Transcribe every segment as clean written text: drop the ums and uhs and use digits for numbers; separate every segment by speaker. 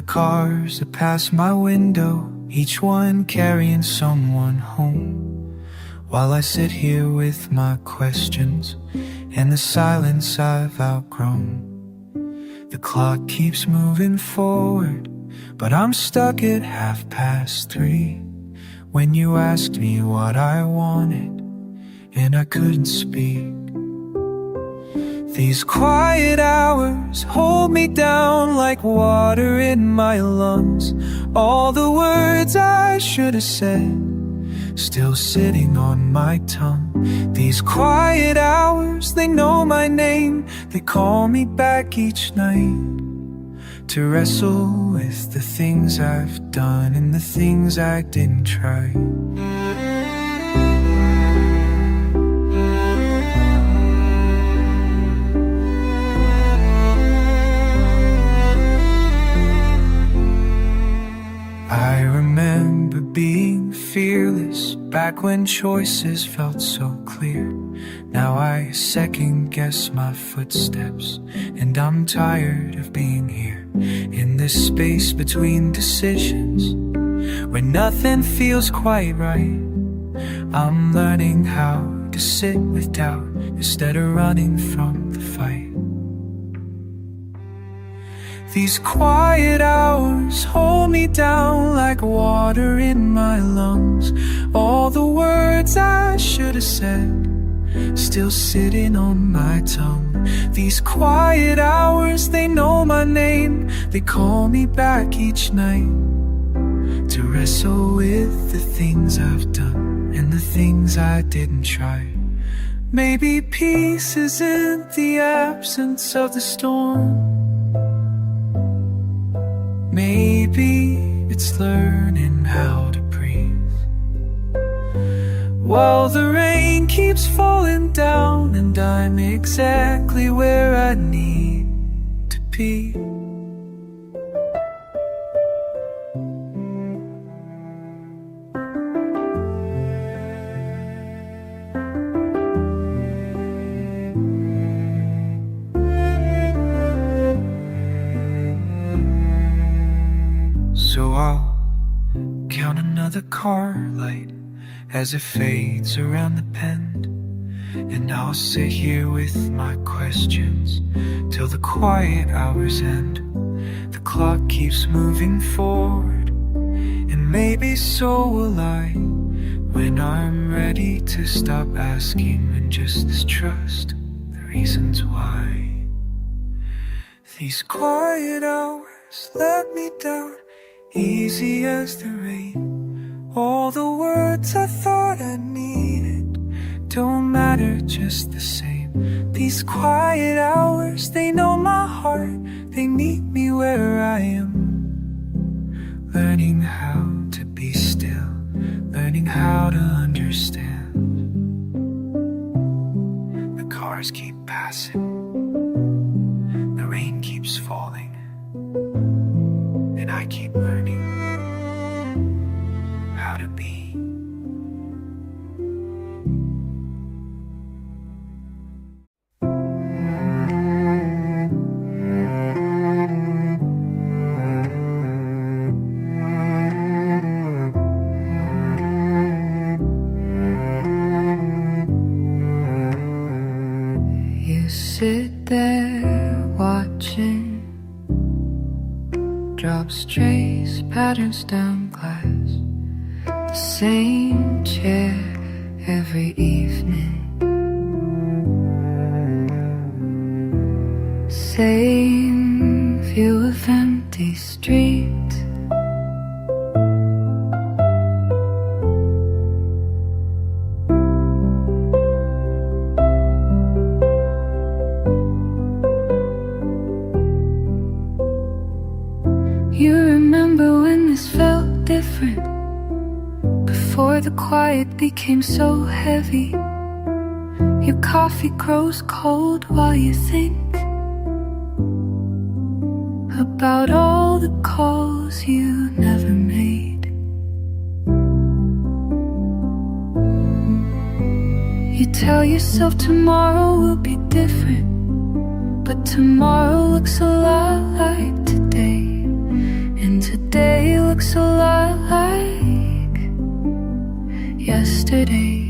Speaker 1: the cars that pass my window, each one carrying someone home, while I sit here with my questions and the silence I've outgrown. The clock keeps moving forward, but I'm stuck at 3:30 when you asked me what I wanted and I couldn't speak. These quiet hours hold me down like water in my lungs. All the words I should have said still sitting on my tongue. These quiet hours, they know my name. They call me back each night to wrestle with the things I've done and the things I didn't try. I remember being fearless back when choices felt so clear. Now I second guess my footsteps, and I'm tired of being here in this space between decisions where nothing feels quite right. I'm learning how to sit with doubt instead of running from the fight. These quiet hours hold me down like water in my lungs. All the words I should have said still sitting on my tongue. These quiet hours, they know my name. They call me back each night to wrestle with the things I've done and the things I didn't try. Maybe peace isn't the absence of the storm. Maybe it's learning how to breathe while the rain keeps falling down and I'm exactly where I need to be. So I'll count another car light as it fades around the bend, and I'll sit here with my questions till the quiet hours end. The clock keeps moving forward, and maybe so will I, when I'm ready to stop asking and just trust the reasons why. These quiet hours let me down, easy as the rain. All the words I thought I needed don't matter just the same. These quiet hours, they know my heart. They meet me where I am, learning how to be still, learning how to understand. The cars keep passing, the rain keeps falling, and I keep learning how to be. You sit there watching drops, trace patterns down glass, the same chair every evening, same view of empty streets. You remember when this felt different, before the quiet became so heavy. Your coffee grows cold while you think about all the calls you never made. You tell yourself tomorrow will be different, but tomorrow looks a lot like today. looks a lot like yesterday.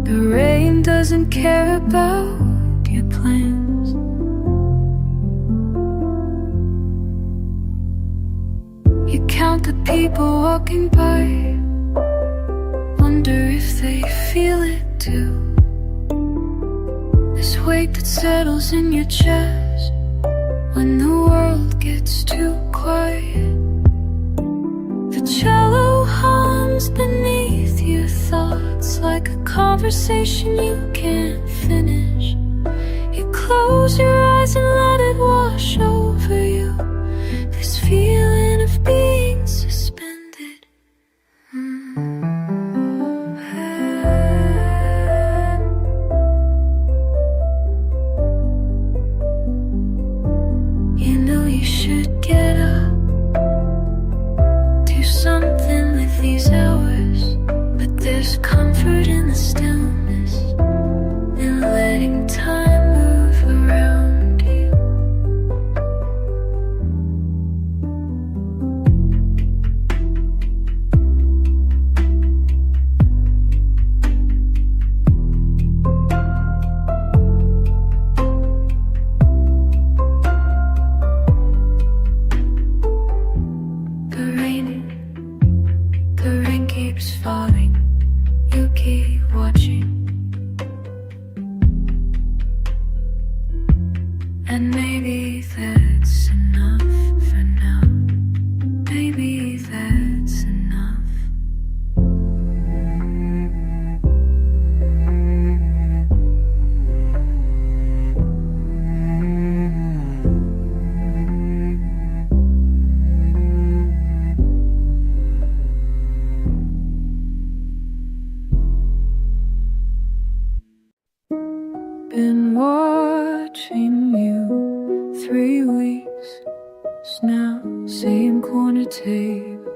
Speaker 1: The rain doesn't care about your plans. You count the people walking by, wonder if they feel it too. This weight that settles in your chest when the world gets too quiet. The cello hums beneath your thoughts like a conversation you can't finish. You close your eyes and let it wash over you, this feeling of being suspended. You know you should get up, do something with these hours, but there's comfort in the stillness and letting time move around you. The rain keeps falling, you keep watching, and maybe that's enough for now. Maybe that's enough. Been watching you 3 weeks now. Same corner table,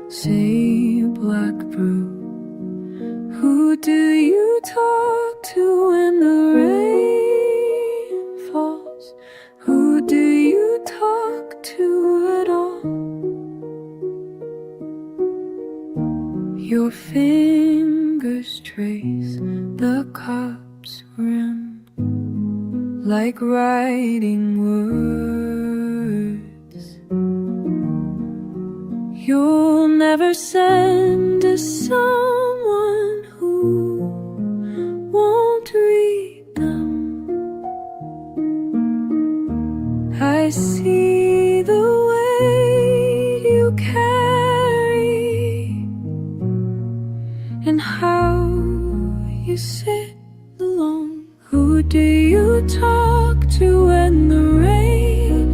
Speaker 1: same black brew. Who do you talk to when the rain falls? Who do you talk to at all? Your fingers trace the cup's rim like writing words you'll never send to someone who won't read them. I see the weight you carry and how you sit alone. Who do you talk to when the rain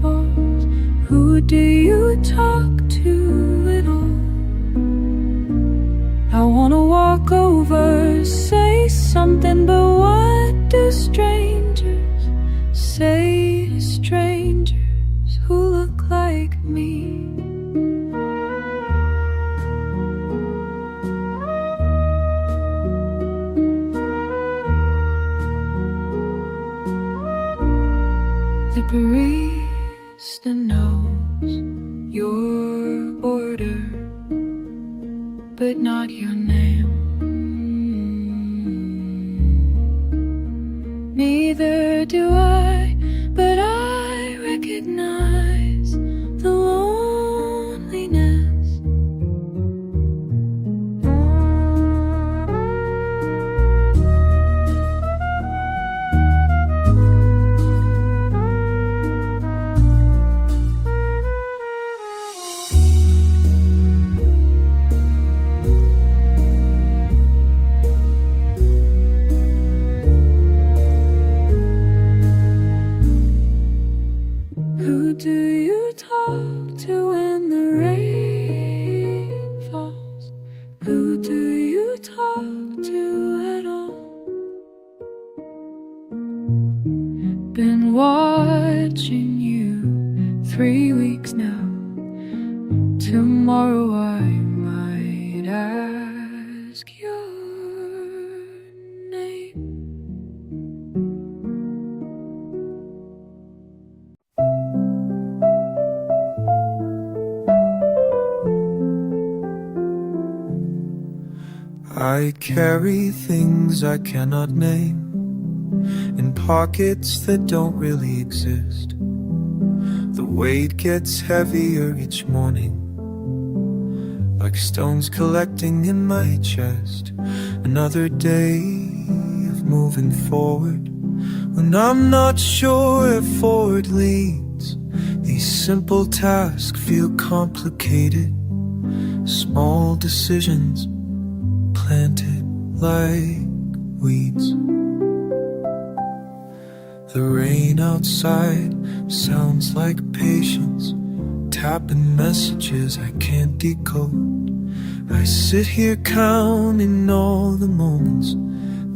Speaker 1: falls? Who do you talk to at all? I wanna walk over, say something, but what do strangers say to strangers who look like me? The barista knows your order, but not your name. Neither do I, but I recognize the loneliness. Who do you talk to when the rain falls? Who do you talk to at all? Been watching you 3 weeks now. Tomorrow I might ask your name. I carry things I cannot name in pockets that don't really exist. The weight gets heavier each morning, like stones collecting in my chest. Another day of moving forward, when I'm not sure where forward leads. These simple tasks feel complicated, small decisions planted like weeds. The rain outside sounds like patience, tapping messages I can't decode. I sit here counting all the moments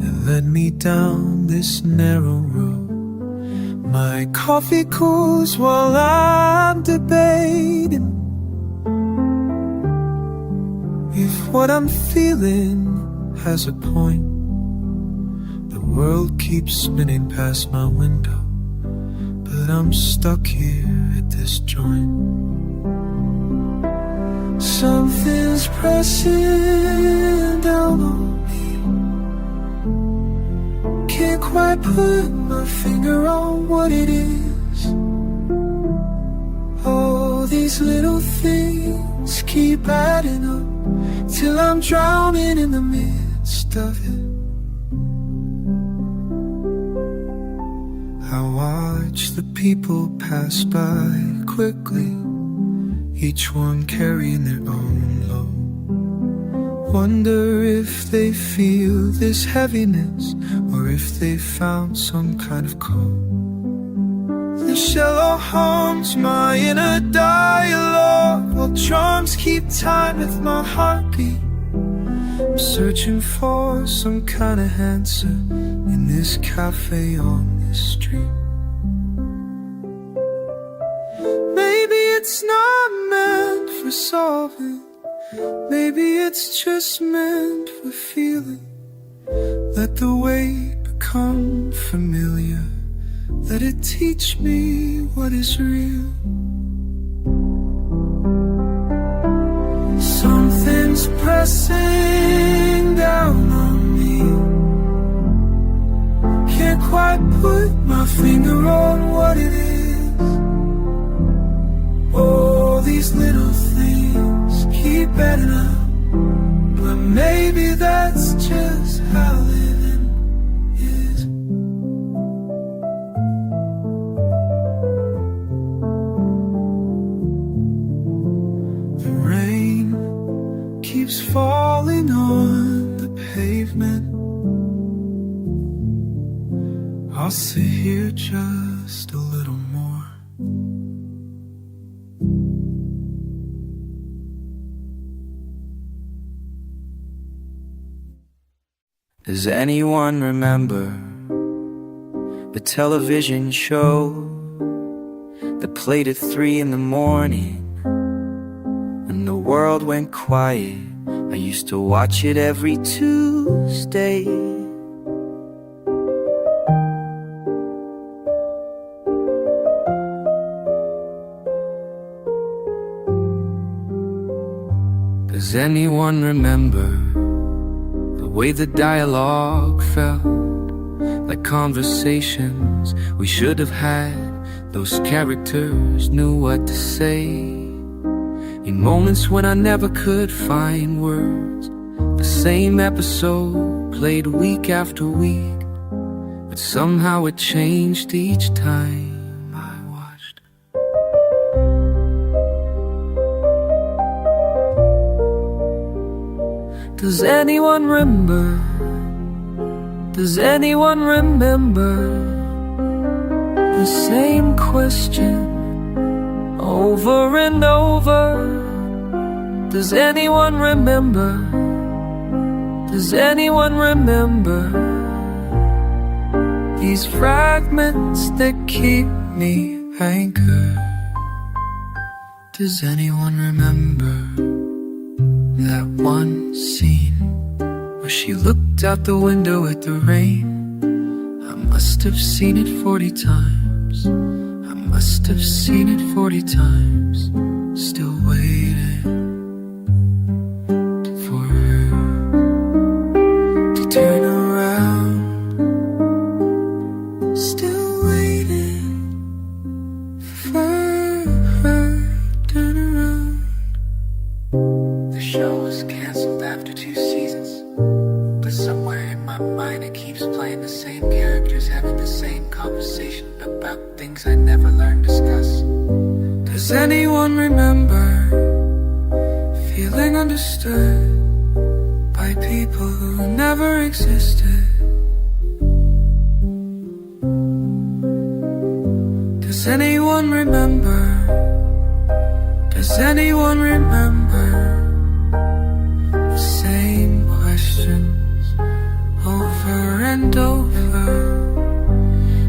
Speaker 1: that led me down this narrow road. My coffee cools while I'm debating if what I'm feeling has a point. The world keeps spinning past my window, but I'm stuck here at this joint. Something's pressing down on me. Can't quite put my finger on what it is. Oh, these little things keep adding up till I'm drowning in the midst of it. I watch the people pass by quickly, each one carrying their own load. Wonder if they feel this heaviness, or if they found some kind of code. The cello hums my inner dialogue, while drums keep time with my heartbeat. I'm searching for some kind of answer in this cafe on this street. Maybe it's not meant for solving, maybe it's just meant for feeling. Let the weight become familiar, let it teach me what is real. Something's pressing down on me. Can't quite put my finger on what it is. Oh, these little things keep adding up, but maybe that's just how living is. The rain keeps falling on the pavement. I'll sit here just a little more. Does anyone remember the television show that played at 3 in the morning? When the world went quiet, I used to watch it every Tuesday. Does anyone remember the way the dialogue felt like conversations we should have had? Those characters knew what to say in moments when I never could find words. The same episode played week after week, but somehow it changed each time I watched. Does anyone remember? Does anyone remember the same question over and over? Does anyone remember? Does anyone remember these fragments that keep me anchored? Does anyone remember that one scene where she looked out the window at the rain? I must have seen it 40 times. I must have seen it 40 times. Still waiting for her. anyone remember feeling understood by people who never existed? Does anyone remember? Does anyone remember the same questions over and over?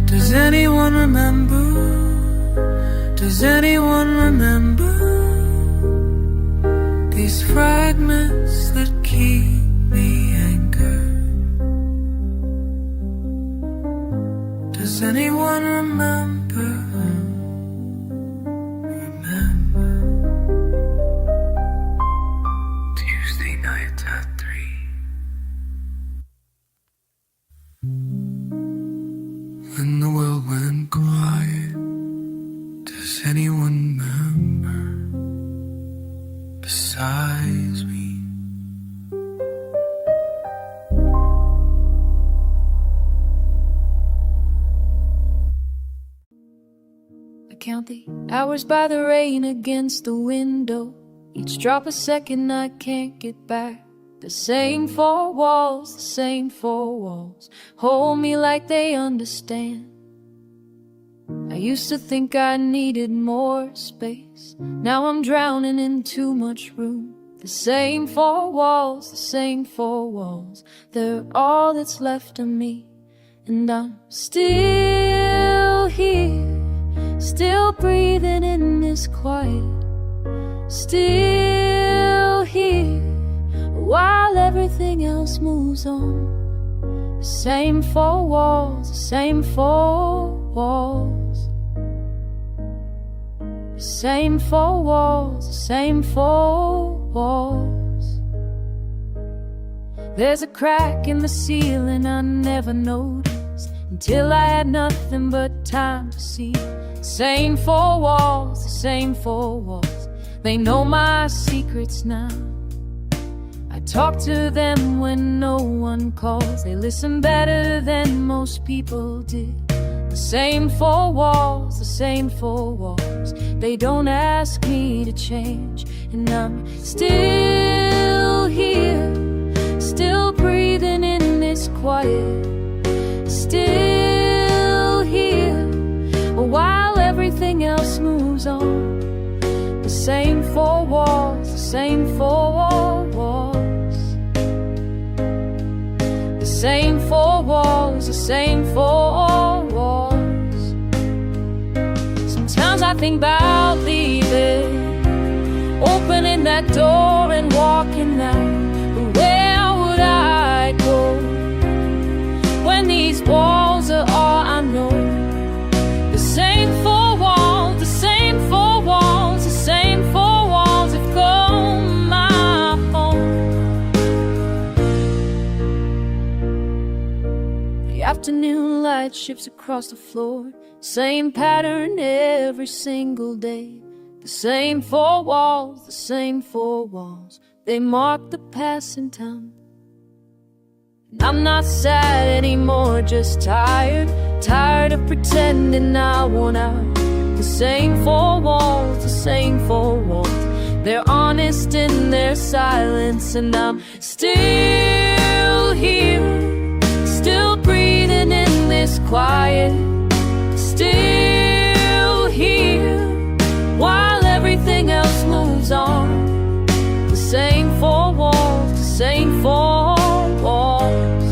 Speaker 1: Does anyone remember? Does anyone remember these fragments that keep me anchored? Does anyone remember? Tuesday night at 3. When the world went quiet, does anyone remember besides me?
Speaker 2: I count the hours by the rain against the window. Each drop a second I can't get back. The same four walls, the same four walls hold me like they understand. I used to think I needed more space. Now I'm drowning in too much room. The same four walls, the same four walls, they're all that's left of me. And I'm still here, still breathing in this quiet. Still here, while everything else moves on. The same four walls, the same four walls. The same four walls, the same four walls. There's a crack in the ceiling I never noticed until I had nothing but time to see. The same four walls, the same four walls, they know my secrets now. I talk to them when no one calls. They listen better than most people did. The same four walls, the same four walls, they don't ask me to change. And I'm still here, still breathing in this quiet. Still here, while everything else moves on. The same four walls, the same four walls. The same four walls, the same four walls. Sometimes I think about leaving, opening that door and walking out. But where would I go when these walls are all I know? The same four walls, the same four walls, the same four walls have come my home. The afternoon light shifts across the floor, same pattern every single day. The same four walls, the same four walls, they mark the passing time. And I'm not sad anymore, just tired, tired of pretending I want out. The same four walls, the same four walls, they're honest in their silence. And I'm still here, still breathing in this quiet. Still here, while everything else moves on. The same four walls, the same four walls.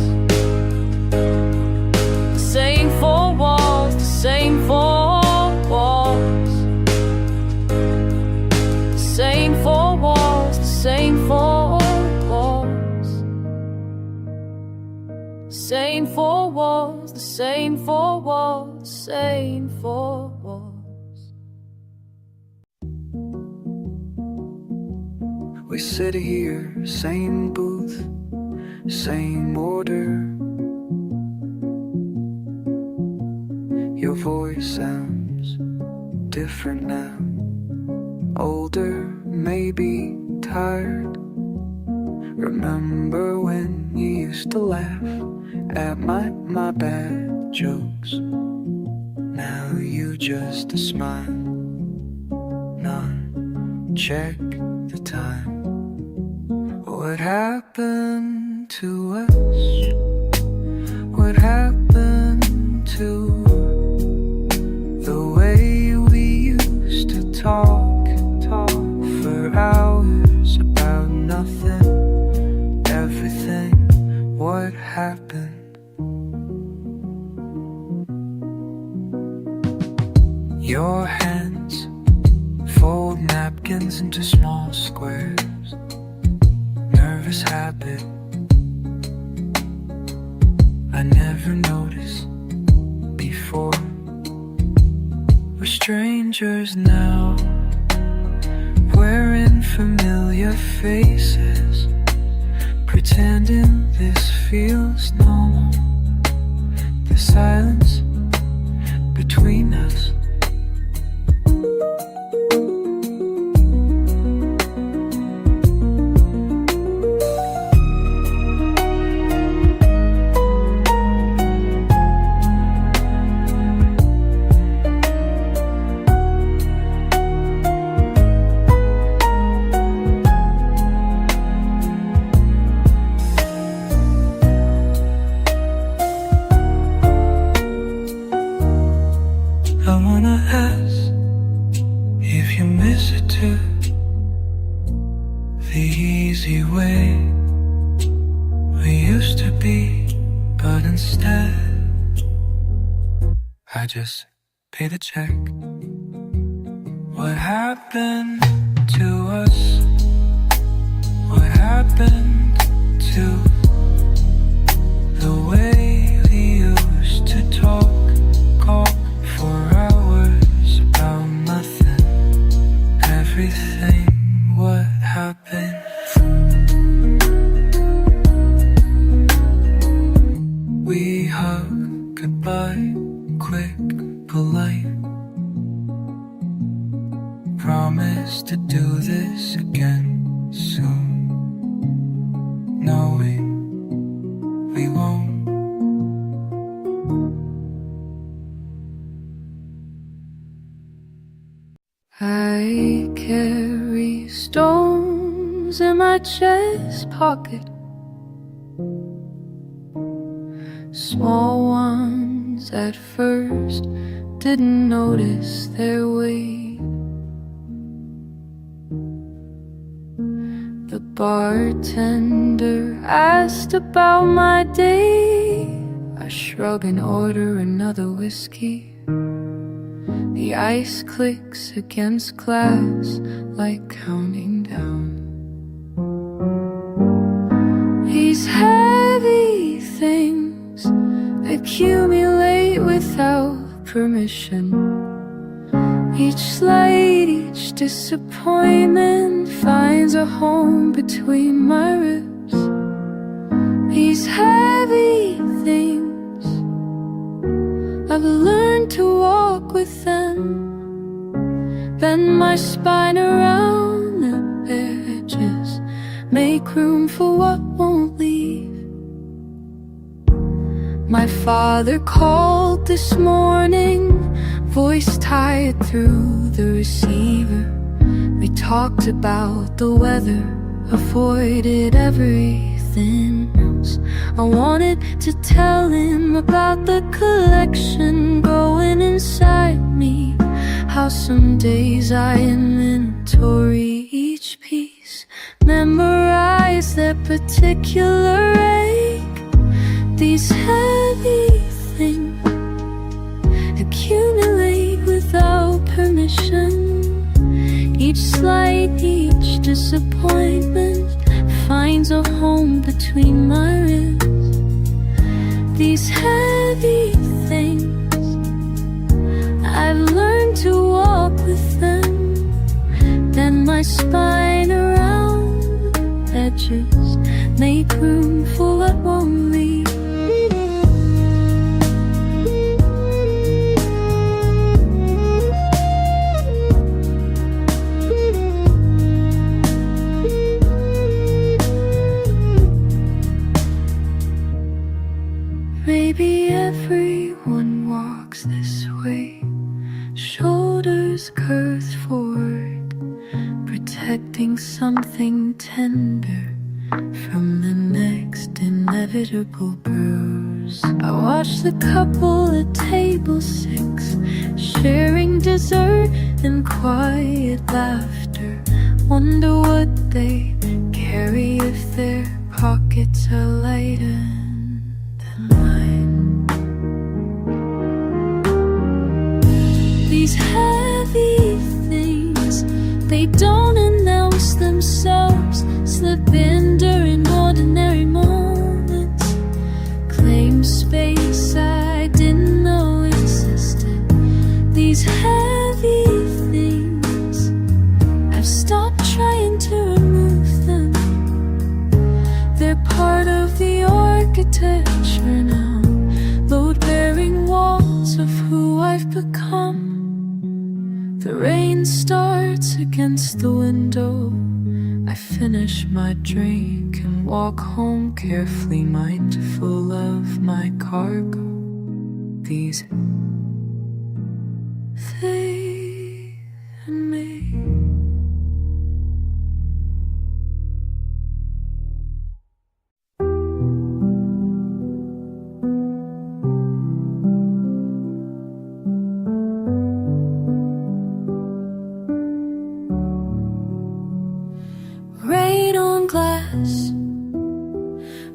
Speaker 2: The same four walls, the same four walls. The same four walls, the same four walls. Same four walls, the same four walls, the same four walls.
Speaker 1: We sit here, same booth, same order. Your voice sounds different now. Older, maybe tired. Remember when you used to laugh at my bad jokes? Now you just smile. Nah. check the time. What happened to us? What happened to the way we used to talk for hours about nothing, everything? What happened? Your hands fold napkins into small squares. Nervous habit I never noticed before. We're strangers now, wearing familiar faces, pretending this feels normal. The silence between us. I wanna ask if you miss it too, the easy way we used to be, but instead I just pay the check. What happened to us? What happened to the way we used to talk for hours about nothing, everything? What happened? We hug goodbye, quick, polite. Promise to do this again soon, knowing we won't.
Speaker 2: I carry stones in my chest pocket, small ones at first, didn't notice their weight. The bartender asked about my day. I shrug and order another whiskey. The ice clicks against glass like counting down. These heavy things accumulate without permission. Each slight, each disappointment finds a home between my ribs. These heavy things, I've learned to walk with them, bend my spine around the edges, make room for what won't leave. My father called this morning, voice tied through the receiver. We talked about the weather, avoided everything else. I wanted to tell him about the collection growing inside me, how some days I inventory each piece, memorize their particular ache. These heavy things accumulate without permission. Each slight, each disappointment finds a home between my ribs. These heavy things, I've learned to walk with them, bend my spine around edges, make room for what won't leave. Maybe everyone walks this way, shoulders curved forward, pretend expecting something tender from the next inevitable bruise. I watch the couple at table 6 sharing dessert and quiet laughter. Wonder what they carry if their pockets are lighter than mine. These heavy things, they don't announce themselves, slip in during ordinary moments, claim space I didn't know existed. These heavy things, I've stopped trying to remove them. They're part of the architecture now, load-bearing walls of who I've become. The rain starts against the window. I finish my drink and walk home carefully mindful of my cargo. These they and me.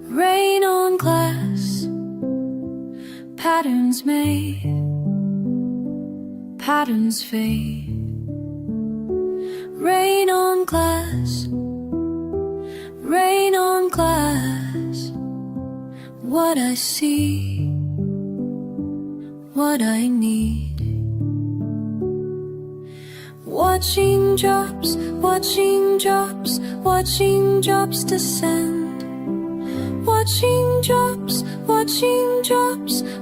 Speaker 2: Rain on glass, patterns made, patterns fade. Rain on glass, rain on glass. What I see, what I need. Watching drops, watching drops, watching drops descend. Watching drops,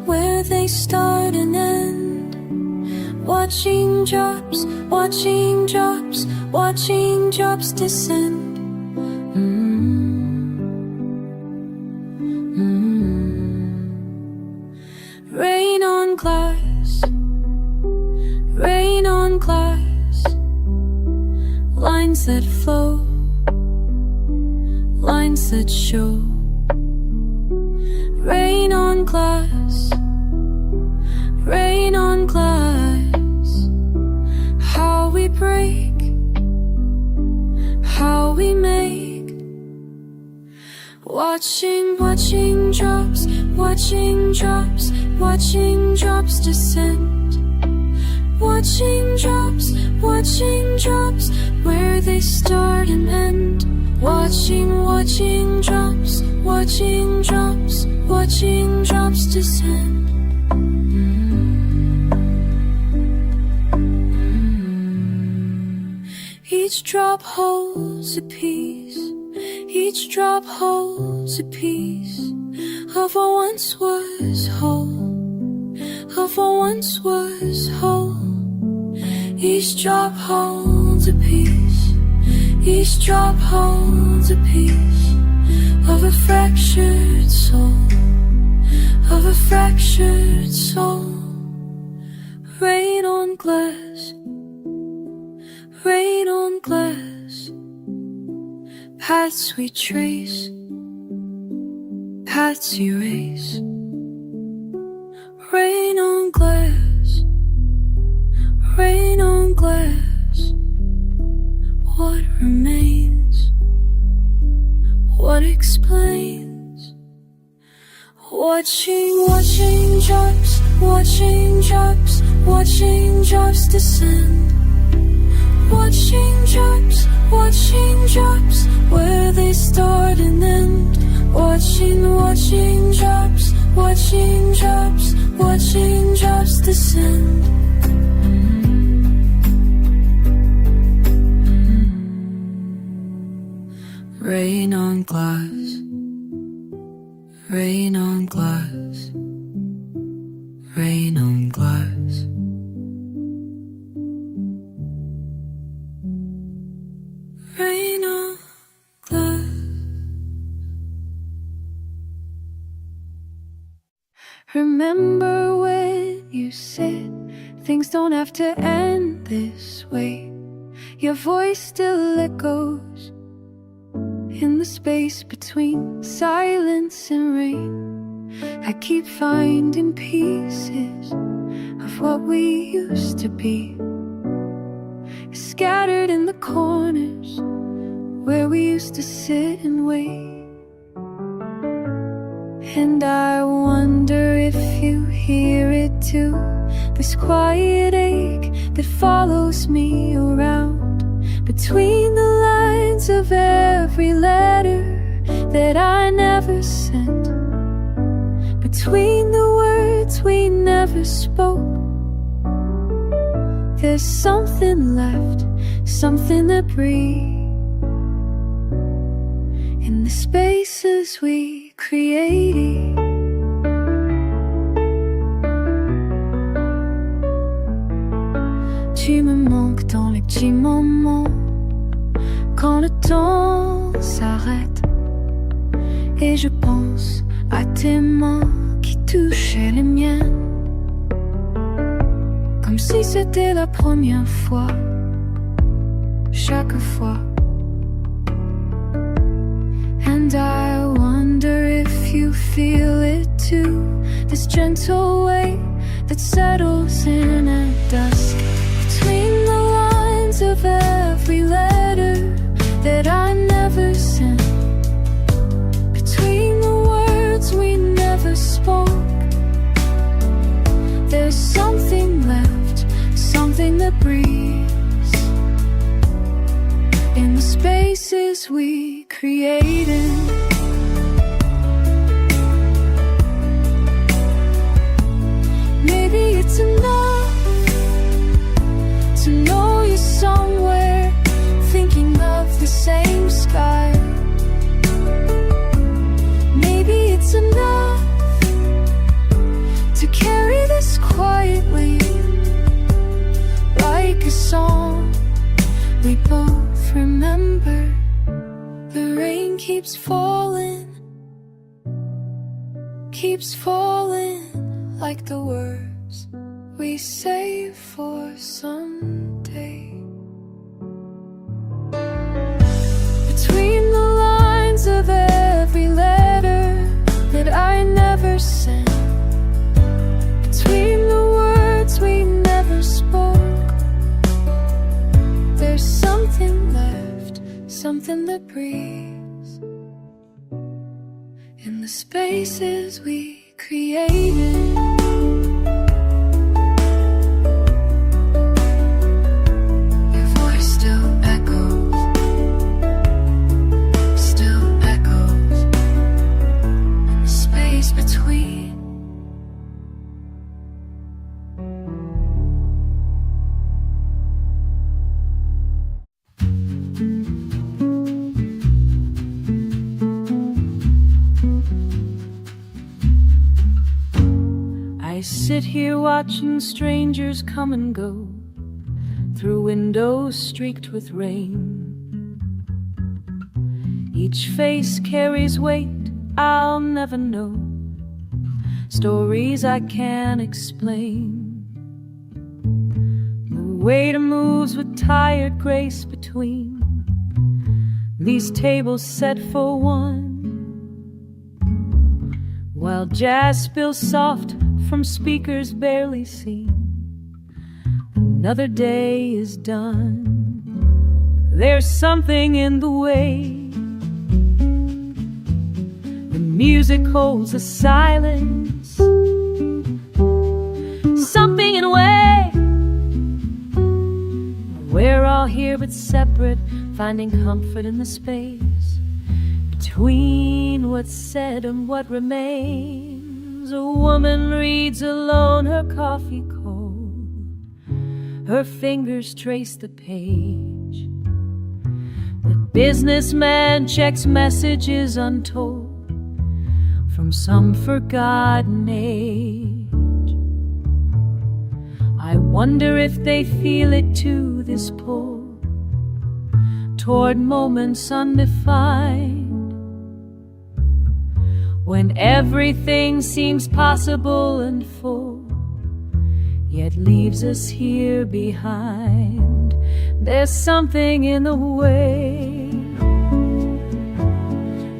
Speaker 2: where they start and end. Watching drops, watching drops, watching drops descend. Rain on glass, rain on glass. Lines that flow, lines that show. Rain on glass, rain on glass. How we break, how we make. Watching, watching drops, watching drops, watching drops descend. Watching drops, where they start and end. Watching, watching drops, watching drops, watching drops descend. Each drop holds a piece, each drop holds a piece of what once was whole, of what once was whole. Each drop holds a piece, each drop holds a piece of a fractured soul, of a fractured soul. Rain on glass, rain on glass. Paths we trace, paths erase. Rain on glass, rain on glass. What remains, what explains. Watching, watching drops, watching drops, watching drops descend. Watching drops, where they start and end. Watching, watching drops, watching drops, watching drops descend. Rain on glass, rain on glass, rain on glass. Rain on glass. Remember when you said things don't have to end this way. Your voice still echoes in the space between silence and rain. I keep finding pieces of what we used to be, scattered in the corners where we used to sit and wait. And I wonder if you hear it too, this quiet ache that follows me around, between the lines of every letter that I never sent, between the words we never spoke. There's something left, something that breathes in the spaces we created. Tu me manques dans les petits moments, quand le temps s'arrête, et je pense à tes mains qui touchaient les miennes, comme si c'était la première fois, chaque fois. And I wonder if you feel it too, this gentle weight that settles in at dusk, between the lines of every letter that I never sent, between the words we never spoke. There's something left, something that breathes in the spaces we created. Maybe it's enough to know you're somewhere, thinking of the same sky. Maybe it's enough to carry this quietly, like a song we both remember. The rain keeps falling like the words we save for someday. Between the lines of every letter that I never sent, between the words we never spoke, there's something left, something that breathes in the spaces we created. Your voice still echoes in the space between. I sit here watching strangers come and go through windows streaked with rain. Each face carries weight I'll never know, stories I can't explain. The waiter moves with tired grace between these tables set for one, while jazz spills soft from speakers barely seen. Another day is done. There's something in the way the music holds a silence, something in a way we're all here but separate, finding comfort in the space between what's said and what remains. A woman reads alone, her coffee cold, her fingers trace the page. The businessman checks messages untold from some forgotten age. I wonder if they feel it too, this pull toward moments undefined, when everything seems possible and full, yet leaves us here behind. And There's something in the way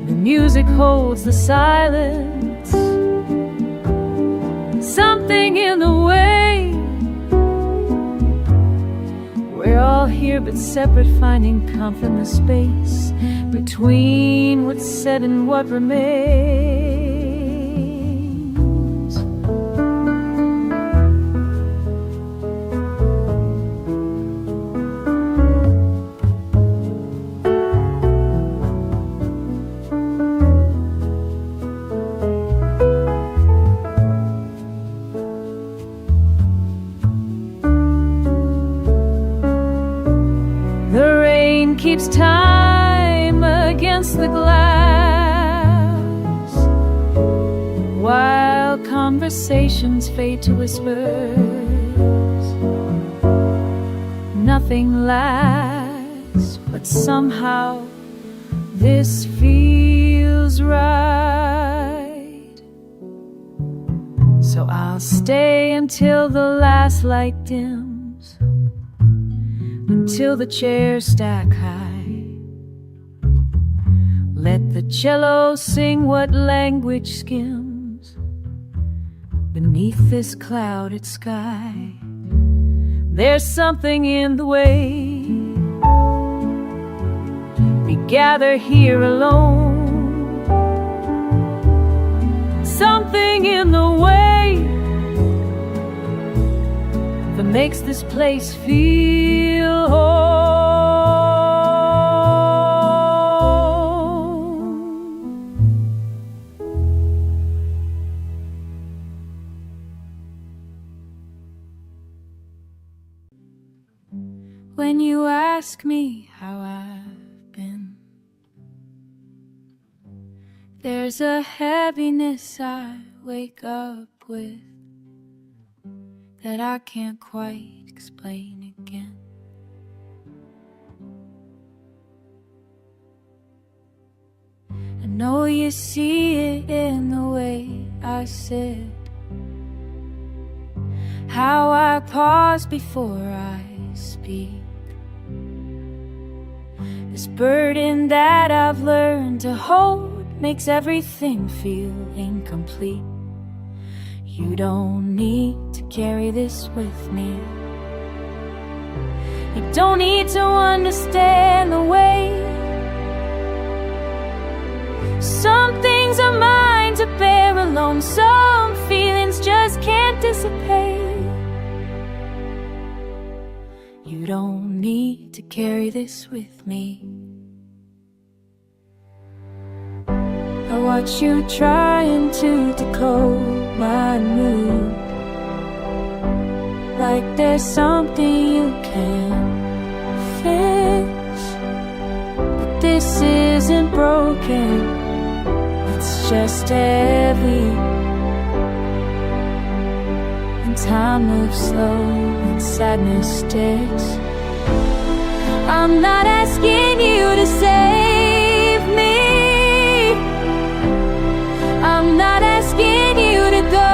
Speaker 2: the music holds the silence. Something in the way we're all here but separate, finding comfort in the space between what's said and what remains. Keeps time against the glass, while conversations fade to whispers. Nothing lasts, but somehow this feels right. So I'll stay until the last light dims, until the chairs stack high. Let the cello sing what language skims beneath this clouded sky. There's something in the way we gather here alone. Something in the way that makes this place feel home. When you ask me how I've been, there's a heaviness I wake up with that I can't quite explain again. I know you see it in the way I sit, how I pause before I speak. This burden that I've learned to hold makes everything feel incomplete. You don't need to carry this with me. You don't need to understand the way some things are mine to bear alone. Some feelings just can't dissipate. You don't need to carry this with me. I watch you trying to decode my mood, like there's something you can't fix. But this isn't broken, it's just heavy. And time moves slow and sadness sticks. I'm not asking you to save me, I'm not asking you to go.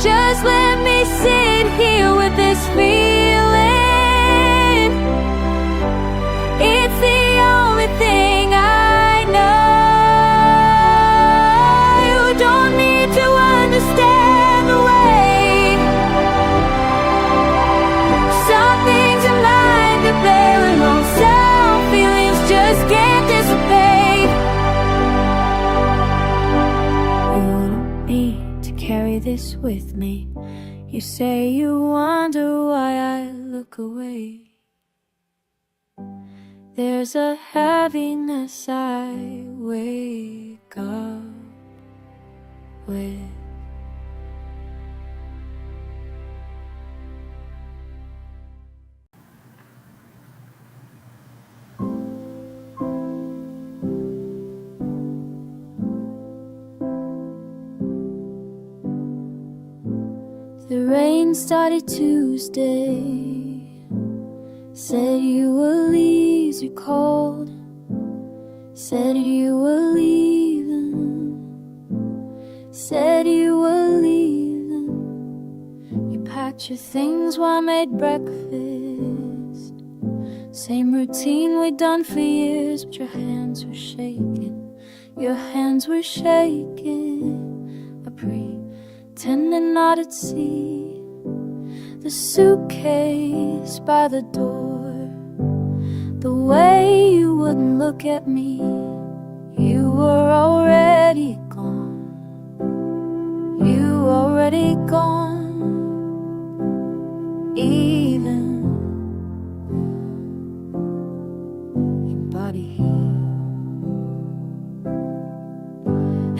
Speaker 2: Just let me sit here with this feeling. It's the only thing I know. You don't need to understand the way some things in life are bear alone. Some feelings just can't dissipate. You don't need to carry this with me. You say you wonder why I look away. There's a heaviness I wake up with. The rain started Tuesday. Said you were leaves you called. Said you were leaving. Said you were leaving. You packed Packed your things while I made breakfast. Same routine we'd done for years, but your hands were shaking. Your hands were shaking. I pretended not to see the suitcase by the door. The way you wouldn't look at me, you were already gone. You were already gone. Even your body heat.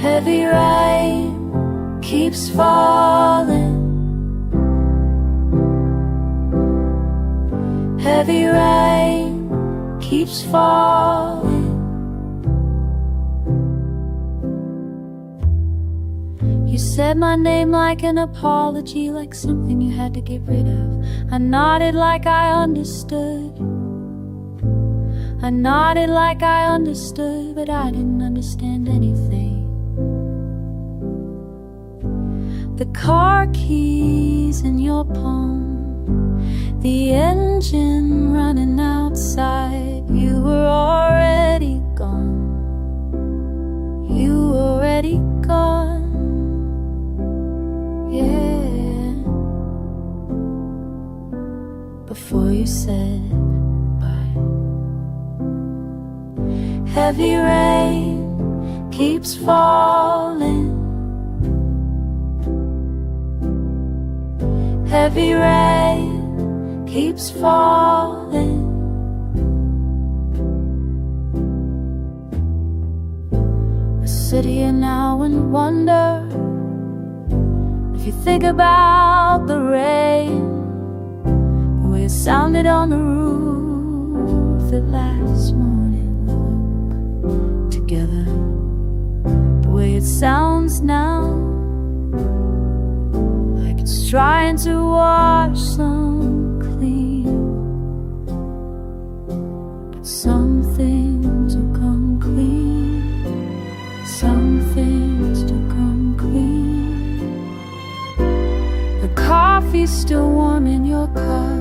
Speaker 2: Heavy rain keeps falling. Heavy rain keeps falling. You said my name like an apology, like something you had to get rid of. I nodded like I understood. I nodded like I understood, but I didn't understand anything. The car keys in your palm, the engine running outside. You were already gone. You were already gone. Yeah. Before you said bye. Heavy rain keeps falling. Heavy rain keeps falling. I sit here now and wonder if you think about the rain, the way it sounded on the roof that last morning. Look together, the way it sounds now, like it's trying to wash some clean. But some things will come clean. Some things will come clean. The coffee's still warm in your cup.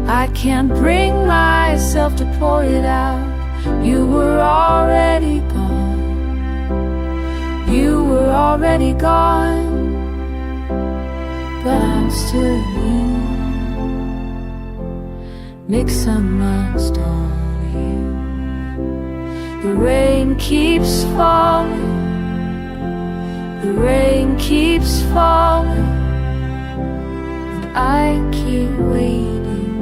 Speaker 2: I can't bring myself to pour it out. You were already gone. You were already gone. But I'm still here, mix amongst all you. The rain keeps falling. The rain keeps falling. And I keep waiting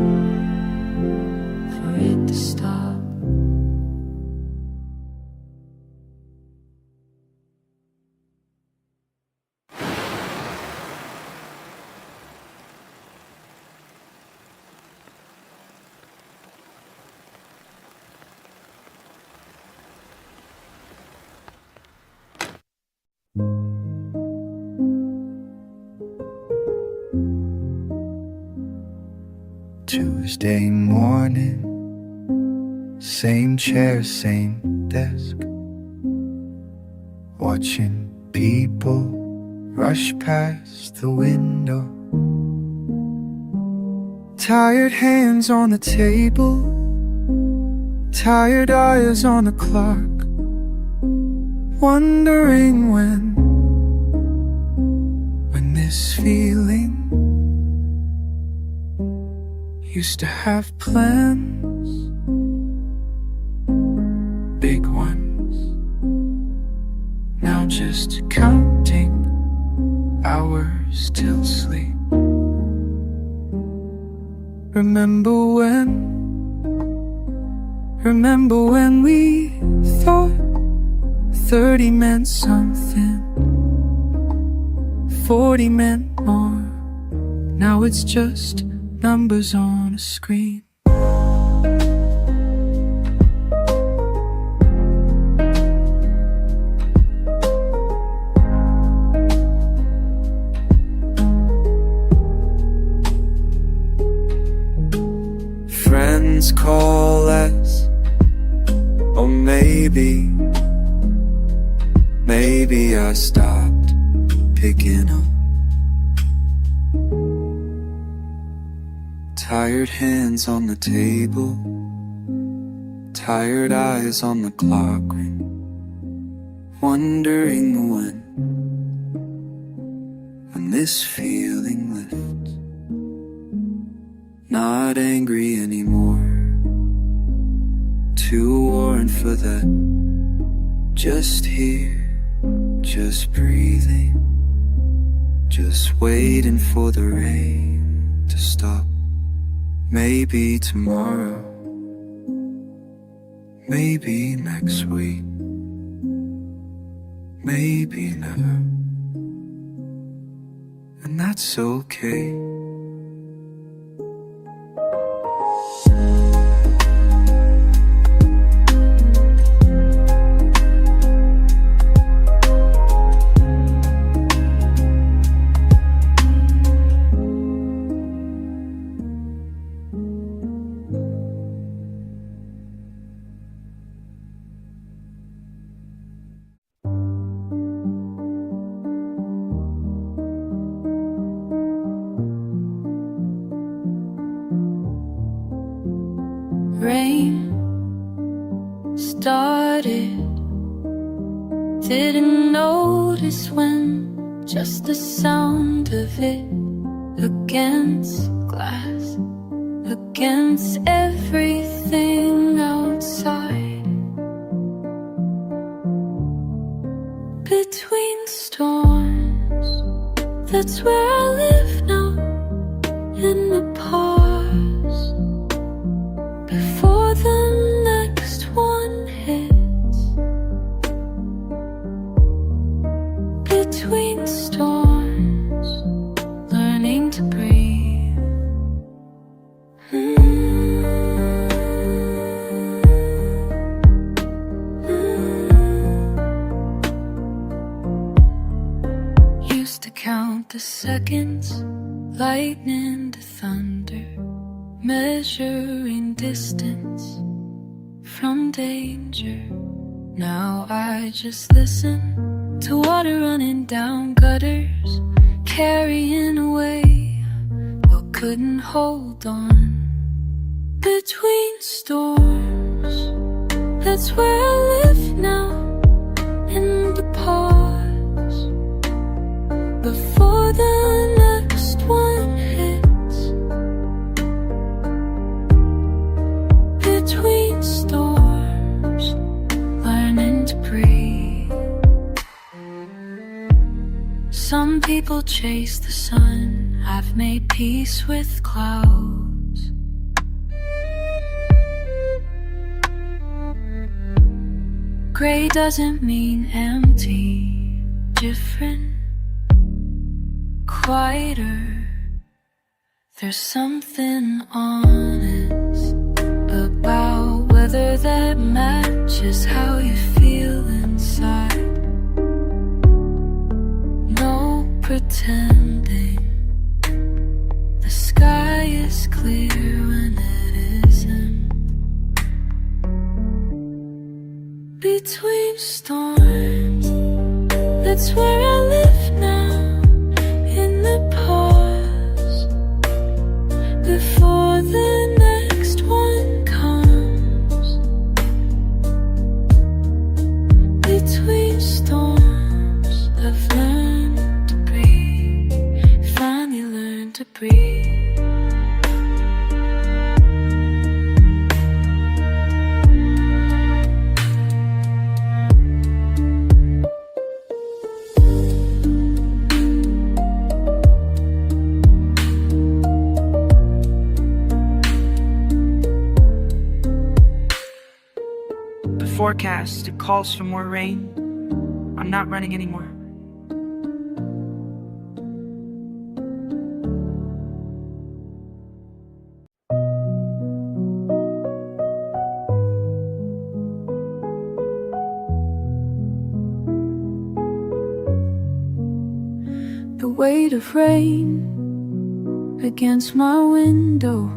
Speaker 2: for it to stop.
Speaker 1: Tuesday morning, same chair, same desk, watching people rush past the window. Tired hands on the table, tired eyes on the clock, wondering when this feeling used to have plans, big ones, now just counting hours till sleep. Remember when we thought 30 meant something, 40 meant more. Now it's just numbers on a screen. Friends call us, or maybe I stopped picking up. Tired hands on the table, tired eyes on the clock ring, wondering when this feeling lifts. Not angry anymore, too worn for that. Just here, just breathing, just waiting for the rain to stop. Maybe tomorrow, maybe next week, maybe never. And that's okay.
Speaker 2: Rain started, didn't notice when, just the sound of it against glass, against everything outside. Between storms, that's where I live now, in the pause. Before the next one hits, between storms, learning to breathe. Used to count the seconds, lightning to thunder, measuring distance from danger. Now I just listen to water running down gutters, carrying away what couldn't hold on. Between storms, that's where I live now, in the pause. Before the next one hits, between storms, learning to breathe. Some people chase the sun, I've made peace with clouds. Gray doesn't mean empty, different, quieter. There's something honest about whether that matches how you feel inside. No pretending, the sky is clear when it isn't. Between storms, that's where I live now, in the pause. Before the next one comes, between storms, I've learned to breathe, finally learned to breathe.
Speaker 3: Forecast, it calls for more rain. I'm not running anymore.
Speaker 2: The weight of rain against my window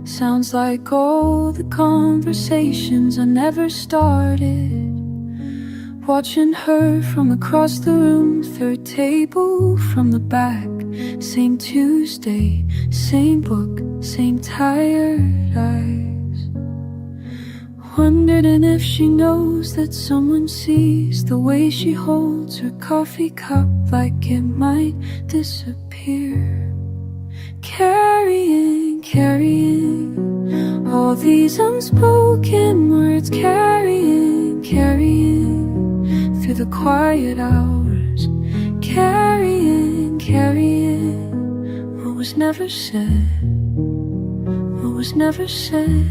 Speaker 2: sounds like all the conversations I never started. Watching her from across the room, third table from the back, Same Tuesday, same book, same tired eyes. Wondering if she knows that someone sees the way she holds her coffee cup like it might disappear. Carrying all these unspoken words, carrying through the quiet hours, carrying what was never said, what was never said,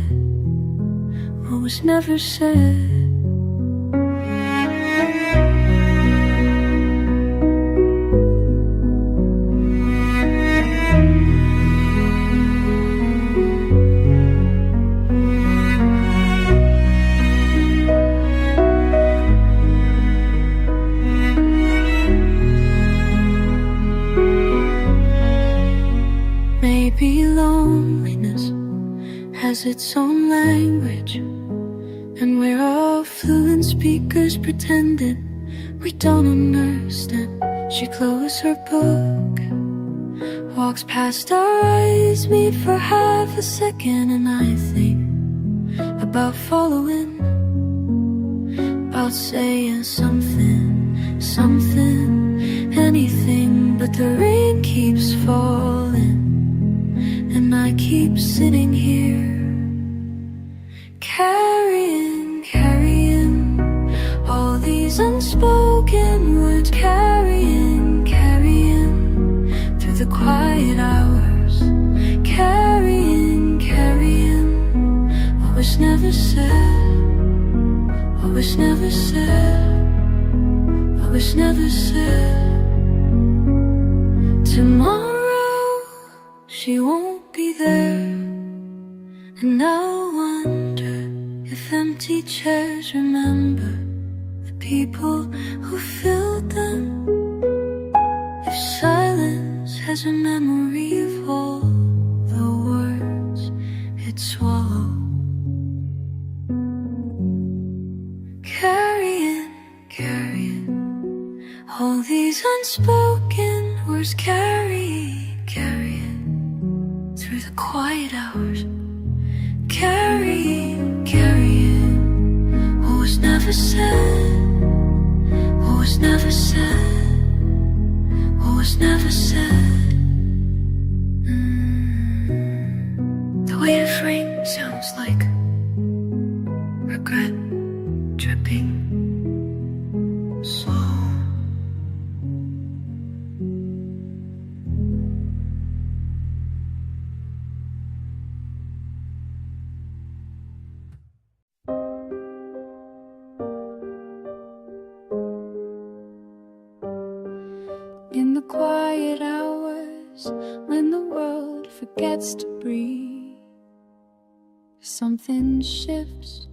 Speaker 2: what was never said. Maybe loneliness has its own language, and we're all fluent speakers pretending we don't understand. She closes her book, walks past our eyes, meet for half a second, and I think about following, about saying something, anything, but the rain keeps falling. And I keep sitting here, carrying all these unspoken words, carrying through the quiet hours, carrying what was never said, what was never said, what was never said. Tomorrow she won't be there, and I'll wonder if empty chairs remember the people who filled them, if silence has a memory of all the words it swallowed. Carrying all these unspoken words, carrying through the quiet hours, carrying what was never said, what was never said, what was never said. The way the frame sounds like regret dripping slow. In the quiet hours, when the world forgets to breathe, something shifts,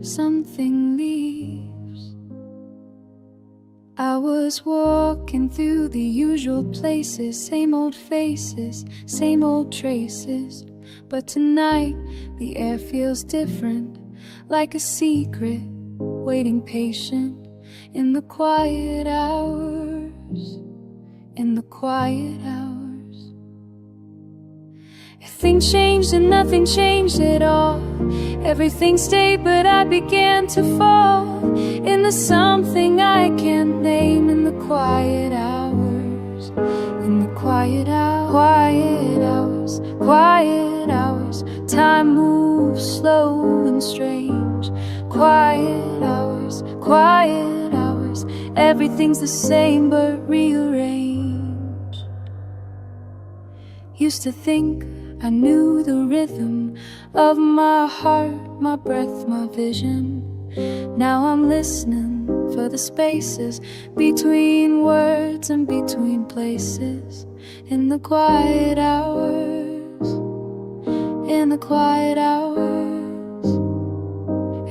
Speaker 2: something leaves. I was walking through the usual places, same old faces, same old traces. But tonight, the air feels different, like a secret, waiting patient in the quiet hours, in the quiet hours. If things changed and nothing changed at all, everything stayed but I began to fall into something I can't name. In the quiet hours, in the quiet hours, quiet hours, quiet hours. Time moves slow and strange. Quiet hours, quiet hours. Everything's the same but rearranged. Used to think I knew the rhythm of my heart, my breath, my vision. Now I'm listening for the spaces between words and between places. In the quiet hours, in the quiet hours.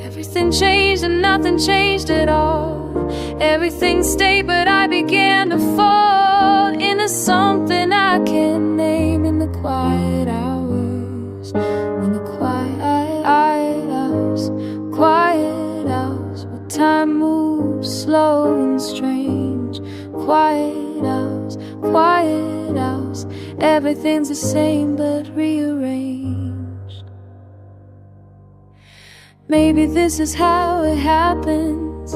Speaker 2: Everything changed and nothing changed at all. Everything stayed but I began to fall into something I can't name. In the quiet hours, in the quiet hours, quiet hours. Where time moves slow and strange. Quiet hours, quiet Everything's the same but rearranged. Maybe this is how it happens.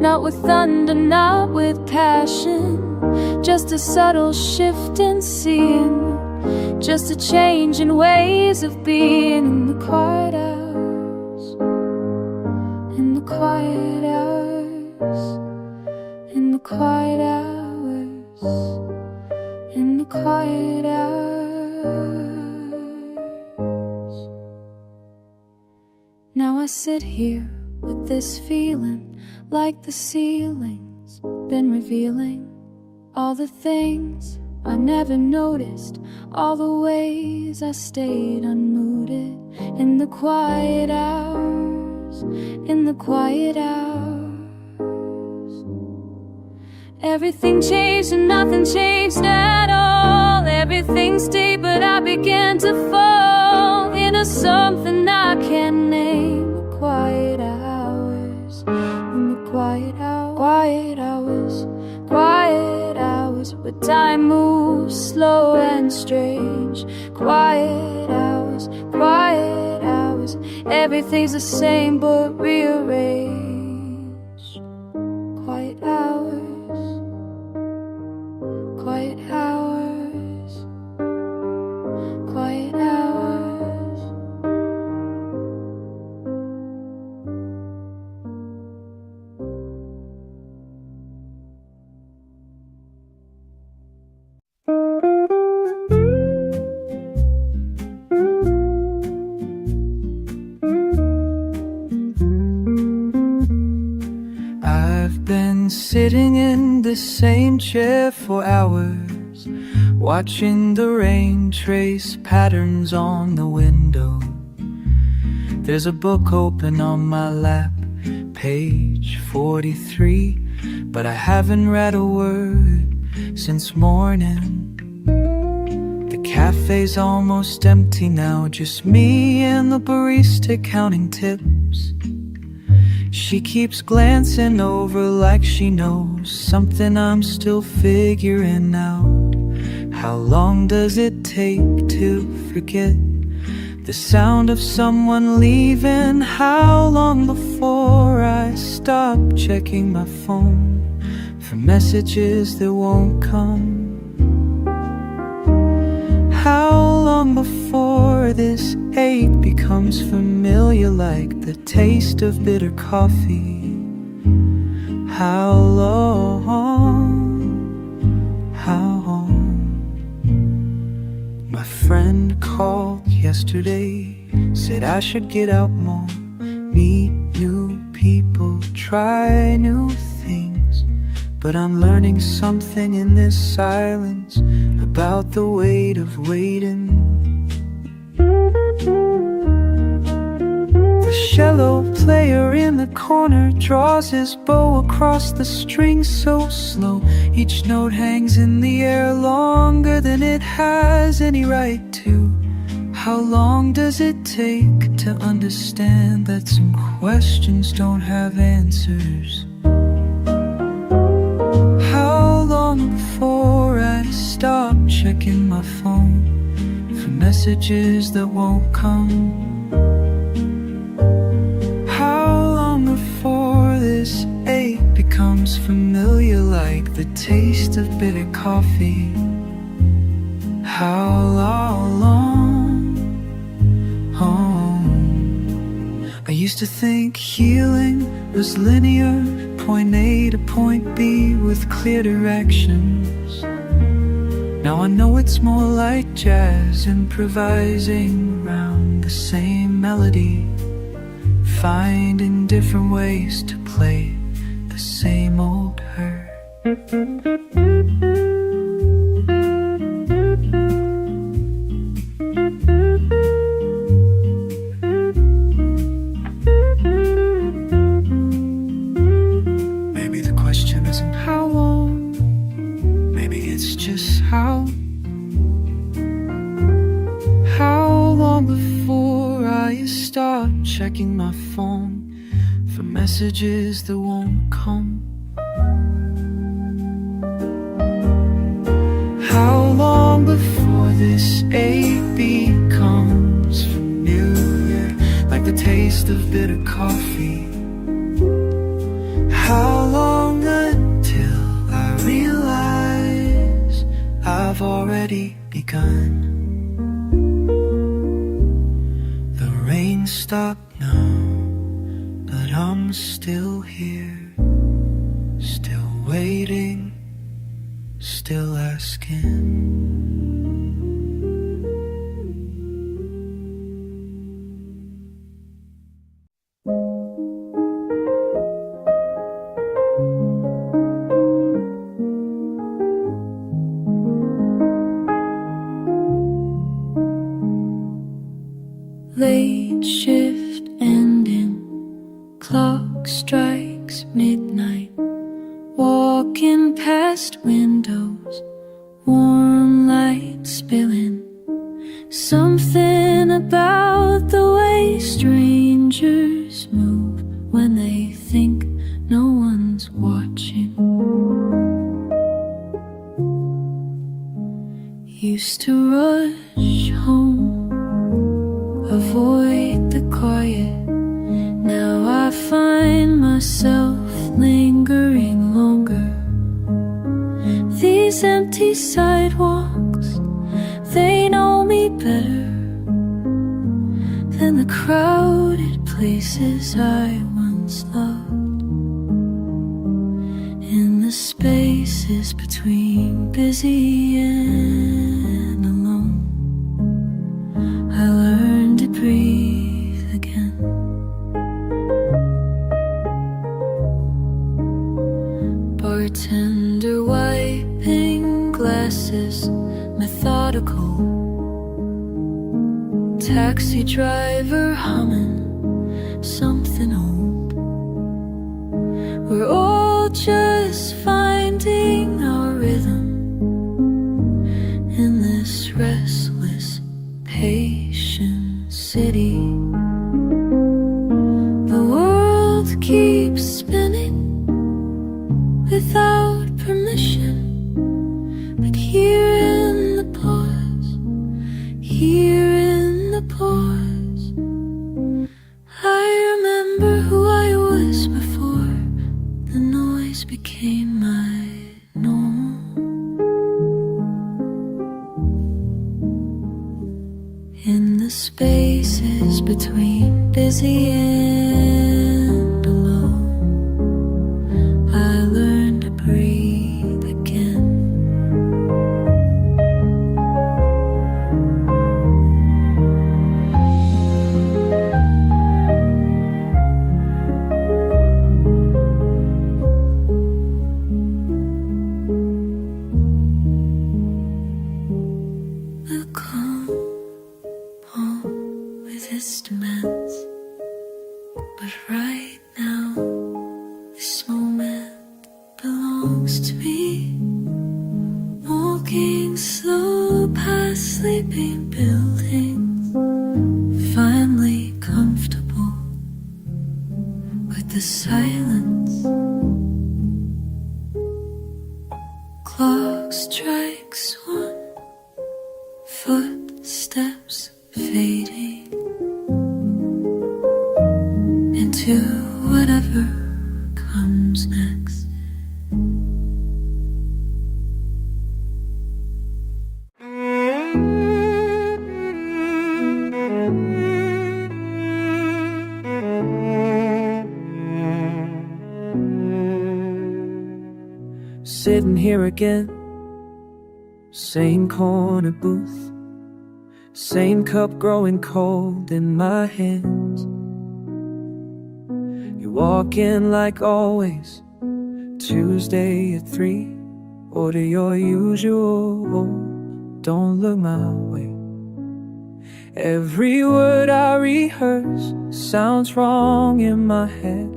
Speaker 2: Not with thunder, not with passion. Just a subtle shift in seeing. Just a change in ways of being. In the quiet hours, in the quiet hours, in the quiet hours, in the quiet hours. Now I sit here with this feeling, like the ceiling's been revealing all the things I never noticed, all the ways I stayed unmuted. In the quiet hours, in the quiet hours. Everything changed and nothing changed at all. Everything stayed but I began to fall into something I can't name. The quiet hours, in the quiet hours, quiet hours, quiet hours, where time moves slow and strange. Quiet hours, quiet hours, everything's the same but rearranged. Quiet hours, quiet hours, quiet hours.
Speaker 1: Sitting in the same chair for hours, watching the rain trace patterns on the window. There's a book open on my lap, page 43, but I haven't read a word since morning. The cafe's almost empty now, just me and the barista counting tips. She keeps glancing over like she knows something I'm still figuring out. How long does it take to forget the sound of someone leaving? How long before I stop checking my phone for messages that won't come? How long before this ache becomes familiar like the taste of bitter coffee? How long? How long? My friend called yesterday, said I should get out more, meet new people, try new things. But I'm learning something in this silence about the weight of waiting. The cello player in the corner draws his bow across the strings so slow. Each note hangs in the air longer than it has any right to. How long does it take to understand that some questions don't have answers? How long before I stop checking my phone for messages that won't come? How long before this ache becomes familiar like the taste of bitter coffee? How long? Oh, I used to think healing was linear, point A to point B with clear directions. Now I know it's more like jazz, improvising around the same melody, finding different ways to play the same old hurt. Maybe the question isn't how long, maybe it's just how long before I start checking my phone for messages that won't come? How long 8 becomes familiar, like the taste of bitter coffee. How long until I realize I've already begun? The rain stopped now, but I'm still here, still waiting, still asking.
Speaker 2: Late shift ending, clock strikes midnight. Walking past windows, warm light spilling. Something about the way strangers move when they think no one's watching. Used to rush home, avoid the quiet. Now I find myself lingering longer. These empty sidewalks, they know me better than the crowded places I once loved. In the spaces between busy and alone, I learned to breathe again. Bartender wiping glasses, methodical. Taxi driver humming something old. We're all just finding our rhythm in this restless, patient city. The world keeps spinning without permission, but here in the pause, here in the pause, I remember who I was before the noise became my normal. In the spaces between busy and alone, I learned to breathe again. We'll come home with its demands, but right now this moment belongs to me. Walking slow past sleeping buildings, finally comfortable with the silence. Clock strikes one, footsteps fading into whatever comes next.
Speaker 1: Sitting here again, same corner booth, same cup growing cold in my hands. You walk in like always, Tuesday at 3, order your usual, don't look my way. Every word I rehearse sounds wrong in my head.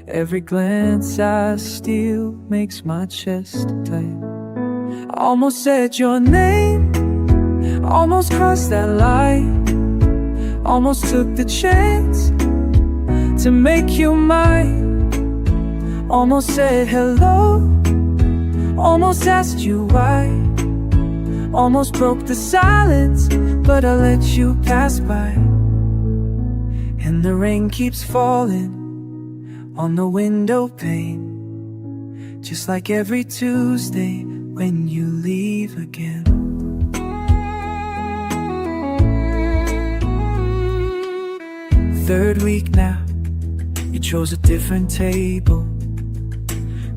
Speaker 1: Every glance I steal makes my chest tight. I almost said your name, almost crossed that line, almost took the chance to make you mine. Almost said hello, almost asked you why, Almost broke the silence, but I let you pass by. And the rain keeps falling on the window pane, just like every Tuesday when you leave again. Third week now, you chose a different table,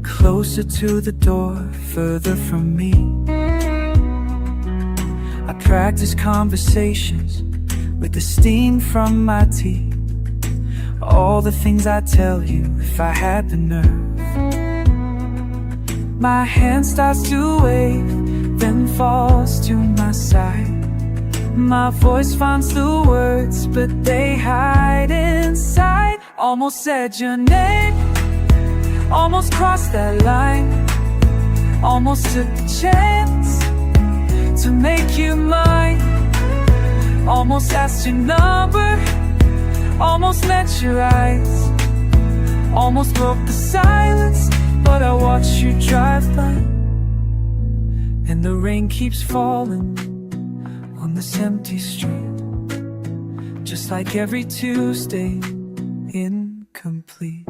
Speaker 1: closer to the door, further from me. I practice conversations with the steam from my tea, all the things I'd tell you if I had the nerve. My hand starts to wave, then falls to my side. My voice finds the words, but they hide inside. Almost said your name, almost crossed that line, almost took the chance to make you mine. Almost asked your number, almost met your eyes, almost broke the silence, but I watched you drive by. And the rain keeps falling on this empty street, just like every Tuesday, incomplete,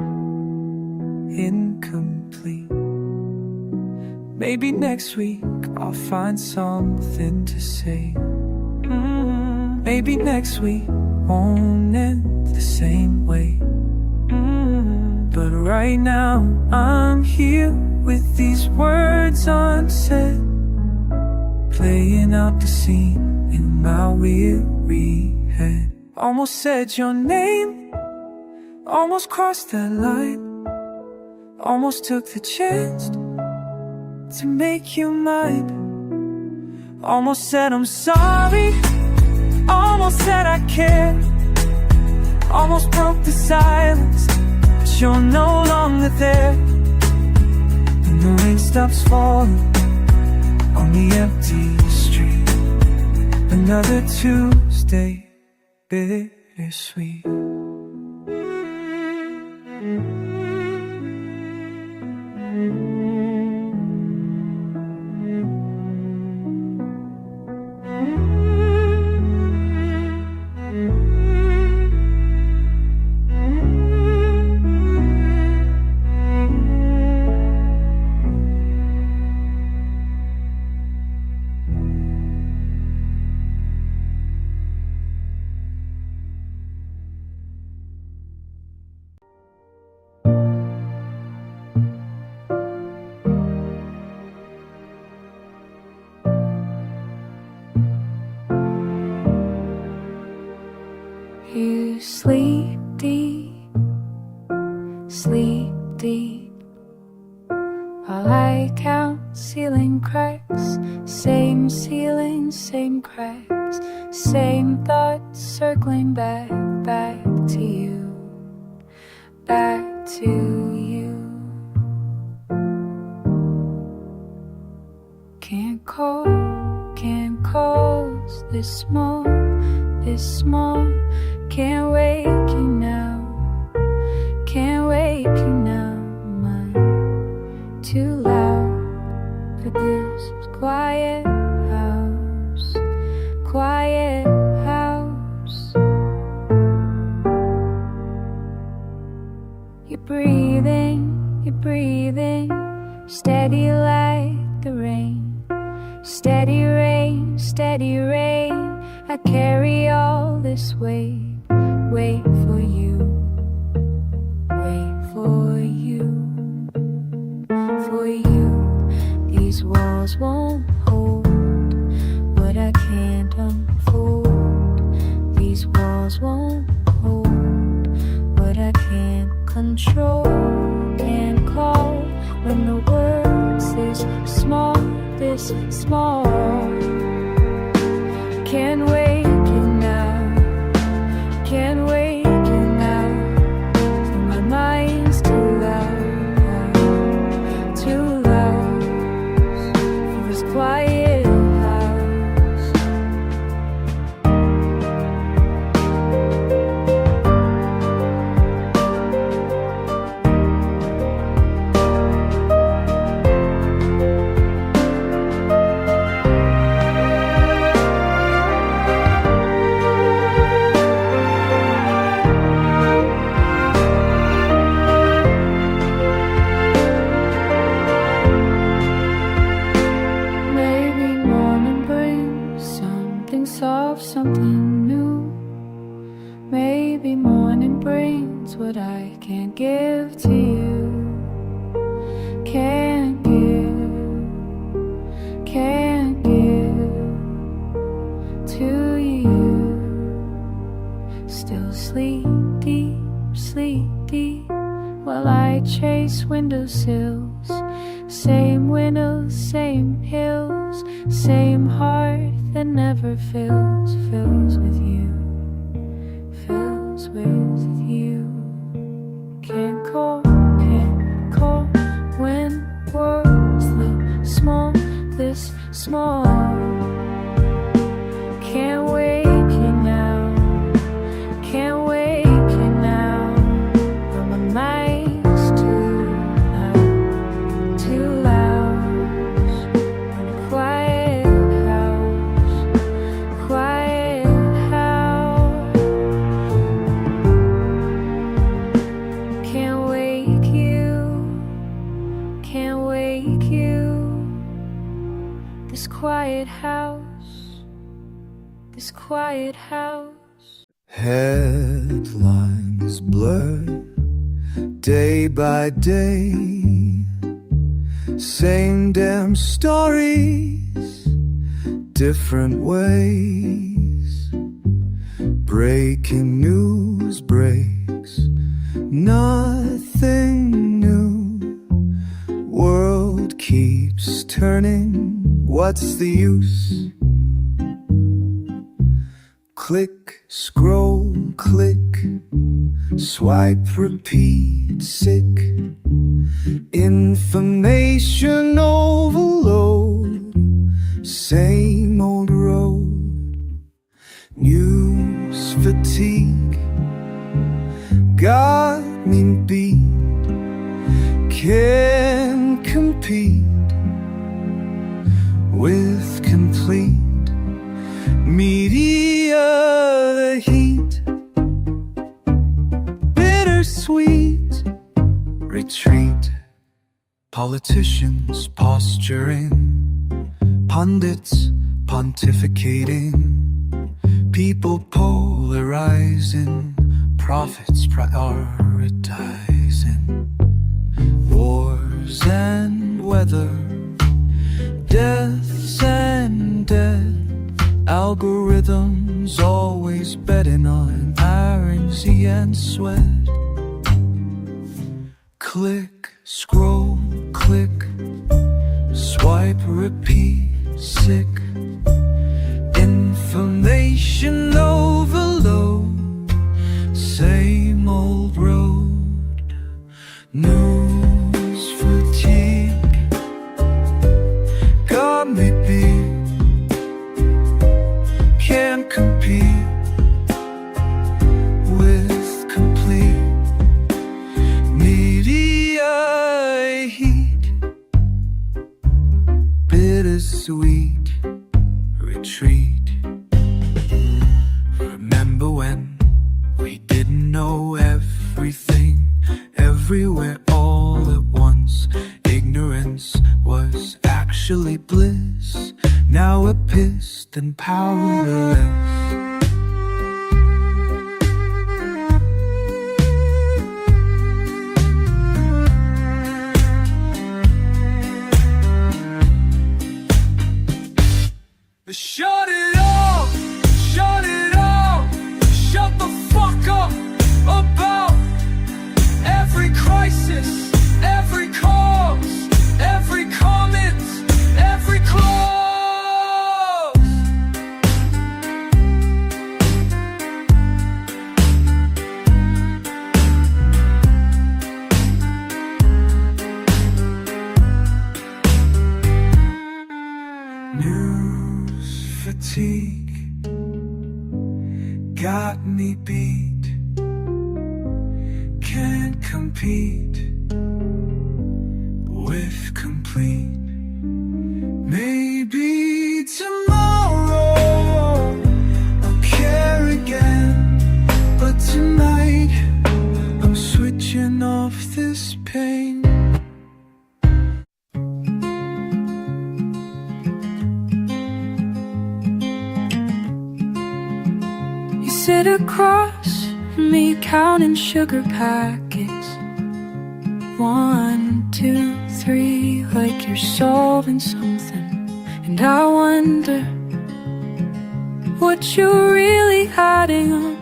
Speaker 1: incomplete. Maybe next week I'll find something to say. Maybe next week won't end the same way. But right now I'm here with these words unsaid, playing out the scene in my weary head. Almost said your name, almost crossed that line, almost took the chance to make you mine. Almost said I'm sorry, almost said I care, almost broke the silence, but you're no longer there. And the rain stops falling on the empty street. Another Tuesday, bittersweet.
Speaker 2: You sleep deep, while I count ceiling cracks. Same ceiling, same cracks, same thoughts circling back to you, back to you. Can't cause this small, can't wake you now, can't wake you now. Mine too loud for this quiet house, quiet house. You're breathing, steady like the rain, steady rain, steady rain. I carry all this weight, wait for you, wait for you, for you. These walls won't hold what I can't unfold. These walls won't hold what I can't control. Can't call when the world's this small, this small. Can't wake you now, can't wake you now. For my mind's too loud, too loud for this quiet house. Maybe morning brings what I can't give to you. Can't give to you. Still sleep deep while I chase windowsills. Same windows, same hills, same heart that never fills with you. Fills with you. Can't call when words look small, this small. Can't wake you now, can't wake you now. But my mind's too loud. In a quiet house. Can't wake you. This quiet house.
Speaker 1: Headlines blur day by day. Same damn stories, different ways. Breaking news breaks, nothing new. World keeps turning, what's the use? Click, scroll, click, swipe, repeat, sick. Information overload, same old road. News fatigue got me beat. Can't compete with complete media, the heat. Bittersweet retreat. Politicians posturing, pundits pontificating, people polarizing, prophets prioritizing. Wars and weather, deaths and death, algorithms always betting on irony and sweat. Click, scroll, click, swipe, repeat, sick. Information overload, same old road. News fatigue got me beat. Can't compete with complete media heat. Bittersweet retreat. Remember when we didn't know everything, everywhere all at once? Ignorance was actually bliss. Now we're pissed and powerless. Shut it off, shut it off, shut the fuck up about every crisis, every cause, every comment, every clause. News fatigue got me beat. Can't compete with complete. Maybe tomorrow I'll care again, but tonight I'm switching off this pain.
Speaker 2: You sit across me counting sugar packets. 1, 2, 3, like you're solving something. And I wonder what you're really hiding on.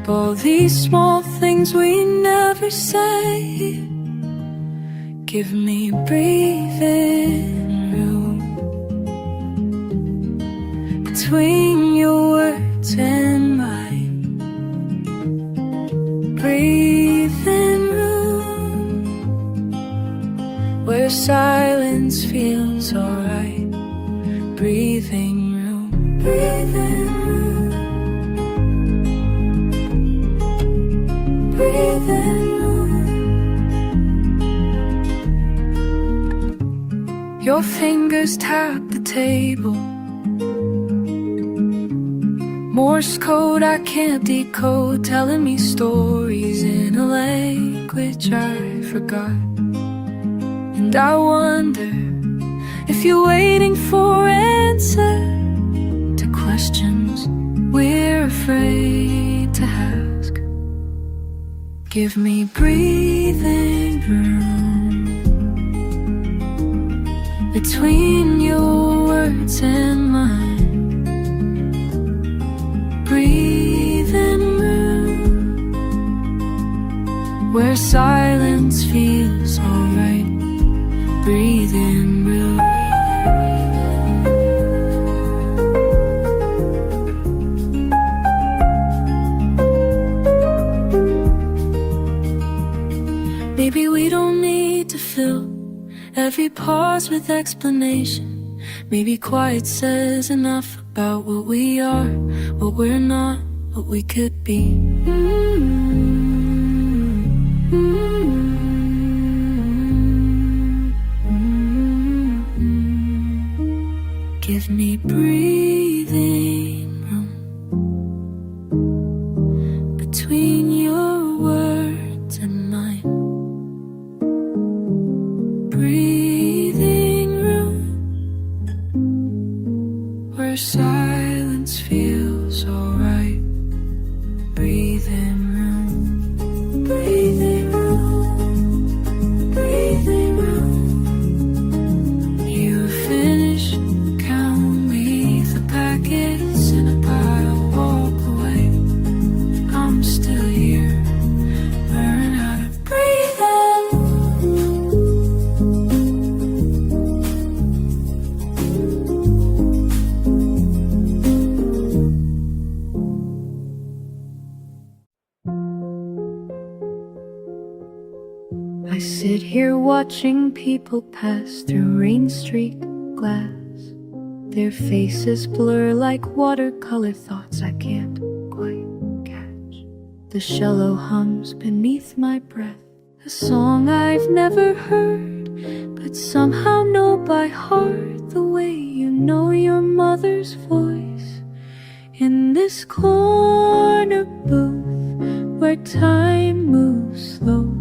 Speaker 2: All these small things we never say. Give me breathing room between your words and mine. Breathing room where silence feels alright. Breathing room, breathing room, breathing room. Your fingers tap the table. Morse code I can't decode, telling me stories in a language I forgot. And I wonder if you're waiting for answers to questions we're afraid to ask. Give me breathing room between your words and mine. Breathing room where silence feels alright. Breathing room. Maybe we don't need to fill every pause with explanation. Maybe quiet says enough about what we are, what we're not, what we could be. Give me breathing room between your words and mine. Breathing room where silence feels alright. Breathing room, breathing room, breathing room. You finish, count me the packets in a pile, walk away. I'm still here, learn how to breathe in. I sit here watching people pass through rain-streaked glass. Their faces blur like watercolor thoughts I can't quite catch. The cello hums beneath my breath, a song I've never heard, but somehow know by heart, the way you know your mother's voice. In this corner booth where time moves slow,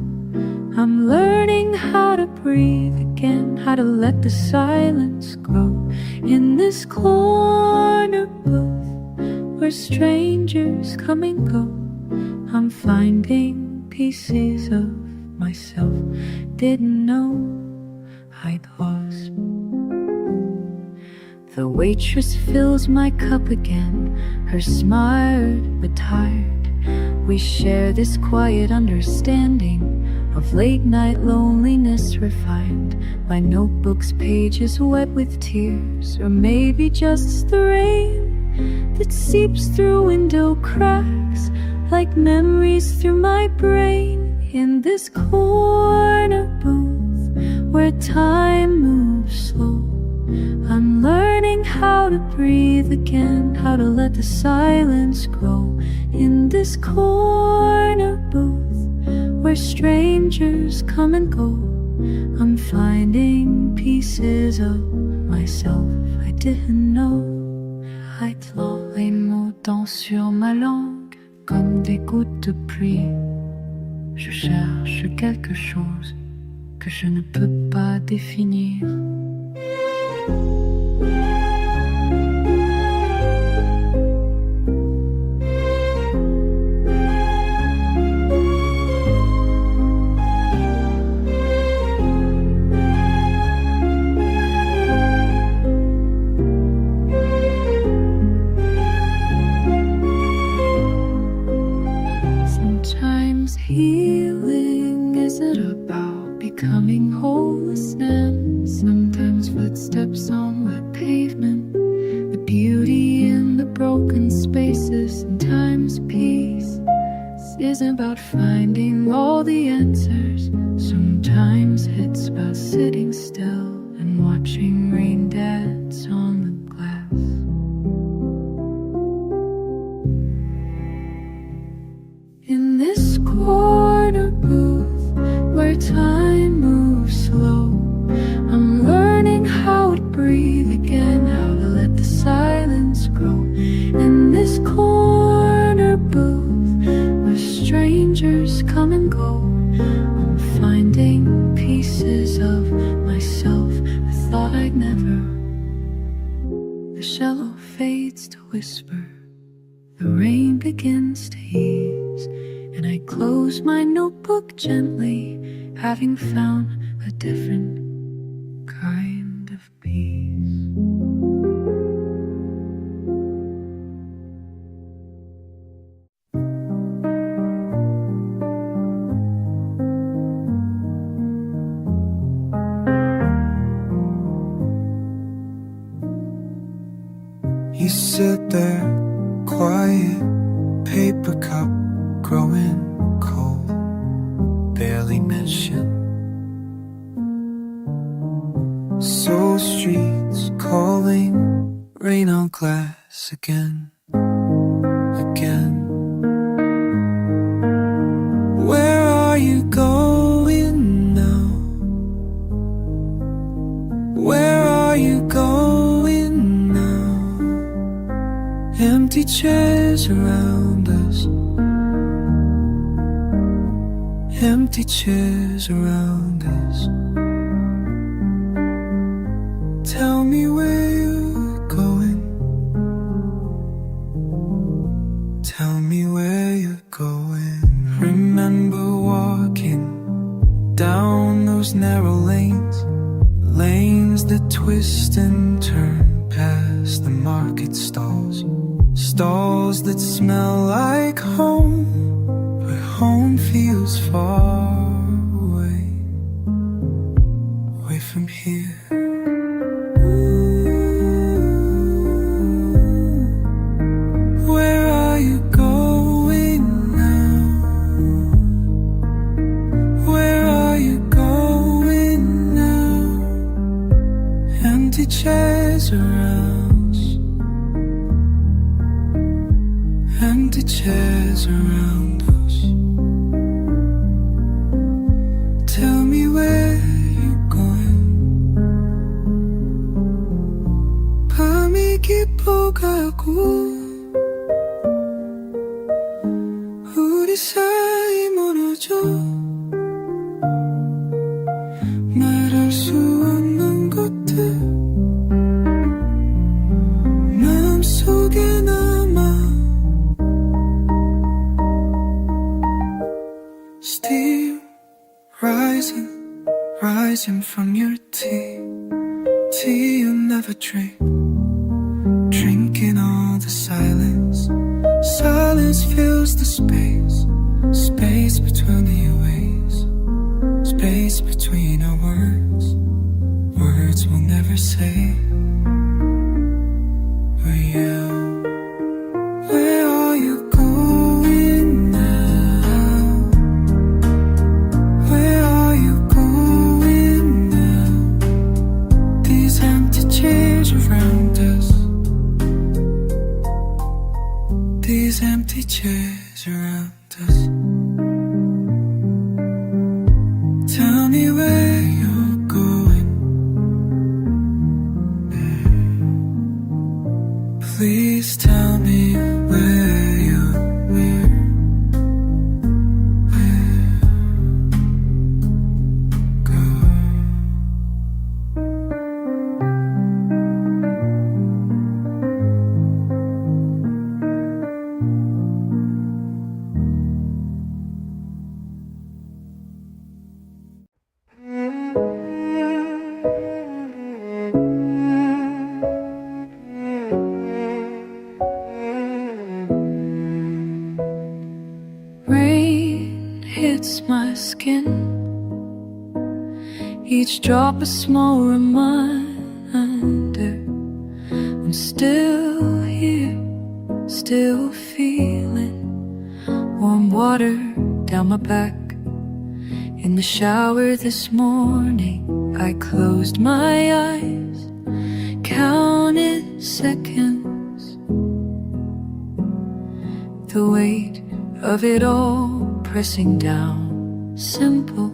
Speaker 2: I'm learning how to breathe again, how to let the silence grow. In this corner booth where strangers come and go, I'm finding pieces of myself didn't know I'd lost. The waitress fills my cup again, her smile but tired. We share this quiet understanding of late-night loneliness refined by notebooks, pages wet with tears, or maybe just the rain that seeps through window cracks like memories through my brain. In this corner booth where time moves slow, I'm learning how to breathe again, how to let the silence grow. In this corner booth where strangers come and go, I'm finding pieces of myself I didn't know I'd lost. Les mots dansent sur ma langue comme des gouttes de pluie. Je cherche quelque chose que je ne peux pas définir. Sometimes healing isn't about becoming whole and sometimes footsteps on wet pavement. The beauty in the broken spaces. Sometimes peace isn't about finding all the answers. Sometimes it's about sitting still and watching rain dance on the glass. In this corner booth where time moves slow, I'm learning how to breathe again, how to let the silence grow. In this corner booth where strangers come and go, I'm finding pieces of myself I thought I'd never. The cello fades to whisper, the rain begins to ease, and I close my notebook gently, having found a different kind of peace.
Speaker 1: You sit there, quiet, paper cup growing cold, barely mentioned. Soul streets calling, rain on glass again, again. Where are you going now? Where are you going now? Empty chairs around us, empty chairs around us. Tell me where you're going, tell me where you're going. Remember walking down those narrow lanes, lanes that twist and turn past the market stalls, stalls that smell like home, but home feels far away, away from here. Where are you going now? Where are you going now? Empty chairs around us, empty chairs around us. Tell me where you're going. 밤이 깊어가고 우리 사이 멀어져, 말할 수 없는 것들 마음속에 남아. Steam rising, rising from your tea, tea you never drink, drinking all the silence. Silence fills the space, space between the ways, space between our words, words we'll never say. For you, where are you going now? Where are you going now? These empty chairs around us, these empty chairs around us. Tell me where you're going. Please tell me where you're going.
Speaker 2: hits my skin. Each drop a small reminder I'm still here, still feeling warm water down my back. In the shower this morning, I closed my eyes, counted seconds. The weight of it all pressing down, simple,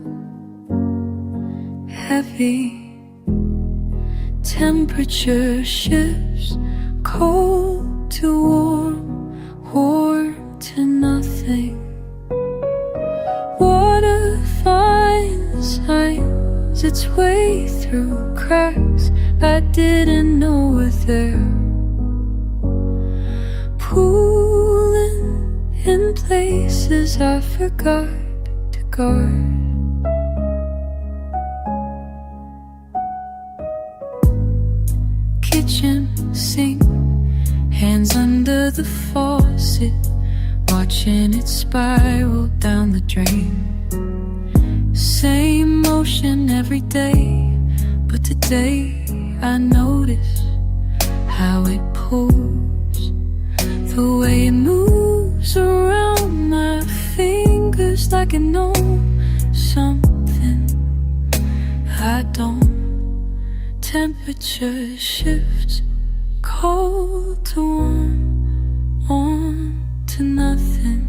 Speaker 2: heavy. Temperature shifts, cold to warm, warm to nothing. Water finds its way through cracks I didn't know were there, pooling in places I forgot to guard. Kitchen sink, hands under the faucet, watching it spiral down the drain. Same motion every day, but today I notice how it pulls, the way it moves around my fingers like I know something I don't. Temperature shifts, cold to warm, warm to nothing.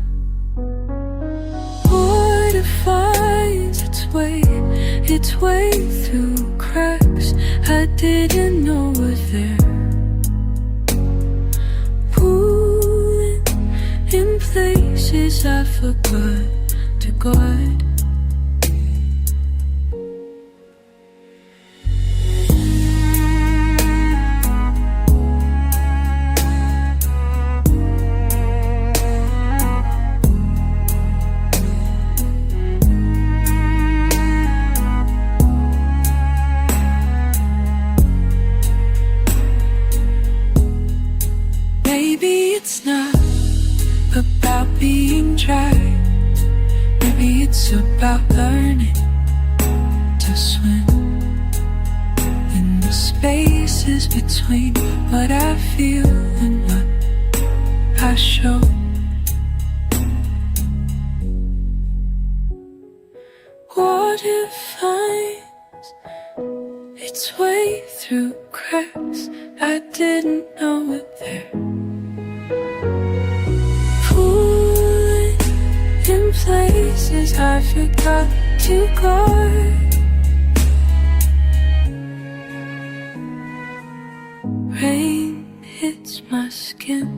Speaker 2: Water finds its way through cracks I didn't know were there, pooling in places I forgot to guard. It's not about being dry. Maybe it's about learning to swim in the spaces between what I feel and what I show. Water finds its way through cracks I didn't know were there, in places I forgot to guard. Rain hits my skin,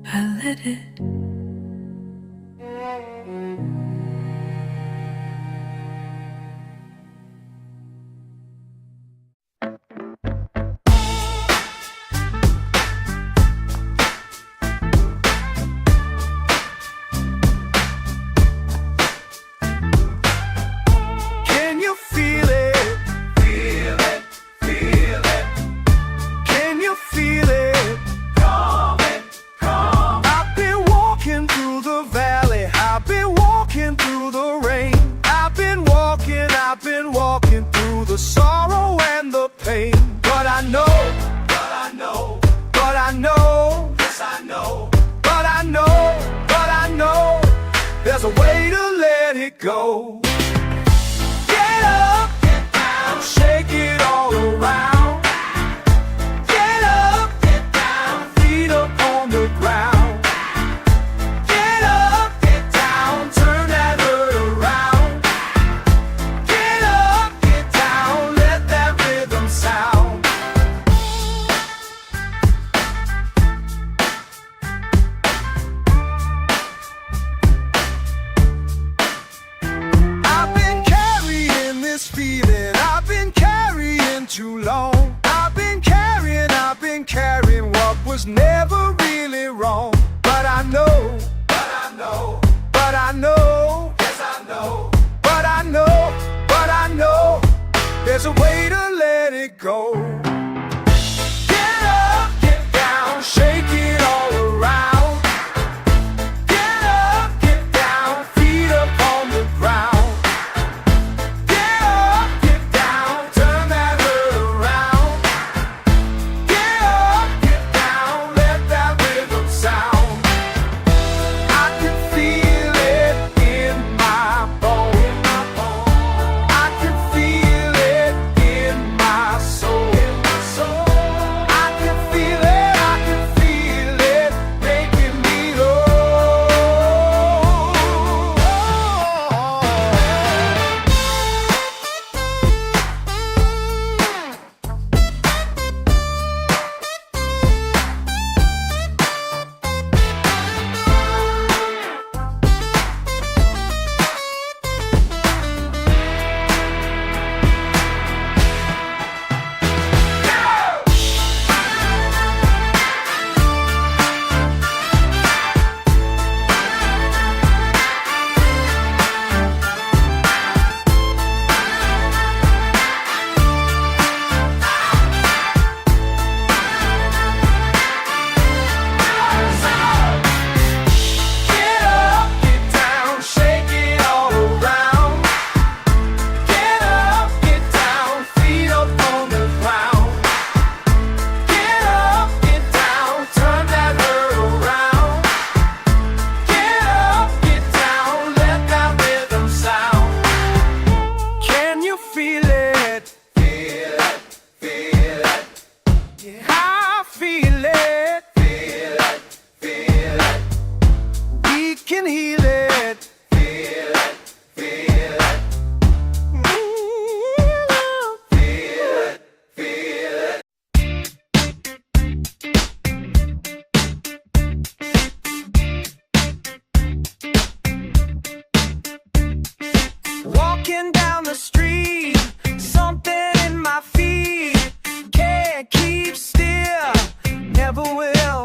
Speaker 2: I let it.
Speaker 1: There's a way to let it go. Get up, get down, shake it all around. Get up, get down, feet up on the ground. Get up, get down, turn that hurt around. Get up, get down, let that rhythm sound. Feeling I've been carrying too long. I've been carrying what was never really wrong. But I know, yes I know, there's a way to let it go. Get up, get down, shake it all around. Get up, get down, feet feel it. Feel it, feel it. Feel it, feel it. Walking down the street, something in my feet. Can't keep still, never will.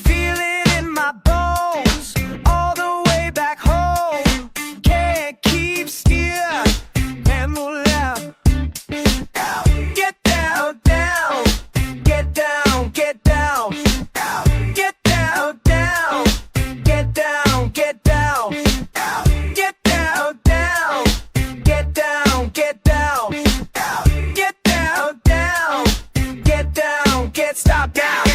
Speaker 1: Feel it in my bones, all the way back home. Can't keep still, never will. Get down, down, get down, get down. Get down, down, get down, get down. Get down, down, get down, get down. Get down, down, get down, get stop down.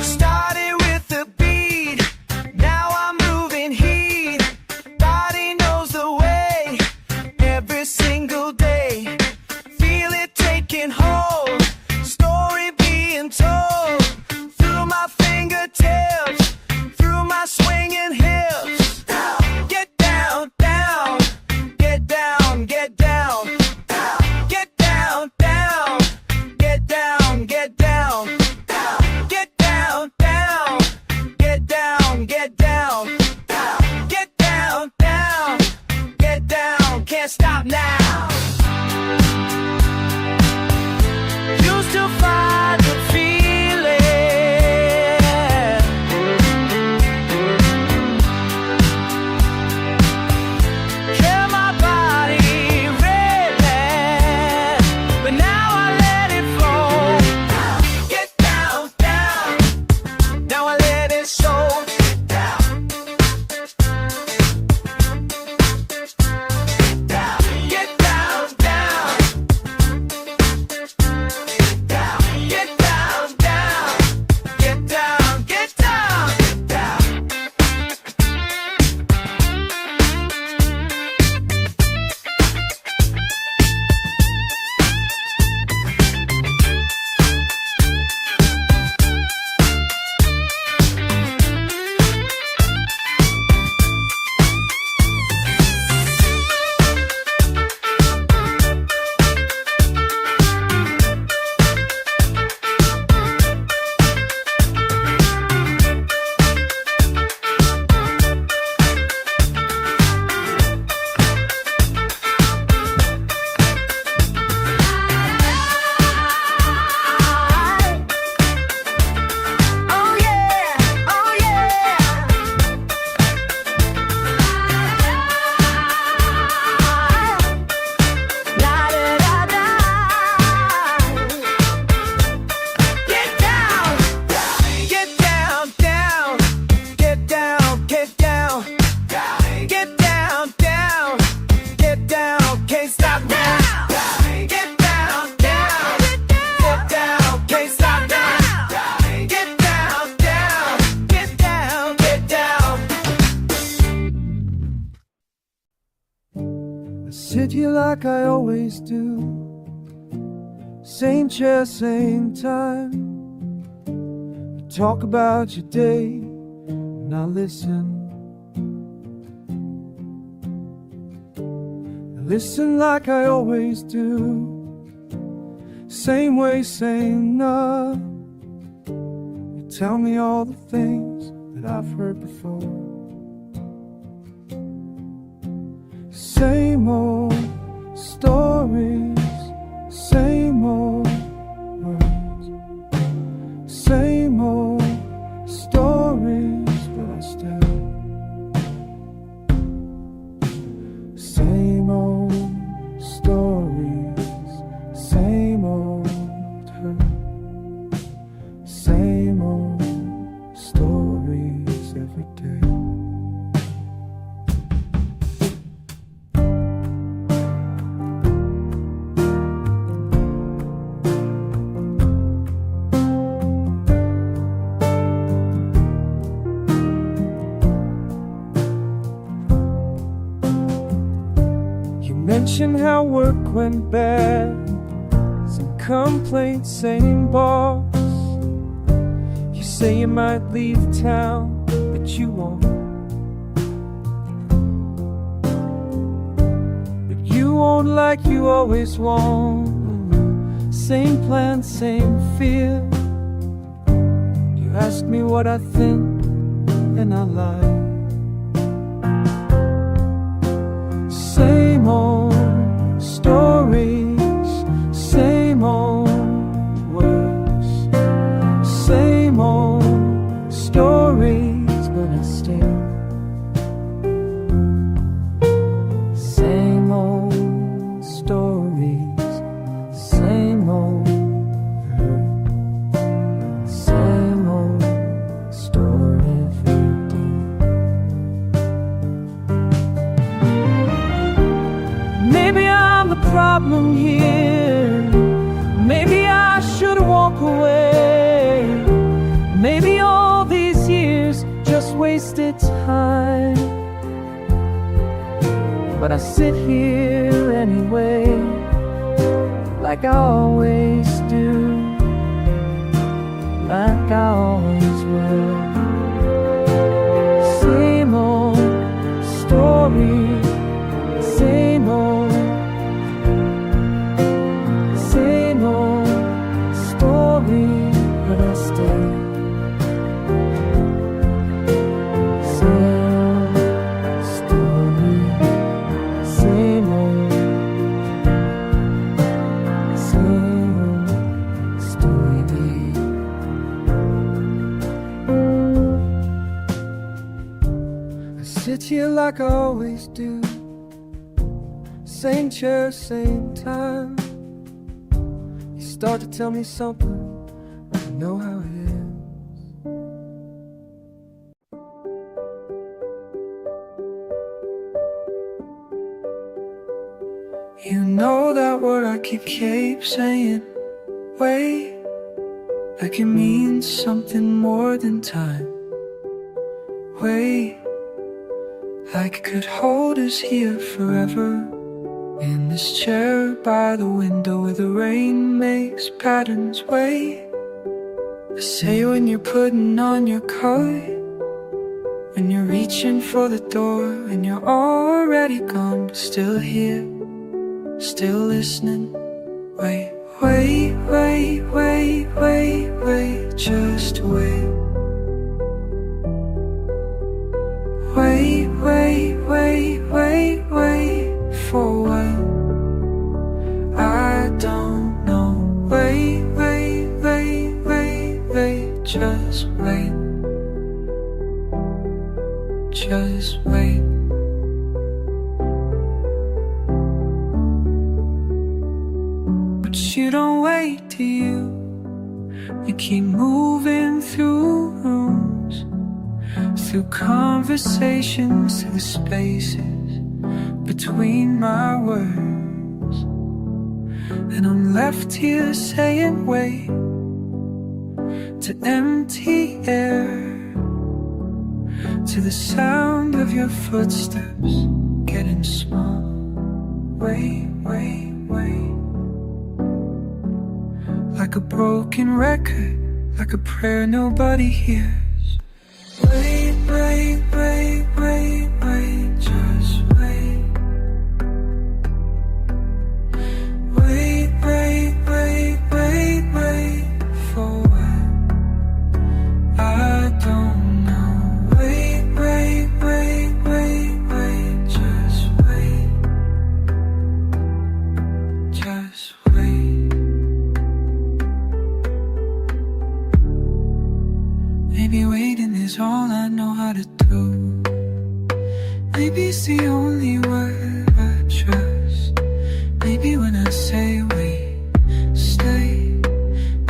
Speaker 1: Started with the beat, now I'm moving heat. Body knows the way, every single day. Feel it taking hold, story being told. Through my fingertips, through my swinging hips. Get down, down, get down, get down. Get down, down, get down, get down. Get down, down, get down, get down. Get down, down, get down, can't stop now. Used to find the feeling. Kill my body railing, but now I let it flow. Get down, down, now I let it show. Get down, down. Get down, down. Get down, get down, get down. Oh yeah, oh yeah. La da da da. Get down, get down, down. Get down, get down. Get down, down. Get down, can't stop now. Get down, down. Get down, can't stop now. Get down, down. Get down, get down. I sit here like I always do. Same chair, same time. You talk about your day, and I listen. I listen like I always do. Same way, same enough. You tell me all the things that I've heard before. Same old stories, same old words. Same old stories, but I still. Same old stories, same old hurt. Same old stories every day.
Speaker 4: mention how work went bad. Some complaints saying boss. You say you might leave town, but you won't. But you won't like you always want. Same plan, same fear. You ask me what I think, and I lie. Same old stories, same old words. Same old stories, but I stay. Same old stories, same old hurt. Same old story every day. Maybe I'm the problem here. Maybe I should walk away. Maybe all these years just wasted time. But I sit here anyway, like I always do, like I always will. Same old story, same old story, but I stay. Same story, same old story, babe. I sit here like I always do. Same chair, same time. You start to tell me something, I know how it is.
Speaker 1: You know that word I keep saying, wait, like it means something more than time. Wait, like it could hold us here forever. In this chair by the window where the rain makes patterns. Wait, I say when you're putting on your coat, when you're reaching for the door, and you're already gone, but still here, still listening. Wait, wait, wait, wait, wait, wait, just wait. Wait, wait, wait, wait, wait, for what? I don't know. Wait, wait, wait, wait, wait, just wait. Just wait. But you don't wait, do you? You keep moving through rooms, through conversations, through the spaces between my words. And I'm left here saying wait, to empty air, to the sound of your footsteps getting small. Wait, wait, wait. Like a broken record, like a prayer nobody hears. Wait, wait, wait, wait, wait, just wait. Wait, wait, wait, wait, wait, for what? I don't know. Wait, wait, wait, wait, wait, just wait. Just wait. Maybe waiting is all I know how to do. Maybe it's the only word I trust. Maybe when I say wait, stay.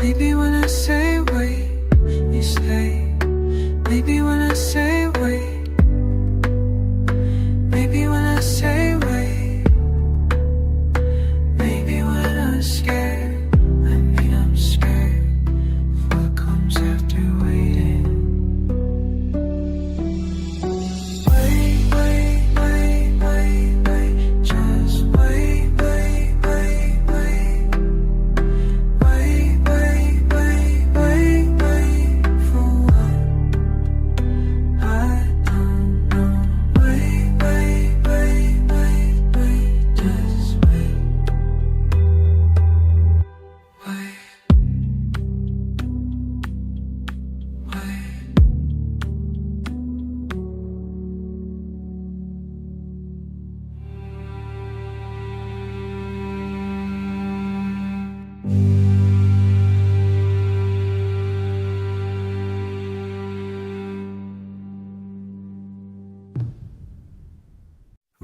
Speaker 1: Maybe when I say wait, you stay. Maybe when I say wait, maybe when I say wait, maybe when I'm scared, I mean I'm scared of what comes after waiting. Wait, wait, wait, wait, wait, just wait.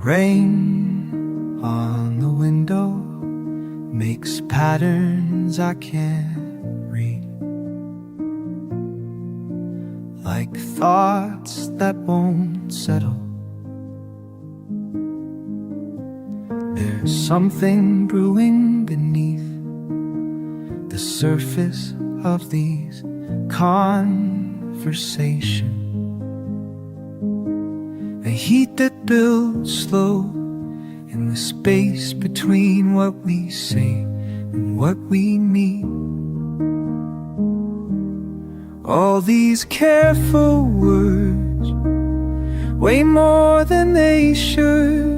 Speaker 1: Rain on the window makes patterns I can't read, like thoughts that won't settle. There's something brewing beneath the surface of these conversations, a heat that builds slow in the space between what we say and what we mean. All these careful words, way more than they should.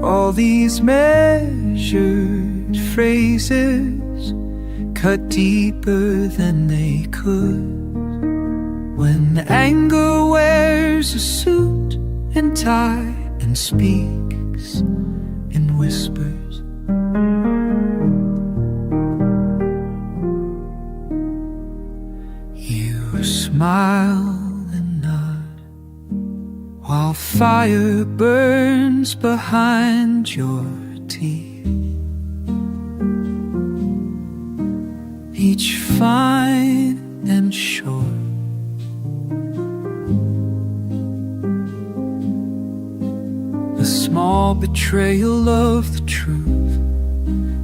Speaker 1: All these measured phrases cut deeper than they could. When anger wears a suit and tie and speaks in whispers, you smile and nod while fire burns behind your teeth. Each fine and short, a small betrayal of the truth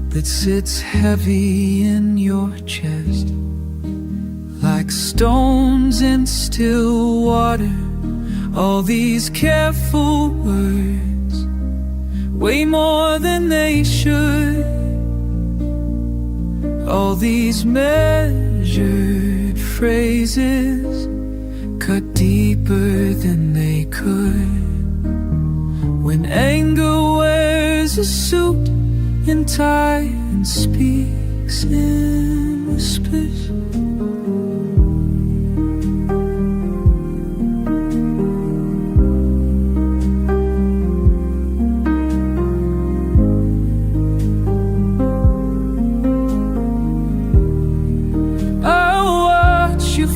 Speaker 1: that sits heavy in your chest, like stones in still water. All these careful words, way more than they should. All these measured phrases cut deeper than they could. When anger wears a suit and tie and speaks in whispers,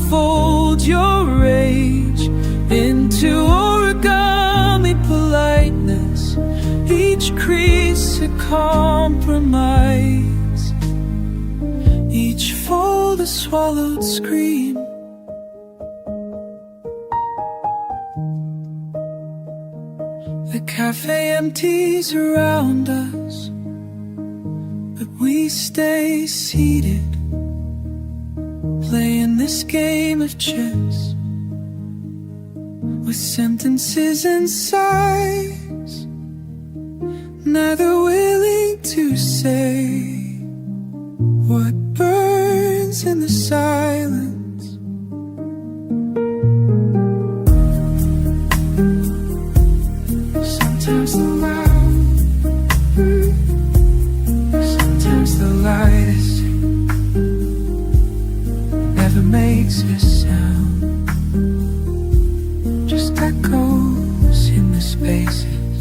Speaker 1: fold your rage into origami politeness, each crease a compromise, each fold a swallowed scream. The cafe empties around us, but we stay seated, playing this game of chess with sentences and sighs, neither willing to say what burns in the silence. Sometimes the loud, sometimes the lightest never makes a sound, just echoes in the spaces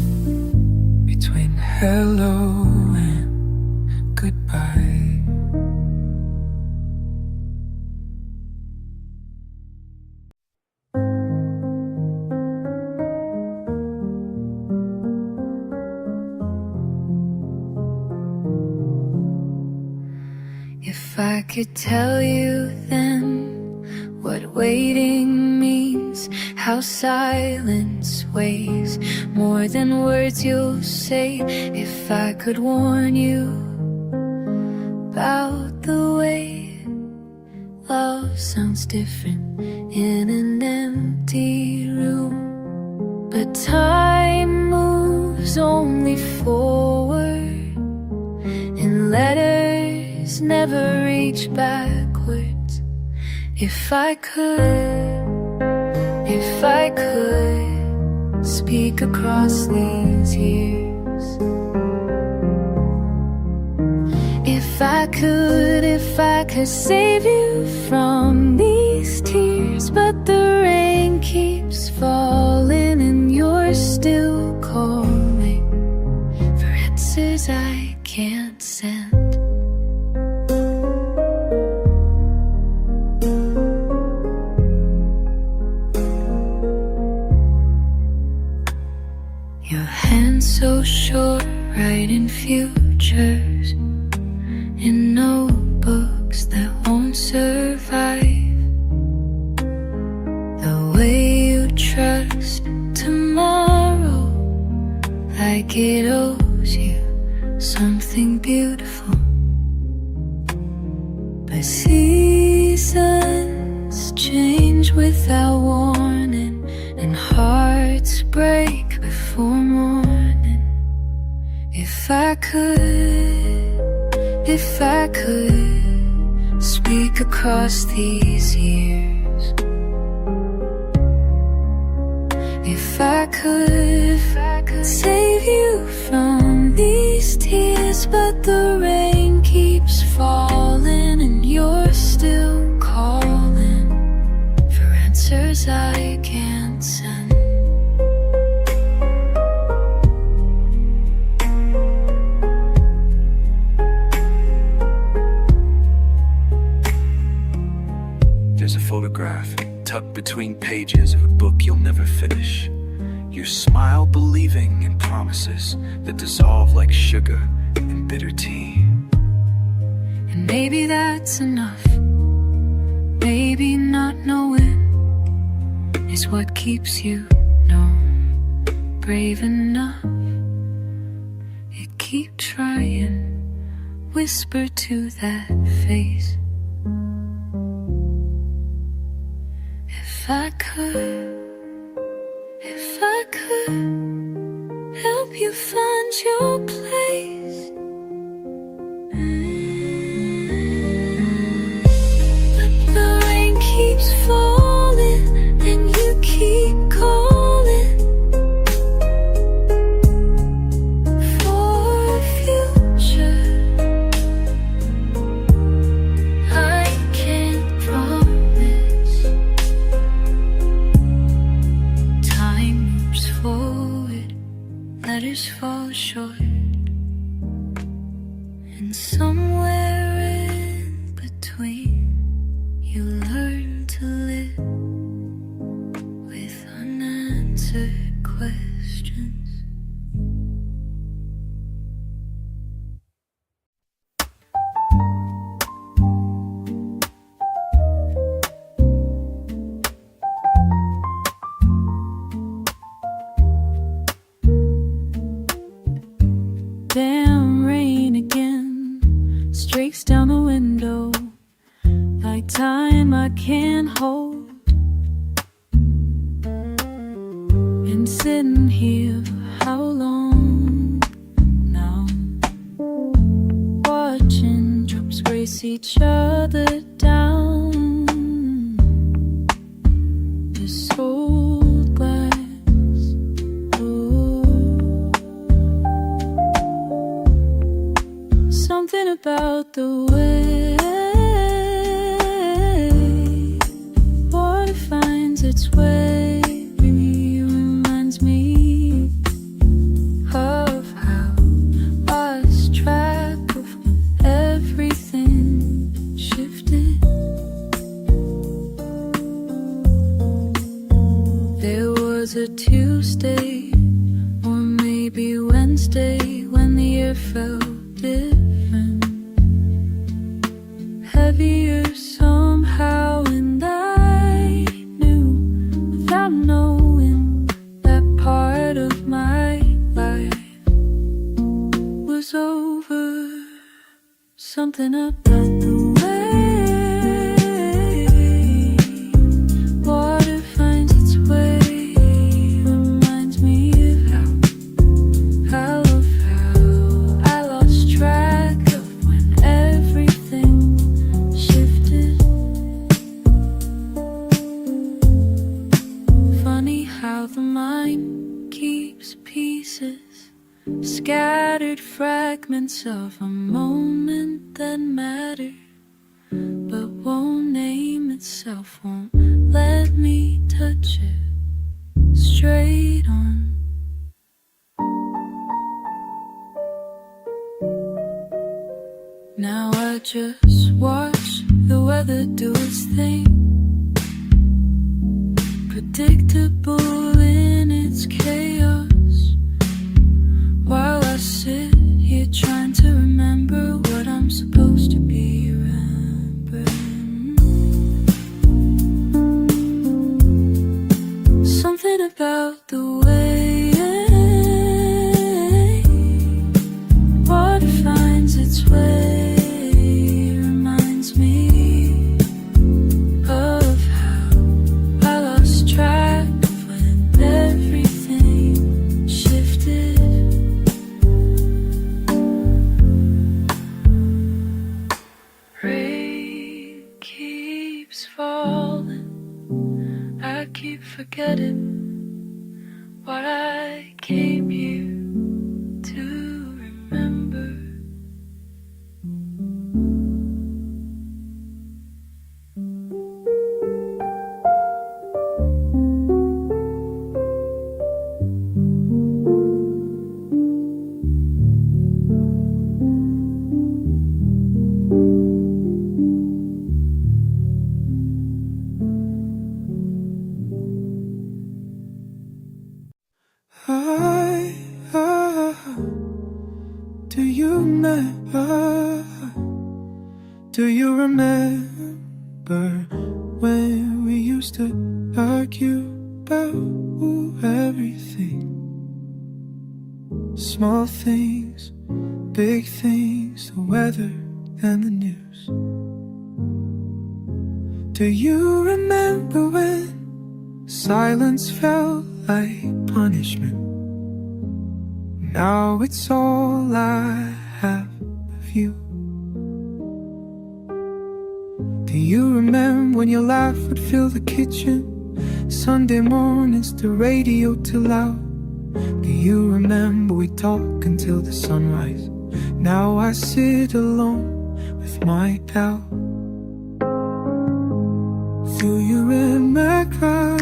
Speaker 1: between hello and goodbye.
Speaker 2: If I could tell you then what waiting means, how silence weighs more than words you'll say. If I could warn you about the way love sounds different in an empty room, but time moves only forward and letters never reach backwards. If I could speak across these years, if I could save you from these tears, but the rain keeps falling and you're still calling for answers I can't send. so short, writing futures in notebooks that won't survive. The way you trust tomorrow, like it owes you something beautiful. But seasons change without warning, and hearts break before morning. If I could speak across these years, if I could save you from these tears, but the rain keeps falling and you're still calling for answers I can't send.
Speaker 1: There's a photograph tucked between pages of a book you'll never finish. You smile believing in promises that dissolve like sugar in bitter tea.
Speaker 2: And maybe that's enough. Maybe not knowing is what keeps you, brave enough. You keep trying, whisper to that face. If I could help you find your place. But the rain keeps falling and you keep calling for a future I can't promise. Time moves forward, letters fall short, and somewhere in between you learn to live with unanswered questions. Damn rain again streaks down the window like time I can't hold. Been sitting here for how long now? Watching drops race each other down. This old glass, oh. Something about the way water finds its way reminds me of how I lost track of everything shifted. There was a Tuesday or maybe Wednesday when the air felt different, heavier somehow, and I knew without knowing that part of my life was over. Something about the way water finds its way reminds me of how I lost track of when everything shifted. Funny how the mind keeps pieces, scattered fragments of a moment that mattered, but won't name itself, won't let me touch it straight on. Now I just watch the weather do its thing, predictable in its chaos. about the way water finds its way. Reminds me of how I lost track when everything shifted. Rain keeps falling, I keep forgetting what I came here to remember.
Speaker 1: Do you remember when we used to argue about everything? Small things, big things, the weather and the news. Do you remember when silence felt like punishment? Now it's all I have of you. Do you remember when your laugh would fill the kitchen? Sunday mornings, the radio too loud. Do you remember we talk until the sunrise? Now I sit alone with my doubt. Do you remember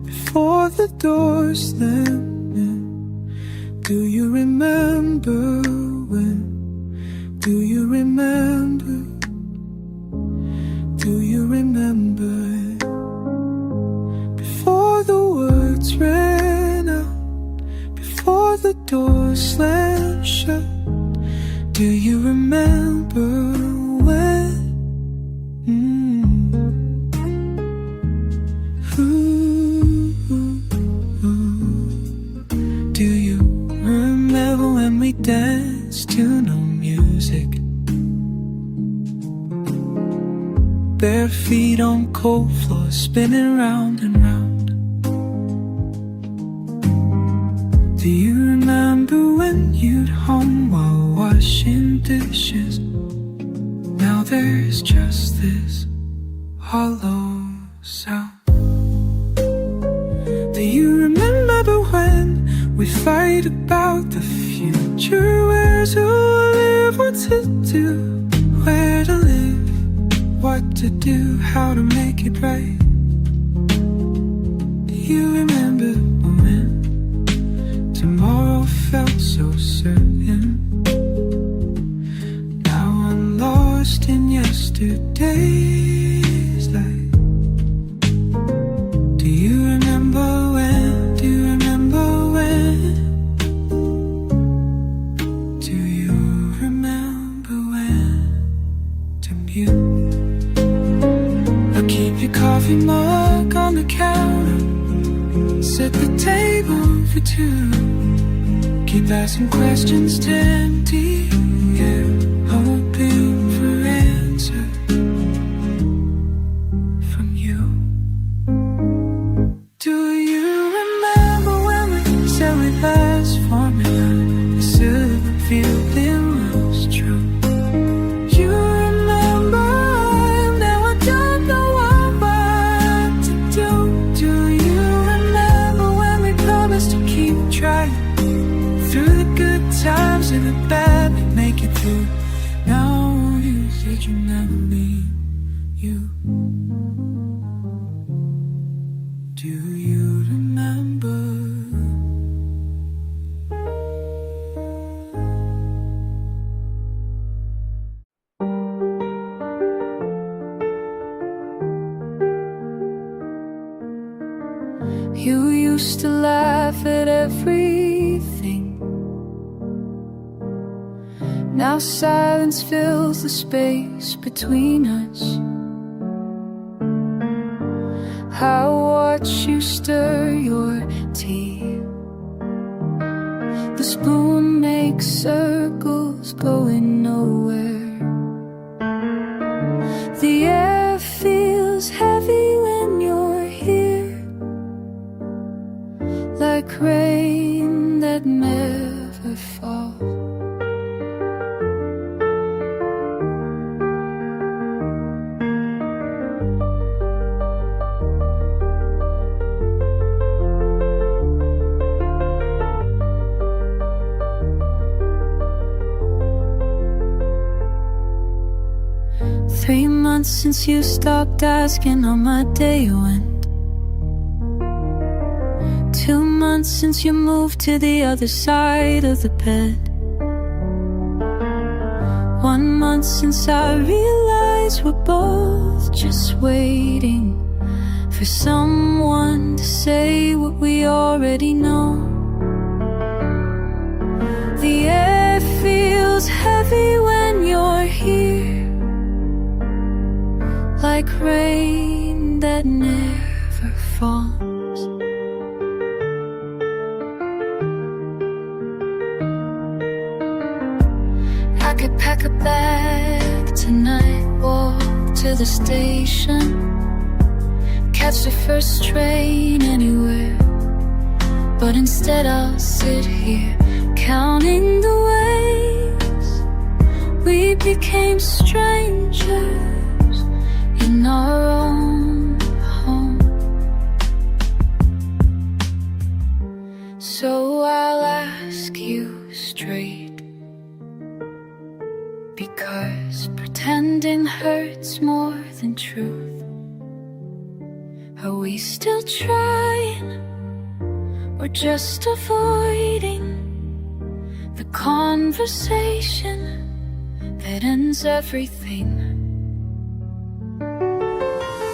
Speaker 1: before the door slammed in? Do you remember when? Do you remember? Do you remember before the words ran out, before the door slammed shut? Do you remember when? Do you remember when we danced to no music? Bare feet on cold floors, spinning round and round. Do you remember when you'd hum while washing dishes? Now there's just this hollow sound. Do you remember when we fight about the future? Where to live, what to do, where to live, what to do, how to make it right? Do you remember when tomorrow felt so certain? Now I'm lost in yesterday's light. Do you remember when? Do you remember when? Do you remember when? To mute. I'll keep your coffee mug on the counter, set the table for two. Keep asking questions to empty air, hoping for answers from you. Do you remember when we said we'd last formula? The silver feeling was true. You remember, now I don't know what to do. Do you remember when we promised to keep trying? Through the good times and the bad, we make it through. Now you said you never leave. You. Do you remember?
Speaker 2: You used to laugh at everything. Now silence fills the space between us. I watch you stir your tea. The spoon makes circles going nowhere. The air feels heavy when you're here, like rain that never falls. Three months since you stopped asking how my day went. 2 months since you moved to the other side of the bed. 1 month since I realized we're both just waiting for someone to say what we already know. The air feels heavy when you're here, like rain that never falls. I could pack a bag tonight, walk to the station, catch the first train anywhere. But instead I'll sit here counting the ways we became strangers in our own home. So I'll ask you straight, because pretending hurts more than truth. Are we still trying, or just avoiding the conversation that ends everything?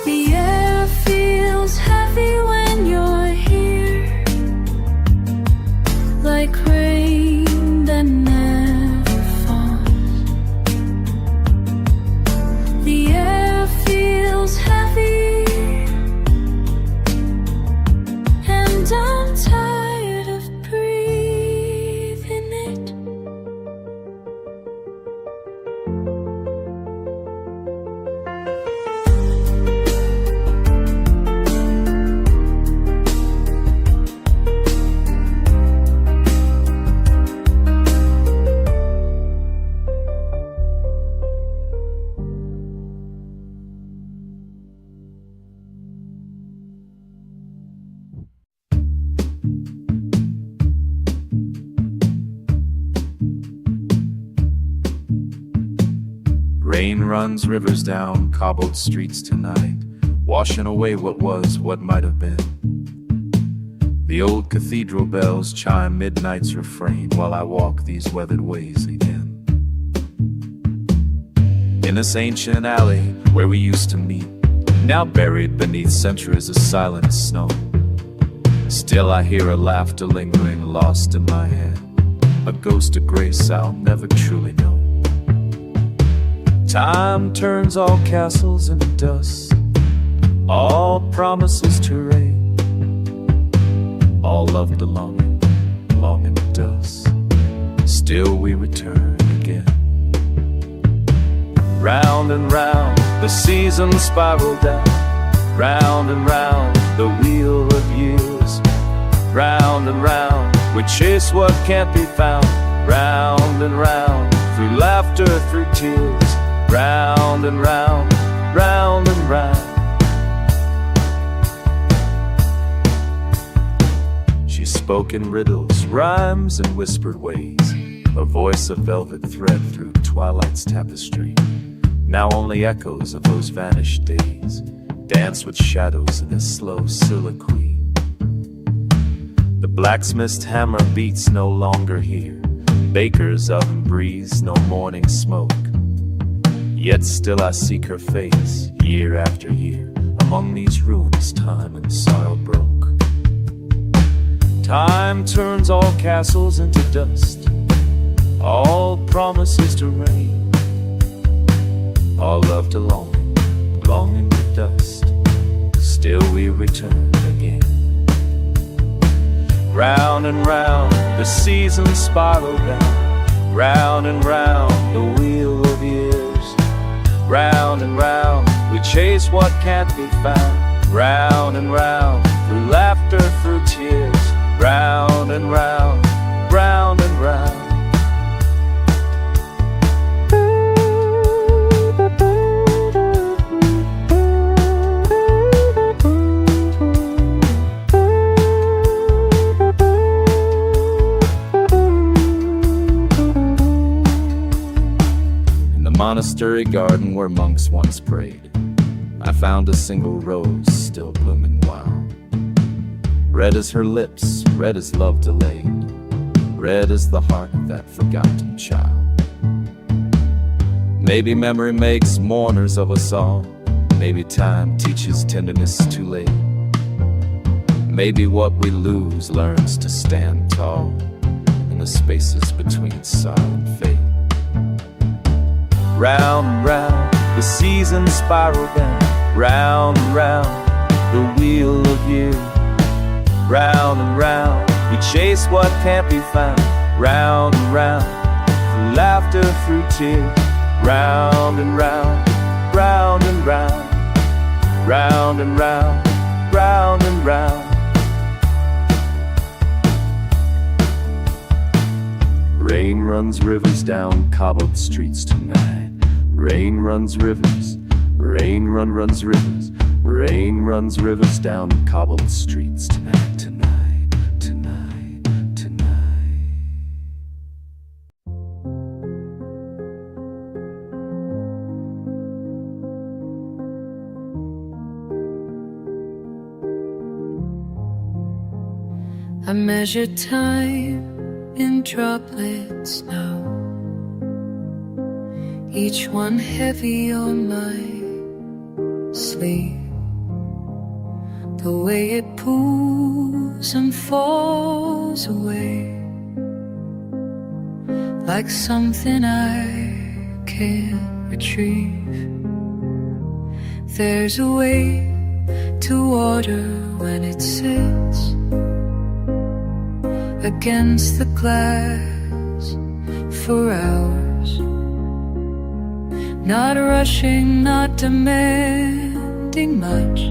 Speaker 2: The air feels heavy when you're here, like rain that never falls. The air feels heavy, and I'm tired of breathing it.
Speaker 5: Rain runs rivers down cobbled streets tonight, washing away what was, what might have been. The old cathedral bells chime midnight's refrain while I walk these weathered ways again. In this ancient alley where we used to meet, now buried beneath centuries of silent snow, still I hear a laughter lingering lost in my head, a ghost of grace I'll never truly know. Time turns all castles into dust, all promises to rain, all love to longing, longing to dust. Still we return again. Round and round the seasons spiral down, round and round the wheel of years. Round and round we chase what can't be found, round and round through laughter, through tears. Round and round, round and round. She spoke in riddles, rhymes, and whispered ways, a voice of velvet thread through twilight's tapestry. Now only echoes of those vanished days dance with shadows in a slow soliloquy. The blacksmith's hammer beats no longer here, baker's oven breathes no morning smoke. Yet still I seek her face, year after year, among these ruins time and sorrow broke. Time turns all castles into dust, all promises to rain, all love to longing, longing to dust. Still we Round and round, the seasons spiral down. Round and round, the wheel of years. Round and round, we chase what can't be found. Round and round, through laughter, through tears. Round and round, round and round. Monastery garden where monks once prayed, I found a single rose still blooming wild. Red as her lips, red as love delayed, red as the heart of that forgotten child. Maybe memory makes mourners of us all. Maybe time teaches tenderness too late. Maybe what we lose learns to stand tall in the spaces between sorrow and fate. Round and round, the seasons spiral down. Round and round, the wheel of years. Round and round, we chase what can't be found. Round and round, through laughter, through tears. Round and round, round and round. Round and round, round and round. Rain runs rivers down cobbled streets tonight. Rain runs rivers, rain runs rivers. Rain runs rivers down cobbled streets tonight, tonight, tonight, tonight.
Speaker 2: I measure time in droplets now, each one heavy on my sleeve. The way it pulls and falls away, like something I can't retrieve. There's a way to water when it sits against the glass for hours, not rushing, not demanding much,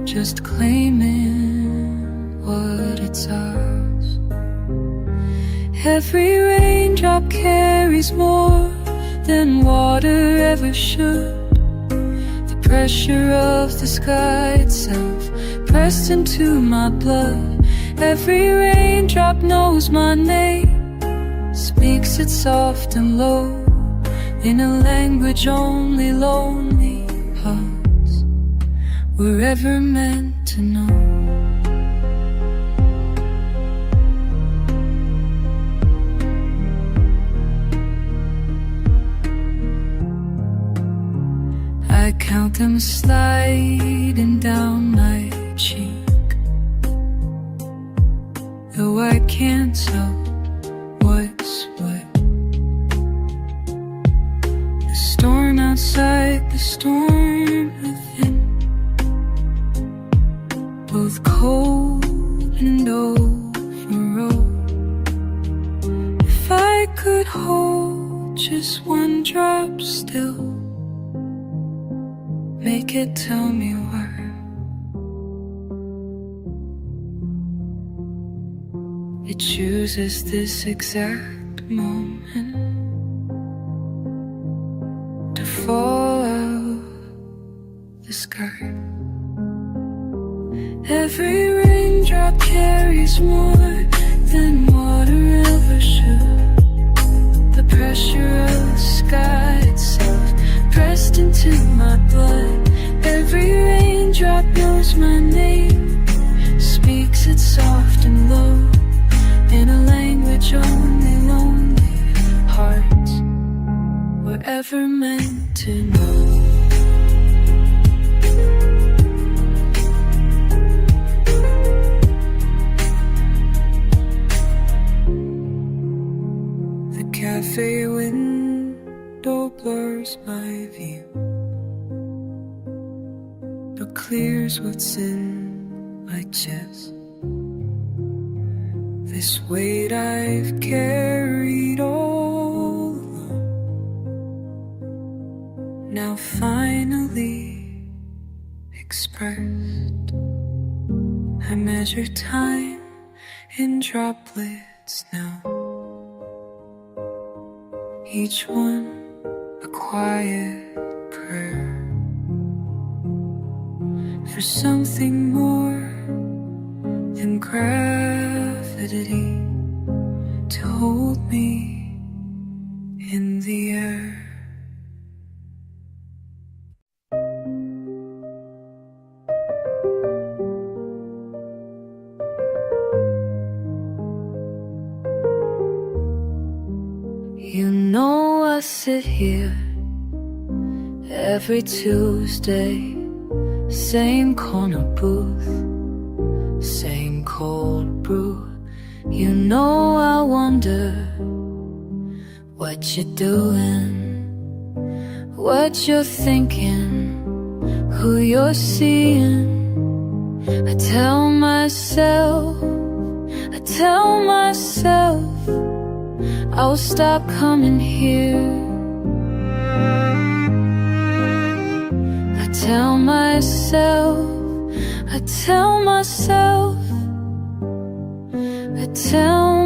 Speaker 2: just claiming what it's ours. Every raindrop carries more than water ever should. The pressure of the sky itself pressed into my blood. Every raindrop knows my name, speaks it soft and low, in a language only lonely hearts were ever meant to know. I count them sliding down my cheek, though I can't tell what's what. The storm outside, the storm within, both cold and overwrought. If I could hold just one drop still, make it tell me where. It chooses this exact moment to fall out the sky. Every raindrop carries more than water ever should. The pressure of the sky itself pressed into my blood. Every raindrop knows my name, speaks it soft and low, in a language only lonely hearts were ever meant to know. The cafe window blurs my view, but clears what's in my chest.
Speaker 1: this weight I've carried all along, now finally expressed. I measure time in droplets now, each one a quiet prayer for something more than gravity to hold me in the air.
Speaker 2: You know I sit here every Tuesday, same corner booth, same cold brew. You know I wonder what you're doing, what you're thinking, who you're seeing. I tell myself I'll stop coming here. I tell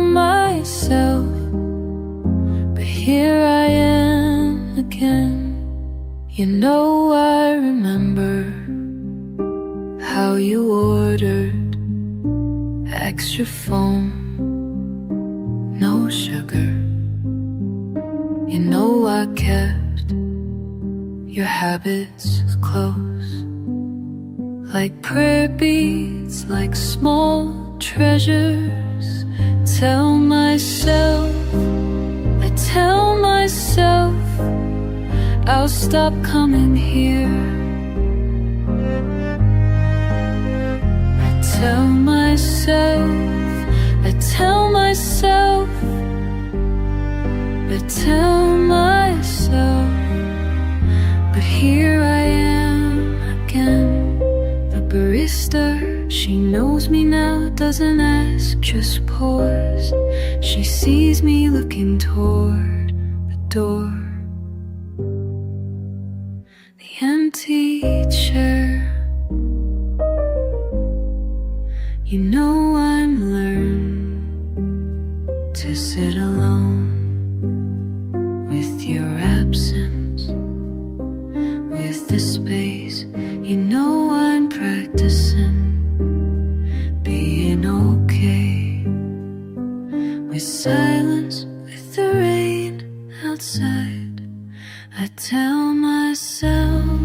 Speaker 2: myself, but here I am again. You know I remember how you ordered extra foam, no sugar. You know I kept your habits close, like prayer beads, like small treasures. Tell myself I'll stop coming here. I tell myself, but here I am again. The barista, she knows me now, doesn't ask, just pours. She sees me looking toward the door, the empty chair. You know I'm learned to sit alone with your absence, with the space. You know I'm practicing being okay with silence, with the rain outside. I tell myself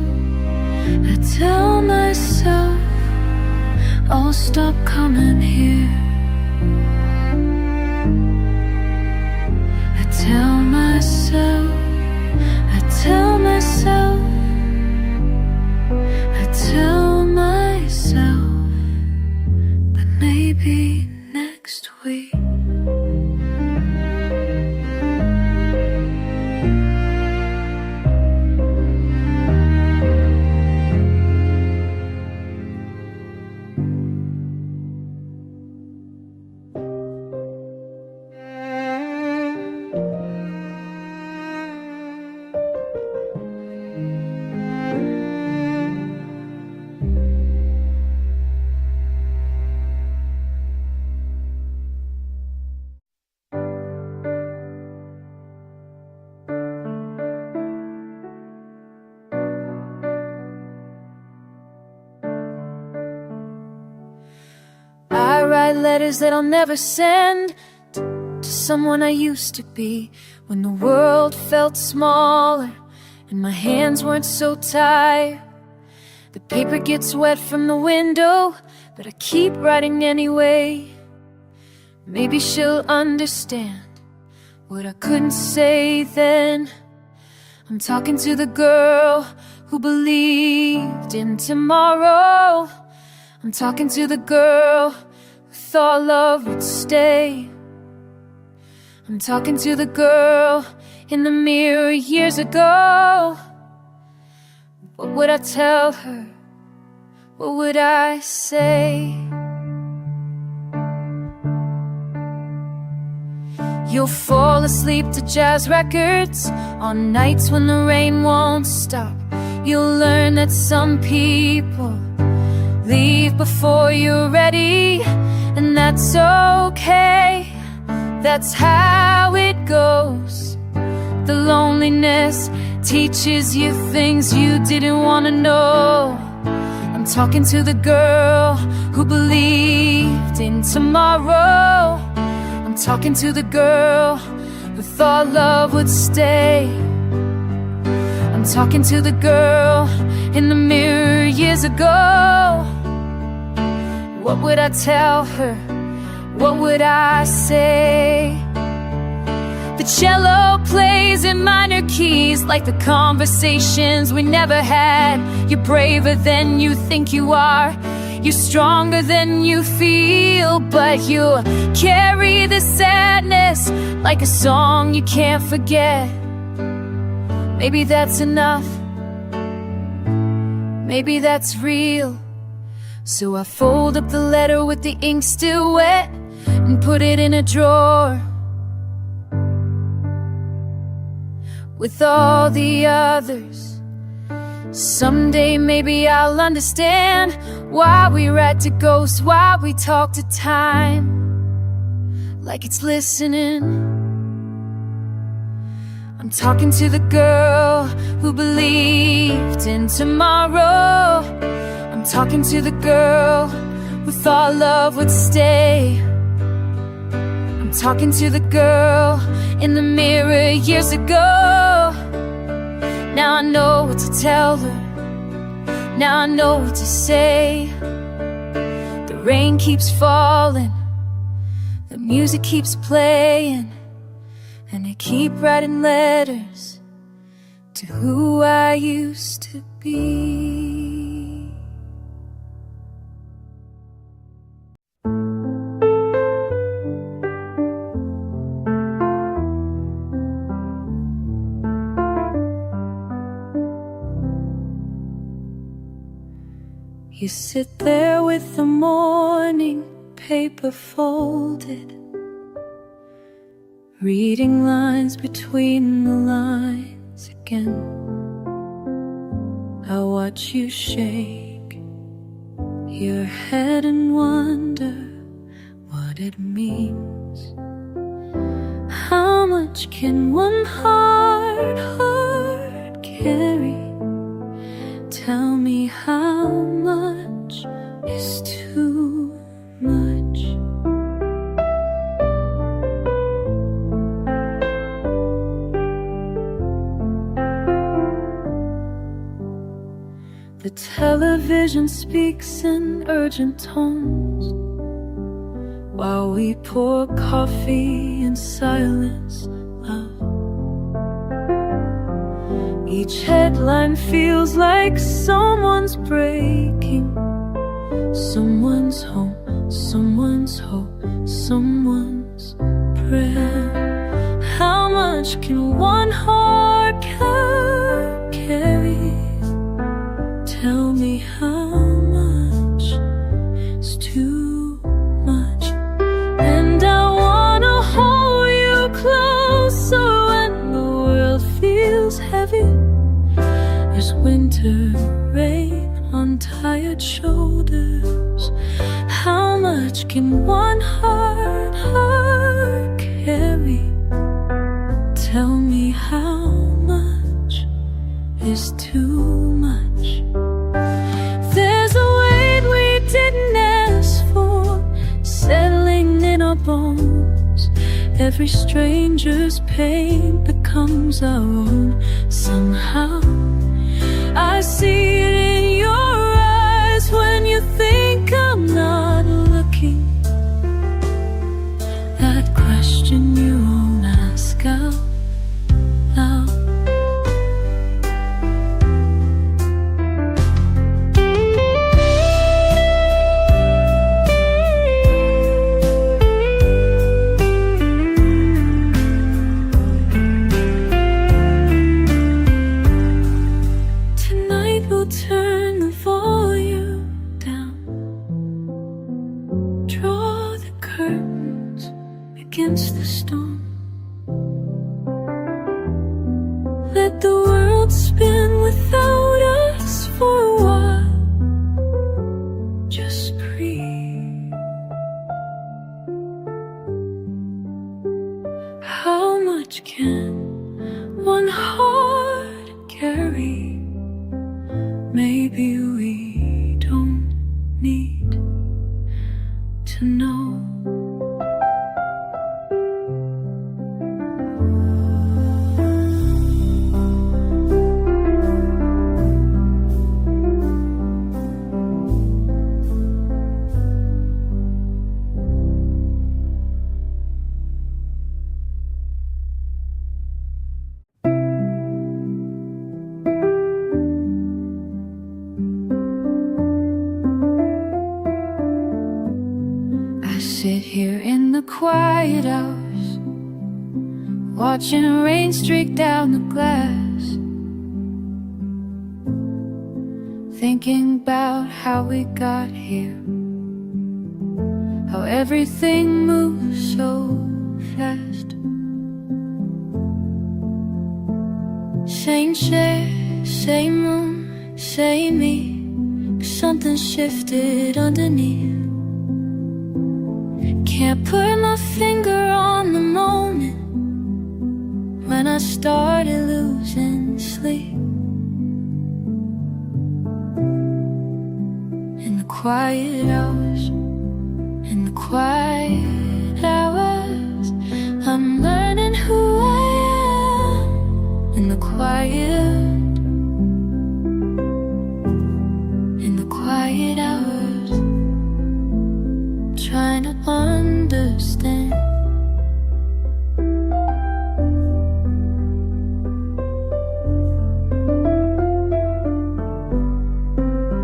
Speaker 2: I'll stop coming here. I tell myself, but maybe next week. I write letters that I'll never send to someone I used to be, when the world felt smaller and my hands weren't so tired. The paper gets wet from the window, but I keep writing anyway. Maybe she'll understand what I couldn't say then. I'm talking to the girl who believed in tomorrow. I'm talking to the girl who thought love would stay. I'm talking to the girl in the mirror years ago. What would I tell her? What would I say? You'll fall asleep to jazz records on nights when the rain won't stop. You'll learn that some people leave before you're ready, and that's okay. That's how it goes. The loneliness teaches you things you didn't want to know. I'm talking to the girl who believed in tomorrow. I'm talking to the girl who thought love would stay. I'm talking to the girl in the mirror years ago. What would I tell her? What would I say? The cello plays in minor keys like the conversations we never had. You're braver than you think you are. You're stronger than you feel, but you carry the sadness like a song you can't forget. Maybe that's enough. Maybe that's real. So I fold up the letter with the ink still wet and put it in a drawer with all the others. Someday maybe I'll understand why we write to ghosts, why we talk to time like it's listening. I'm talking to the girl who believed in tomorrow. I'm talking to the girl who thought love would stay. I'm talking to the girl in the mirror years ago. Now I know what to tell her. Now I know what to say. The rain keeps falling, the music keeps playing, and I keep writing letters to who I used to be. You sit there with the morning paper folded, reading lines between the lines again. I watch you shake your head and wonder what it means. How much can one heart carry? Tell me how much is too much. The television speaks in urgent tones while we pour coffee in silence, love. Each headline feels like someone's breaking, someone's home, someone's hope, someone's prayer. How much can one heart carry? Tell me how much is too much. And I wanna hold you closer when the world feels heavy. There's winter rain on tired shoulders. How much can one heart carry? Tell me how much is too much. There's a weight we didn't ask for, settling in our bones. Every stranger's pain becomes our own. Somehow I see it in your eyes when you think I'm not looking. That question you won't ask out loud. maybe we don't need to know. Sit here in the quiet hours, watching rain streak down the glass, thinking about how we got here, how everything moves so fast. Same chair, same room, same me, something shifted underneath. Can't put my finger on the moment when I started losing sleep. In the quiet hours, in the quiet hours, I'm learning who I am. In the quiet hours, trying to understand.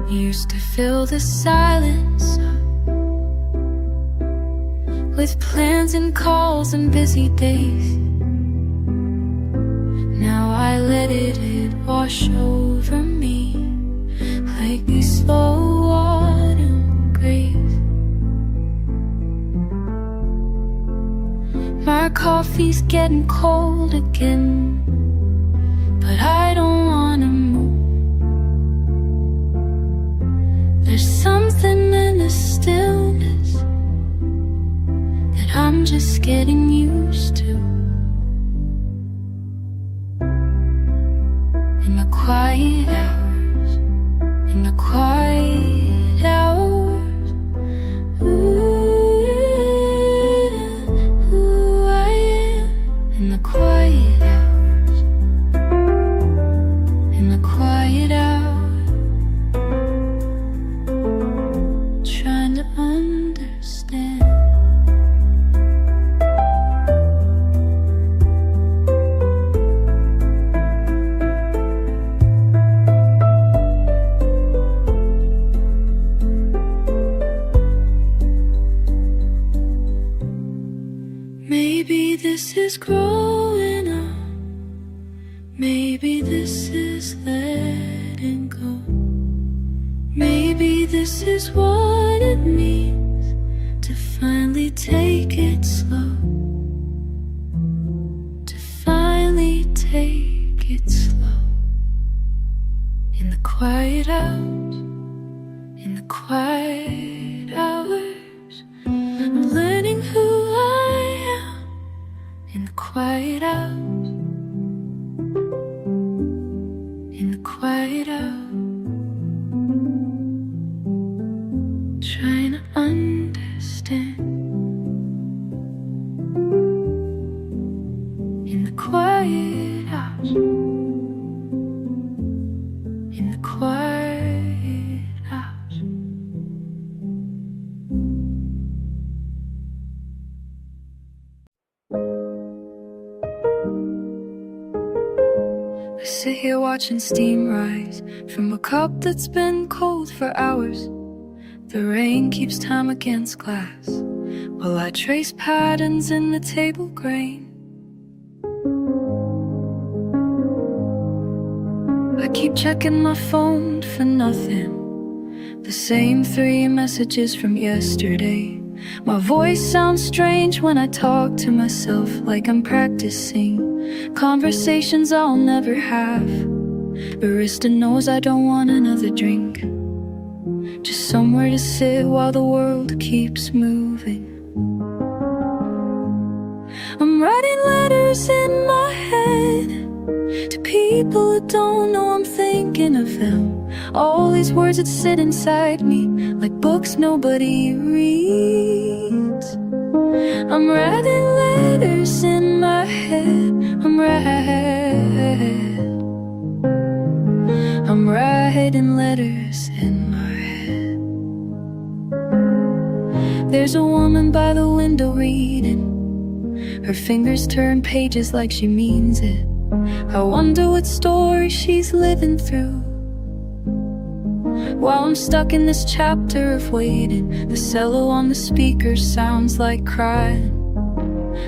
Speaker 2: Used to fill the silence with plans and calls and busy days. Now I let it wash over me like these slow autumn graves. My coffee's getting cold again, but I don't wanna move. There's something in the stillness that I'm just getting used to. In the quiet hours, in the quiet hours, in the quiet hours, in the quiet hours, trying to understand. Maybe this is growing up, maybe this is letting go, maybe this is what it means to finally take it slow, to finally take it slow. In the quiet hours, in the quiet hours, I'm learning who I am. In the quiet hours, in the quiet hours, trying to understand. In the quiet hours, in the quiet hours. I sit here watching steam rise from a cup that's been cold for hours. The rain keeps time against glass while I trace patterns in the table grain. I keep checking my phone for nothing. The same 3 messages from yesterday. My voice sounds strange when I talk to myself like I'm practicing conversations I'll never have. Barista knows I don't want another drink, just somewhere to sit while the world keeps moving. I'm writing letters in my head To people who don't know I'm thinking of them. All these words that sit inside me like books nobody reads. I'm writing letters in my head. I'm writing letters in my head. There's a woman by the window reading. Her fingers turn pages like she means it. I wonder what story she's living through. While I'm stuck in this chapter of waiting, the cello on the speaker sounds like crying.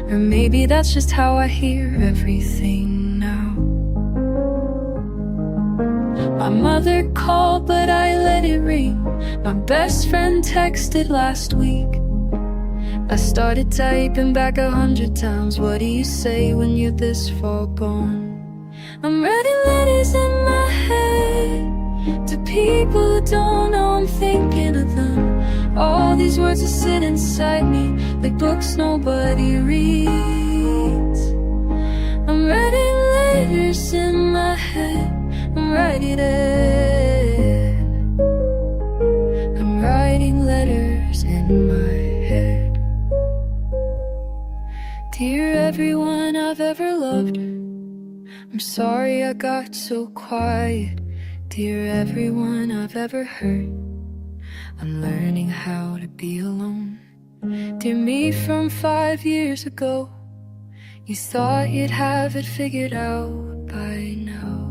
Speaker 2: Or maybe that's just how I hear everything now. My mother called but I let it ring. My best friend texted last week. I started typing back 100 times. What do you say when you're this far gone? I'm writing letters in my head to people who don't know I'm thinking of them. All these words that sit inside me like books nobody reads. I'm writing letters in my head. I'm writing letters in my head. Dear everyone I've ever loved, I'm sorry I got so quiet. Dear everyone I've ever hurt, I'm learning how to be alone. Dear me from 5 years ago, you thought you'd have it figured out by now.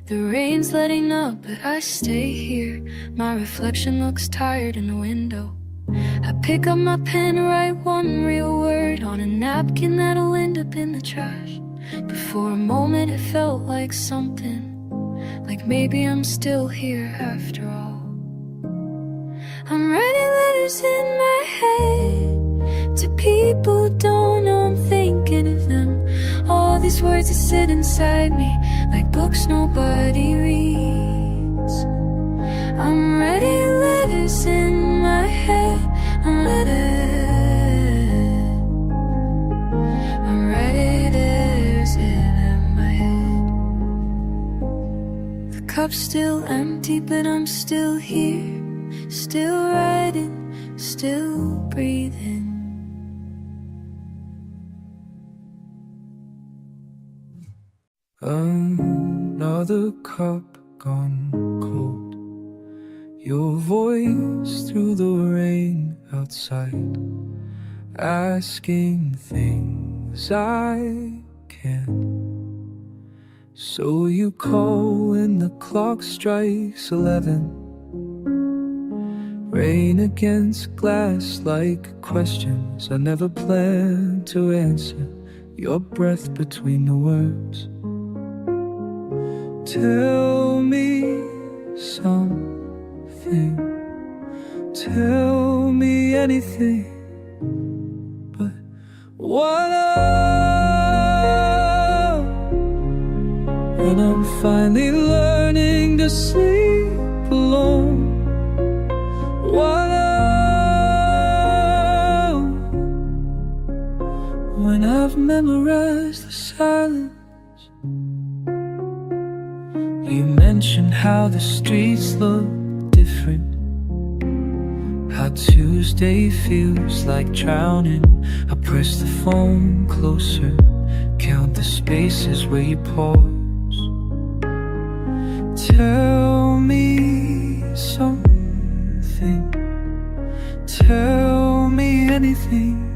Speaker 2: The rain's letting up, but I stay here. My reflection looks tired in the window. I pick up my pen, write one real word on a napkin that'll end up in the trash. But for a moment it felt like something, like maybe I'm still here after all. I'm writing letters in my head to people who don't know I'm thinking of them. All these words that sit inside me like books nobody reads. I'm writing letters in my head. I'm writing letters in my head. The cup's still empty, but I'm still here. Still writing, still breathing.
Speaker 1: Another cup gone cold. Your voice through the rain outside, asking things I can't. So you call when the clock strikes 11. Rain against glass like questions I never planned to answer. Your breath between the words. Tell me something. Tell me anything. But what of when I'm finally learning to sleep alone? What of when I've memorized the silence? You mentioned how the streets look different, how Tuesday feels like drowning. I press the phone closer, count the spaces where you pause. Tell me something, tell me anything.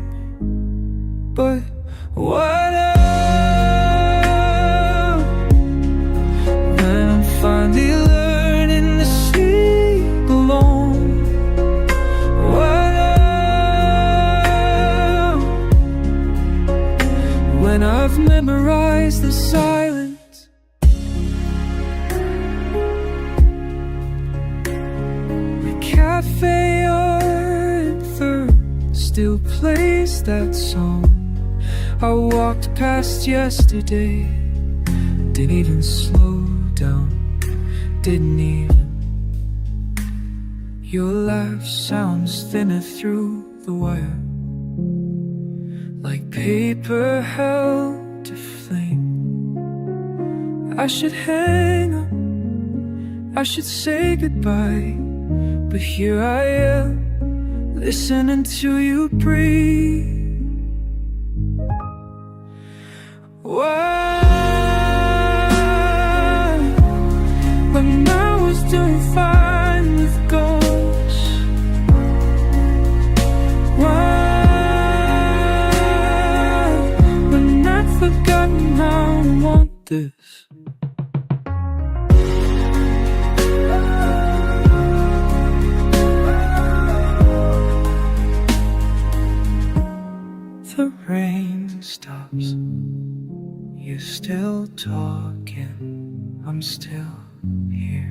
Speaker 1: But what of when I'm finally learning to sleep alone? What of when I've memorized the silence? The Cafe1 still plays that song I walked past yesterday. Didn't even slow down, didn't even. Your laugh sounds thinner through the wire, like paper held to flame. I should hang up, I should say goodbye, but here I am, listening to you breathe. Why, when I was doing fine with ghosts? Why, when I'd forgotten how I want this? The rain stops, you're still talking, I'm still here.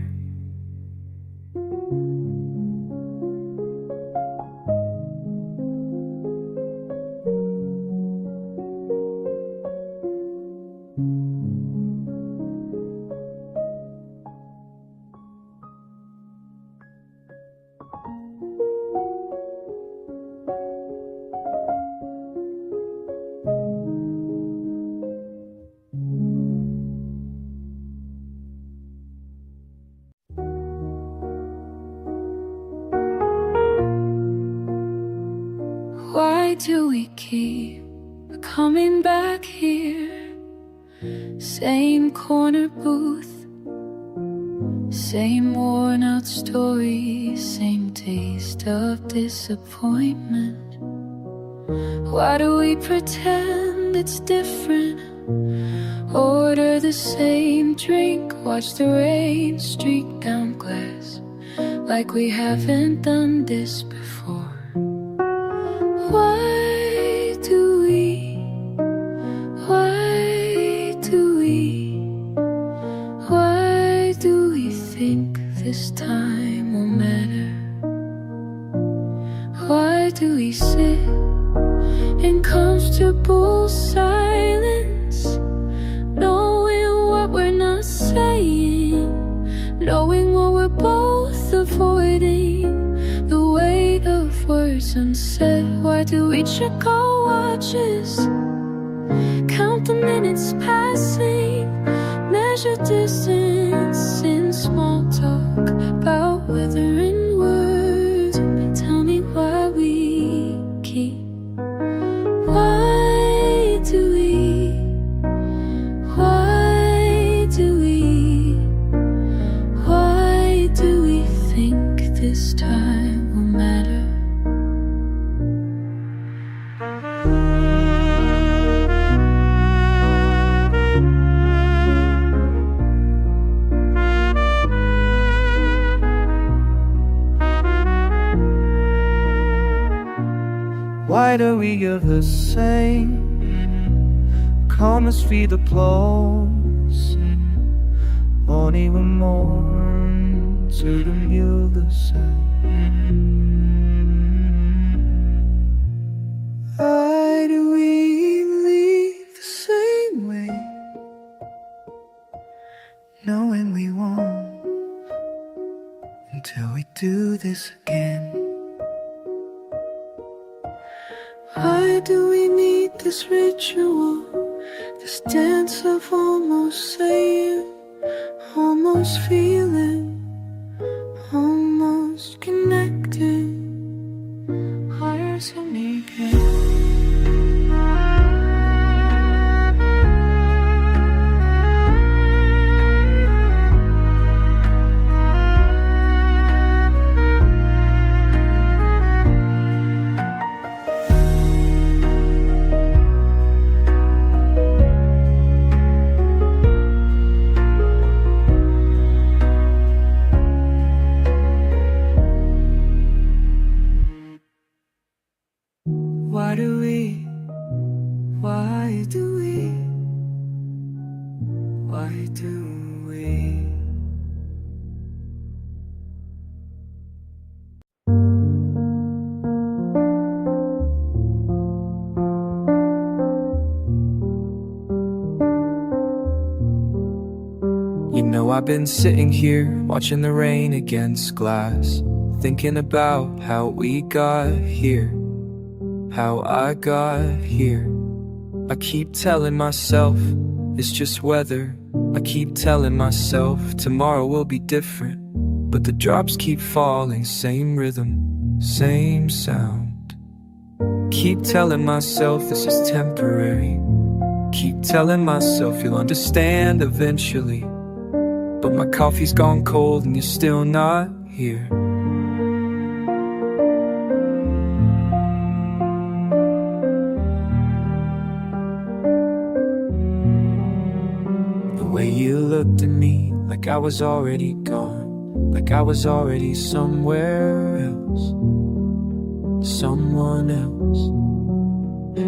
Speaker 2: Why do we keep coming back here? Same corner booth, same worn out story, same taste of disappointment. Why do we pretend it's different? Order the same drink, watch the rain streak down glass, like we haven't done this before. Why do we think this time will matter? Why do we sit in comfortable silence, knowing what we're not saying, knowing what we're both avoiding, the weight of words unsaid? Why do we check our watches, count the minutes passing, measure distance in small talk about weather and words? Tell me why we keep. Why do we think this time will matter?
Speaker 1: Why do we give the same? Calmness feed the applause. Won't even mourn to the mule the same. Why do we leave the same way, knowing we won't until we do this again? Why do we need this ritual, this dance of almost saying, almost feeling, almost connecting? Hearts are naked. Why do we? You know, I've been sitting here watching the rain against glass, thinking about how we got here, how I got here. I keep telling myself it's just weather,
Speaker 4: I keep telling myself tomorrow will be different, but the drops keep falling, same rhythm, same sound. Keep telling myself this is temporary. Keep telling myself you'll understand eventually, but my coffee's gone cold and you're still not here. The way you looked at me like I was already gone, like I was already somewhere else, someone else.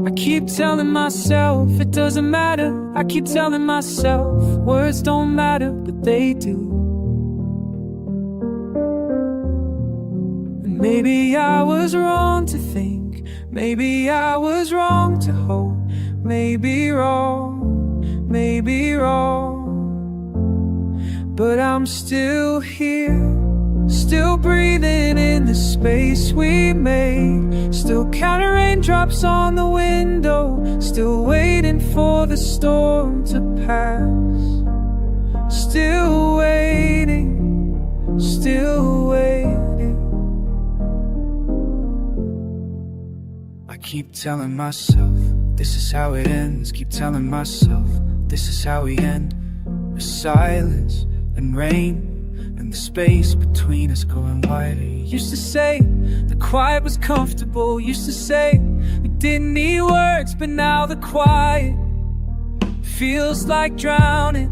Speaker 4: I keep telling myself it doesn't matter. I keep telling myself words don't matter, but they do. And maybe I was wrong to think, maybe I was wrong to hope, maybe wrong, maybe wrong. But I'm still here, still breathing in the space we made, still counting raindrops on the window, still waiting for the storm to pass, still waiting, still waiting. I keep telling myself this is how it ends, keep telling myself this is how we end. The silence and rain and the space between us growing wider. You used to say the quiet was comfortable. You used to say we didn't need words, but now the quiet feels like drowning.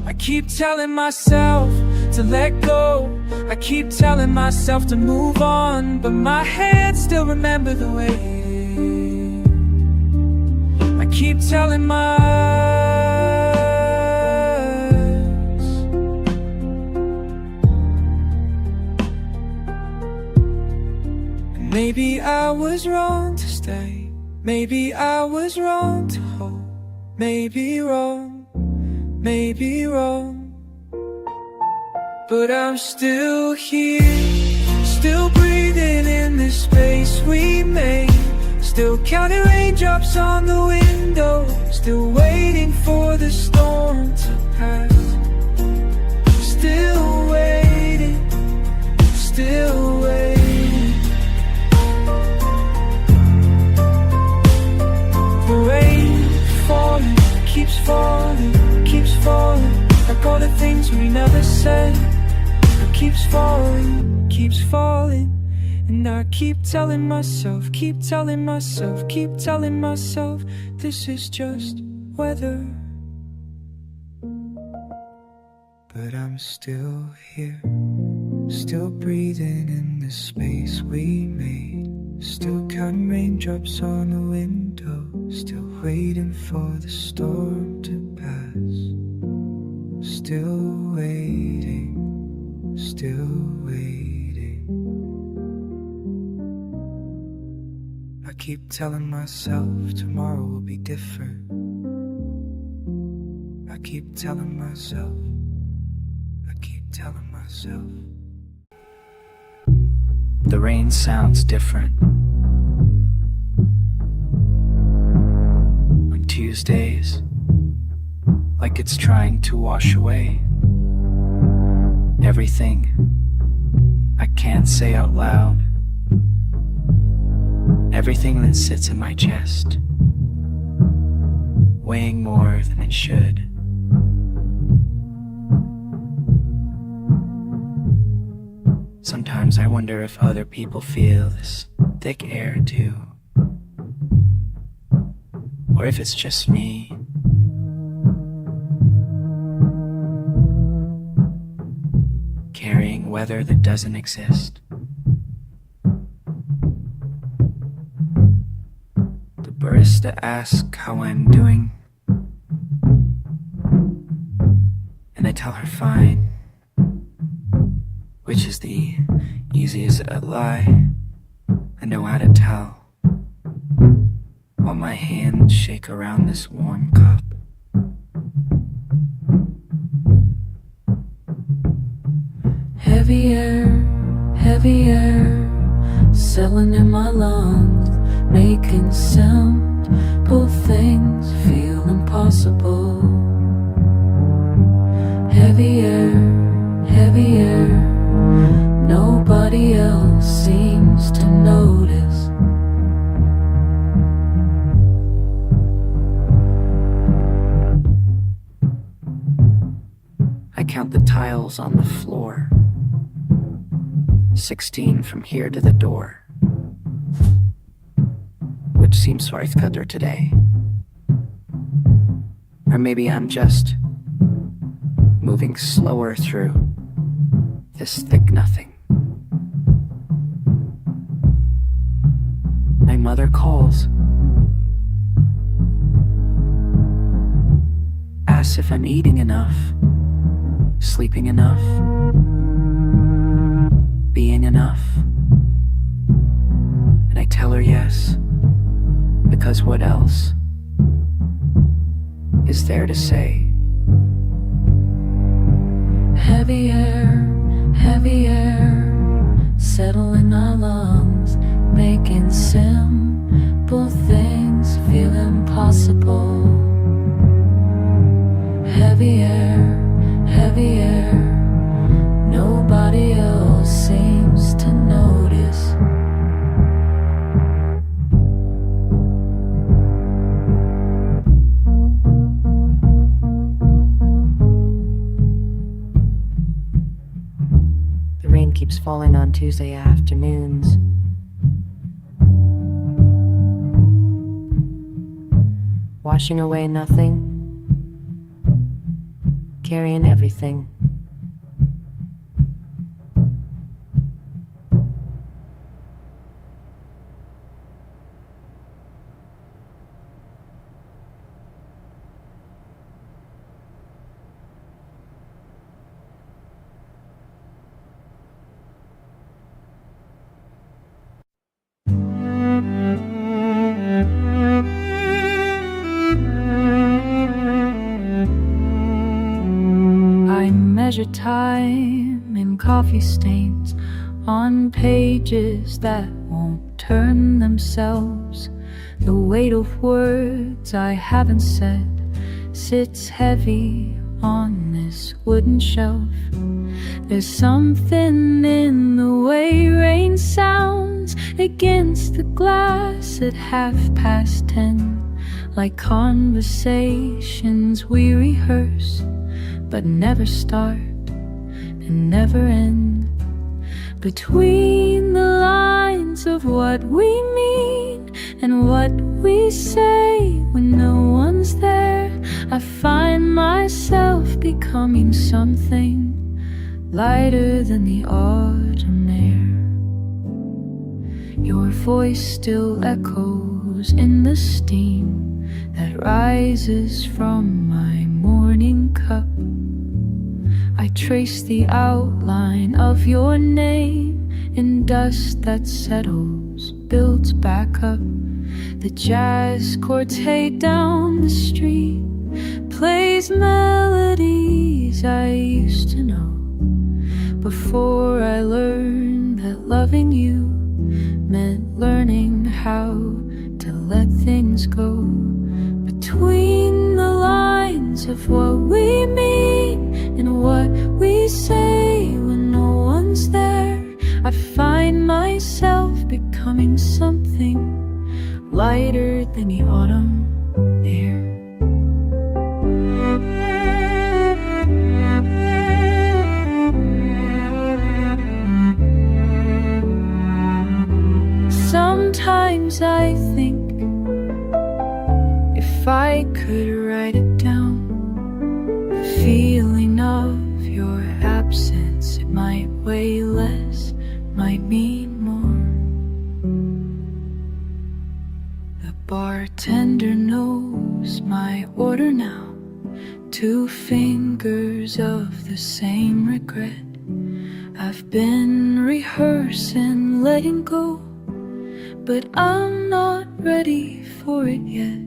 Speaker 4: I keep telling myself to let go. I keep telling myself to move on, but my hands still remember the way. I keep telling maybe I was wrong to stay, maybe I was wrong to hope, maybe wrong, maybe wrong. But I'm still here, still breathing in this space we made, still counting raindrops on the window, still waiting for the storm to pass, still waiting, still waiting. The rain falling, keeps falling, keeps falling, like all the things we never said. It keeps falling, keeps falling, and I keep telling myself, keep telling myself, keep telling myself this is just weather. But I'm still here, still breathing in the space we made, still counting raindrops on the window, still waiting for the storm to pass, still waiting, still waiting. I keep telling myself tomorrow will be different. I keep telling myself, I keep telling myself. The rain sounds different on Tuesdays, like it's trying to wash away everything I can't say out loud, everything that sits in my chest, weighing more than it should. Sometimes I wonder if other people feel this thick air too, or if it's just me. Carrying weather that doesn't exist. The barista asks how I'm doing, and I tell her fine, which is the easiest lie I know how to tell, while my hands shake around this warm cup.
Speaker 2: Heavy air, settling in my lungs, making simple things feel impossible. heavier, heavier. Nobody else seems to notice.
Speaker 3: I count the tiles on the floor. 16 from here to the door. Which seems Svarthkudder today. Or maybe I'm just moving slower through this thick nothing. My mother calls. Asks if I'm eating enough, sleeping enough, being enough. And I tell her yes, because what else is there to say?
Speaker 2: Heavier, heavier, settle in our lungs, making simple things feel impossible. Heavier, heavier, nobody else seems to notice.
Speaker 3: The rain keeps falling on Tuesday afternoons. Washing away nothing, carrying everything.
Speaker 2: Measure time in coffee stains on pages that won't turn themselves. The weight of words I haven't said sits heavy on this wooden shelf. There's something in the way rain sounds against the glass at 10:30, like conversations we rehearse but never start and never end. Between the lines of what we mean and what we say when no one's there, I find myself becoming something lighter than the autumn air. Your voice still echoes in the steam that rises from my morning cup. I trace the outline of your name in dust that settles, builds back up. The jazz quartet down the street plays melodies I used to know, before I learned that loving you meant learning how to let things go. Between the lines of what we mean and what we say when no one's there, I find myself becoming something lighter than the autumn air. Sometimes I think if I could write it down, the feeling of your absence, it might weigh less, might mean more. The bartender knows my order now, 2 fingers of the same regret. I've been rehearsing letting go, but I'm not ready for it yet.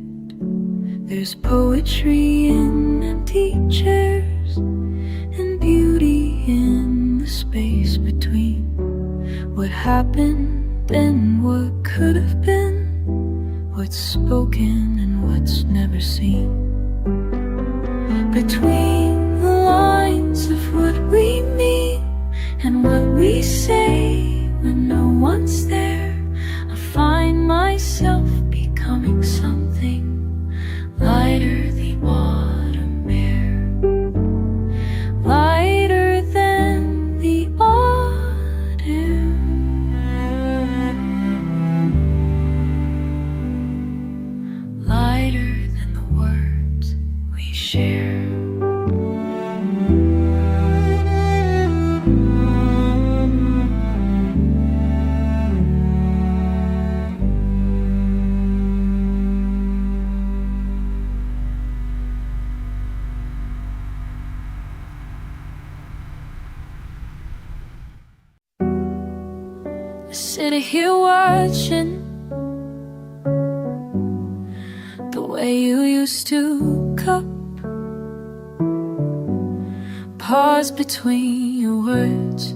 Speaker 2: There's poetry in empty chairs and beauty in the space between what happened and what could have been, what's spoken and what's never seen. Between the lines sitting here watching the way you used to cup. Pause between your words.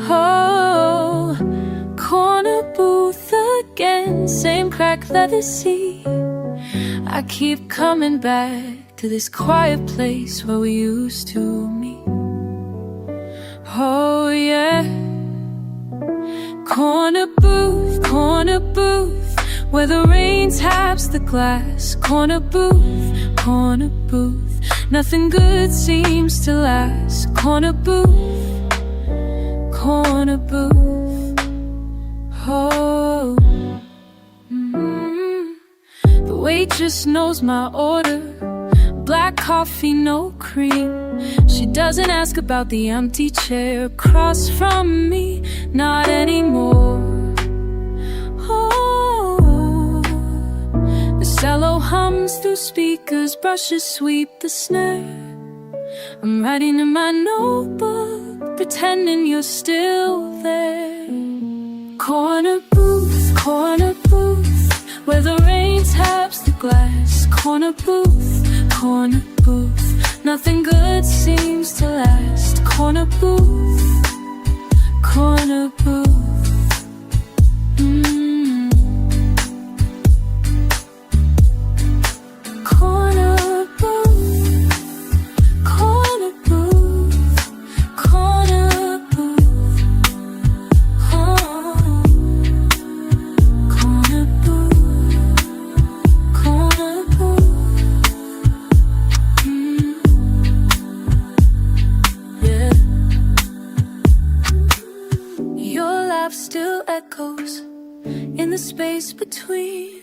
Speaker 2: Oh, corner booth again, same cracked leather seat. I keep coming back to this quiet place where we used to meet. Oh yeah, corner booth, where the rain taps the glass. Corner booth, nothing good seems to last. Corner booth, oh. The waitress knows my order, black coffee, no cream. She doesn't ask about the empty chair across from me, not anymore. Oh, the cello hums through speakers, brushes sweep the snare. I'm writing in my notebook, pretending you're still there. Corner booth, where the rain taps the glass. Corner booth, nothing good seems to last. Corner booth, mm. Corner booth, still echoes in the space between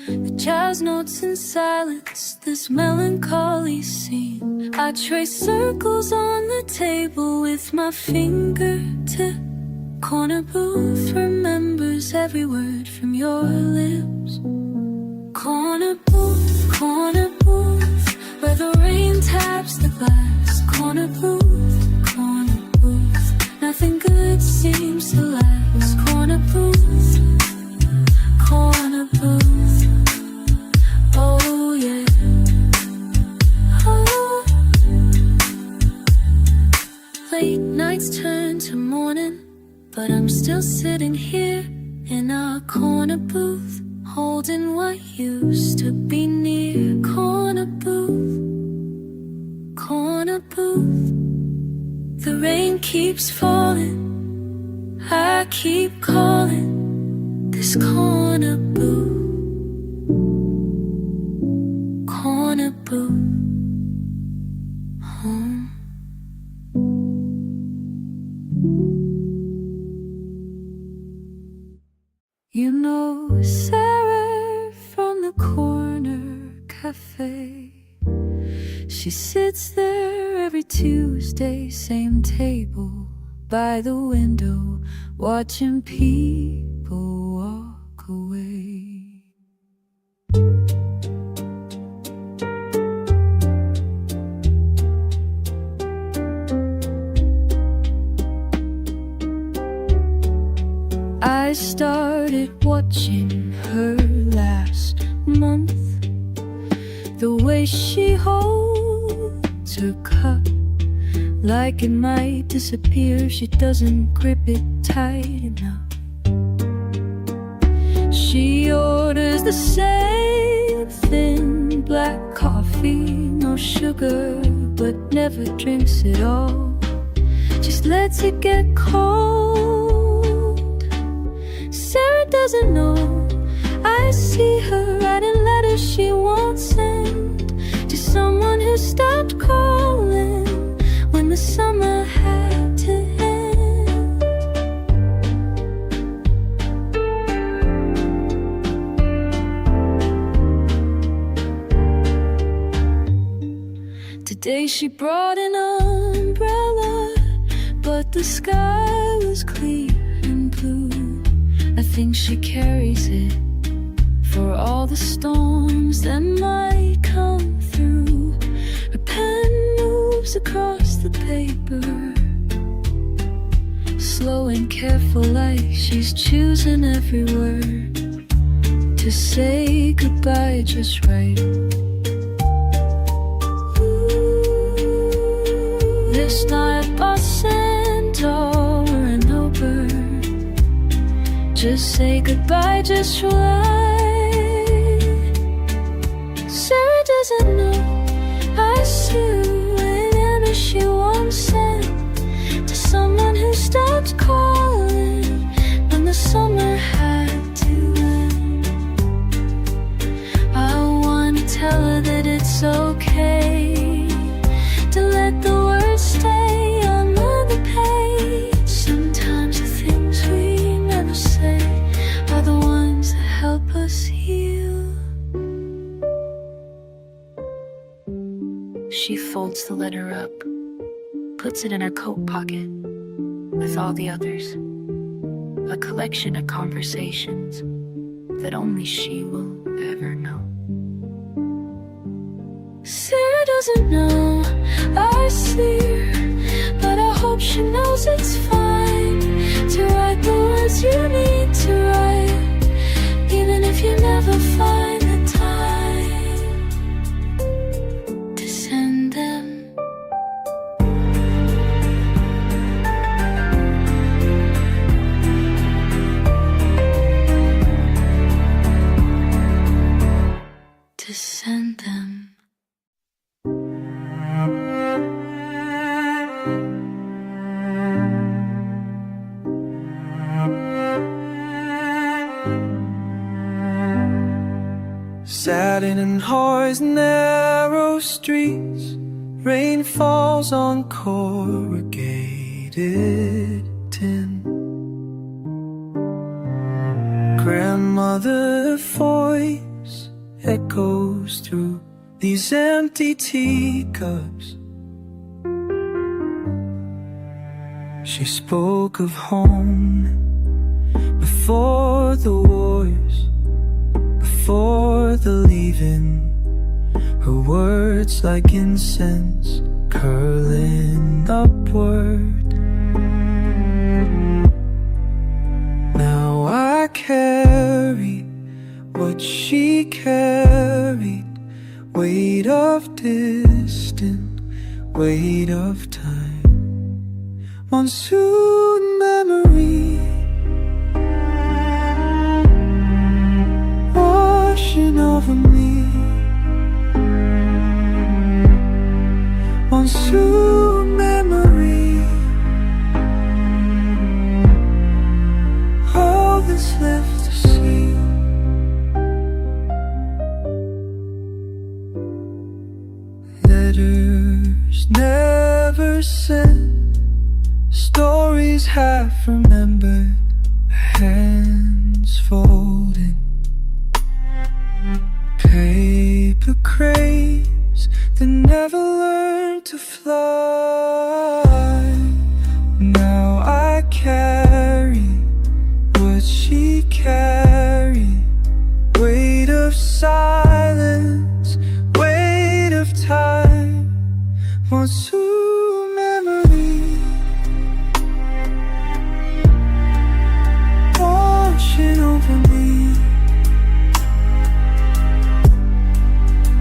Speaker 2: the jazz notes and silence, this melancholy scene. I trace circles on the table with my fingertip. Corner booth remembers every word from your lips. Corner booth, where the rain taps the glass. Corner booth, nothing good seems to last. Corner booth, oh yeah. Oh. Late nights turn to morning, but I'm still sitting here in our corner booth, holding what used to be near. Corner booth, the rain keeps falling, I keep calling this corner booth, home. You know Sarah from the corner cafe. She sits there every Tuesday, same table by the window, watching people walk away. I started watching her last month. The way she holds her cup, like it might disappear if she doesn't grip it tight enough. She orders the same thin black coffee, no sugar, but never drinks it all. Just lets it get cold. Sarah doesn't know. I see her writing letters she won't send to someone who stopped calling when the summer had to end. Today she brought an umbrella, but the sky was clear and blue. I think she carries it for all the storms that might come through. Her pen moves across the paper, slow and careful, like she's choosing every word to say goodbye just right. This night bus Centaur and Uber, just say goodbye just right. Sarah doesn't know I sue whenever she once said to someone who stopped calling when the summer had to end. I wanna tell her that it's okay to let the words stay on the page. Sometimes the things we never say are the ones that help us heal. She folds the letter up, puts it in her coat pocket with all the others. A collection of conversations that only she will ever know. Sarah doesn't know I see her, but I hope she knows it's fine to write the words you need to write, even if you never find the time to send them. To send them.
Speaker 1: Satin and Hoy's narrow streets, rain falls on corrugated tin. Grandmother voice echoes through these empty teacups. She spoke of home before the wars, before the leaving. Her words like incense curling upward. Now I carry what she carried, weight of distant, weight of time. Monsoon memory washing over me. Monsoon memory, all that's left to see. Letters never sent, stories half remembered, hands folded. Paper cranes that never learned to fly. Now I carry what she carried, weight of silence, weight of time. Monsoon memory washing over me.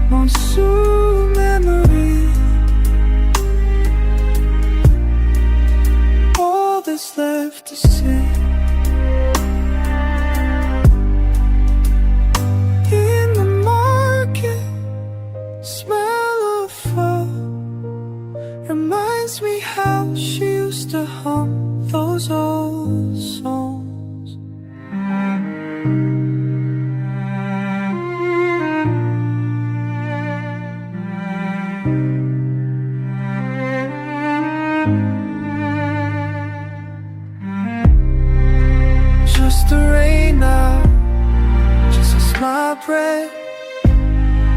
Speaker 1: Monsoon memory, all that's left to say. In the market, smell of fall reminds me how she used to hum those old songs. Just the rain now, just a small breath,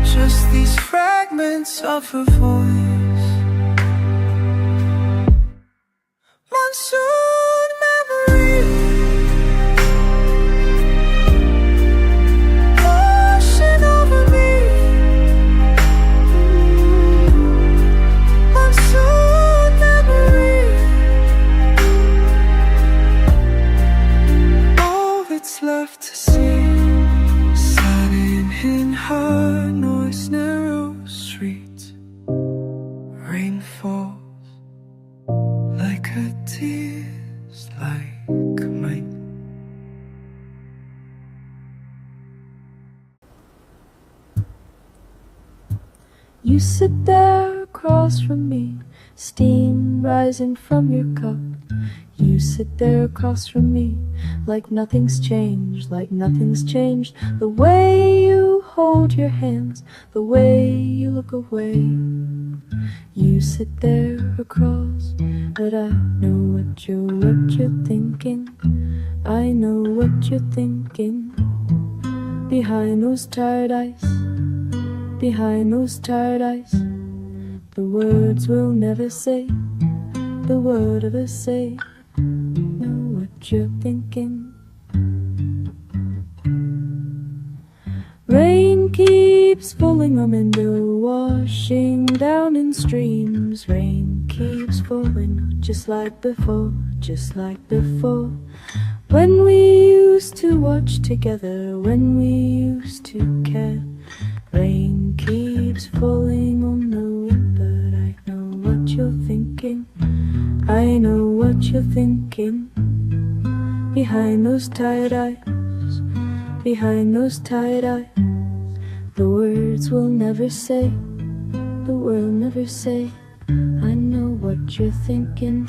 Speaker 1: just these fragments of her voice. Monsoon memory washing over me. Monsoon memory, is like mine.
Speaker 2: You sit there across from me, steam rising from your cup. You sit there across from me, like nothing's changed, like nothing's changed. The way you hold your hands, the way you look away. You sit there across, but I know what you're thinking. I know what you're thinking. Behind those tired eyes, behind those tired eyes, the words we'll never say, the word of us say, know what you're thinking. Rain keeps falling on window, washing down in streams. Rain keeps falling, just like before, just like before. When we used to watch together, when we used to care. Rain keeps falling on the wind, but I know what you're thinking. I know what you're thinking. Behind those tired eyes, behind those tired eyes, the words we'll never say, the we'll never say. I know what you're thinking.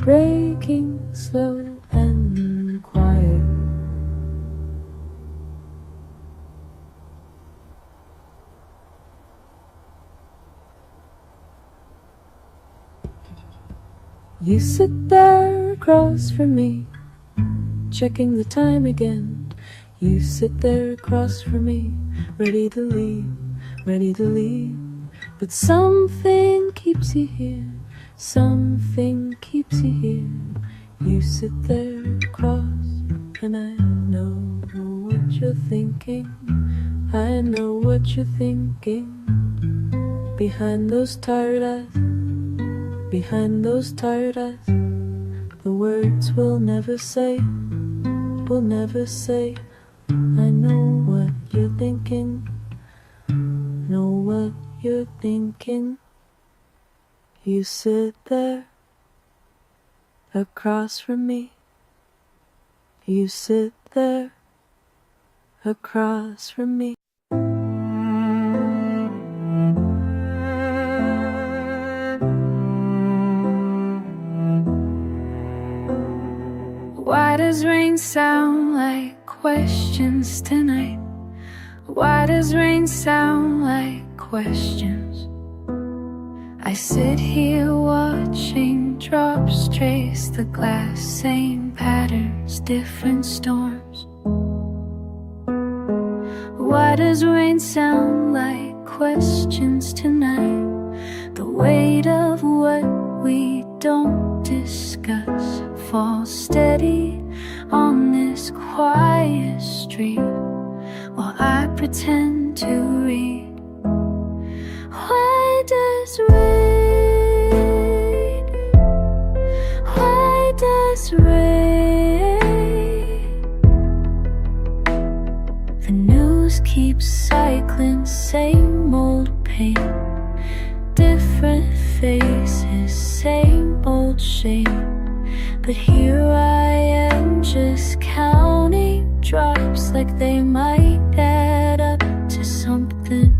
Speaker 2: Breaking slow and quiet. You sit there across from me, checking the time again. You sit there across from me, ready to leave, ready to leave. But something keeps you here. Something keeps you here. You sit there across, and I know what you're thinking. I know what you're thinking. Behind those tired eyes, behind those tired eyes, the words we'll never say, we'll never say. I know what you're thinking. Know what you're thinking. You sit there across from me. You sit there across from me. Why does rain sound like questions tonight? Why does rain sound like questions? I sit here watching drops trace the glass, same patterns, different storms. Why does rain sound like questions tonight? The weight of what we don't discuss falls steady on this quiet street while I pretend to read. Why does rain, why does rain? The news keeps cycling, same old pain, different faces, same old shame. But here I am just counting drops like they might add up to something.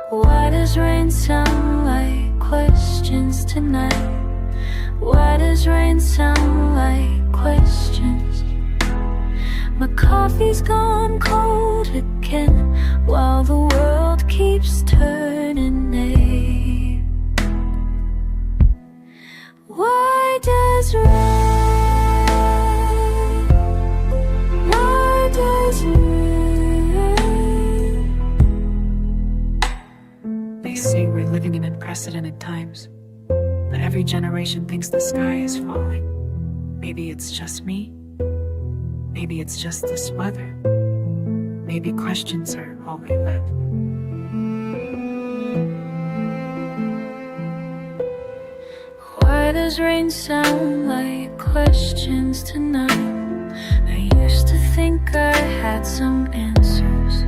Speaker 2: Why does rain sound like questions tonight? Why does rain sound like questions? My coffee's gone cold again while the world keeps turning aid. Why does rain? Why does rain?
Speaker 6: They say we're living in unprecedented times, but every generation thinks the sky is falling. Maybe it's just me. Maybe it's just this weather. Maybe questions are all we left.
Speaker 2: Why does rain sound like questions tonight? I used to think I had some answers.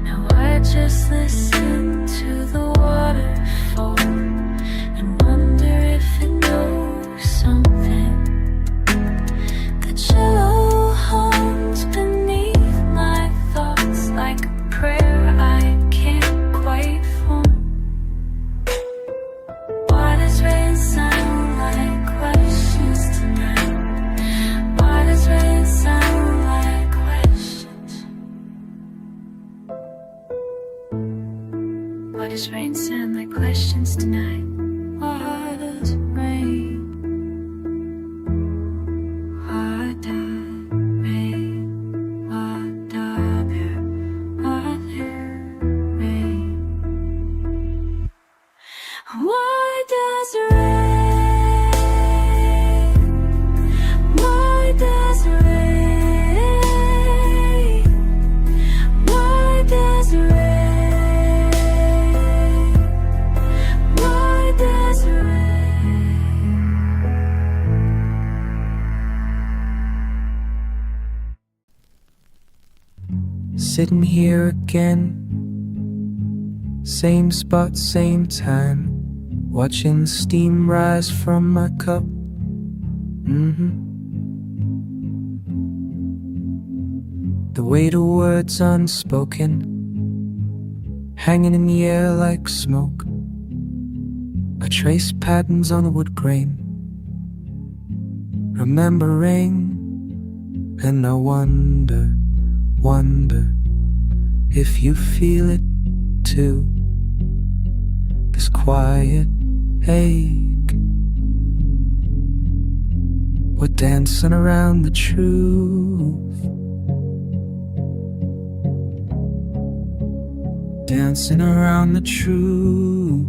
Speaker 2: Now I just listen to the waterfall and wonder if it knows something. The cello hums beneath my thoughts like a prayer I can't quite form. Why does rain sound like questions tonight? Why does rain sound like questions? Why does rain sound like questions tonight? Why does rain? Why does rain? Why does rain? Why does rain? Why does rain? Why does rain? Why does rain?
Speaker 4: Sitting here again, same spot, same time, watching the steam rise from my cup. The weight of words unspoken, hanging in the air like smoke. I trace patterns on the wood grain, remembering, and I wonder if you feel it too. This quiet ache, we're dancing around the truth, dancing around the truth.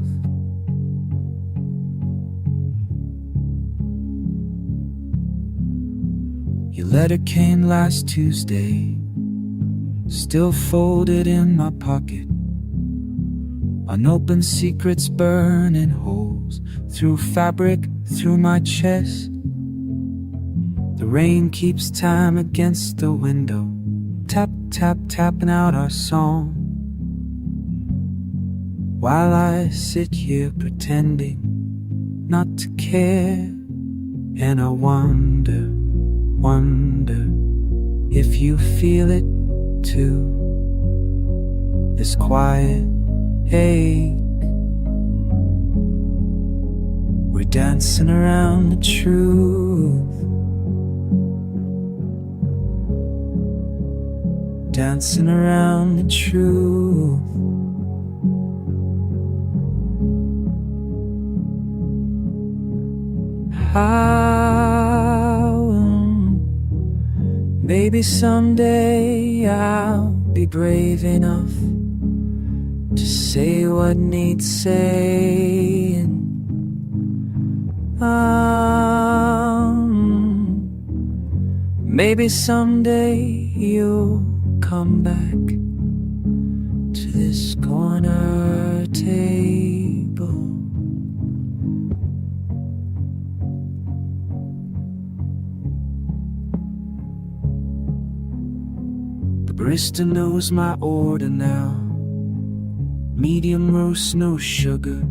Speaker 4: Your letter came last Tuesday, still folded in my pocket. Unopened secrets burning holes through fabric, through my chest. The rain keeps time against the window, tap, tap, tapping out our song, while I sit here pretending not to care. And I wonder if you feel it too. This quiet ache, we're dancing around the truth, dancing around the truth. Maybe someday I'll be brave enough to say what needs saying. Maybe someday you'll come back to this corner table. The barista knows my order now. Medium roast, no sugar.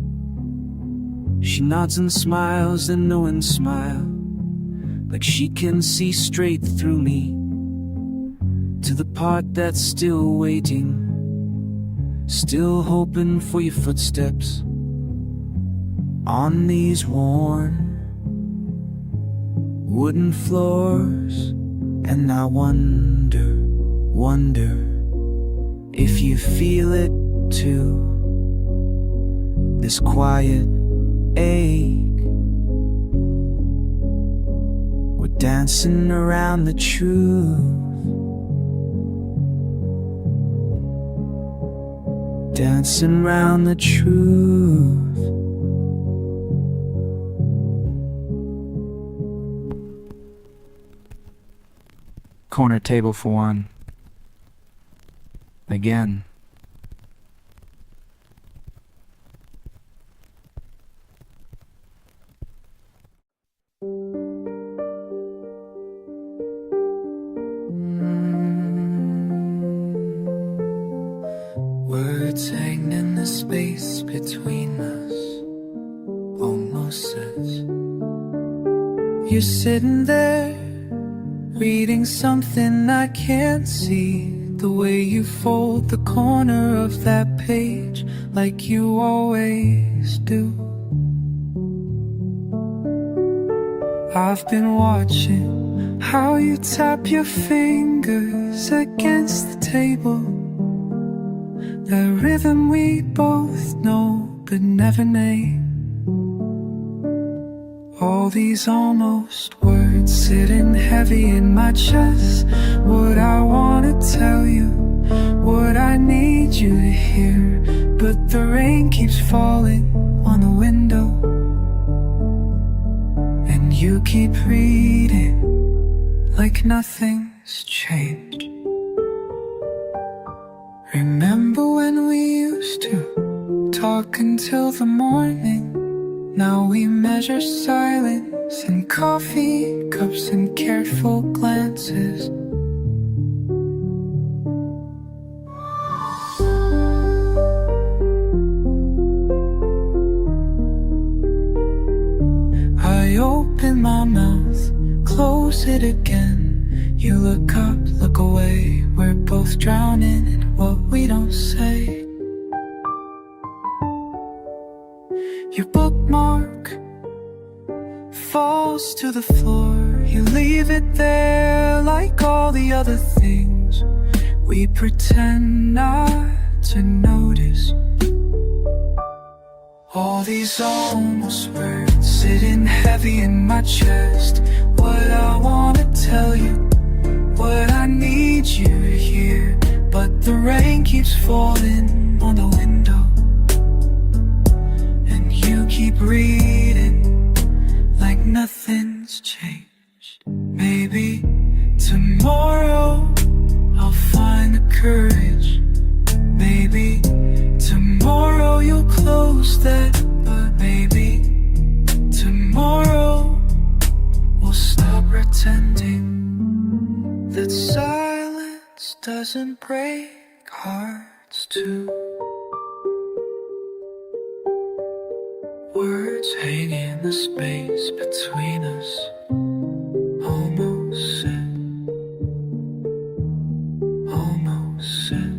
Speaker 4: She nods and smiles, and knowing smile, like she can see straight through me, to the part that's still waiting, still hoping for your footsteps on these worn wooden floors. And I wonder if you feel it too. This quiet ache, we're dancing around the truth, dancing around the truth. Corner table for one. Again.
Speaker 1: space between us almost says, you're sitting there reading something I can't see. The way you fold the corner of that page like you always do. I've been watching how you tap your fingers against the table. The rhythm we both know but never name. All these almost words sitting heavy in my chest. What I wanna tell you, what I need you to hear, but the rain keeps falling on the window, and you keep reading like nothing's changed. Remember when we used to talk until the morning? Now we measure silence in coffee cups and careful glances. I open my mouth, close it again. You look up, look away. We're both drowning in what we don't say. Your bookmark falls to the floor. You leave it there like all the other things we pretend not to notice. All these almost words sitting heavy in my chest. What I wanna tell you, what I need you to hear, but the rain keeps falling on the window, you keep reading like nothing's changed. Maybe tomorrow I'll find the courage. Maybe tomorrow you'll close that, but maybe tomorrow we'll stop pretending that silence doesn't break hearts too. Words hang in the space between us, almost said, almost said.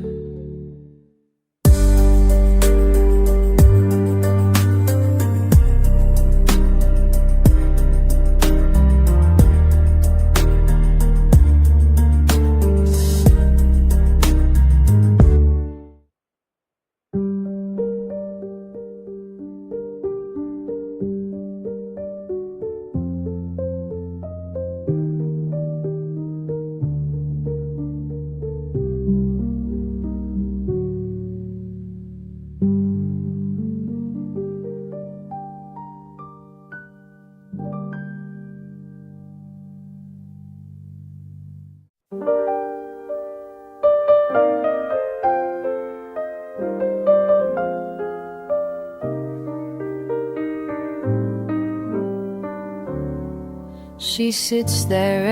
Speaker 2: She sits there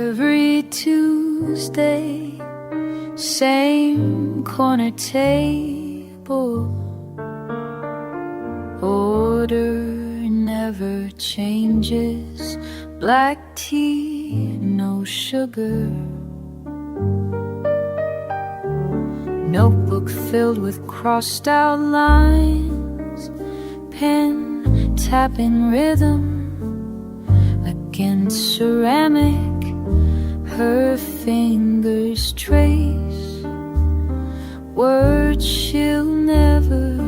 Speaker 2: every Tuesday, same corner table. Order never changes, black tea, no sugar. Notebook filled with crossed out lines, pen tapping rhythm against ceramic, her fingers trace words she'll never.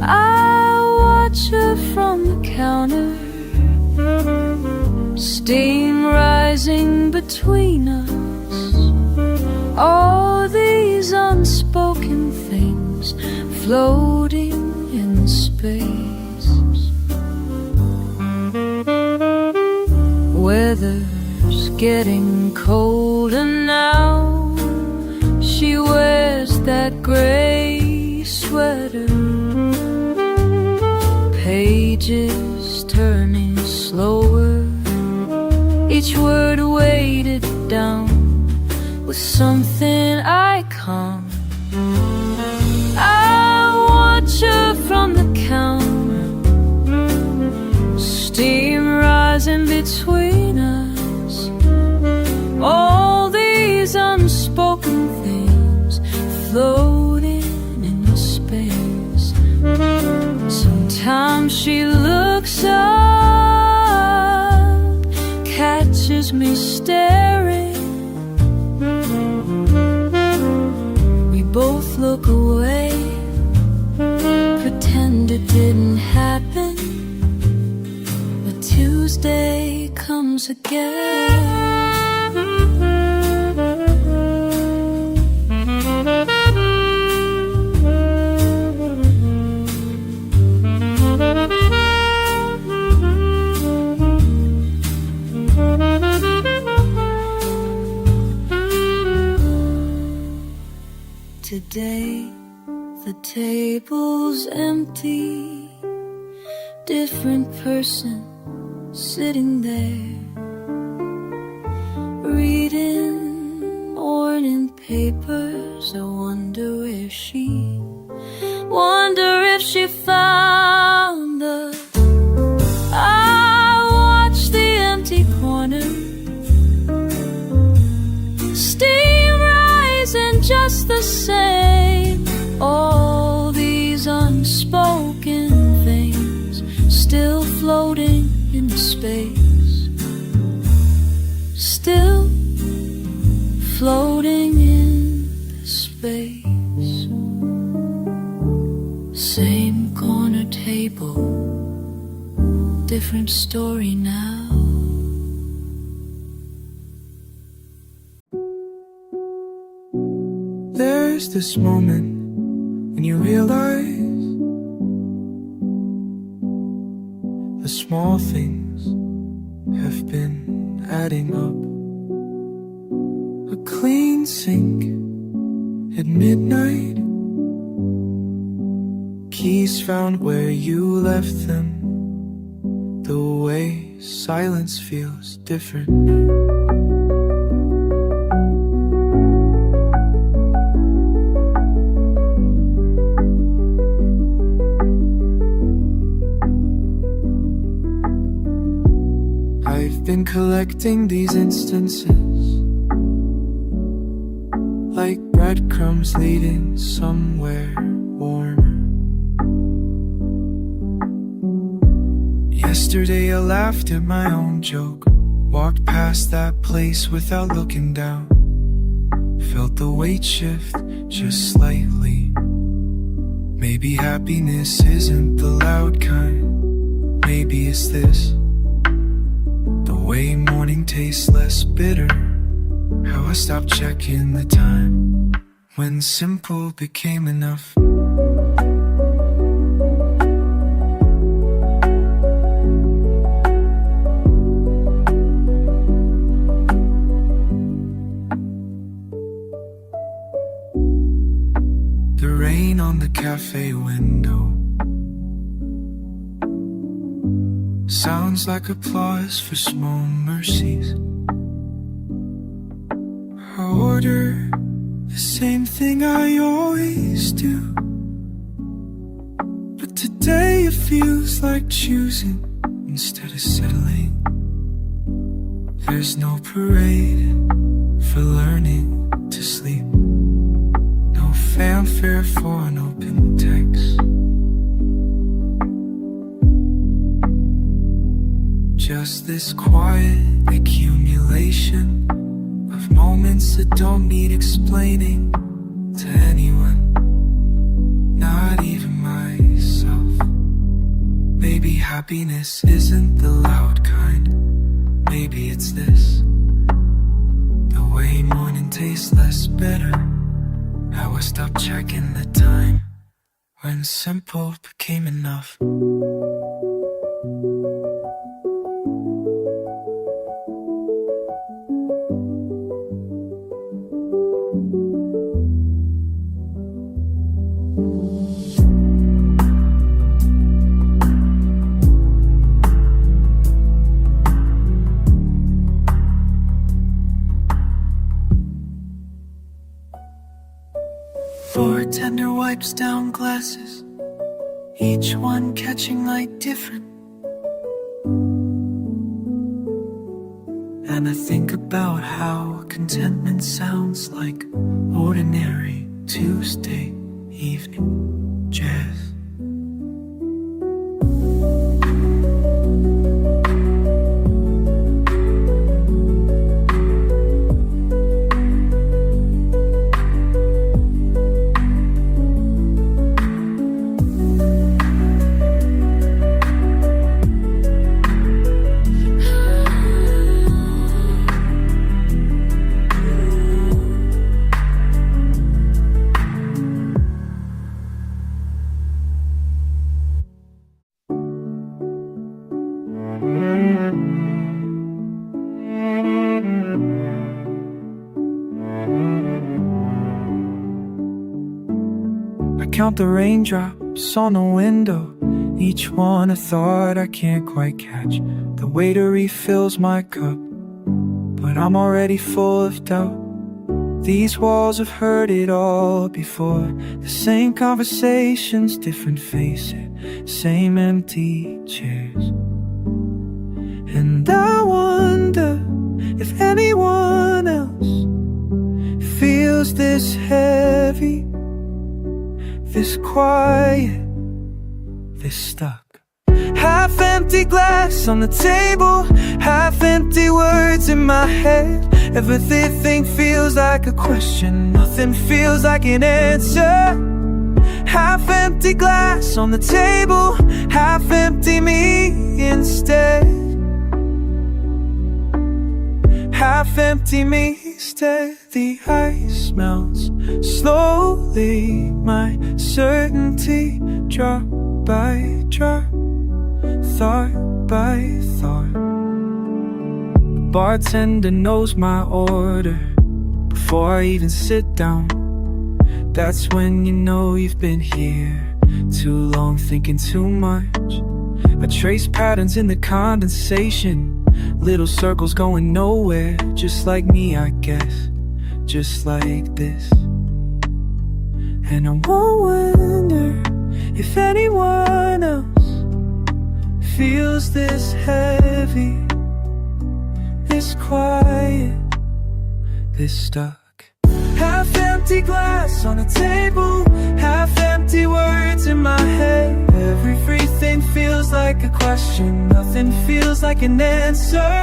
Speaker 2: I watch her from the counter, steam rising between us. All these unspoken things floating in space. Weather's getting colder now. She wears that gray sweater, pages turning slower, each word weighted down with something I can't catches me staring. We both look away, pretend it didn't happen. But Tuesday comes again. Today, the table's empty. Different person sitting there, reading morning papers. I wonder if she found us. I watch the empty corner, steam rising just the same. All these unspoken things still floating in space, still floating in space. Same corner table, different story now.
Speaker 1: There's this moment when you realize the small things have been adding up. A clean sink at midnight, keys found where you left them. The way silence feels different. I've been collecting these instances, like breadcrumbs leading somewhere warmer. Yesterday I laughed at my own joke, walked past that place without looking down, felt the weight shift just slightly. Maybe happiness isn't the loud kind, maybe it's this. The way morning tastes less bitter, how I stopped checking the time when simple became enough. The rain on the cafe window sounds like applause for small mercies. I order the same thing I always do, but today it feels like choosing instead of settling. There's no parade for learning to sleep, no fanfare for an open text. Just this quiet accumulation of moments that don't need explaining to anyone, not even myself. Maybe happiness isn't the loud kind, maybe it's this. The way morning tastes less bitter, how I stopped checking the time when simple became enough. Bartender wipes down glasses, each one catching light different. And I think about how contentment sounds like ordinary Tuesday evening jazz. I count the raindrops on the window, each one a thought I can't quite catch. The waiter refills my cup, but I'm already full of doubt. These walls have heard it all before. The same conversations, different faces, same empty chairs. And I wonder if anyone else feels this heavy, this quiet, this stuck. Half empty glass on the table, half empty words in my head. Everything feels like a question, nothing feels like an answer. Half empty glass on the table, half empty me instead. Half empty me instead. The ice melts slowly, my certainty drop by drop, thought by thought. The bartender knows my order before I even sit down. That's when you know you've been here too long, thinking too much. I trace patterns in the condensation, little circles going nowhere. Just like me, I guess, just like this. And I wonder if anyone else feels this heavy, this quiet, this stuck. Half empty glass on the table, half empty words in my head. Everything feels like a question, nothing feels like an answer.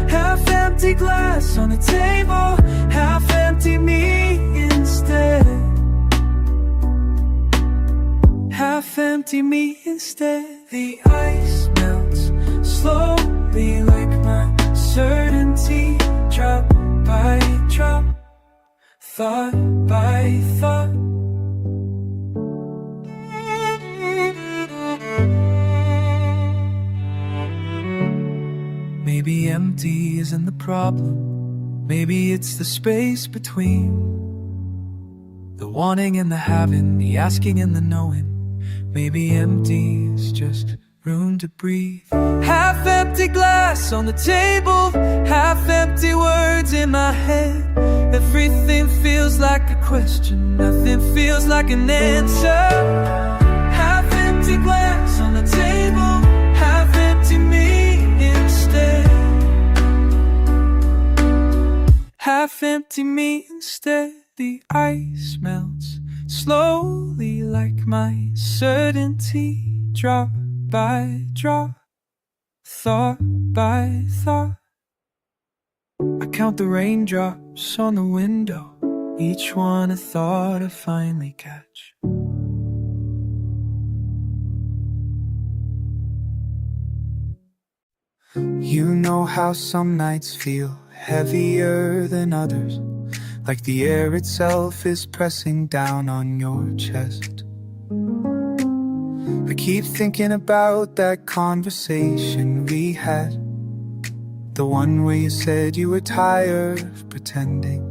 Speaker 1: Half empty glass on the table, half empty me instead. Half empty me instead. The ice melts slowly like my certainty, drop by drop, thought by thought. Maybe empty isn't the problem, maybe it's the space between the wanting and the having, the asking and the knowing. Maybe empty is just room to breathe. Half empty glass on the table, half empty words in my head. Everything feels like a question, nothing feels like an answer. Half empty glass on the table, half empty me instead. Half empty me instead. The ice melts slowly like my certainty, drop by drop, thought by thought. I count the raindrops on the window, each one a thought I finally catch. You know how some nights feel heavier than others, like the air itself is pressing down on your chest. I keep thinking about that conversation we had, the one where you said you were tired of pretending.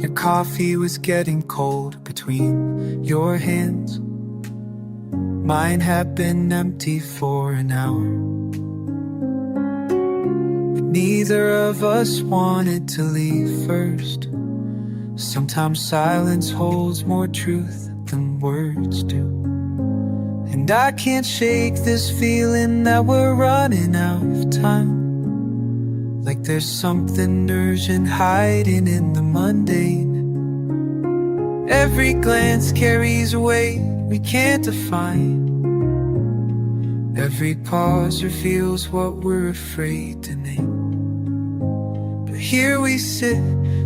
Speaker 1: Your coffee was getting cold between your hands. Mine had been empty for an hour. But neither of us wanted to leave first. Sometimes silence holds more truth than words do. And I can't shake this feeling that we're running out of time, like there's something urgent hiding in the mundane. Every glance carries a weight we can't define. Every pause reveals what we're afraid to name. But here we sit,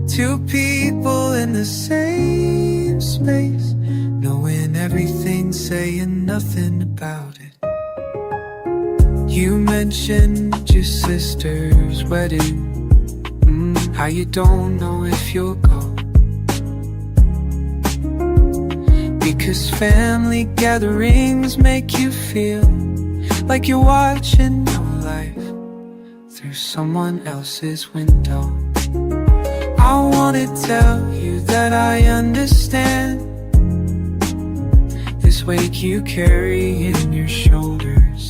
Speaker 1: two people in the same space, knowing everything, saying nothing about it. You mentioned your sister's wedding, how you don't know if you'll go, because family gatherings make you feel like you're watching your life through someone else's window. I wanna tell you that I understand this weight you carry in your shoulders,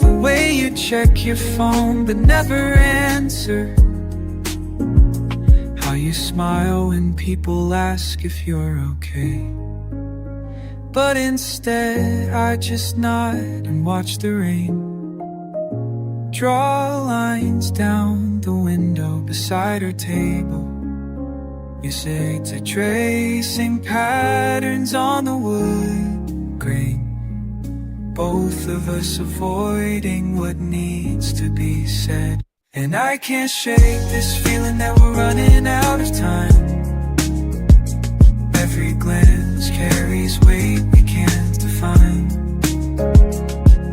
Speaker 1: the way you check your phone but never answer, how you smile when people ask if you're okay. But instead I just nod and watch the rain draw lines down the window beside her table. You say to tracing patterns on the wood grain, both of us avoiding what needs to be said. And I can't shake this feeling that we're running out of time. Every glance carries weight we can't define,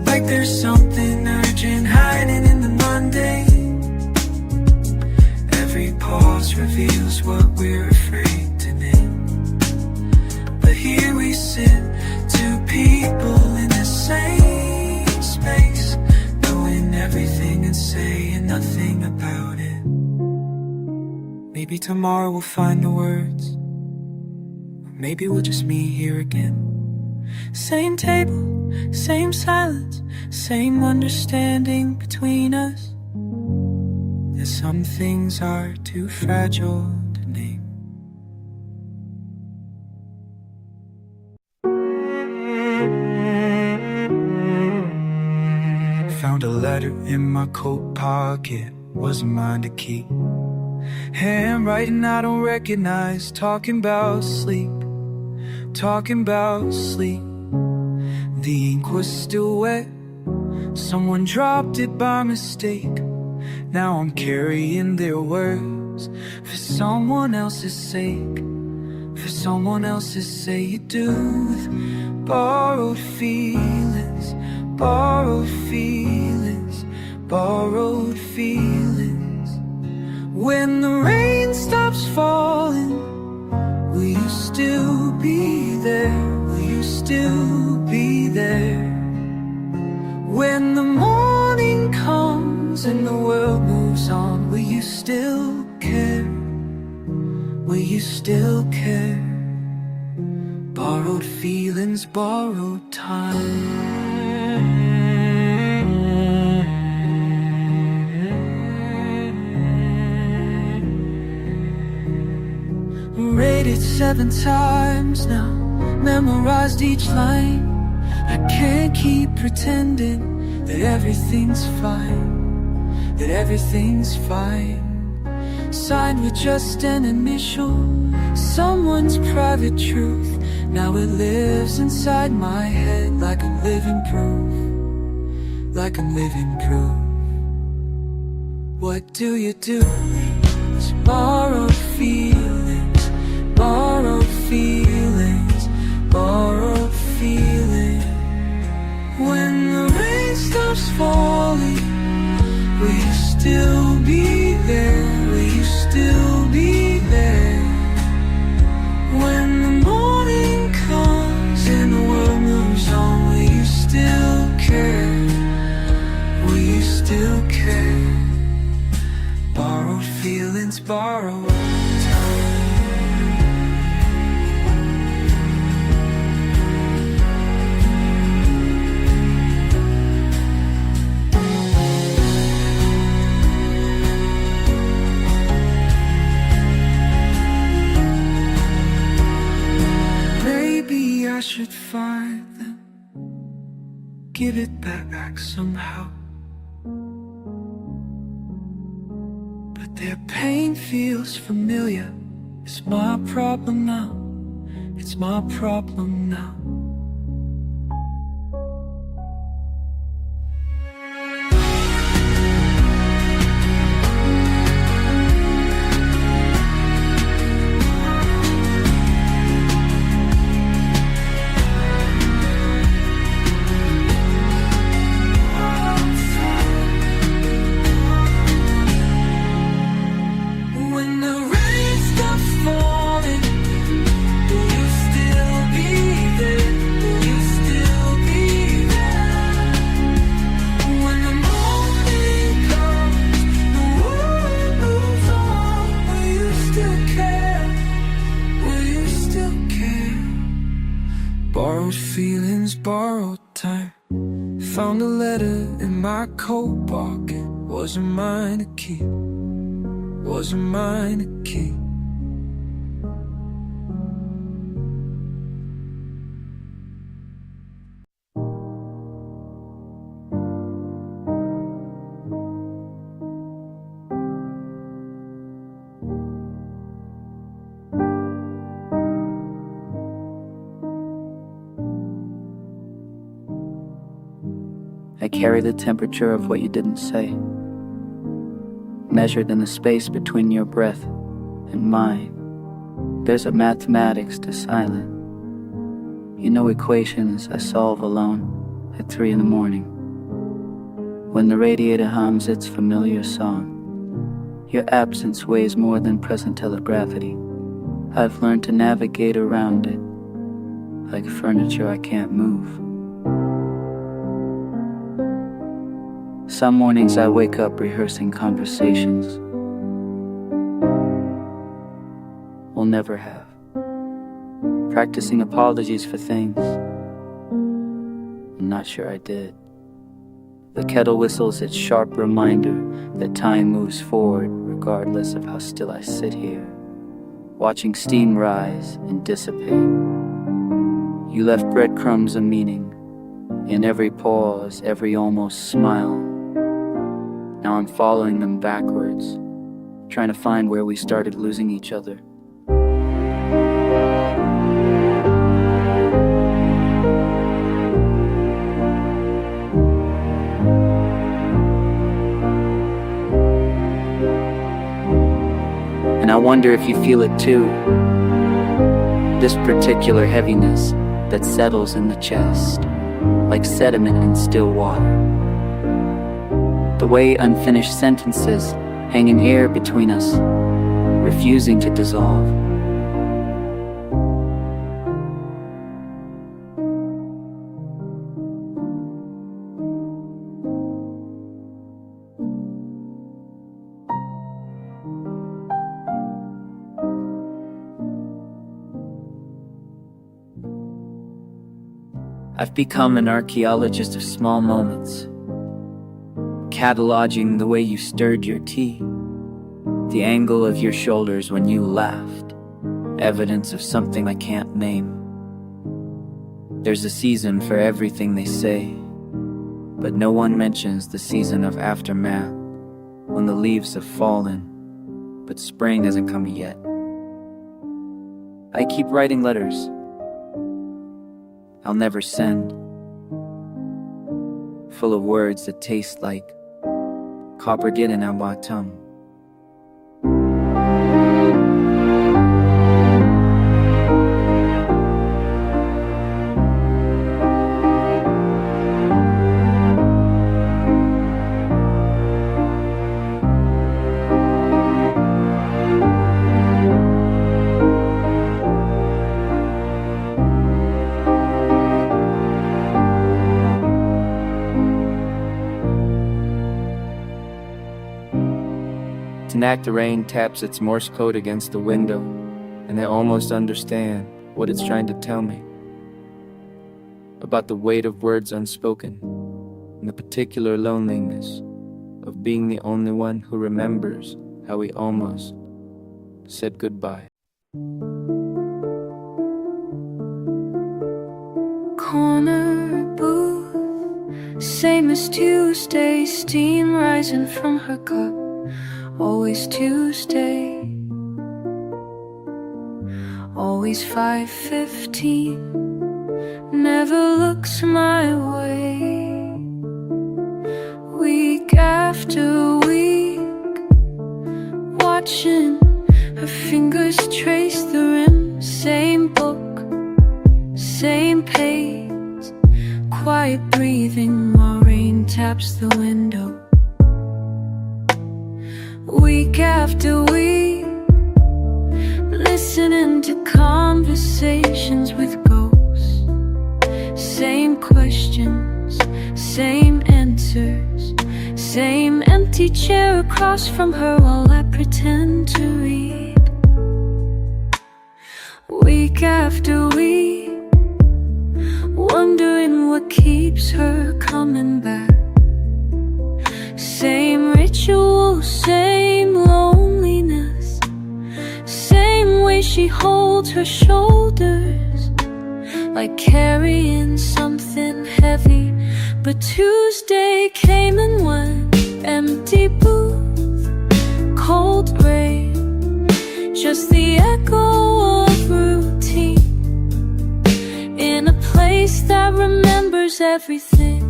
Speaker 1: like there's something urgent hiding in the mundane. Every pause reveals what we're afraid to name. But here we sit, two people in the same space, knowing everything and saying nothing about it. Maybe tomorrow we'll find the words, or maybe we'll just meet here again. Same table, same silence, same understanding between us. That some things are too fragile to name. Found a letter in my coat pocket, wasn't mine to keep. Handwriting I don't recognize, talking about sleep, talking about sleep. The ink was still wet, someone dropped it by mistake. Now I'm carrying their words for someone else's sake, for someone else's sake. Do with borrowed feelings, borrowed feelings, borrowed feelings. When the rain stops falling, will you still be there? Will you still be there? When the morning comes and the world moves on, will you still care? Will you still care? Borrowed feelings, borrowed time. Read it 7 times now, memorized each line. I can't keep pretending that everything's fine, that everything's fine. Signed with just an initial, someone's private truth. Now it lives inside my head like a living proof, like a living proof. What do you do? It's borrowed feelings, borrowed feelings, borrowed feelings. When the rain stops falling, will you still be there? Will you still be there? When the morning comes and the world moves on, will you still care? Will you still care? Borrowed feelings, borrowed time. Maybe I should find them, give it back somehow. But their pain feels familiar. It's my problem now, it's my problem now. There Borrowed feelings, borrowed time. Found a letter in my coat pocket. Wasn't mine to keep. Wasn't mine to keep.
Speaker 3: I carry the temperature of what you didn't say, measured in the space between your breath and mine. There's a mathematics to silent. You know equations I solve alone at 3 in the morning. When the radiator hums its familiar song, your absence weighs more than present telegravity. I've learned to navigate around it, like furniture I can't move. Some mornings I wake up rehearsing conversations we'll never have, practicing apologies for things I'm not sure I did. The kettle whistles its sharp reminder that time moves forward regardless of how still I sit here, watching steam rise and dissipate. You left breadcrumbs of meaning in every pause, every almost smile. Now I'm following them backwards, trying to find where we started losing each other. And I wonder if you feel it too, this particular heaviness that settles in the chest, like sediment in still water. The way unfinished sentences hang in air between us, refusing to dissolve. I've become an archaeologist of small moments, cataloging the way you stirred your tea, the angle of your shoulders when you laughed, evidence of something I can't name. There's a season for everything they say, but no one mentions the season of aftermath, when the leaves have fallen, but spring hasn't come yet. I keep writing letters I'll never send, full of words that taste like copper did in our bottom. Tonight the rain taps its Morse code against the window, and I almost understand what it's trying to tell me about the weight of words unspoken and the particular loneliness of being the only one who remembers how we almost said goodbye.
Speaker 2: Corner booth, same as Tuesday, steam rising from her cup. Always Tuesday, always 5:15, never looks my way. Week after week, watching her fingers trace the rim. Same book, same page, quiet breathing while rain taps the window. Week after week, listening to conversations with ghosts. Same questions, same answers, same empty chair across from her while I pretend to read. Week after week, wondering what keeps her coming back. Same ritual, same loneliness, same way she holds her shoulders, like carrying something heavy. But Tuesday came and went, empty booth, cold rain, just the echo of routine, in a place that remembers everything.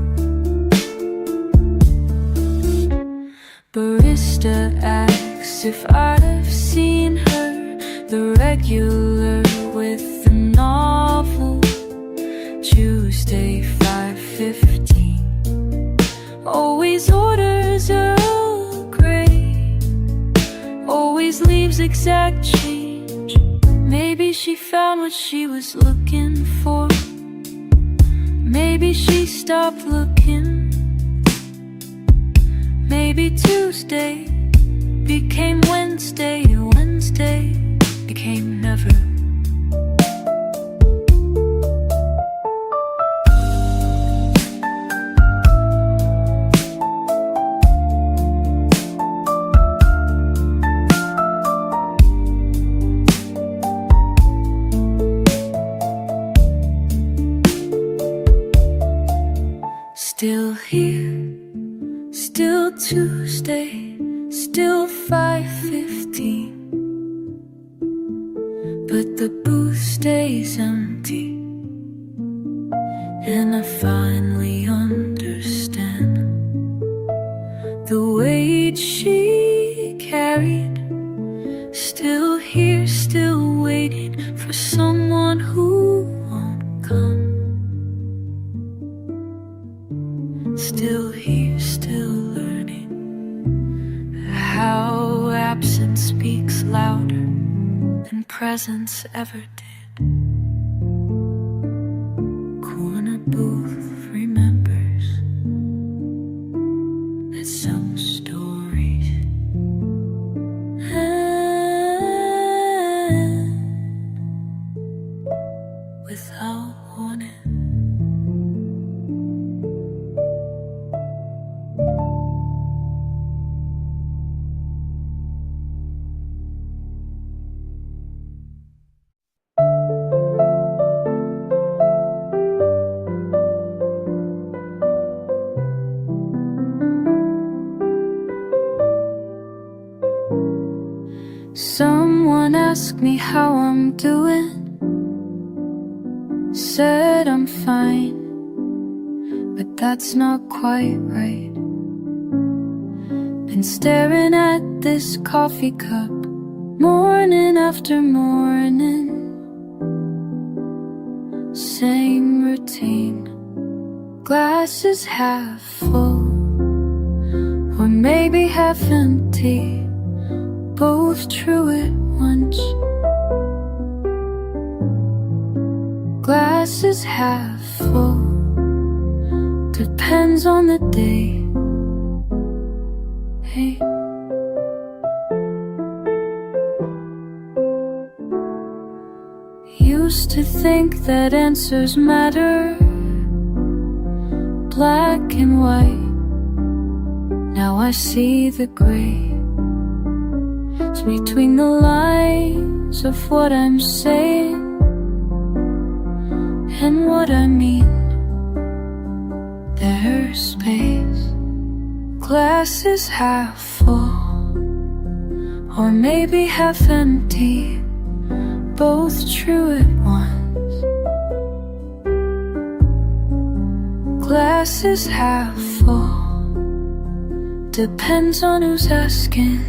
Speaker 2: Barista asks if I'd have seen her, the regular with the novel. Tuesday 5:15, always orders Earl Grey, always leaves exact change. Maybe she found what she was looking for, maybe she stopped looking. Maybe Tuesday became Wednesday, Wednesday became never. Still here, still Tuesday, still 5:15, but the booth stays empty, and I finally understand the weight she carried. Still here, still waiting for someone who won't come. Still here, still learning how absence speaks louder than presence ever did. Corner booth remembers that some stories end without warning. Someone asked me how I'm doing, said I'm fine, but that's not quite right. Been staring at this coffee cup morning after morning, same routine, glass is half full or maybe half empty, both true at once. Glass is half full, depends on the day. Hey. Used to think that answers matter, black and white. Now I see the gray between the lines of what I'm saying and what I mean. There's space, glass is half full or maybe half empty, both true at once. Glass is half full, depends on who's asking.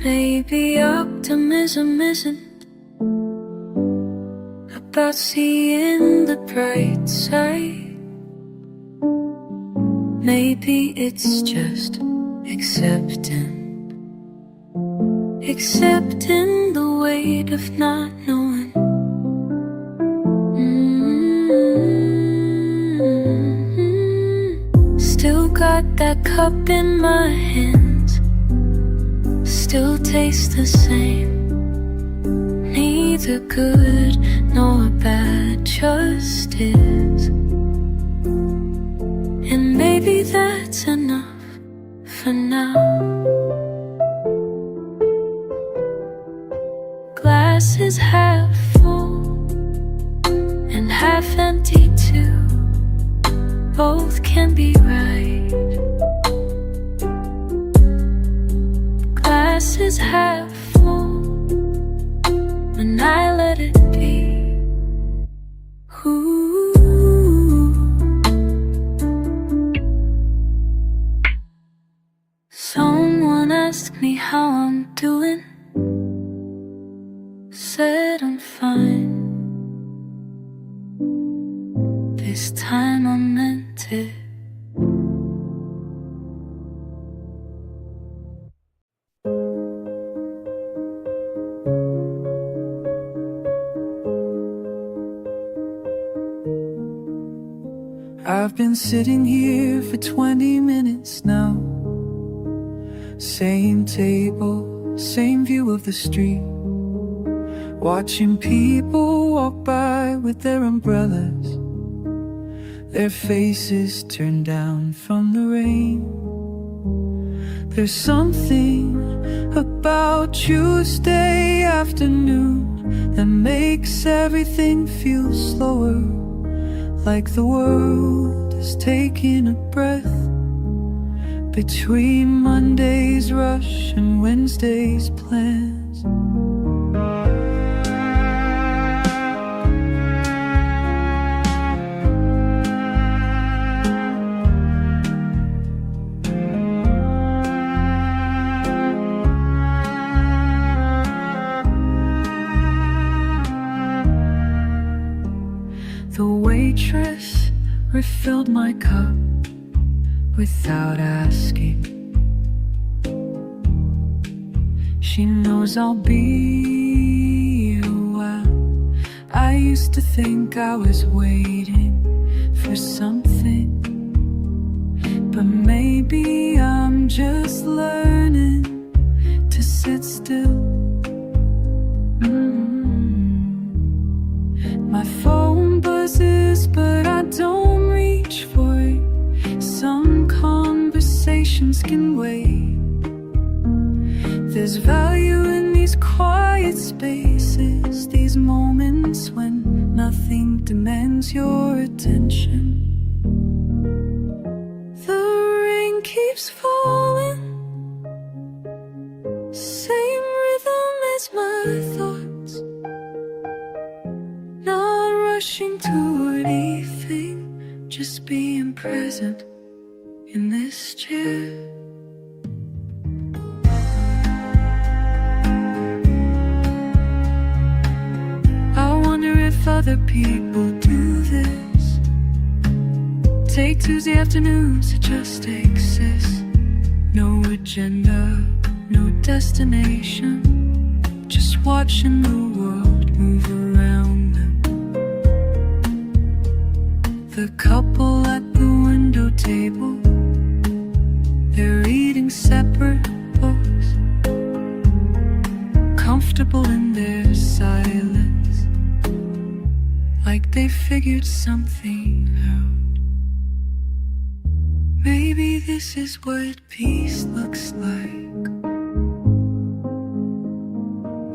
Speaker 2: Maybe optimism isn't a about seeing the bright side. Maybe it's just accepting the weight of not knowing. Still got that cup in my hands, still taste the same. Neither good nor bad, just is. And maybe that's enough for now. Glass is half full and half empty too. Both can be right. Glass is half full when I let it be. Ooh. Someone asked me how I'm doing. Said I'm fine. This time I meant it.
Speaker 4: I've been sitting here for 20 minutes now. Same table, same view of the street. Watching people walk by with their umbrellas, their faces turned down from the rain. There's something about Tuesday afternoon that makes everything feel slower, like the world is taking a breath between Monday's rush and Wednesday's plans. The waitress refilled my cup without asking. She knows I'll be a while. I used to think I was waiting for something, but maybe I'm just learning to sit still. My phone buzzes, but I don't reach for it. Some conversations can wait. There's value in these quiet spaces, these moments when nothing demands your attention. The rain keeps falling, same rhythm as my thoughts. Not rushing to anything, just being present in this chair. I wonder if other people do this. Take Tuesday afternoons to just exist. No agenda, no destination, just watching the world move around them. The couple at the window table, they're eating separate bowls, comfortable in their silence, like they figured something out. Maybe this is what peace looks like.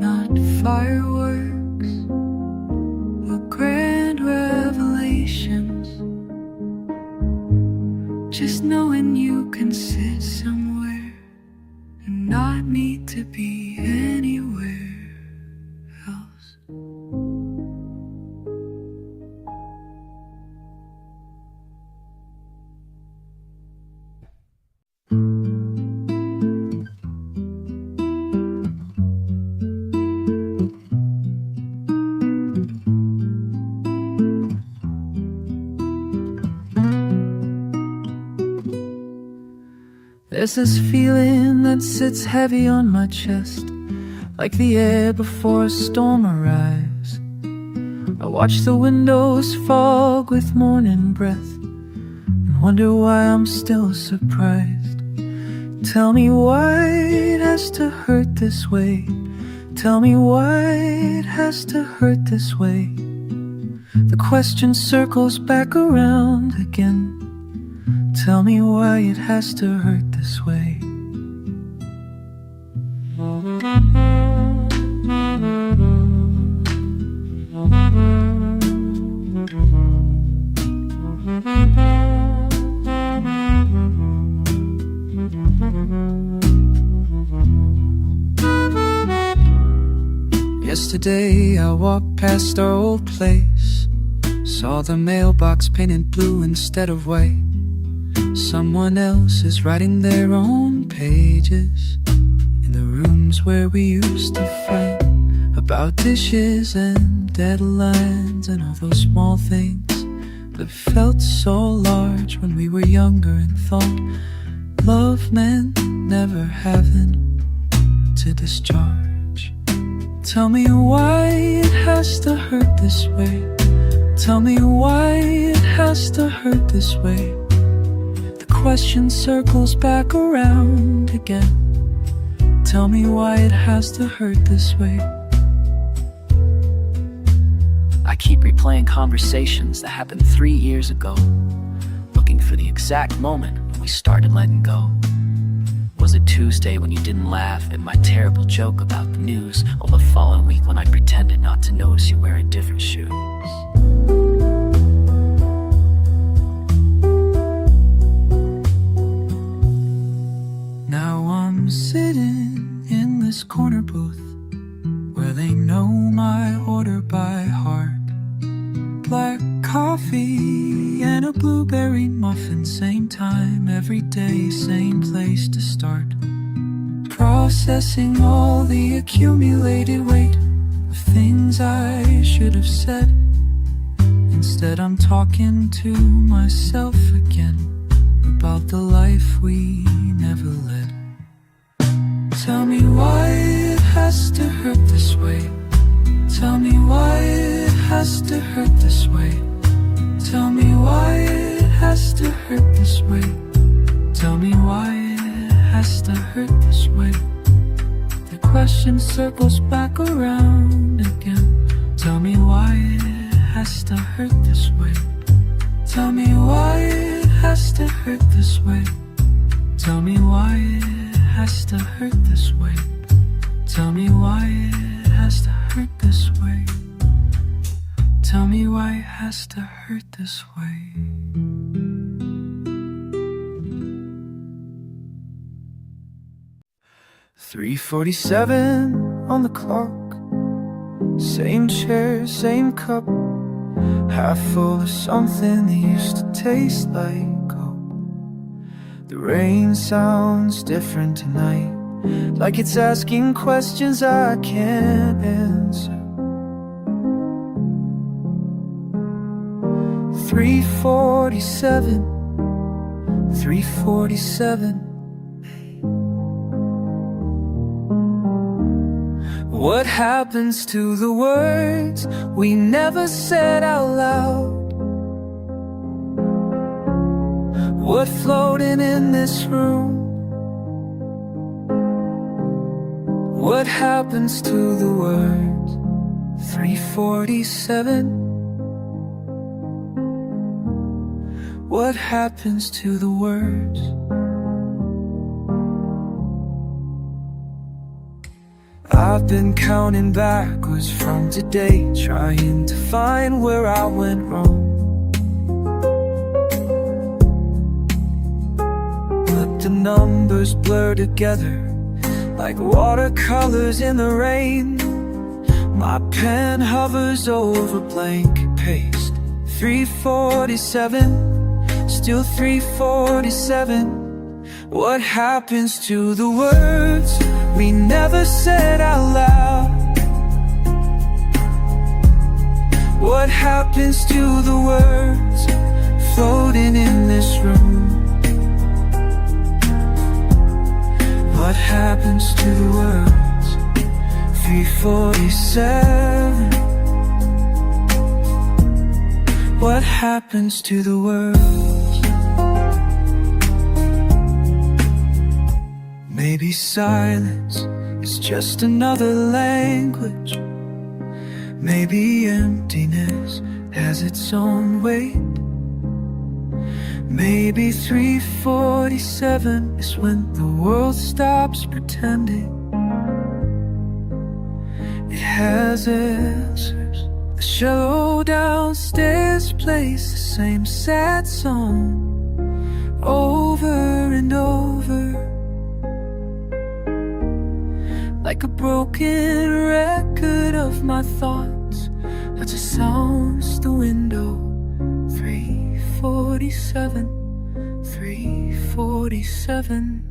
Speaker 4: Not fireworks or grand revelations, just knowing you can sit somewhere and not need to be anywhere else. There's this feeling that sits heavy on my chest, like the air before a storm arrives. I watch the windows fog with morning breath and wonder why I'm still surprised. Tell me why it has to hurt this way. Tell me why it has to hurt this way. The question circles back around again. Tell me why it has to hurt this way. Yesterday I walked past our old place, saw the mailbox painted blue instead of white. Someone else is writing their own pages in the rooms where we used to fight about dishes and deadlines and all those small things that felt so large when we were younger and thought love meant never having to discharge. Tell me why it has to hurt this way. Tell me why it has to hurt this way. The question circles back around again. Tell me why it has to hurt this way.
Speaker 3: I keep replaying conversations that happened 3 years ago, looking for the exact moment when we started letting go. Was it Tuesday when you didn't laugh at my terrible joke about the news, or the following week when I pretended not to notice you wearing different shoes?
Speaker 4: Now I'm sitting in this corner booth where they know my order by heart. Black coffee and a blueberry muffin, same time every day, same place to start. Processing all the accumulated weight of things I should have said. Instead I'm talking to myself again about the life we never led. Tell me why it has to hurt this way. Tell me why it has to hurt this way. Tell me why it has to hurt this way. Tell me why it has to hurt this way. The question circles back around again. Tell me why it has to hurt this way. Tell me why it has to hurt this way. Tell me why it has to hurt this way. Tell me why it has to hurt this way. Tell me why it has to hurt this way. $3:47 on the clock. Same chair, same cup, half full of something that used to taste like hope. The rain sounds different tonight, like it's asking questions I can't answer. 3:47, 3:47. What happens to the words we never said out loud? What floating in this room? What happens to the words? 3:47. What happens to the words? I've been counting backwards from today, trying to find where I went wrong. But the numbers blur together like watercolors in the rain. My pen hovers over blank paste. 3:47, still 3:47. What happens to the words we never said out loud? What happens to the words floating in this room?
Speaker 1: What happens to the words? 347. What happens to the words? Maybe silence is just another language. Maybe emptiness has its own weight. Maybe 347 is when the world stops pretending it has answers. The cello downstairs plays the same sad song over and over, like a broken record of my thoughts that just sounds the window. 347, 347.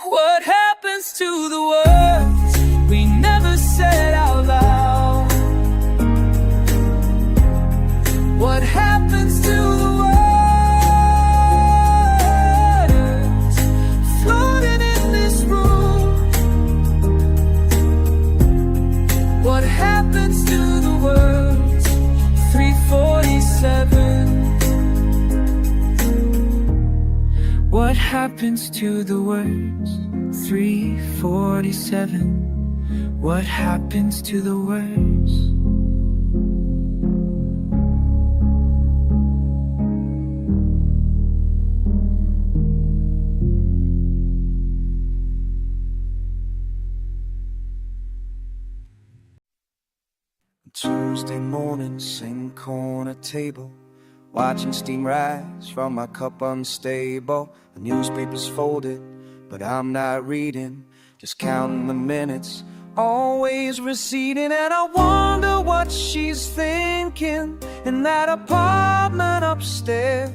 Speaker 1: What happens to the words we never said out loud? What happens to the words floating in this room? What happens to the words? 347. What happens to the words? 347. What happens to the words?
Speaker 7: Tuesday morning, same corner table, watching steam rise from my cup unstable. The newspaper's folded, but I'm not reading, just counting the minutes, always receding. And I wonder what she's thinking in that apartment upstairs,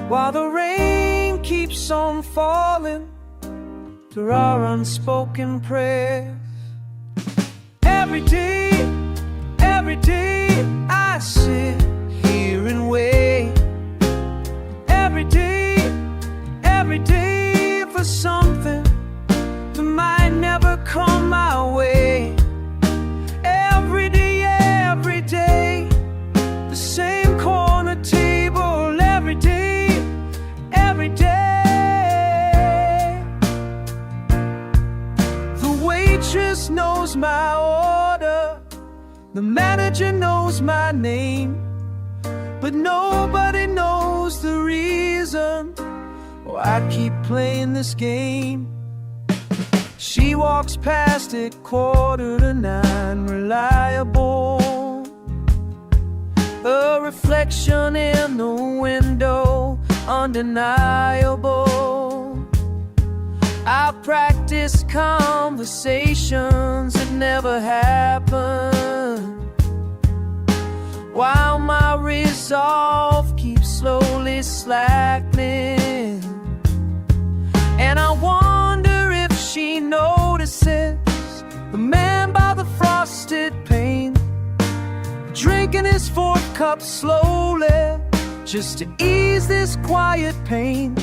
Speaker 7: while the rain keeps on falling through our unspoken prayers. Every day I sit here and wait. Every day for something that might never come my way. Every day, the same corner table. Every day. The waitress knows my order, the manager knows my name, but nobody knows the reason why I keep playing this game. She walks past at 8:45, reliable, a reflection in the window, undeniable. I practice conversations that never happen, while my resolve keeps slowly slackening. And I wonder if she notices the man by the frosted pane, drinking his 4th cup slowly, just to ease this quiet pain.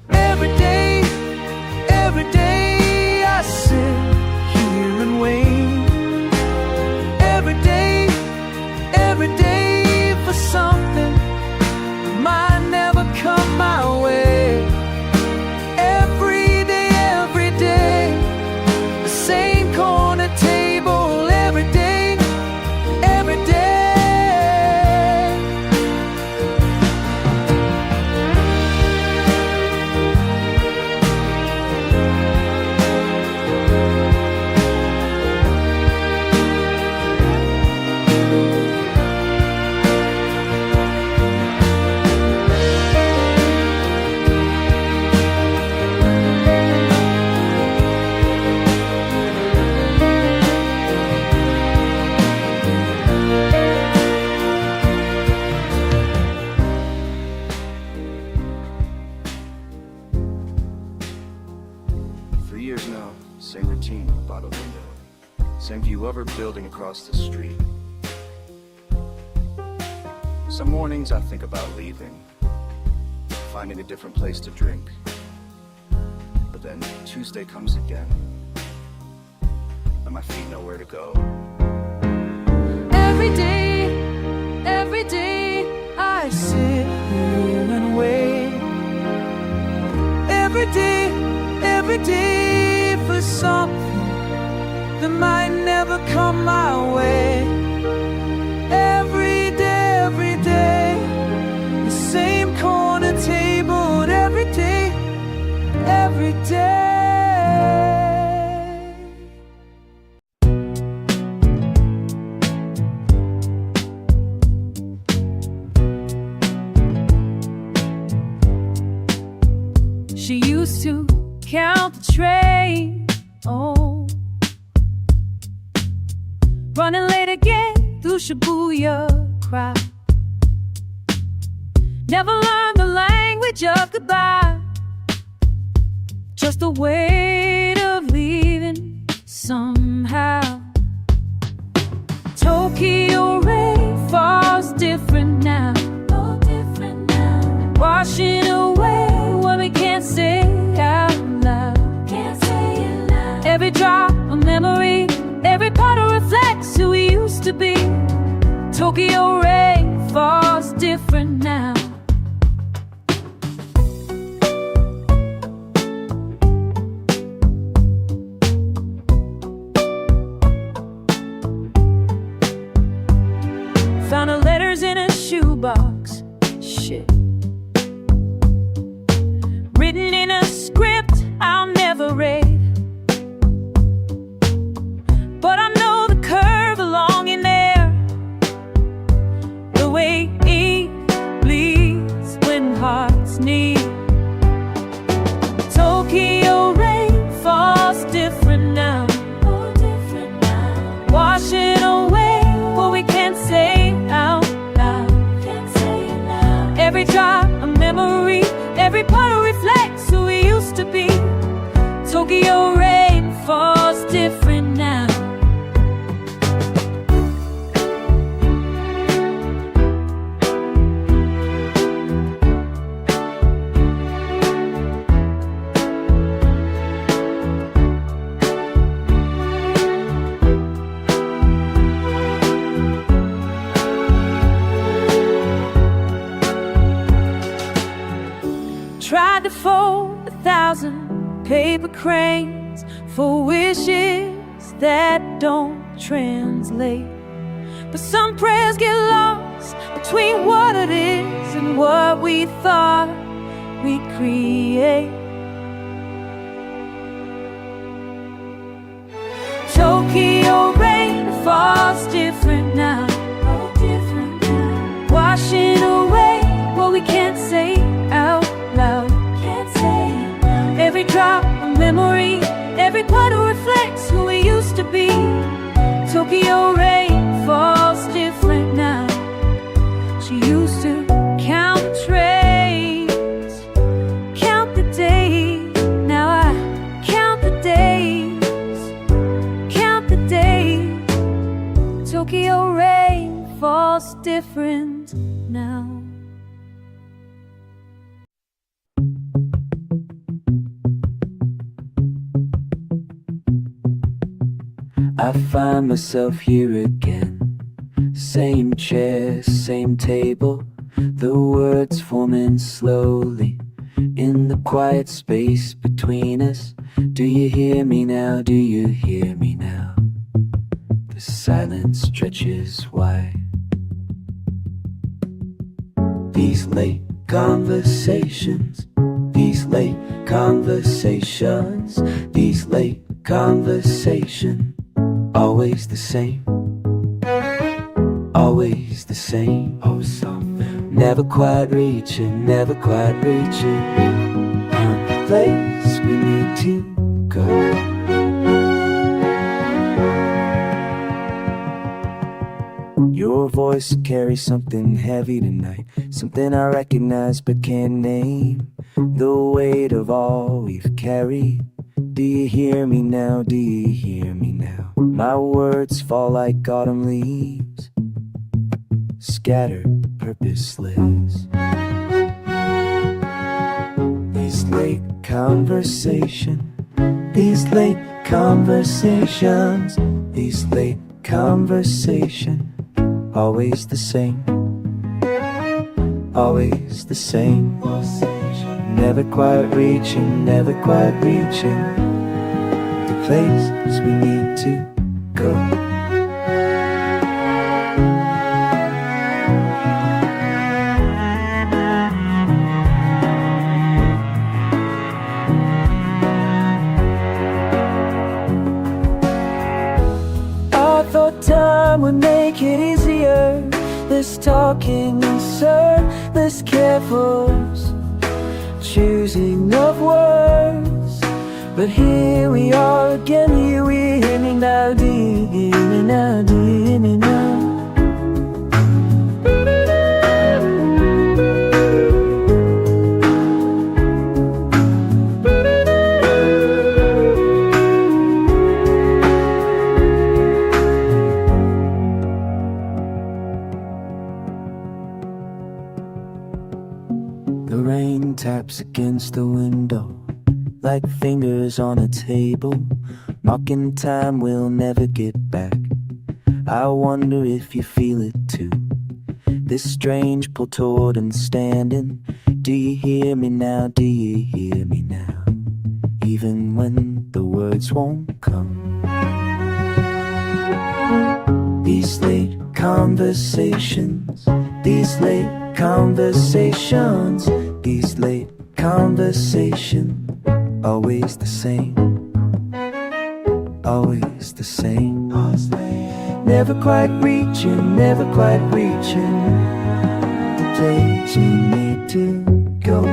Speaker 7: Every day I sit here and wait. Every day for something that might never come my way. Every day, the same corner table. Every day. Same view of her building across the street. Some mornings I think about leaving, finding a different place to drink. But then Tuesday comes again, and my feet know where to go.
Speaker 2: Every day I sit here and wait.
Speaker 4: Every day for something that might never come my way. Every day, the same corner table. Every day.
Speaker 2: She used to count the train, oh, running late again through Shibuya crowd. Never learned the language of goodbye, just the weight of leaving somehow. Tokyo rain falls different now, washing away what we can't say out loud. Every drop of memory, every puddle reflects who we used to be. Tokyo rain falls different now. Found her letters in a shoebox. Shit. Written in a script I'll never read. But I know the curve along in there, the way ink bleeds when hearts need. Tokyo rain falls different now, washing away what we can't say out loud. Every drop of memory, every puddle reflects who we used to be. Tokyo rain falls different now. Tried to fold 1,000 paper cranes for wishes that don't translate. But some prayers get lost between what it is and what we thought we'd create. Tokyo rain falls different now, washing away what we can't say out loud. Every drop of memory, every puddle reflects who we used to be. Tokyo rain falls different now. She used to count the trains, count the days. Now I count the days, count the days. Tokyo rain falls different now.
Speaker 3: I find myself here again. Same chair, same table. The words forming slowly in the quiet space between us. Do you hear me now? Do you hear me now? The silence stretches wide. These late conversations, these late conversations, these late conversations. Always the same, always the same. Oh, something never quite reaching, never quite reaching. The place we need to go. Your voice carries something heavy tonight, something I recognize but can't name. The weight of all we've carried,
Speaker 7: Do you hear me now? Do you hear me now? My words fall like autumn leaves, scattered purposeless. These late conversations, these late conversations, these late conversations, always the same, always the same. Never quite reaching, never quite reaching the place we need to go. I thought time would make it easier, less talking and less careful choosing of words. But here we are again, here we hear me now. Do you hear me now? Do you hear me now? The rain taps against the window like fingers on a table, marking time we'll never get back. I wonder if you feel it too, this strange pull toward and standing. Do you hear me now? Do you hear me now? Even when the words won't come. These late conversations, these late conversations, these late conversations, always the same, always the same. Never quite reaching, never quite reaching the place we need to go.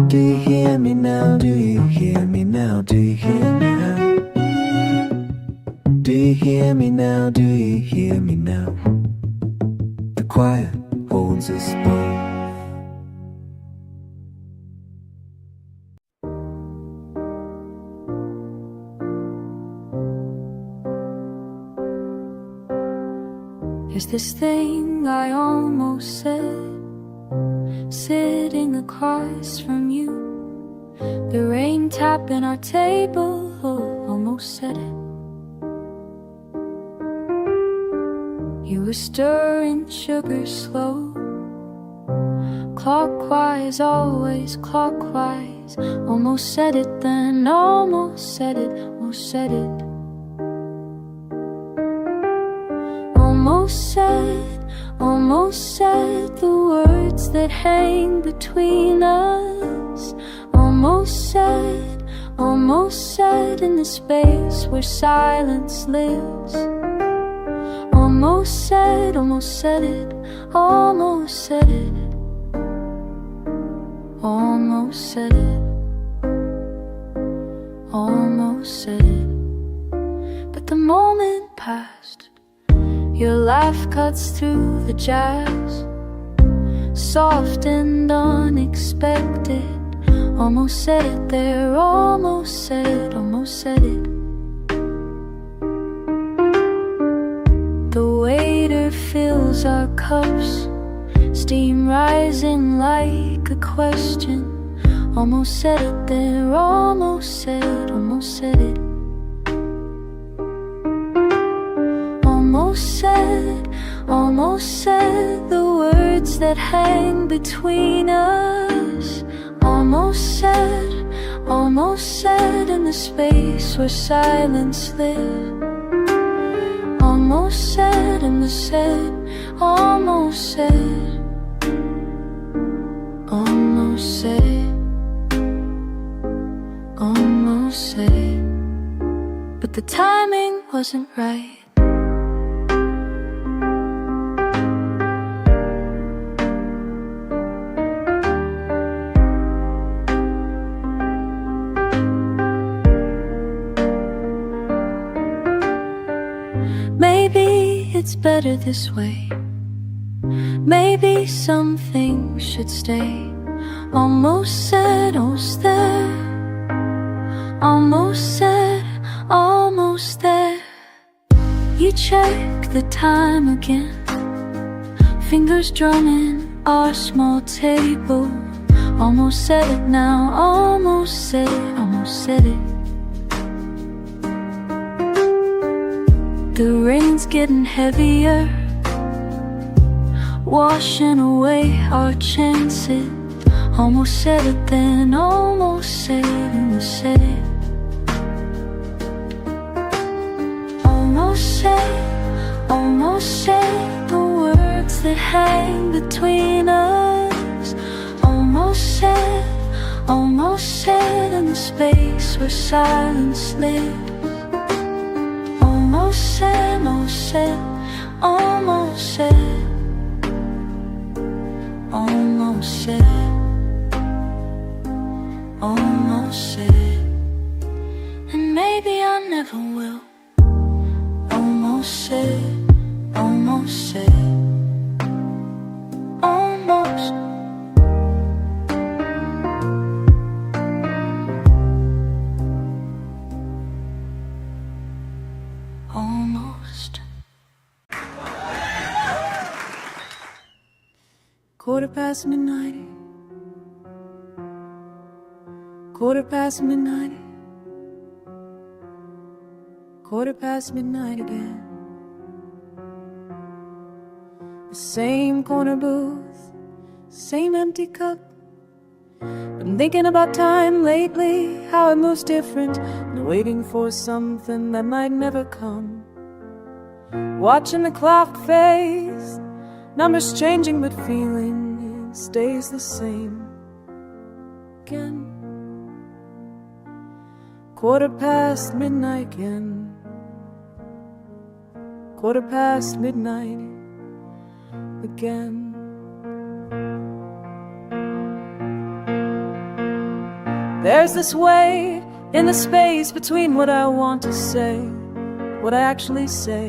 Speaker 7: Do you hear me now? Do you hear me now? Do you hear me now? Do you hear me now? Do you hear me now? The quiet holds us both.
Speaker 2: There's this thing I almost said, sitting across from you. The rain tapping our table, almost said it. You were stirring sugar slow, clockwise, always clockwise. Almost said it then, almost said it, almost said it. Almost said the words that hang between us. Almost said in the space where silence lives. Almost said it, almost said it, almost said it. Almost said it. But the moment passed. Your laugh cuts through the jazz, soft and unexpected. Almost said it there, almost said it, almost said it. The waiter fills our cups, steam rising like a question. Almost said it there, almost said it, almost said it. Almost said the words that hang between us. Almost said in the space where silence lives. Almost said in the said, almost said, almost said, almost said. But the timing wasn't right. Maybe it's better this way. Maybe some things should stay. Almost said, almost there. check the time again. Fingers drumming our small table. Almost said it now, almost said it, almost said it. The rain's getting heavier, washing away our chances. Almost said it then, almost said it, almost said it. Almost said the words that hang between us. Almost said in the space where silence lives. Almost said, almost said, almost said, almost said, almost said, and maybe I never will. Almost said, almost said, almost. Almost.
Speaker 4: 1:15 midnight. 1:15 midnight. 1:15 midnight again. The same corner booth, same empty cup. Been thinking about time lately, how it moves different, and waiting for something that might never come. Watching the clock face, numbers changing but feeling it stays the same again. 1:15 midnight again. 1:15 midnight again. There's this weight in the space between what I want to say, what I actually say.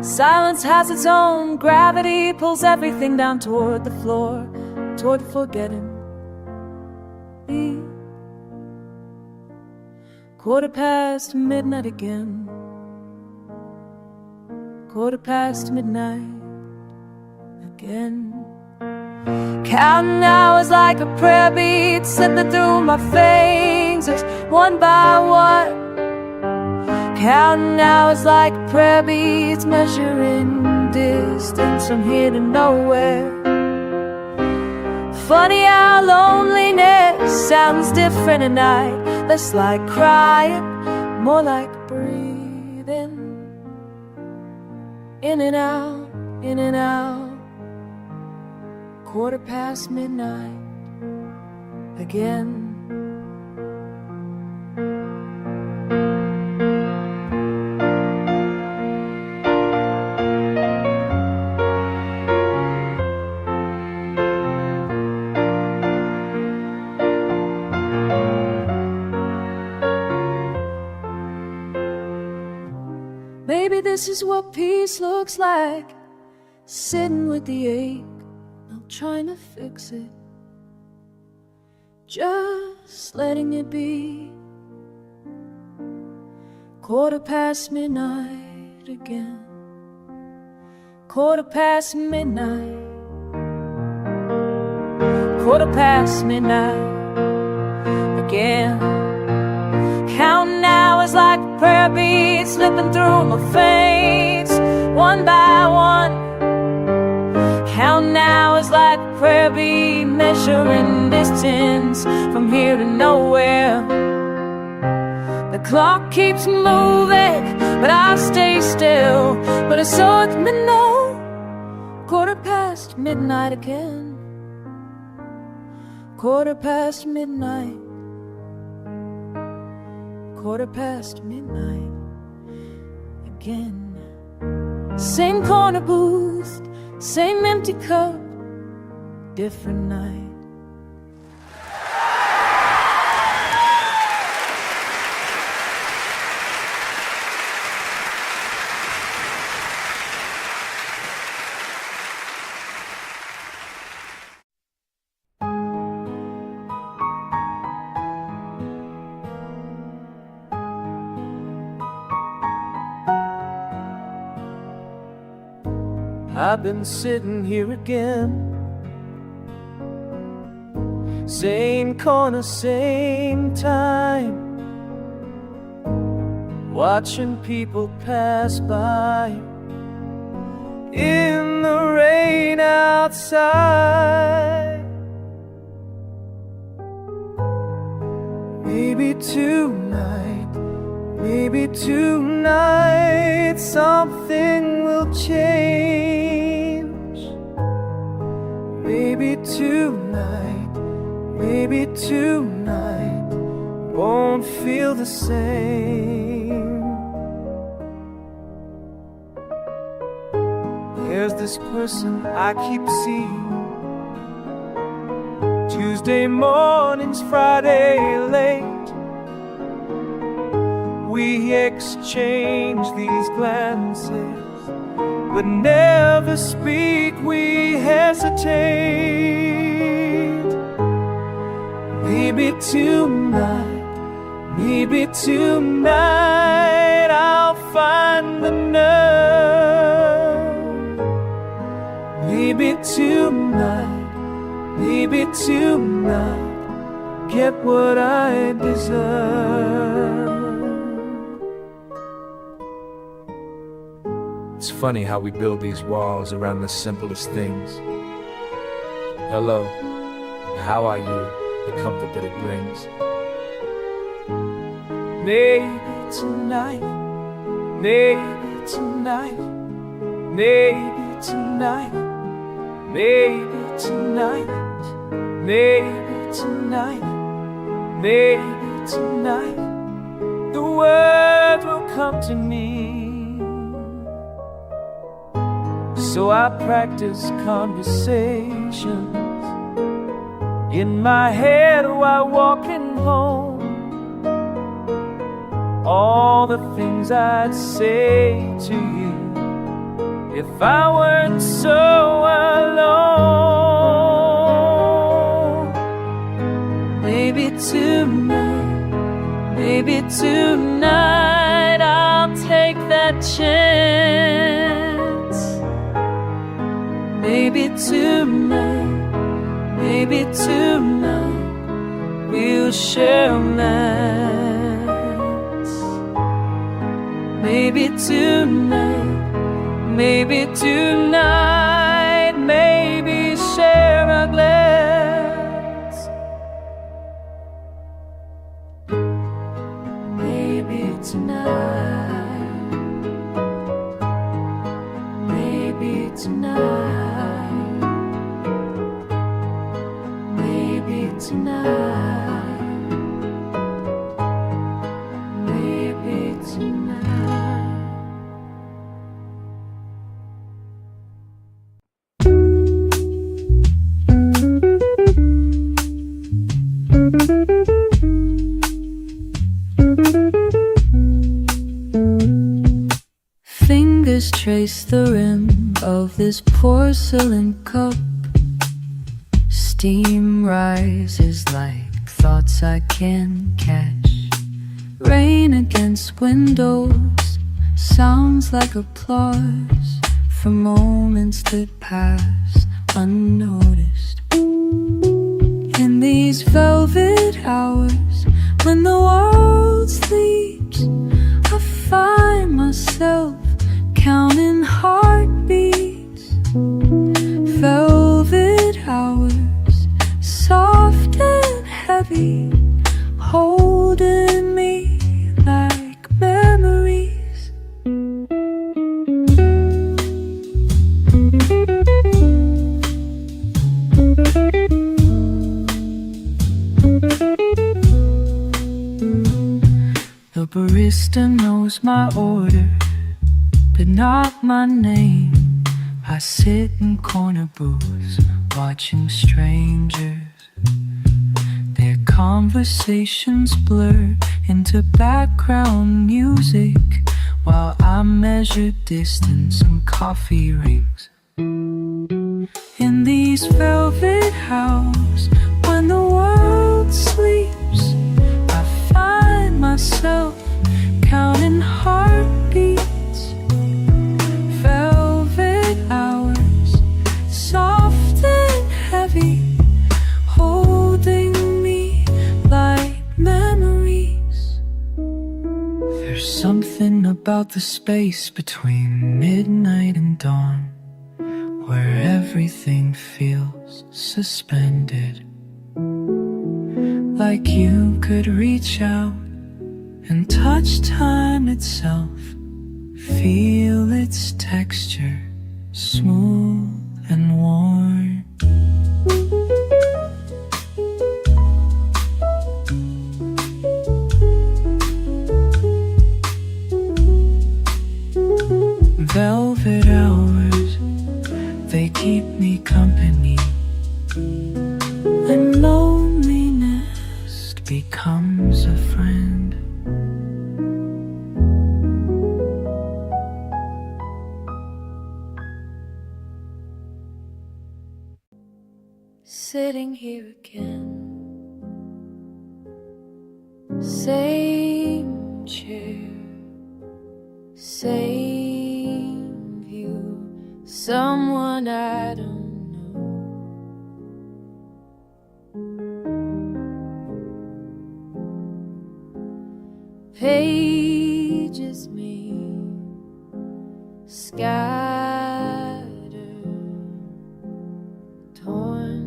Speaker 4: Silence has its own gravity, pulls everything down toward the floor, toward forgetting. 1:15 midnight again. 1:15 midnight again. Counting hours like a prayer beat, slipping through my fingers one by one. Counting hours like prayer beats, measuring distance from here to nowhere. Funny how loneliness sounds different at night. Less like crying, more like breathing. In and out, in and out. 1:15 midnight again. Maybe this is what peace looks like, sitting with the ache, not trying to fix it, just letting it be. 1:15 midnight again. 1:15 midnight. 1:15 midnight again. Counting hours like a prayer beat, slipping through my veins one by one. Counting hours like a prayer beat, measuring distance from here to nowhere. The clock keeps moving, but I stay still. But it's so at midnight, 1:15 midnight again. 1:15 midnight. 1:15 midnight again. Same corner booth, same empty cup, different night. I've been sitting here again. Same corner, same time, watching people pass by in the rain outside. Maybe tonight something will change. Maybe tonight won't feel the same. There's this person I keep seeing, Tuesday mornings, Friday late. We exchange these glances, but never speak, we hesitate. Maybe tonight I'll find the nerve. Maybe tonight get what I deserve. It's funny how we build these walls around the simplest things. Hello, how are you? The comfort that it brings. Maybe tonight, maybe tonight, maybe tonight, maybe tonight, maybe tonight, maybe tonight, the words will come to me. So I practice conversations in my head while walking home. All the things I'd say to you if I weren't so alone. Maybe tonight I'll take that chance. Maybe tonight we'll share romance. Maybe tonight, maybe share a glance. Maybe tonight, maybe tonight, maybe tonight, maybe tonight.
Speaker 2: Fingers trace the rim of this porcelain cup. Steam rises like thoughts I can't catch. Rain against windows sounds like applause for moments that pass unnoticed. In these velvet hours when the world sleeps, I find myself counting heartbeats. Velvet hours, soft and heavy, holding me like memories. The barista knows my order, but not my name. I sit in corner booths, watching strangers. Their conversations blur into background music, while I measure distance on coffee rings. In these velvet houses, when the world sleeps, I find myself counting heartbeats. Velvet hours,
Speaker 1: about the space between midnight and dawn, where everything feels suspended, like you could reach out and touch time itself, feel its texture, smooth and warm. Velvet hours, they keep me company, and loneliness becomes a friend.
Speaker 2: Sitting here again, same chair, same view, someone I don't know. Pages me scattered, torn.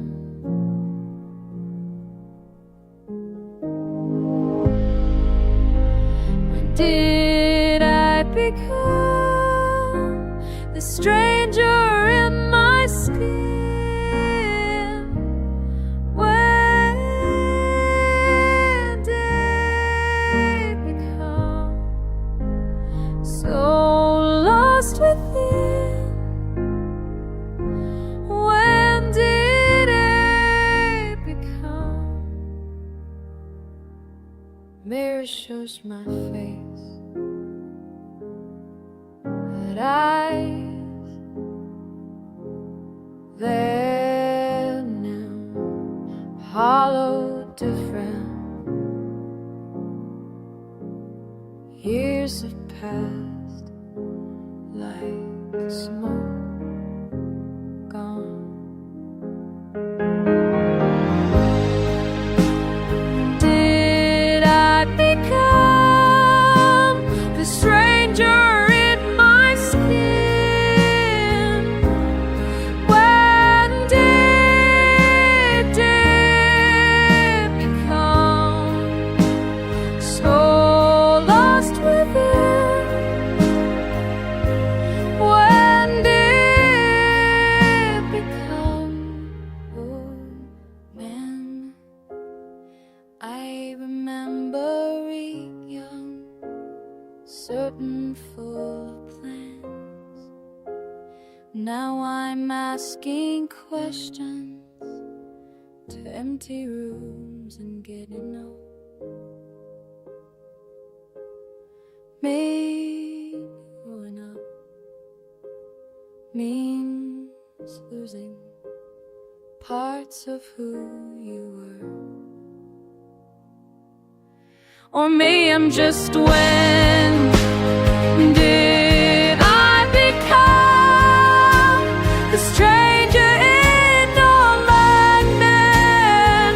Speaker 2: When did I become the stranger in my skin? When did I become so lost within? When did I become? Mirror shows my face, but eyes there now, hollow, different. Years have passed like smoke gone. Did I become the stranger in my skin? When did it become so lost within? When did it become man? I remember young, certain, full of plans. Now I'm asking questions to empty rooms and getting old. Maybe growing up means losing parts of who you were. Or maybe I'm just when did I become the stranger in all London?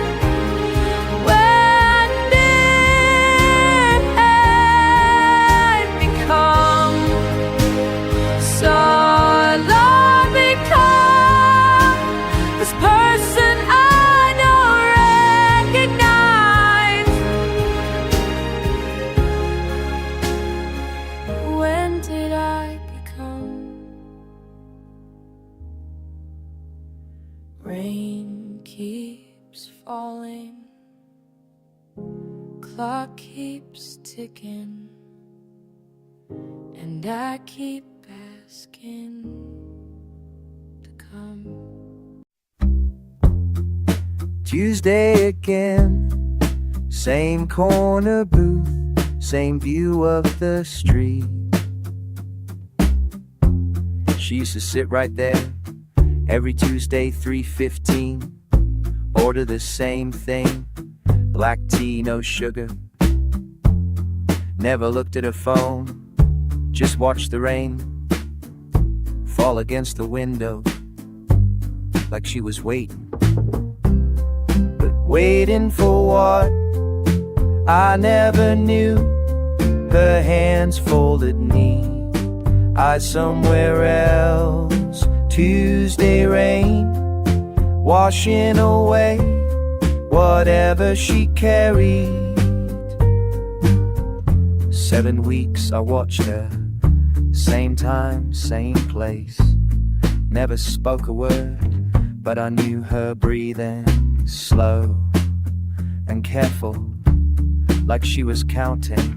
Speaker 2: When did I become so long become this person I don't recognize? When did I become? Rain keeps falling, clock keeps ticking, and I keep asking to come.
Speaker 7: Tuesday again, same corner booth, same view of the street. She used to sit right there every Tuesday, 3:15. Order the same thing, black tea, no sugar. Never looked at her phone, just watched the rain fall against the window, like she was waiting. But waiting for what? I never knew. her hands folded neat, eyes somewhere else. Tuesday rain, washing away whatever she carried. 7 weeks I watched her, same time, same place. Never spoke a word, but I knew her breathing, slow and careful, like she was counting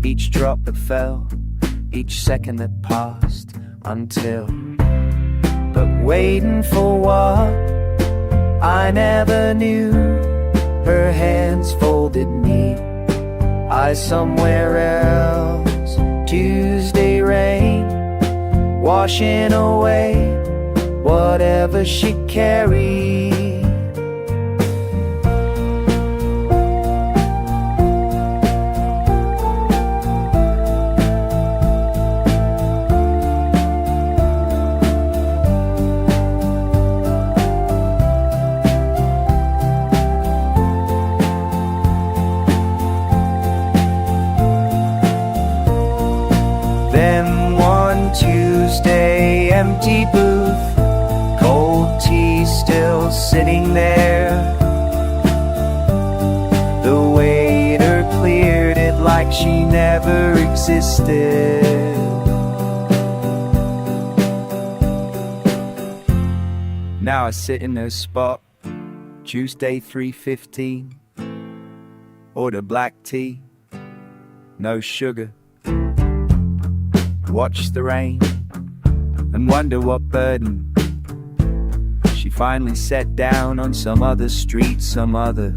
Speaker 7: each drop that fell, each second that passed, until. But waiting for what? I never knew. Her hands folded neat, eyes somewhere else. Tuesday rain, washing away whatever she carried. Then one Tuesday, empty booth, cold tea still sitting there. The waiter cleared it like she never existed. Now I sit in her spot, Tuesday 3:15. Order black tea, no sugar. Watch the rain and wonder what burden she finally set down on some other street, some other.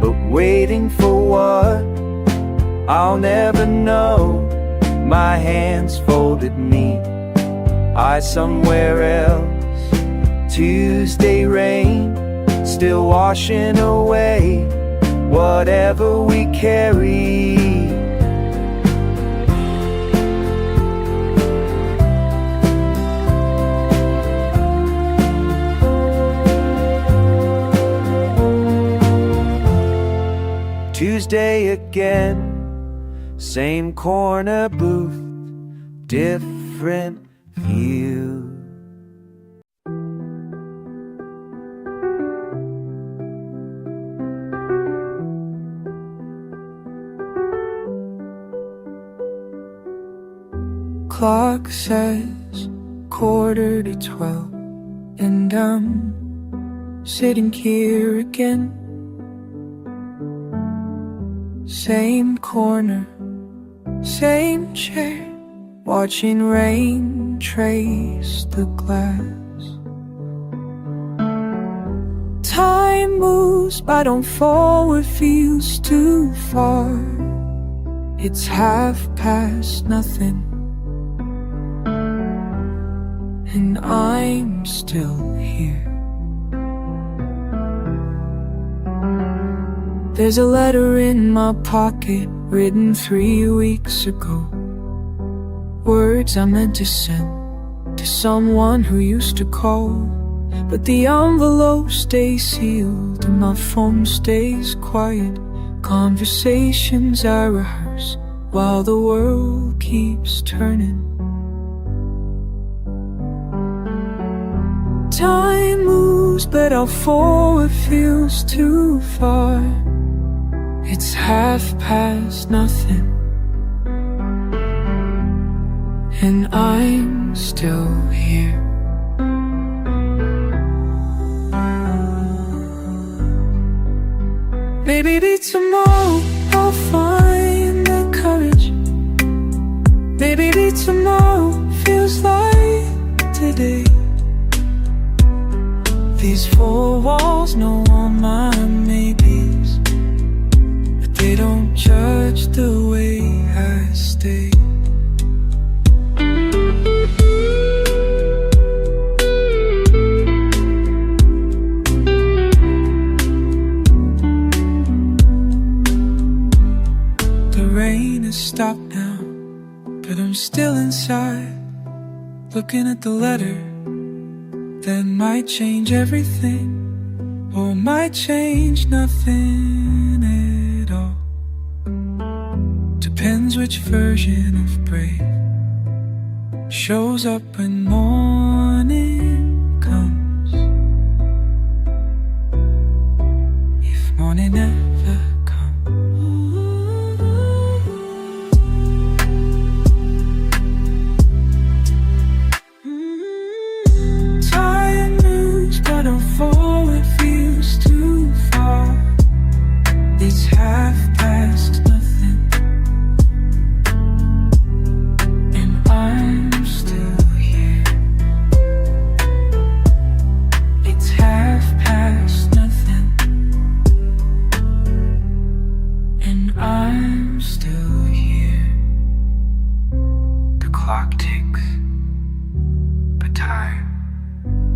Speaker 7: But waiting for what? I'll never know. My hands folded neat, eyes somewhere else. Tuesday rain, still washing away whatever we carry. Tuesday again, same corner booth, different view.
Speaker 1: Clock says 11:45, and I'm sitting here again. Same corner, same chair, watching rain trace the glass. Time moves, but don't forward, feels too far. It's nothing, and I'm still here. There's a letter in my pocket, written 3 weeks ago. Words I meant to send to someone who used to call. But the envelope stays sealed and my phone stays quiet. Conversations I rehearse while the world keeps turning. Time moves, but how forward feels too far. It's nothing, and I'm still here. Maybe tomorrow I'll find the courage. Maybe tomorrow feels like today. These 4 walls know all my maybes, but they don't judge the way I stay. The rain has stopped now, but I'm still inside, looking at the letter that might change everything, or might change nothing at all. Depends which version of brave shows up when morning comes. If morning never comes. Time moves, but don't fall, it feels too far. It's half past nothing, and I'm still here. It's half past nothing, and I'm still here. The clock ticks, but time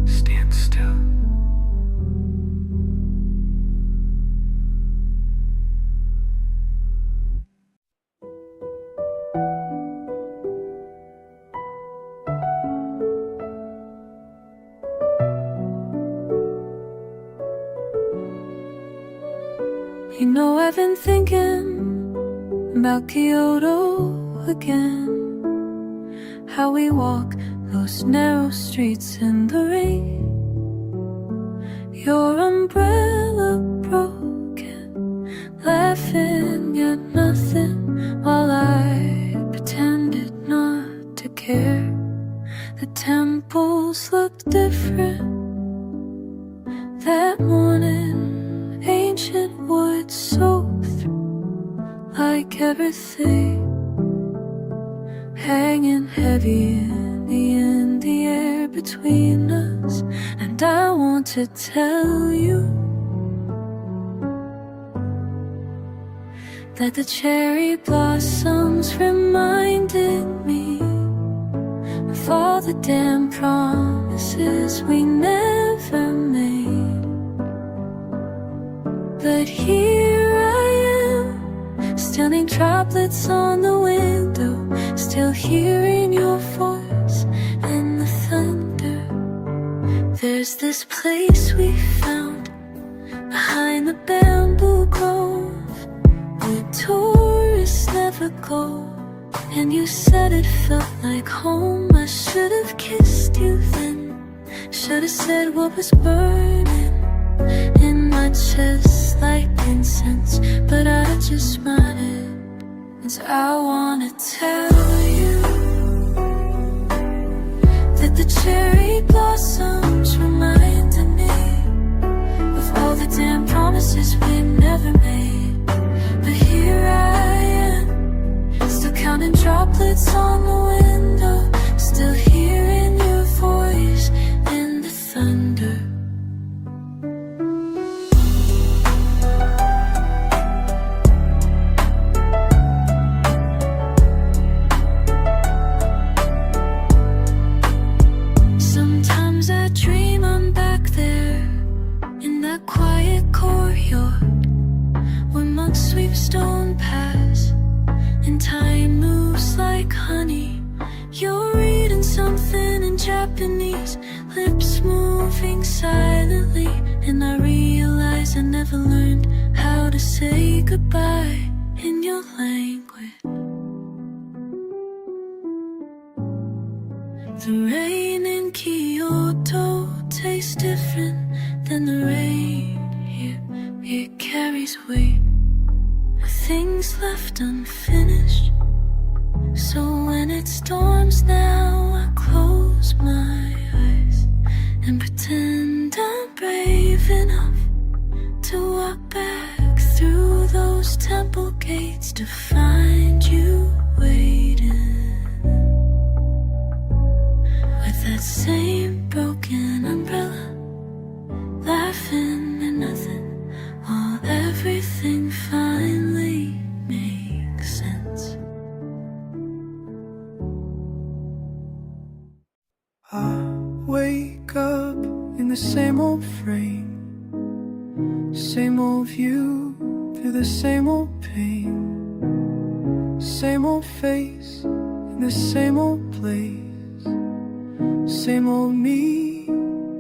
Speaker 1: stands still.
Speaker 2: You know, I've been thinking about Kyoto again. How we walk those narrow streets in the rain. Your umbrella broken, laughing at nothing while I pretended not to care. The temples looked different that morning. Ancient wood so through like everything, hanging heavy in the air between us. And I want to tell you that the cherry blossoms reminded me of all the damn promises we never made. But here I am, standing droplets on the window, still hearing your voice and the thunder. There's this place we found behind the bamboo grove where tourists never go. And you said it felt like home. I should have kissed you then, should have said what was burning in my chest like incense. But I just smiled, 'cause I wanna tell you that the cherry blossoms reminded me of all the damn promises we never made. But here I am, still counting droplets on the window, still hearing your voice in the thunder. Sometimes I dream I'm back there in that quiet courtyard where monks sweep stone paths and time moves like honey. You're reading something in Japanese, lips moving silently, and I realize I never learned how to say goodbye in your language. The rain in Kyoto tastes different than the rain here. It carries weight, things left unfinished. So when it storms now, I close my eyes and pretend I'm brave enough to walk back through those temple gates to find you waiting with that same broken umbrella, laughing at nothing while everything finally makes sense.
Speaker 1: I wake up in the same old frame, same old view through the same old pain, same old face in the same old place, same old me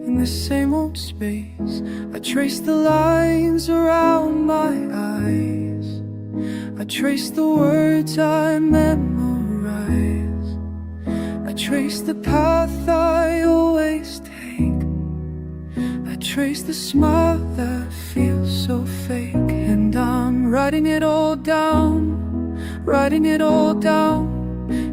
Speaker 1: in the same old space. I trace the lines around my eyes,
Speaker 4: I trace the words I memorize. I trace the path I always take. I trace the smile that feels so fake. And I'm writing it all down, writing it all down.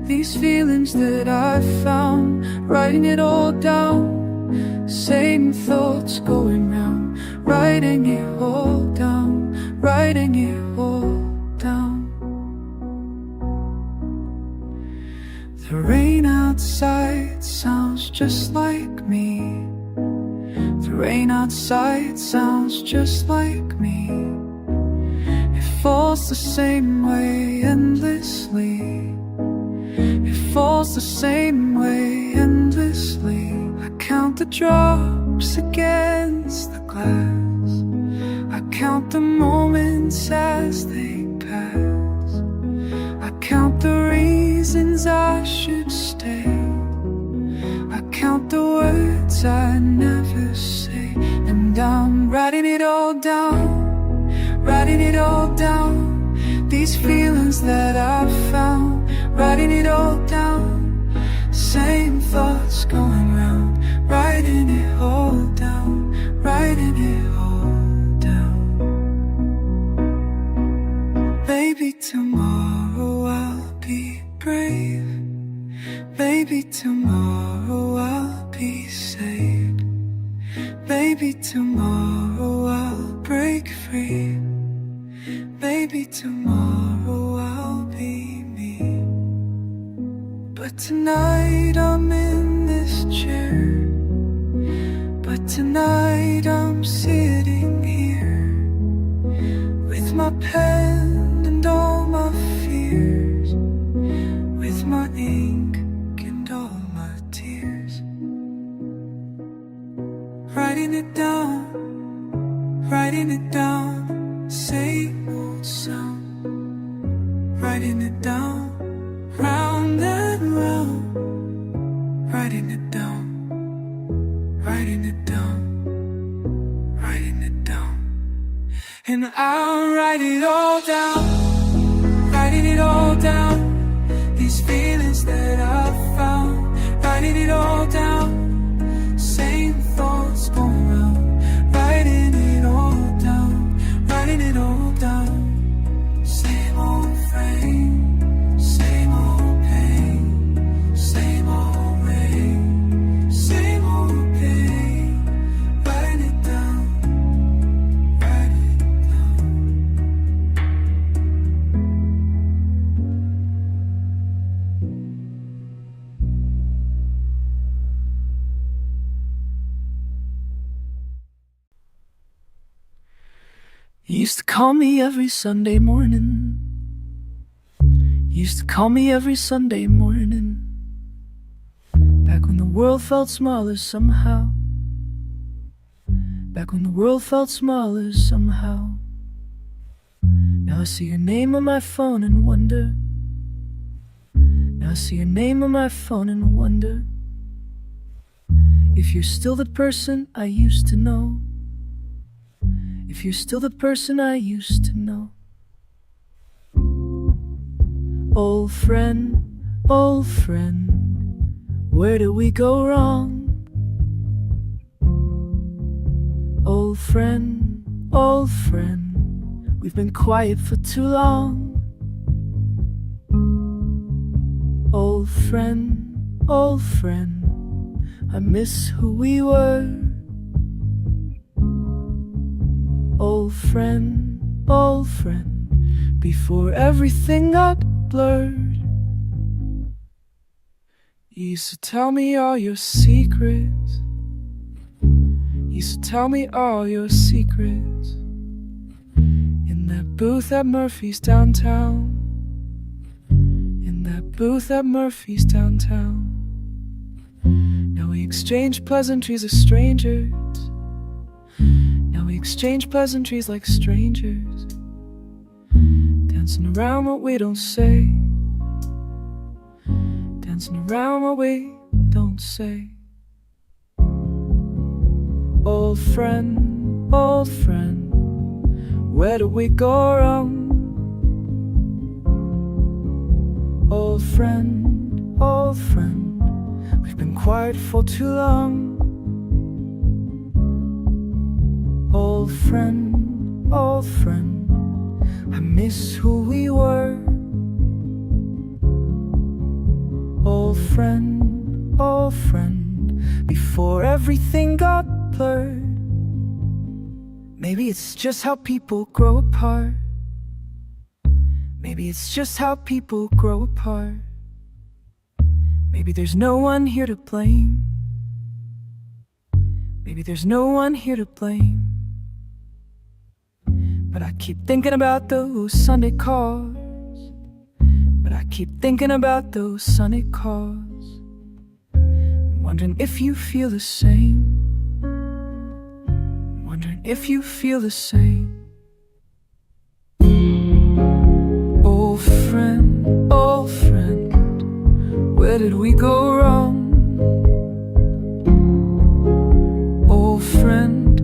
Speaker 4: These feelings that I found, writing it all down. Same thoughts going round, writing it all down, writing it all down. The rain outside sounds just like me. The rain outside sounds just like me. It falls the same way endlessly. It falls the same way endlessly. I count the drops against the glass. I count the moments as they pass. I count the reasons I should stay. I count the words I never say. And I'm writing it all down, writing it all down. These feelings that I found, writing it all down. Same thoughts going round, writing it all down, writing it all down. Maybe tomorrow I'll be brave. Maybe tomorrow I'll be saved. Maybe tomorrow I'll break free. Maybe tomorrow I'll be me. But tonight I'm in this chair. But tonight I'm sitting here with my pen and all my fears, with my ink and all my tears. Writing it down, writing it down, same old sound. Writing it down, round and round. Writing it down, writing it down, writing it down. And I'll write it all down, writing it all down. These feelings that I found, writing it all down. Same thoughts going round, writing it all down, writing it all down. Same old frame, same old pain, same old rain, same old pain. Write it down, write it down. You used to call me every Sunday morning. You used to call me every Sunday morning. Back when the world felt smaller somehow. Back when the world felt smaller somehow. Now I see your name on my phone and wonder. Now I see your name on my phone and wonder if you're still the person I used to know. If you're still the person I used to know. Old friend, where did we go wrong? Old friend, we've been quiet for too long. Old friend, I miss who we were. Old friend, before everything got blurred. You used to tell me all your secrets. You used to tell me all your secrets in that booth at Murphy's downtown. In that booth at Murphy's downtown. Now we exchange pleasantries as strangers. Now we exchange pleasantries like strangers, dancing around what we don't say. Dancing around what we don't say. Old friend, where do we go wrong? Old friend, we've been quiet for too long. Old friend, I miss who we were. Old friend, before everything got blurred. Maybe it's just how people grow apart. Maybe it's just how people grow apart. Maybe there's no one here to blame. Maybe there's no one here to blame. But I keep thinking about those Sunday calls. But I keep thinking about those Sunday calls. Wondering if you feel the same. Wondering if you feel the same. Old friend, where did we go wrong? Old friend,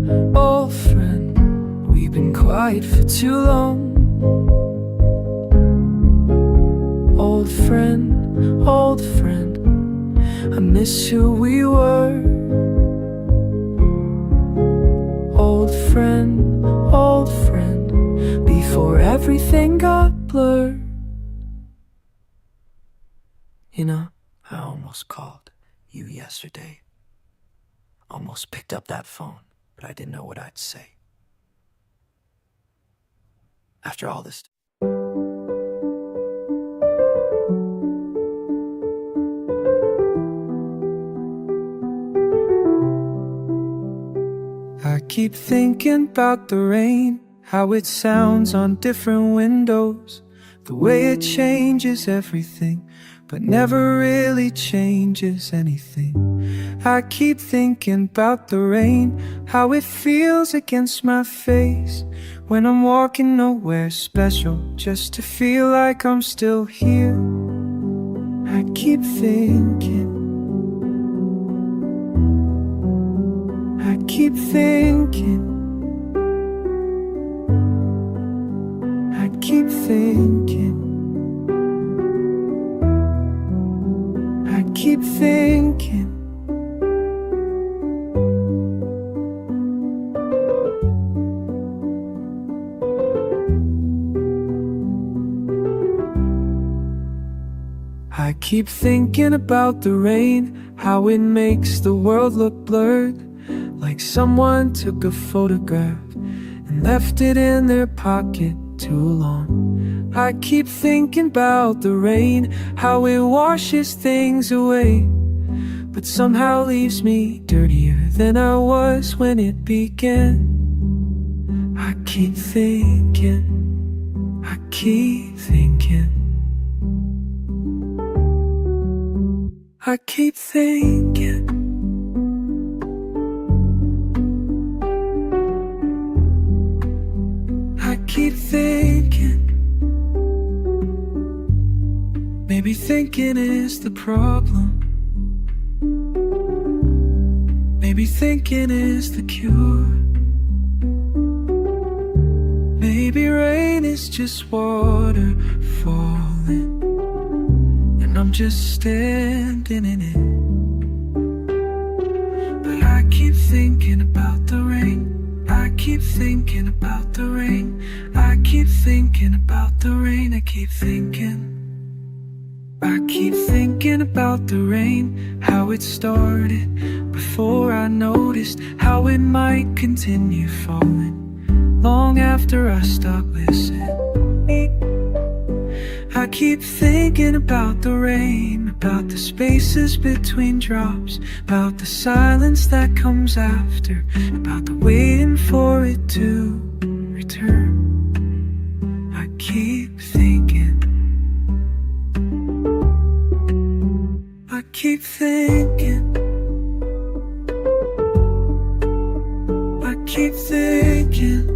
Speaker 4: we've been quiet for too long. Old friend, I miss who we were. Old friend, before everything got blurred. You know, I almost called you yesterday. Almost picked up that phone, but I didn't know what I'd say. After all this.
Speaker 1: I keep thinking about the rain, how it sounds on different windows, the way it changes everything, but never really changes anything. I keep thinking about the rain, how it feels against my face when I'm walking nowhere special, just to feel like I'm still here. I keep thinking, I keep thinking, I keep thinking, I keep thinking. I keep thinking about the rain, how it makes the world look blurred, like someone took a photograph and left it in their pocket too long. I keep thinking about the rain, how it washes things away, but somehow leaves me dirtier than I was when it began. I keep thinking, I keep thinking, I keep thinking, I keep thinking. Maybe thinking is the problem. Maybe thinking is the cure. Maybe rain is just water falling, and I'm just standing in it. But I keep thinking about the rain. I keep thinking about the rain. I keep thinking about the rain. I keep thinking. I keep thinking about the rain, how it started before I noticed how it might continue falling long after I stop listening. I keep thinking about the rain, about the spaces between drops, about the silence that comes after, about the waiting for it to return. I keep thinking, I keep thinking, I keep thinking,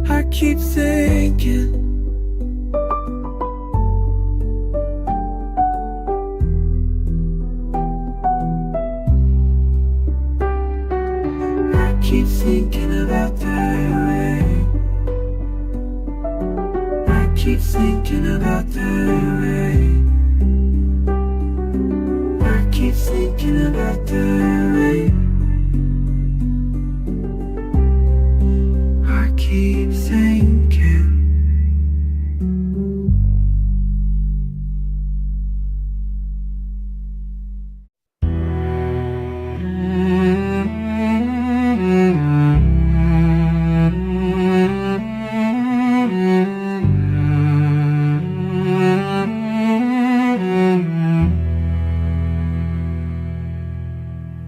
Speaker 1: I keep thinking. I keep thinking about the rain. I keep thinking about the rain. I keep thinking about the rain. I keep thinking.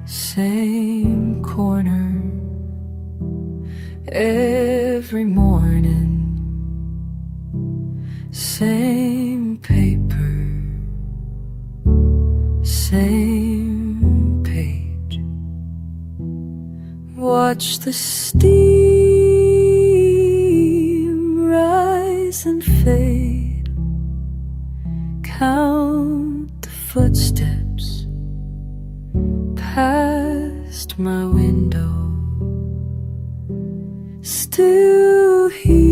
Speaker 2: Same corner every morning, same paper, same page. Watch the steam rise and fade, count the footsteps past my window, still here,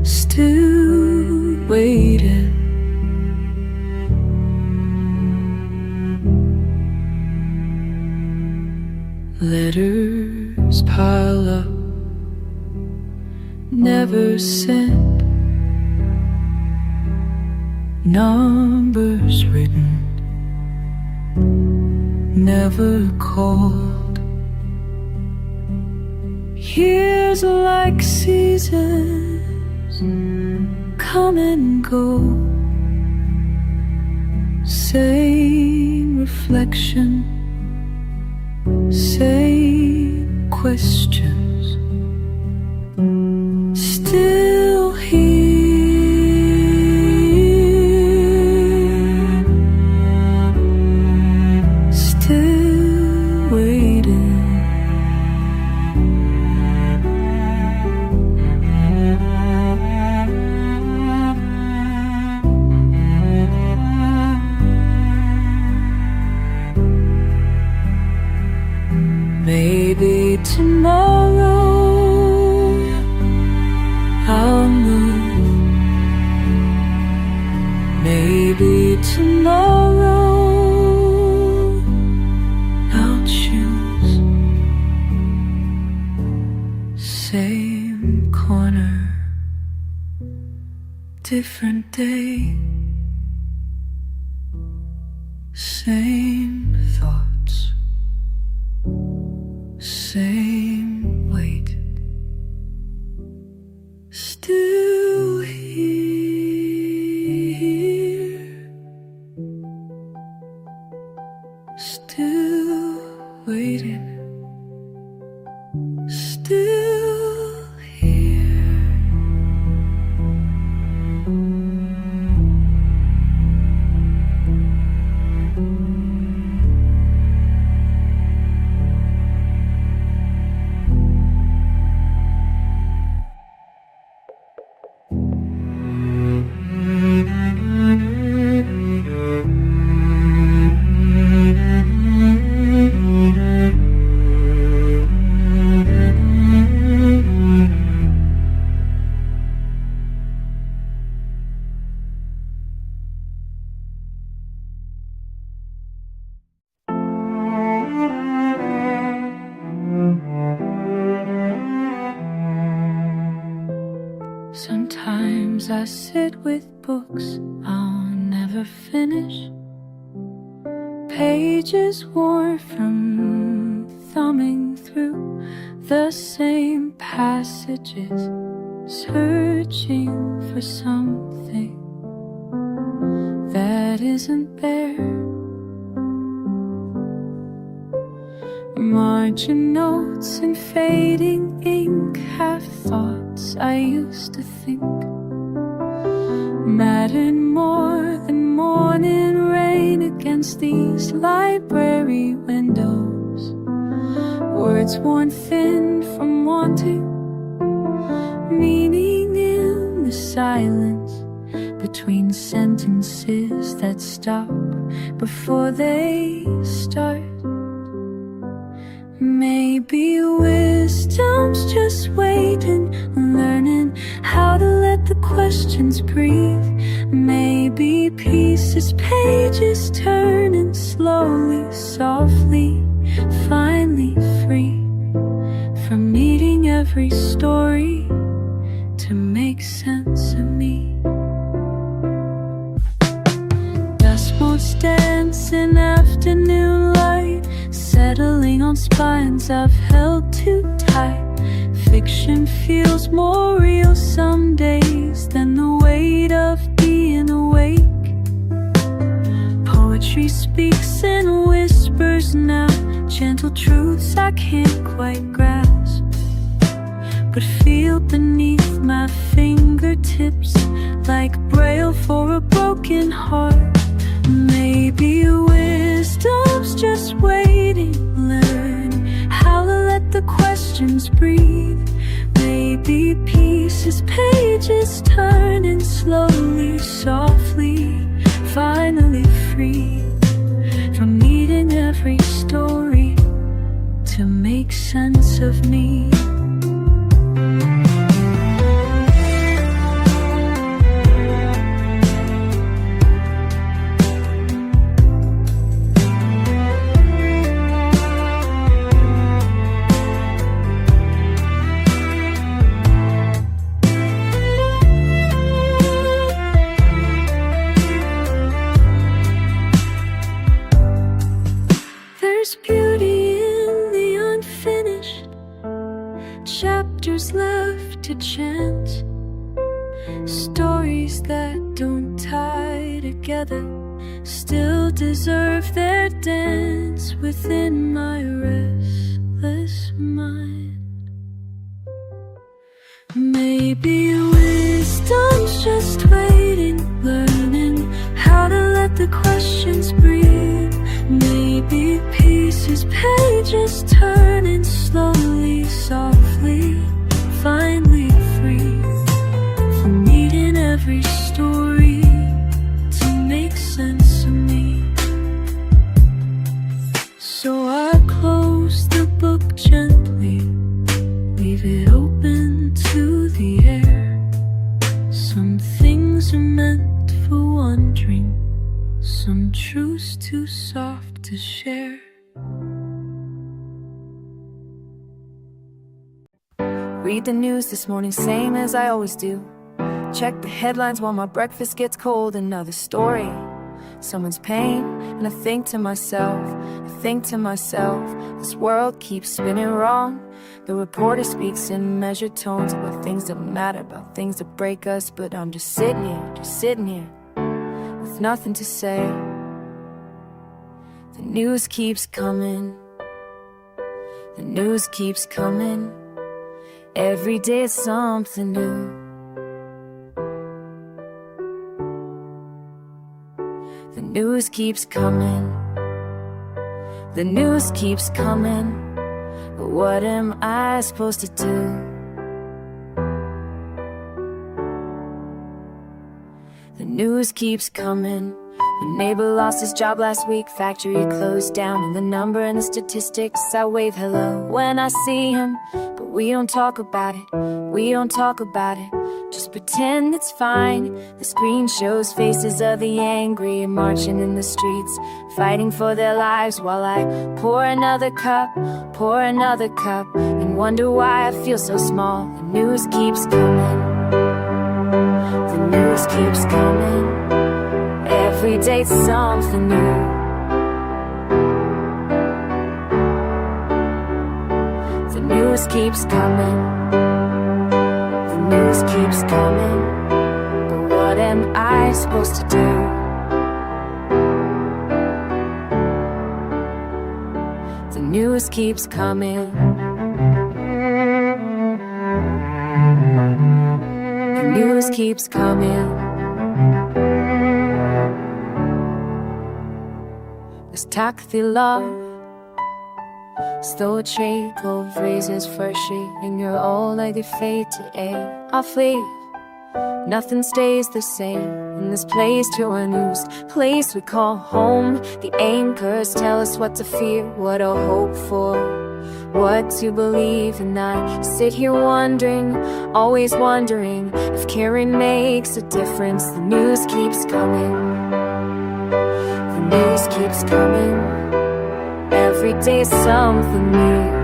Speaker 2: still waiting. Letters pile up, never sent. Numbers written, never called. Years like seasons come and go. Same reflection, same questions, still here. Maybe tomorrow I'll move. Maybe tomorrow I'll choose. Same corner, different day. Same thoughts, same weight, still here, still waiting, still here. Sometimes I sit with books I'll never finish, pages worn from thumbing through the same passages, searching for something that isn't there. Margin notes and fading ink have thoughts I used to think mattered more than morning rain against these library windows. Words worn thin from wanting meaning in the silence between sentences that stop before they start. Maybe we'll wisdom's just waiting, learning how to let the questions breathe. Maybe pieces, pages turning slowly, softly, finally free from needing every story to make sense of me. Dust motes dancing, afternoon light settling on spines I've held too tight. Fiction feels more real some days than the weight of being awake. Poetry speaks in whispers now, gentle truths I can't quite grasp, but feel beneath my fingertips like braille for a broken heart. Maybe wisdom's just waiting, learn how to let the questions breathe. Maybe pieces, pages turning slowly, softly, finally free from needing every story to make sense of me. There's beauty in the unfinished chapters left to chant, stories that don't tie together still deserve their dance within my restless mind. Maybe wisdom's just waiting, learning how to let the questions breathe. Maybe pieces, pages turning slowly, softly, finally free from needing every story to make sense of me. So I close the book gently, leave it open to the air. Some things are meant for wondering, some truths too soft to share.
Speaker 8: Read the news this morning, same as I always do. Check the headlines while my breakfast gets cold. Another story, someone's pain. And I think to myself, this world keeps spinning wrong. The reporter speaks in measured tones about things that matter, about things that break us. But I'm just sitting here, with nothing to say. The news keeps coming, the news keeps coming. Every day is something new. The news keeps coming, the news keeps coming. But what am I supposed to do? The news keeps coming. The neighbor lost his job last week, factory closed down, and the number and the statistics, I wave hello when I see him. But we don't talk about it, we don't talk about it. Just pretend it's fine. The screen shows faces of the angry marching in the streets, fighting for their lives, while I pour another cup, and wonder why I feel so small. The news keeps coming, the news keeps coming. Every day's something new. The news keeps coming, the news keeps coming. But what am I supposed to do? The news keeps coming, the news keeps coming. Let's talk the love, slow trickle of razors freshly, and you're all like they fade to air. Off leave, Nothing stays the same in this place to unused place we call home. The anchors tell us what to fear, what to hope for, what to believe. And I sit here wondering, always wondering if caring makes a difference. The news keeps coming, the news keeps coming. Every day something new.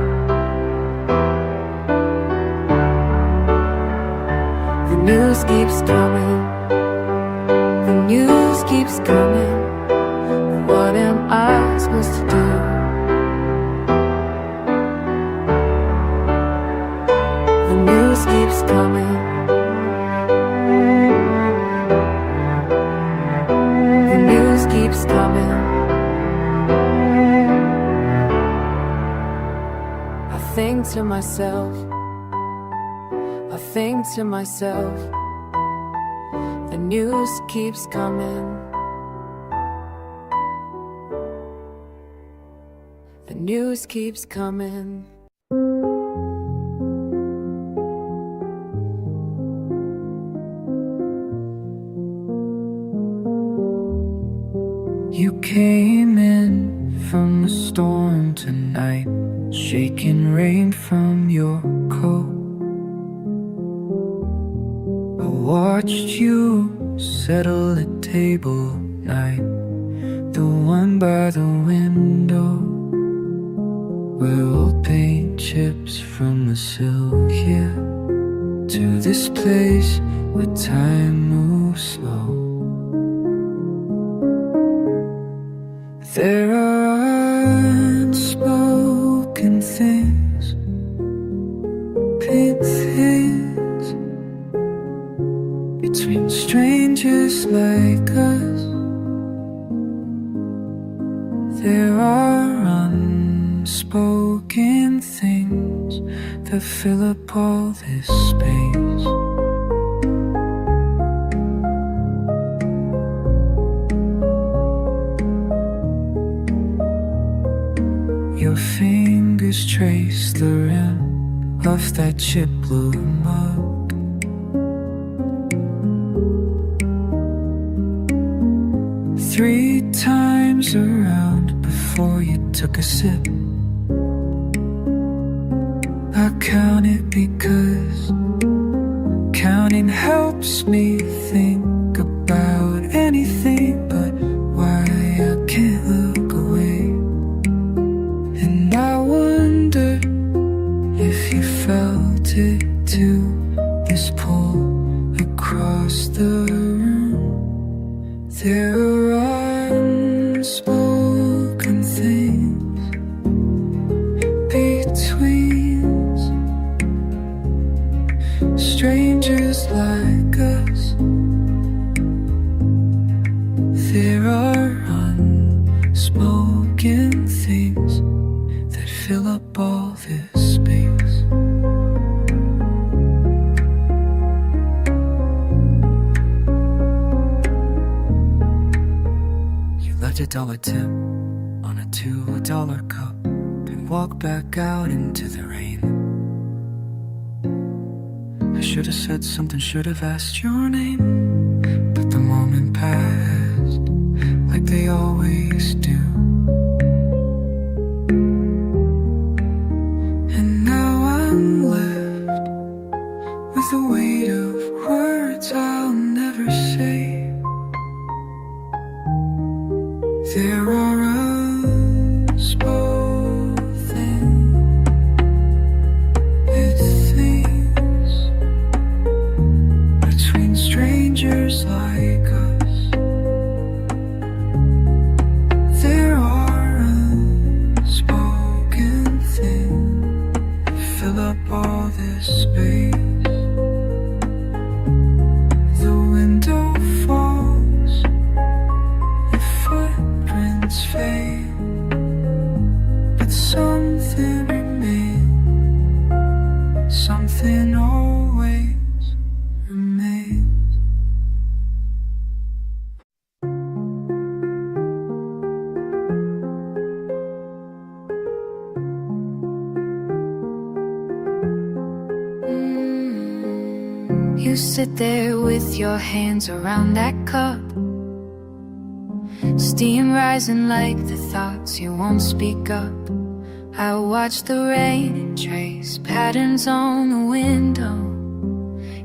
Speaker 8: The news keeps coming, the news keeps coming. What am I supposed to do? The news keeps coming, the news keeps coming. I think to myself, I think to myself, the news keeps coming, the news keeps coming.
Speaker 1: You came in from the storm tonight, shaking rain from your coat. I watched you settle the table night, the one by the window, where old paint chips from the sill here, to this place where time moves slow. There are unspoken things, big things, between strangers like us. There are unspoken things that fill up all this space. Your fingers trace the rim of that chip blue mug. 3 times around before you took a sip. I count it because counting helps me think about anything but why I can't look away. And I wonder if you felt it too, this pull across the room. There are unspoken things between strangers like us. There are unspoken things that fill up all this space. You left $1 tip on a $2 cup and walked back out into the rain. I should have said something, should have asked your name, but the moment passed like they always do. And now I'm left with the weight of words I'll never say. There are unspoken things between strangers like us. There are unspoken things that fill up all this space. The window falls, your footprints fade.
Speaker 2: You sit there with your hands around that cup, steam rising like the thoughts you won't speak up. I watch the rain trace patterns on the window,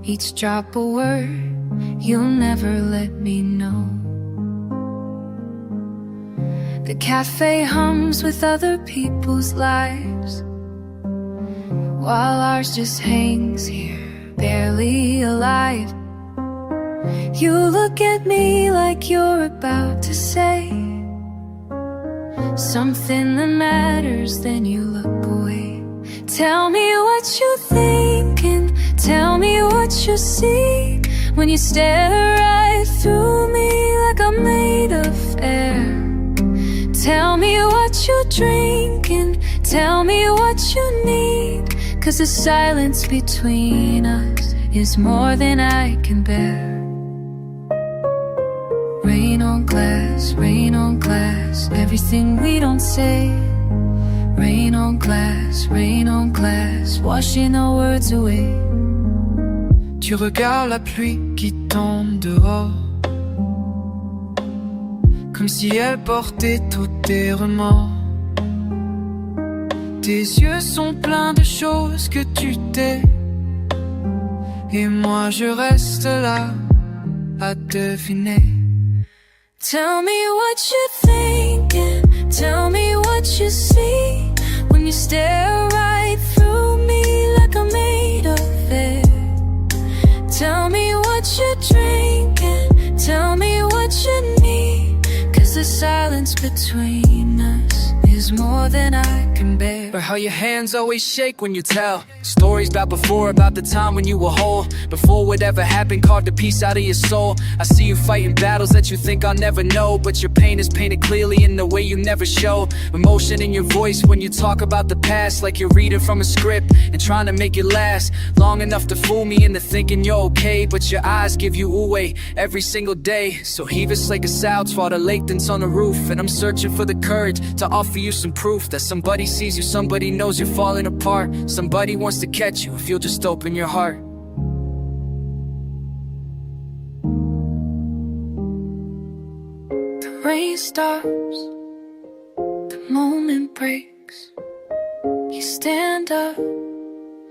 Speaker 2: each drop a word you'll never let me know. The cafe hums with other people's lives, while ours just hangs here, barely alive. You look at me like you're about to say something that matters, then you look away. Tell me what you're thinking, tell me what you see, when you stare right through me like I'm made of air. Tell me what you're drinking, tell me what you need, 'cause the silence between us is more than I can bear. Rain on glass, everything we don't say. Rain on glass, washing our words away.
Speaker 1: Tu regardes la pluie qui tombe dehors, comme si elle portait tous tes remords. Tes yeux sont pleins de choses que tu t'es, et moi je reste là à deviner.
Speaker 2: Tell me what you're thinking, tell me what you see, when you stare right through me like I'm made of air. Tell me what you're drinking, tell me what you need, 'cause the silence between us is more than I can bear.
Speaker 9: Or how your hands always shake when you tell stories about before, about the time when you were whole, before whatever happened carved a piece out of your soul. I see you fighting battles that you think I'll never know, but your pain is painted clearly in the way you never show emotion in your voice when you talk about the past, like you're reading from a script and trying to make it last long enough to fool me into thinking you're okay, but your eyes give you away every single day. So heave us like a south while the lake that's on the roof, and I'm searching for the courage to offer you some proof that somebody sees you, somebody knows you're falling apart, somebody wants to catch you if you'll just open your heart.
Speaker 2: The rain stops, the moment breaks, you stand up,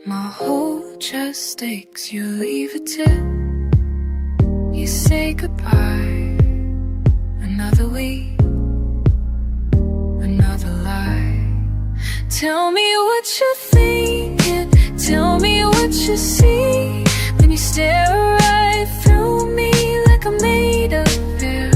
Speaker 2: my whole chest aches. You leave a tip, you say goodbye. Another week, another lie. Tell me what you're thinking, tell me what you see, when you stare right through me like I'm made of air.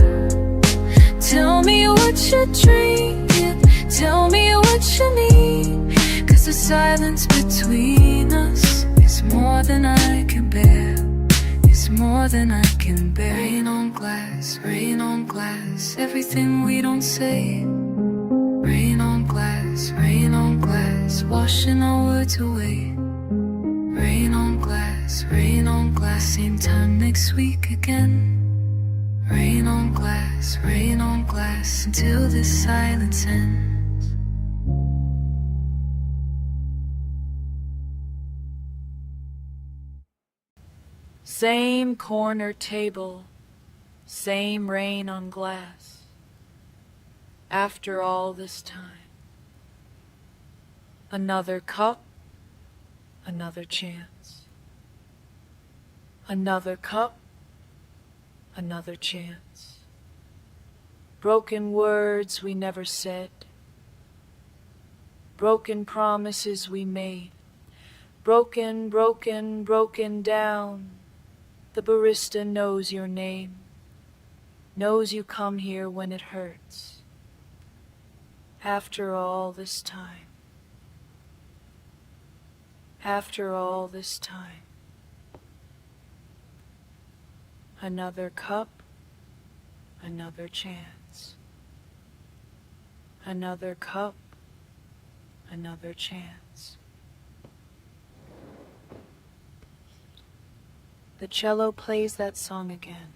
Speaker 2: Tell me what you're drinking, tell me what you need, 'cause the silence between us is more than I can bear, is more than I can bear. Rain on glass, everything we don't say. Rain on glass, washing our words away. Rain on glass, same time next week again. Rain on glass, until this silence ends.
Speaker 6: Same corner table, same rain on glass. After all this time, another cup, another chance. Another cup, another chance. Broken words we never said, broken promises we made, broken down. The barista knows your name, knows you come here when it hurts. After all this time, after all this time. Another cup, another chance. Another cup, another chance. The cello plays that song again.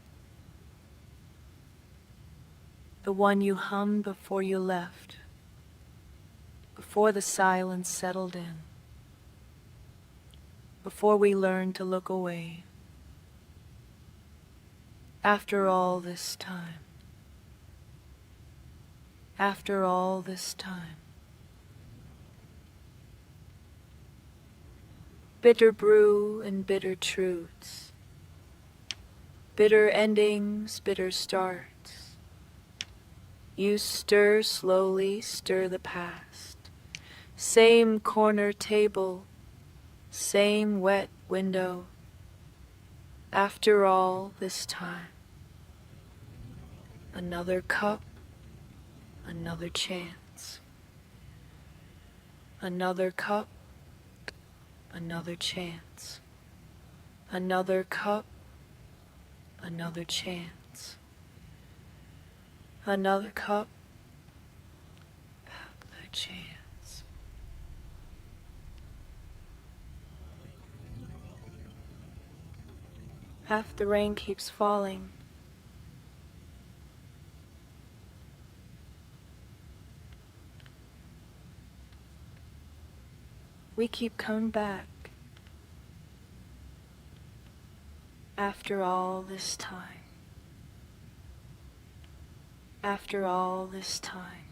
Speaker 6: The one you hummed before you left, before the silence settled in, before we learned to look away. After all this time. After all this time. Bitter brew and bitter truths. Bitter endings, bitter starts. You stir slowly, stir the past. Same corner table, same wet window. After all this time. Another cup, another chance. Another cup, another chance. Another cup, another chance. Another cup, another chance. Half the rain keeps falling. We keep coming back. After all this time. After all this time.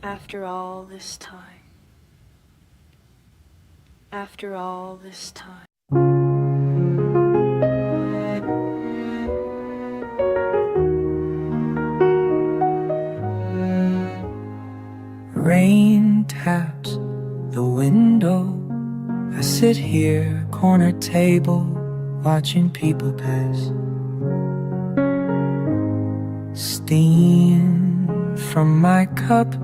Speaker 6: After all this time. After all this time.
Speaker 1: Rain taps the window. I sit here, corner table, watching people pass. Steam from my cup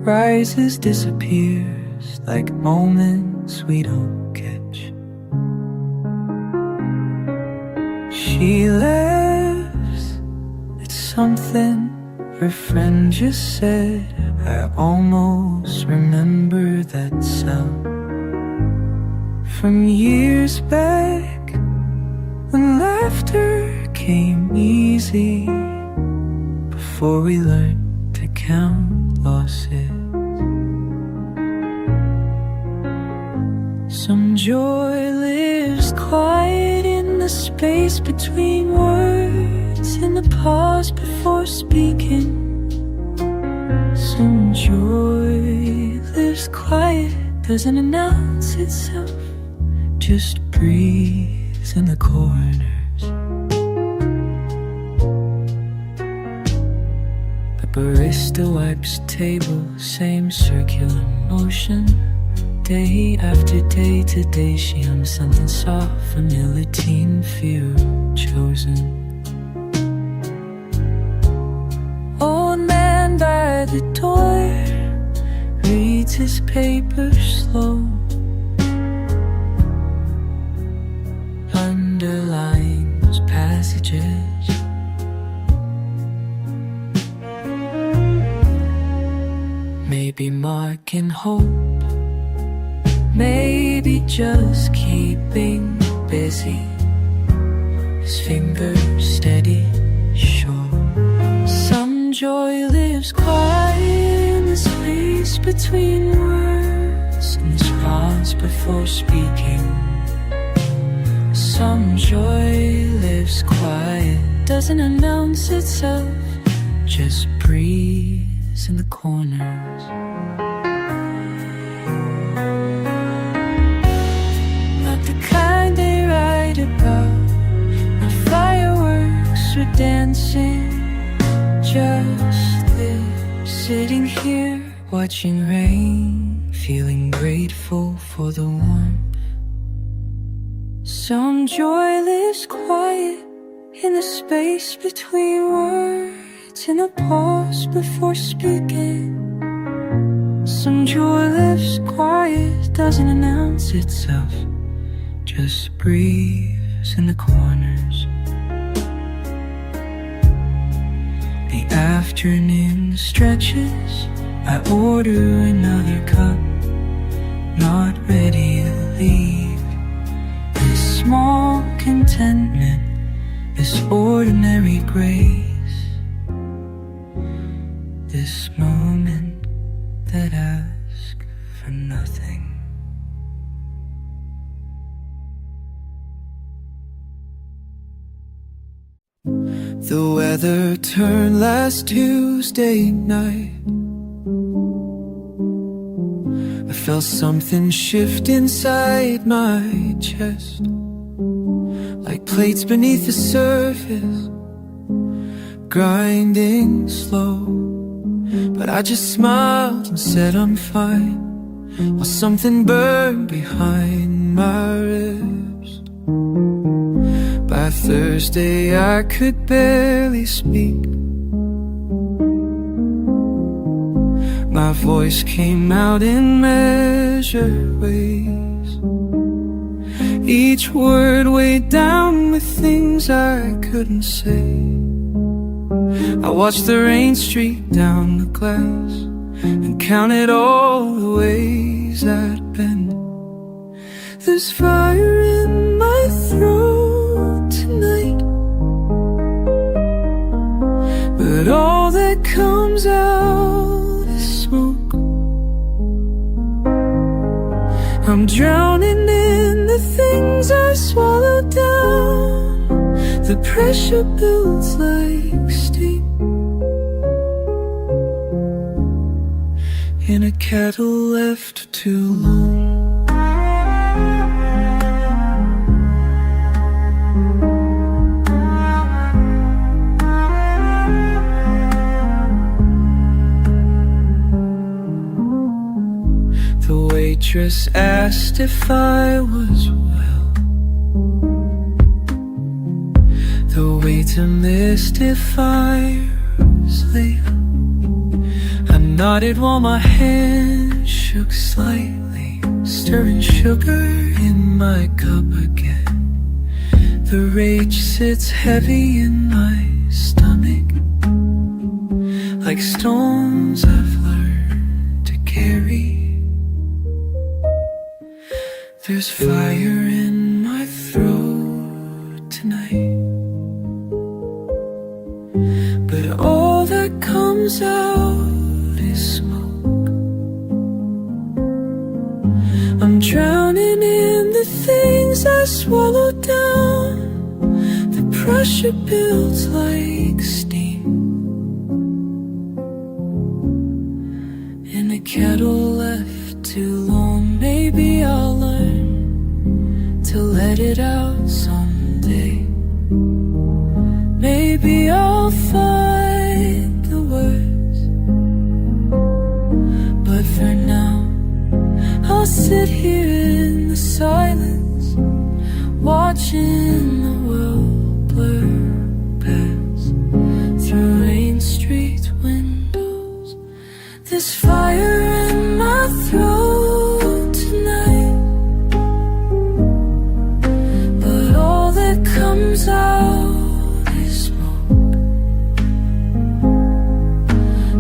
Speaker 1: rises, disappears like moments we don't catch. She laughs at something her friend just said. I almost remember that sound from years back when laughter came easy before we learned to count losses. Some joy lives quiet in the space between words, in the pause before speaking. Some joy lives quiet, doesn't announce itself, just breathes in the corners. The barista wipes table, same circular motion. Day after day, today she hums something soft, familiar teen fear chosen. Old man by the door reads his paper slow, underlines passages. Maybe marking hope, maybe just keeping busy. His fingers steady, sure. Some joy lives quiet in the space between words, in this pause before speaking. Some joy lives quiet, doesn't announce itself, just breathes in the corners. Not the kind they write about, not fireworks or dancing, just live sitting here, watching rain, feeling grateful for the warmth. Some joy lives quiet in the space between words, in the pause before speaking. Some joy lives quiet, doesn't announce itself, just breathes in the corners. The afternoon stretches, I order another cup, not ready to leave. This small contentment, this ordinary grace, this moment that asks for nothing. The weather turned last Tuesday night. I felt something shift inside my chest, like plates beneath the surface, grinding slow. But I just smiled and said I'm fine, while something burned behind my ribs. By Thursday I could barely speak. My voice came out in measured ways, each word weighed down with things I couldn't say. I watched the rain streak down the glass and counted all the ways I'd been. There's fire in my throat tonight, but all that comes out is smoke. I'm drowning in the things I swallowed down. The pressure builds like steam in a kettle left too long. The waitress asked if I was well. The waiter missed if I was late. I nodded while my hand shook slightly, stirring sugar in my cup again. The rage sits heavy in my stomach, like stones I've learned to carry. There's fire in my throat tonight, but all that comes out is smoke. I'm drowning in the things I swallowed down. The pressure builds like steam in a kettle left too long. Maybe I'll learn to let it out someday. Maybe I'll find the words, but for now I'll sit here in the silence, watching the world blur past through Main Street windows. There's fire in my throat tonight, but all that comes out is smoke.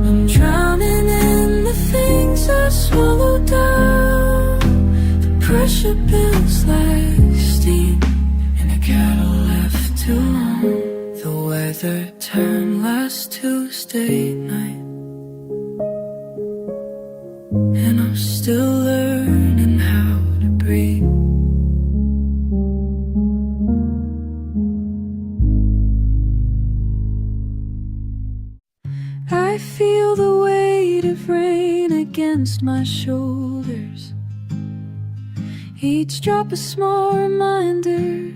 Speaker 1: I'm drowning in the things I swallowed down. The pressure builds like steam in a kettle left too long. The weather turned last Tuesday night, and I'm still learning how to breathe. I feel the weight of rain against my shoulders, each drop a small reminder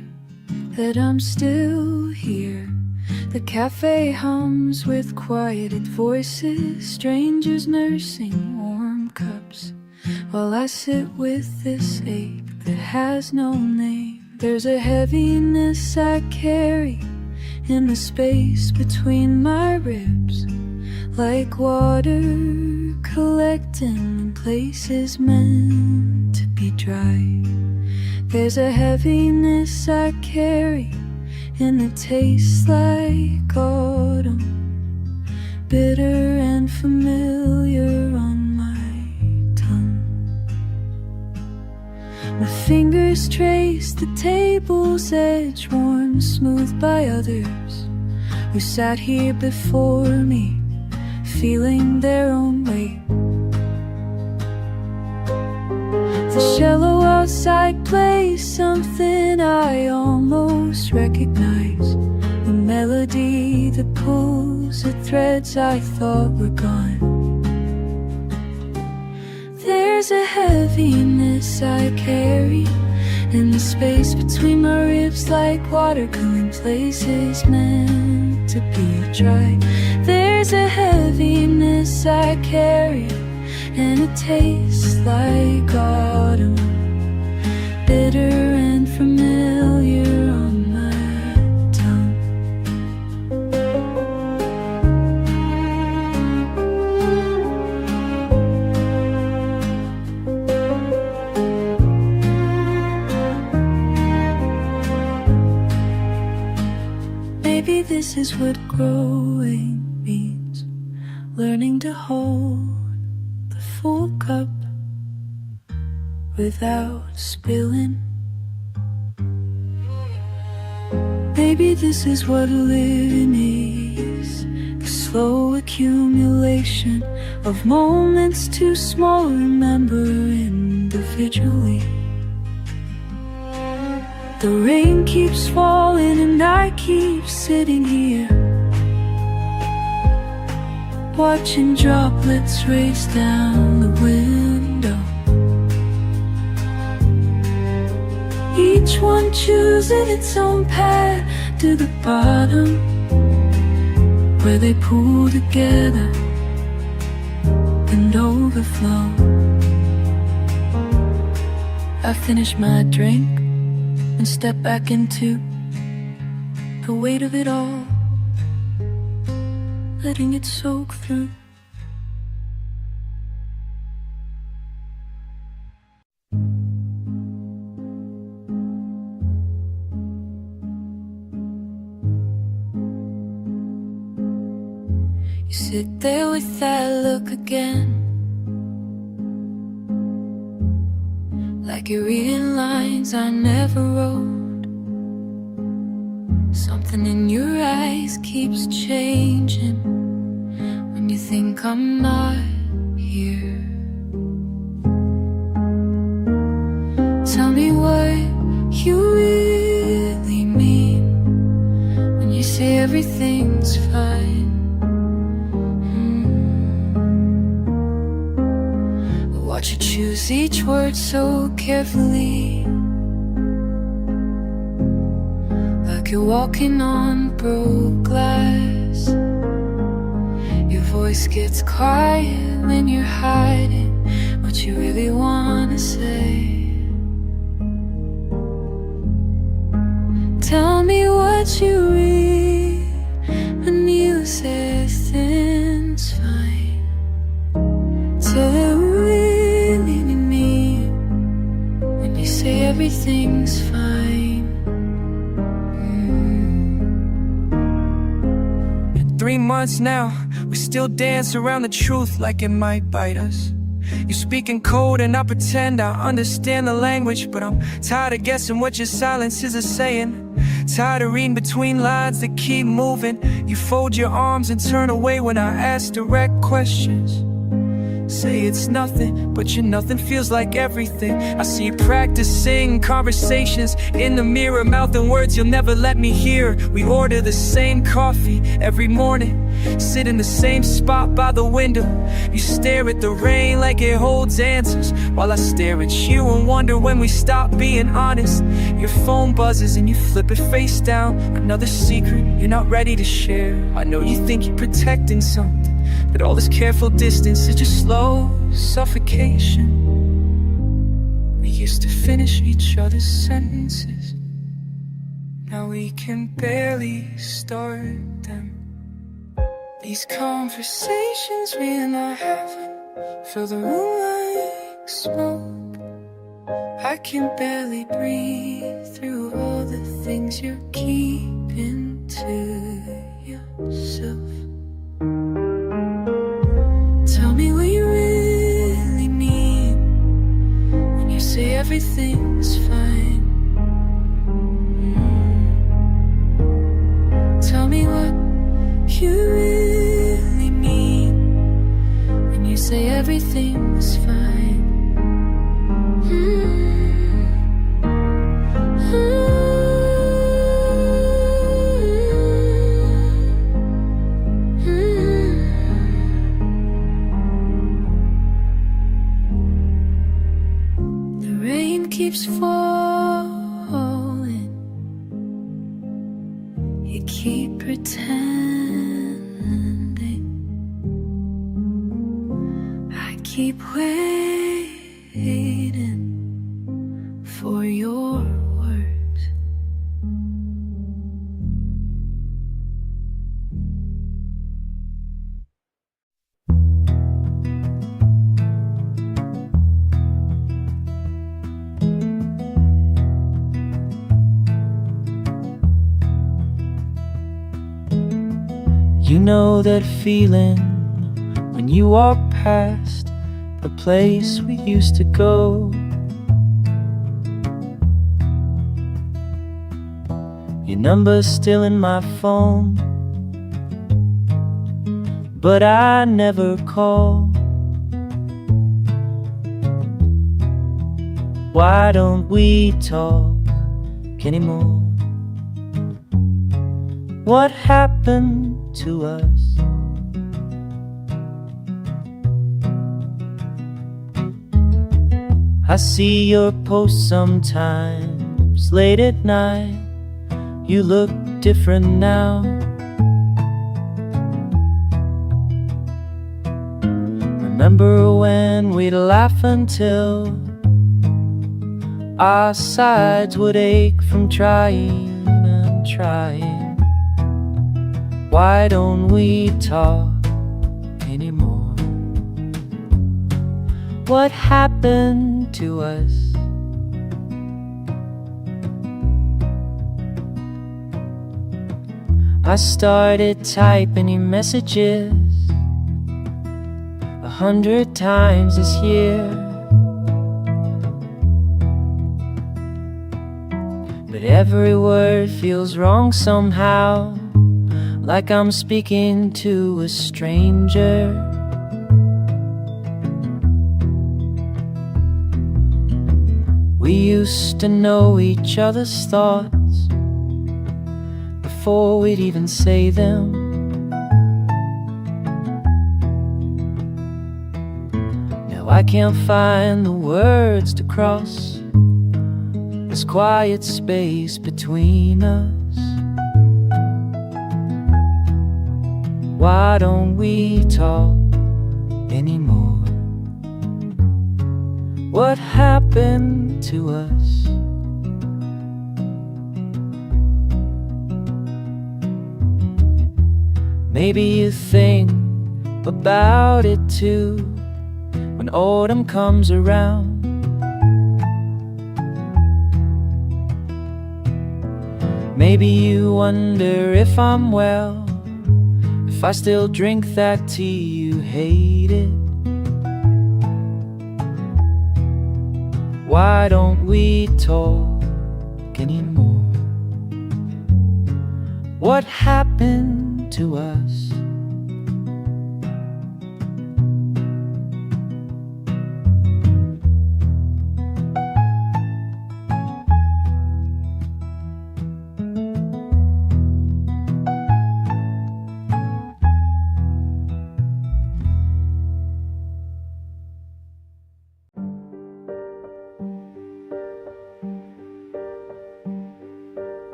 Speaker 1: that I'm still here. The cafe hums with quieted voices, strangers nursing warm cups, while I sit with this ache that has no name. There's a heaviness I carry in the space between my ribs, like water collecting in places meant to be dry. There's a heaviness I carry in the taste like autumn, bitter and familiar on my tongue. My fingers trace the table's edge, worn smooth by others who sat here before me, feeling their own weight. The cello outside plays something I almost recognize, the
Speaker 2: melody that pulls at threads I thought were gone. There's a heaviness I carry in the space between my ribs, like water going places meant to be dry. There's a heaviness I carry, and it tastes like autumn, bitter and familiar on my tongue. Maybe this is what growing means, learning to hold the full cup without spilling. Maybe this is what living is, the slow accumulation of moments too small to remember individually. The rain keeps falling and I keep sitting here, watching droplets race down the window. Each one choosing its own path to the bottom, where they pool together and overflow. I finish my drink and step back into the weight of it all, letting it soak through. You sit there with that look again, like you're reading lines I never wrote. Something in your eyes keeps changing when you think I'm not here. Tell me what you really mean when you say everything's fine. Watch you choose each word so carefully, like you're walking on broke glass. Your voice gets quiet when you're hiding what you really want to say. Tell me what you read when you say things fine. Tell say everything's fine.
Speaker 4: 3 months now, we still dance around the truth like it might bite us. You speak in code and I pretend I understand the language, but I'm tired of guessing what your silences are saying. Tired of reading between lines that keep moving. You fold your arms and turn away when I ask direct questions. Say it's nothing, but your nothing feels like everything. I see you practicing conversations in the mirror, mouthing words you'll never let me hear. We order the same coffee every morning, sit in the same spot by the window. You stare at the rain like it holds answers, while I stare at you and wonder when we stop being honest. Your phone buzzes and you flip it face down. Another secret you're not ready to share. I know you think you're protecting something, but all this careful distance is just slow suffocation. We used to finish each other's sentences, now we can barely start them. These conversations we're not having fill the room like smoke. I can barely breathe through all the things you're keeping to yourself. Tell me what you really mean when you say everything's fine. Tell me what you really mean when you say everything's fine.
Speaker 2: keeps falling. You keep pretending. I keep waiting for your words.
Speaker 4: You know that feeling when you walk past the place we used to go. Your number's still in my phone, but I never call. Why don't we talk anymore? What happened to us? I see your posts sometimes late at night. You look different now. Remember when we'd laugh until our sides would ache from trying and trying? Why don't we talk anymore? What happened to us? I started typing your messages 100 times this year, but every word feels wrong somehow, like I'm speaking to a stranger. We used to know each other's thoughts before we'd even say them. Now I can't find the words to cross this quiet space between us. Why don't we talk anymore? What happened to us? Maybe you think about it too when autumn comes around. Maybe you wonder if I'm well, if I still drink that tea you hated. Why don't we talk anymore? What happened to us?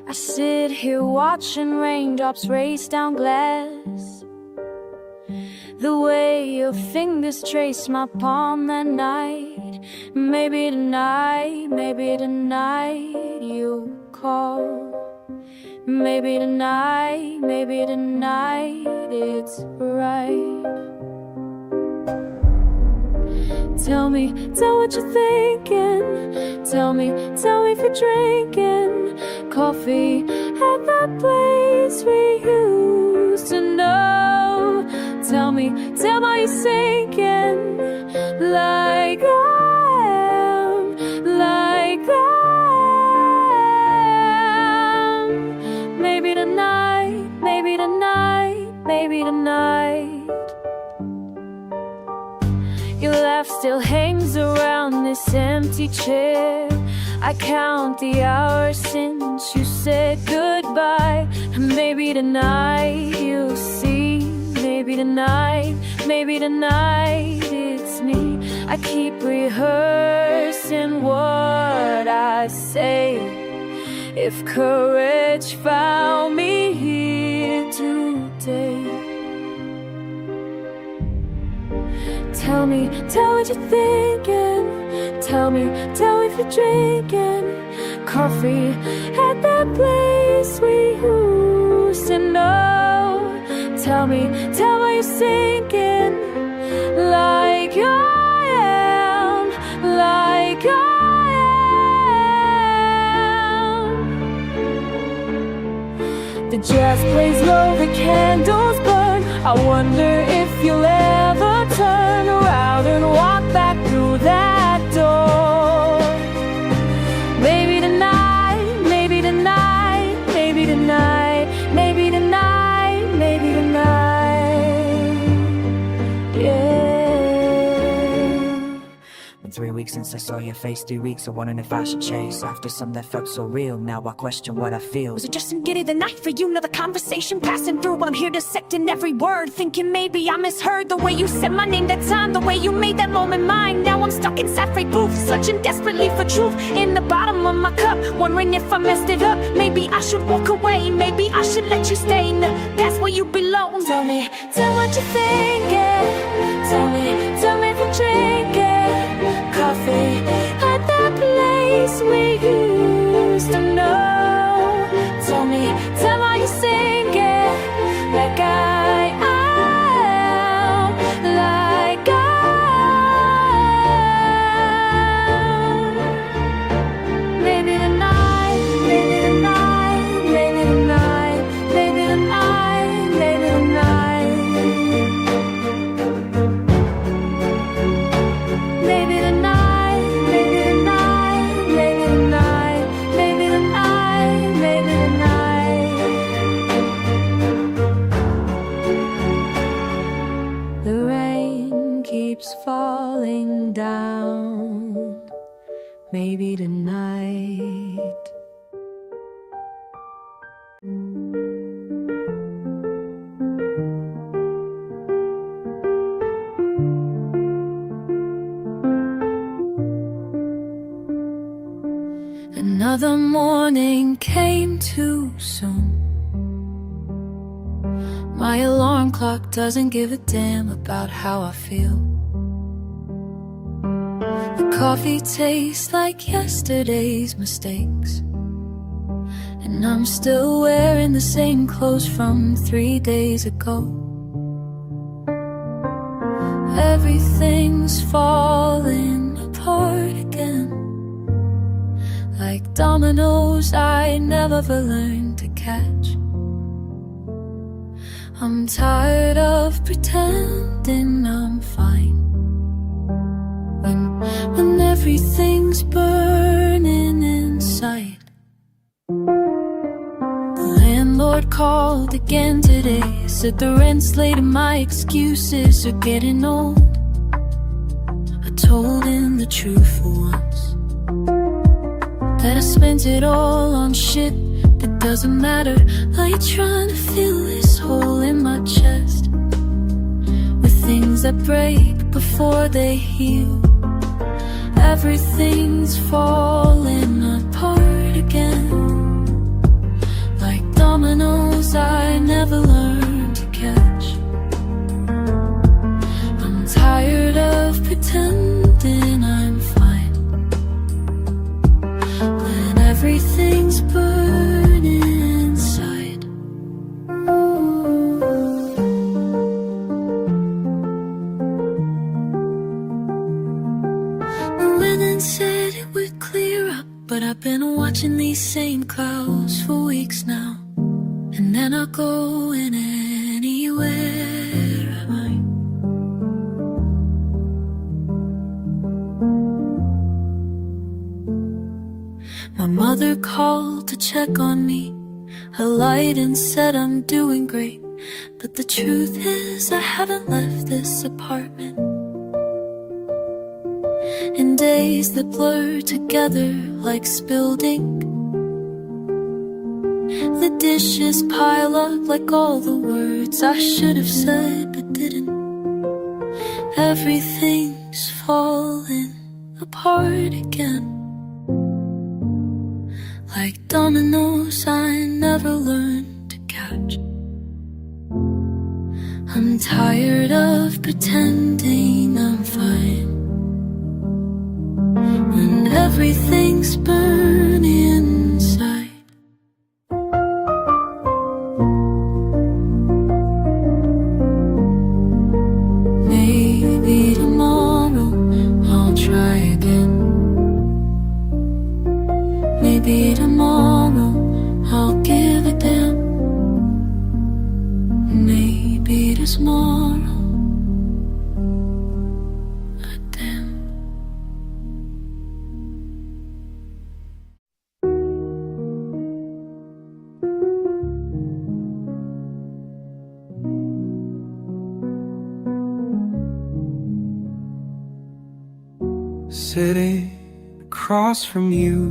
Speaker 8: I sit here watching raindrops race down glass. The way your fingers trace my palm that night. Maybe tonight you'll call. Maybe tonight it's right. Tell me what you're thinking. Tell me if you're drinking coffee at that place we used to know. Tell me you're sinking like I am, like them. Maybe tonight. Your laugh still hangs around this empty chair. I count the hours since you said goodbye. And maybe tonight you'll see. Maybe tonight it's me. I keep rehearsing what I say. If courage found me here today. Tell me what you're thinking. Tell me if you're drinking coffee at that place we used to know. Tell me you're sinking like I am, like I am. The jazz plays low, the candles burn. I wonder if you'll ever turn around and walk back through that door. Maybe tonight, maybe tonight, maybe tonight, maybe tonight, maybe tonight. Yeah.
Speaker 10: Been 3 weeks since I saw your face, 3 weeks of wondering if I should chase after something that felt so real. Now I question what I feel.
Speaker 8: Was it just some giddy the night for you? Another conversation passing through. I'm here dissecting every word, thinking maybe I misheard the way you said my name that time, the way you made that moment mine. Now I'm stuck inside freight booth, searching desperately for truth in the bottom of my cup, wondering if I messed it up. Maybe I should walk away, maybe I should let you stay. No, that's where you belong. Tell me what you're thinking. Tell me if you're drinking coffee at that place we used to know. Tell me you're singing like I am, like I am. Maybe tonight, maybe tonight, maybe tonight, maybe tonight, maybe tonight. Maybe tonight, maybe tonight, maybe tonight, maybe tonight, maybe tonight. The rain keeps falling down. Maybe tonight. Another morning came too soon. My alarm clock doesn't give a damn about how I feel. The coffee tastes like yesterday's mistakes, and I'm still wearing the same clothes from 3 days ago. Everything's falling apart again, like dominoes I never learned to catch. I'm tired of pretending I'm fine when everything's burning inside. The landlord called again today, said the rent's late and my excuses are getting old. I told him the truth for once, that I spent it all on shit that doesn't matter. Like trying to fill this hole in my chest with things that break before they heal. Everything's falling apart again, like dominoes I never learned to catch. I'm tired of pretending I'm fine when everything's burning inside. The weather said it would clear up, but I've been watching these same clouds for weeks now, and they're not going anywhere, am I? My mother called to check on me. I lied and said I'm doing great, but the truth is I haven't left this apartment. In days that blur together like spilled ink, the dishes pile up like all the words I should have said but didn't. Everything's falling
Speaker 2: apart again. Like dominoes I never learned to catch. I'm tired of pretending I'm fine when everything's burning inside. Maybe tomorrow I'll try again. Maybe tomorrow I'll give a damn. Maybe tomorrow a damn.
Speaker 1: Sitting across from you,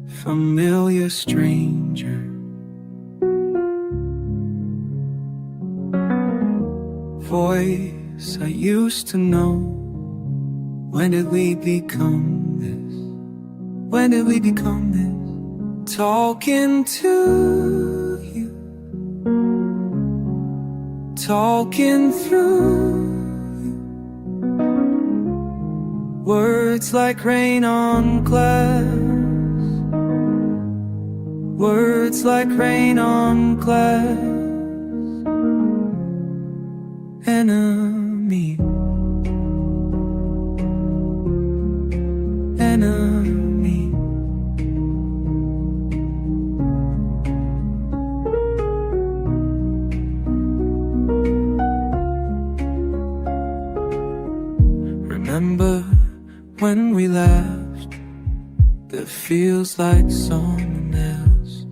Speaker 1: familiar stranger. Voice I used to know. When did we become this? When did we become this? Talking to you, talking through you. Words like rain on glass. Words like rain on glass. Enemy, enemy. Remember when we laughed? That feels like someone else.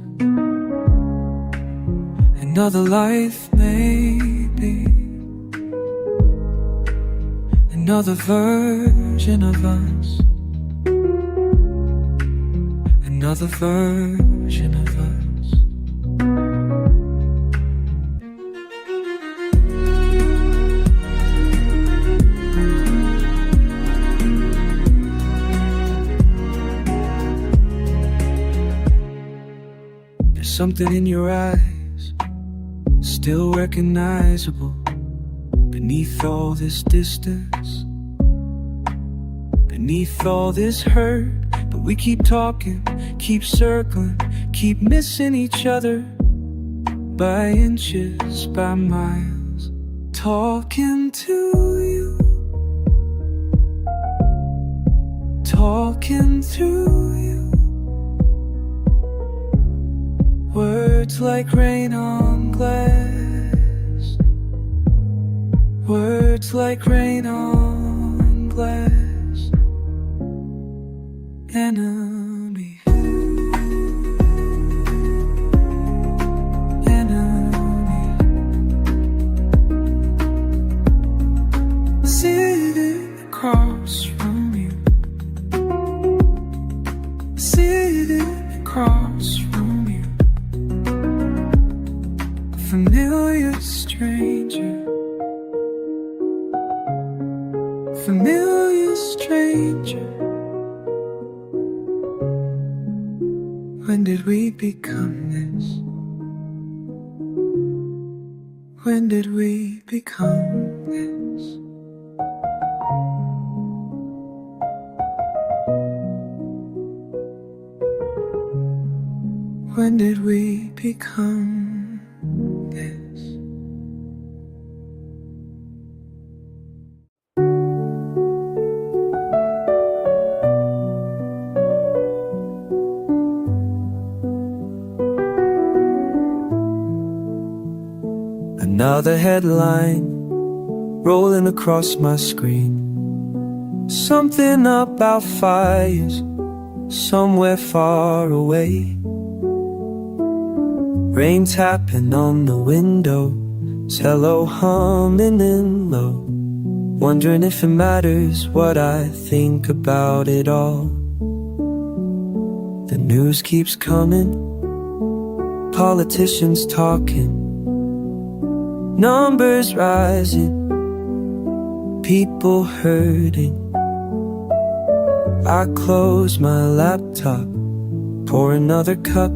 Speaker 1: Another life maybe. Another version of us. Another version of us. There's something in your eyes, still recognizable. Beneath all this distance, beneath all this hurt, but we keep talking, keep circling, keep missing each other by inches, by miles. Talking to you, talking through you. Words like rain on glass. Words like rain on glass. Enemy, enemy. Sitting across from you, sitting across from you. A familiar stranger. Familiar stranger. When did we become this? When did we become this? When did we become this? Another headline rolling across my screen. Something about fires somewhere far away. Rain tapping on the window, cello humming in low. Wondering if it matters what I think about it all. The news keeps coming, politicians talking, numbers rising, people hurting.
Speaker 4: I close my laptop, pour another cup,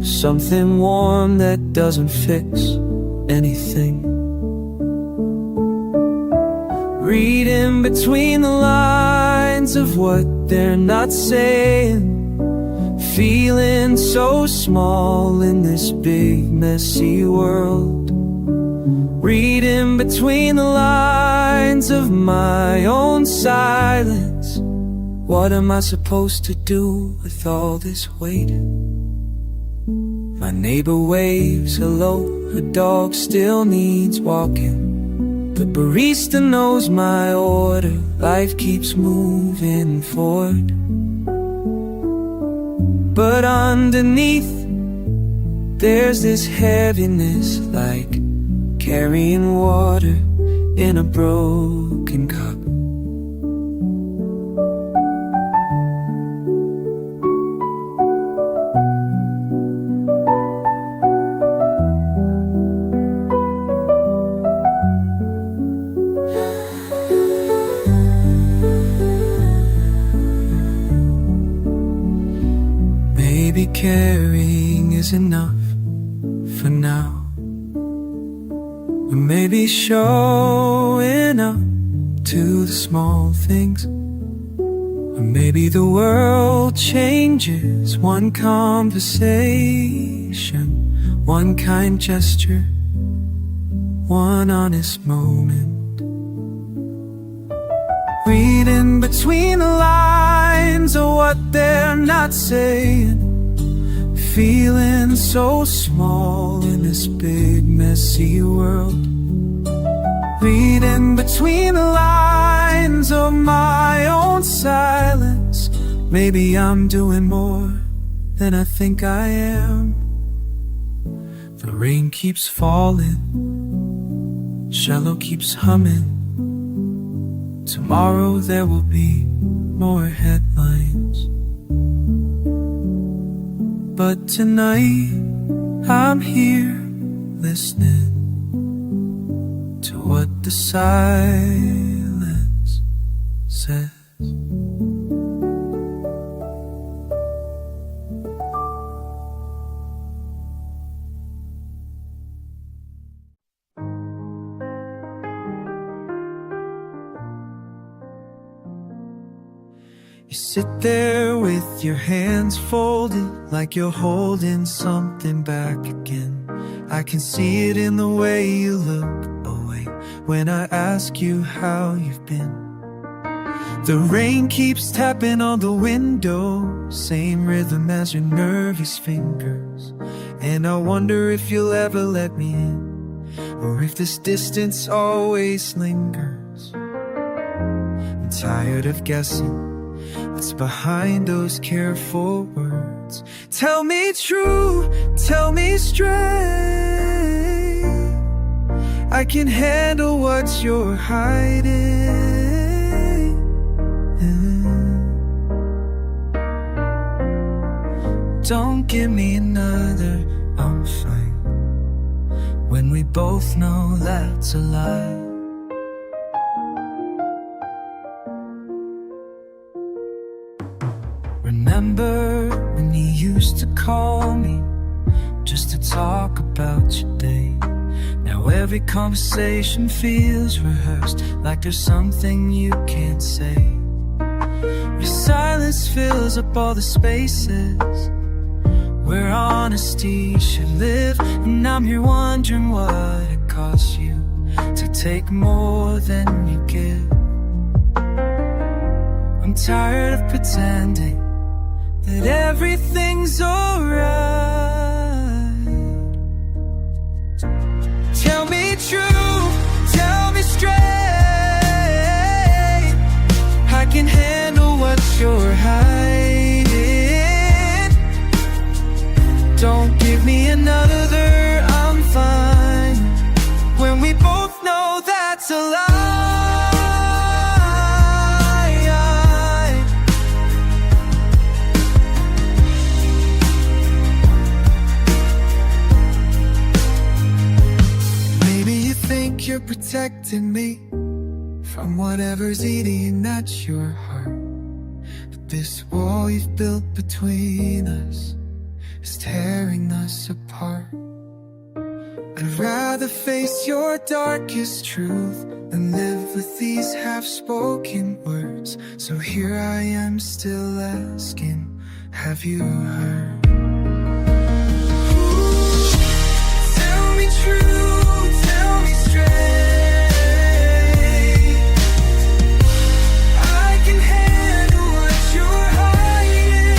Speaker 4: something warm that doesn't fix anything. Reading between the lines of what they're not saying, feeling so small in this big messy world. Reading between the lines of my own silence. What am I supposed to do with all this weight? My neighbor waves hello, her dog still needs walking. The barista knows my order, life keeps moving forward. But underneath, there's this heaviness, like carrying water in a broken cup. Maybe caring is enough for now. Or maybe showing up to the small things. Or maybe the world changes one conversation, one kind gesture, one honest moment. Reading between the lines of what they're not saying, feeling so small in this big messy world. Reading between the lines of my own silence. Maybe I'm doing more than I think I am. The rain keeps falling, cello keeps humming. Tomorrow there will be more headlines. But tonight I'm here listening to what the silence says. You sit there with your hands folded, like you're holding something back again. I can see it in the way you look away when I ask you how you've been. The rain keeps tapping on the window, same rhythm as your nervous fingers. And I wonder if you'll ever let me in, or if this distance always lingers. I'm tired of guessing what's behind those careful words. Tell me true, tell me straight. I can handle what you're hiding. Don't give me another I'm fine, when we both know that's a lie. Remember when you used to call me just to talk about your day? Now every conversation feels rehearsed, like there's something you can't say. Your silence fills up all the spaces where honesty should live. And I'm here wondering what it costs you to take more than you give. I'm tired of pretending that everything's alright. Tell me true, tell me straight. I can handle what you're hiding. Don't give me another I'm fine, when we both know that's a lie. You're protecting me
Speaker 1: from whatever's eating at your heart. But this wall you've built between us is tearing us apart. I'd rather face your darkest truth than live with these half-spoken words. So here I am still asking, have you heard? Tell me true, tell me straight. I can handle what you're hiding.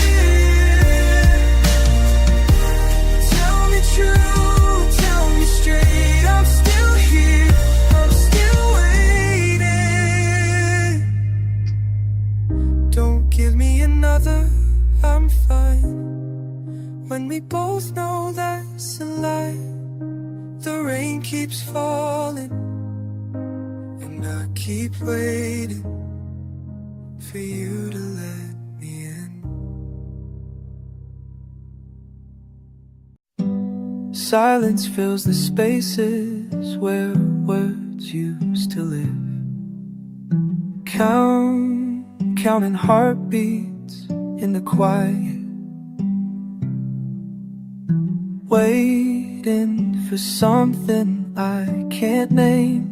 Speaker 1: Tell me true, tell me straight. I'm still here, I'm still waiting. Don't give me another, I'm fine. When we both know that's a lie. The rain keeps falling, and I keep waiting for you to let me in. Silence fills the spaces where words used to live. Counting heartbeats in the quiet. Waiting for something I can't name.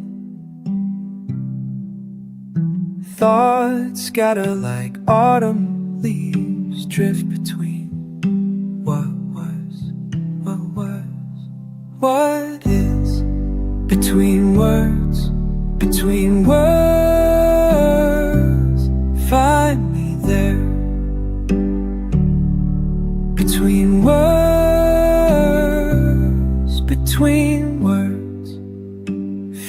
Speaker 1: Thoughts scatter like autumn leaves, drift between what is, between words, find me there, between words,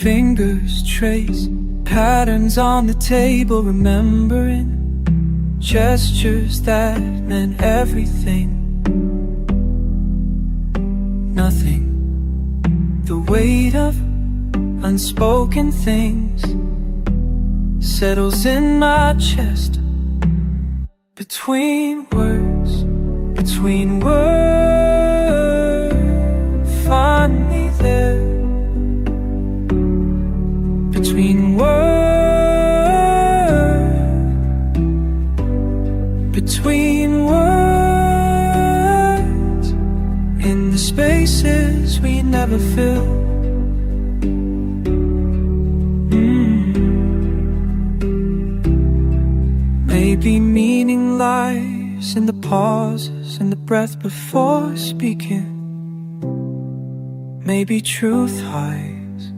Speaker 1: fingers trace patterns on the table, remembering gestures that meant everything. Nothing, the weight of unspoken things settles in my chest, between words, find me there, between words, in the spaces we never fill. Maybe meaning lies in the pauses and the breath before speaking. Maybe truth hides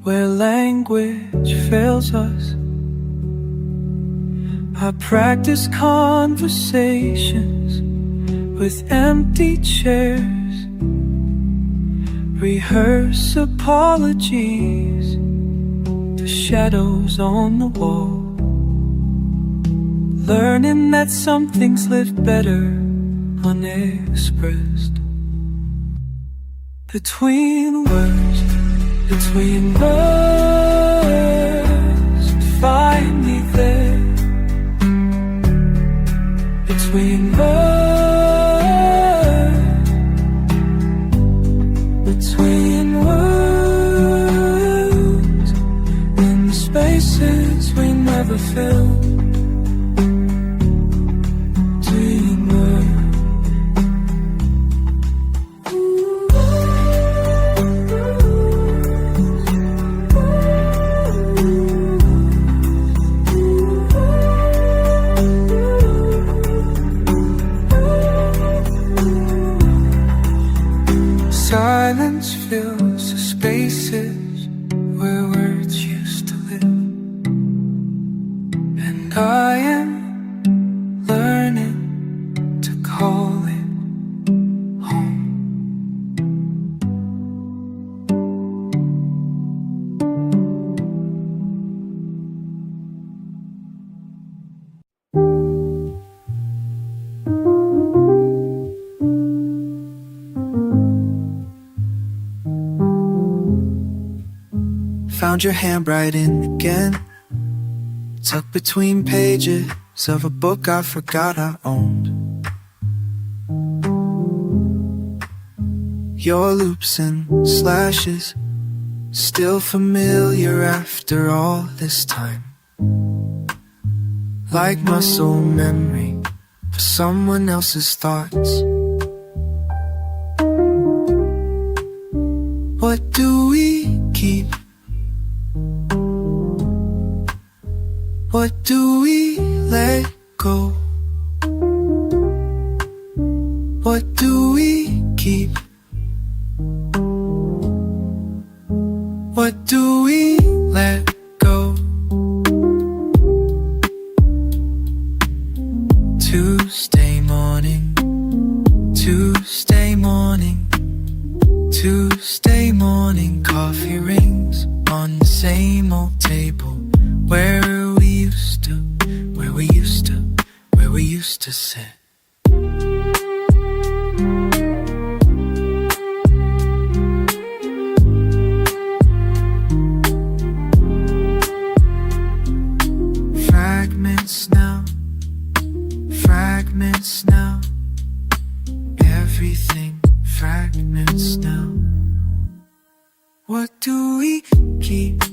Speaker 1: where language fails us. I practice conversations with empty chairs, rehearse apologies to shadows on the wall, learning that some things live better unexpressed. Between words, find me there, between words, in the spaces we never fill. Silence fills the spaces where words used to live, and I am learning to call it home. Found your handwriting again, tucked between pages of a book I forgot I owned. Your loops and slashes Still familiar after all this time, like muscle memory for someone else's thoughts. What do we keep? What do we let go? What do we keep? What do we let go? Tuesday morning, Tuesday morning, Tuesday morning, coffee rings on the same old table where we used to, where we used to, where we used to sit. Fragments now, fragments now, everything fragments now. What do we keep?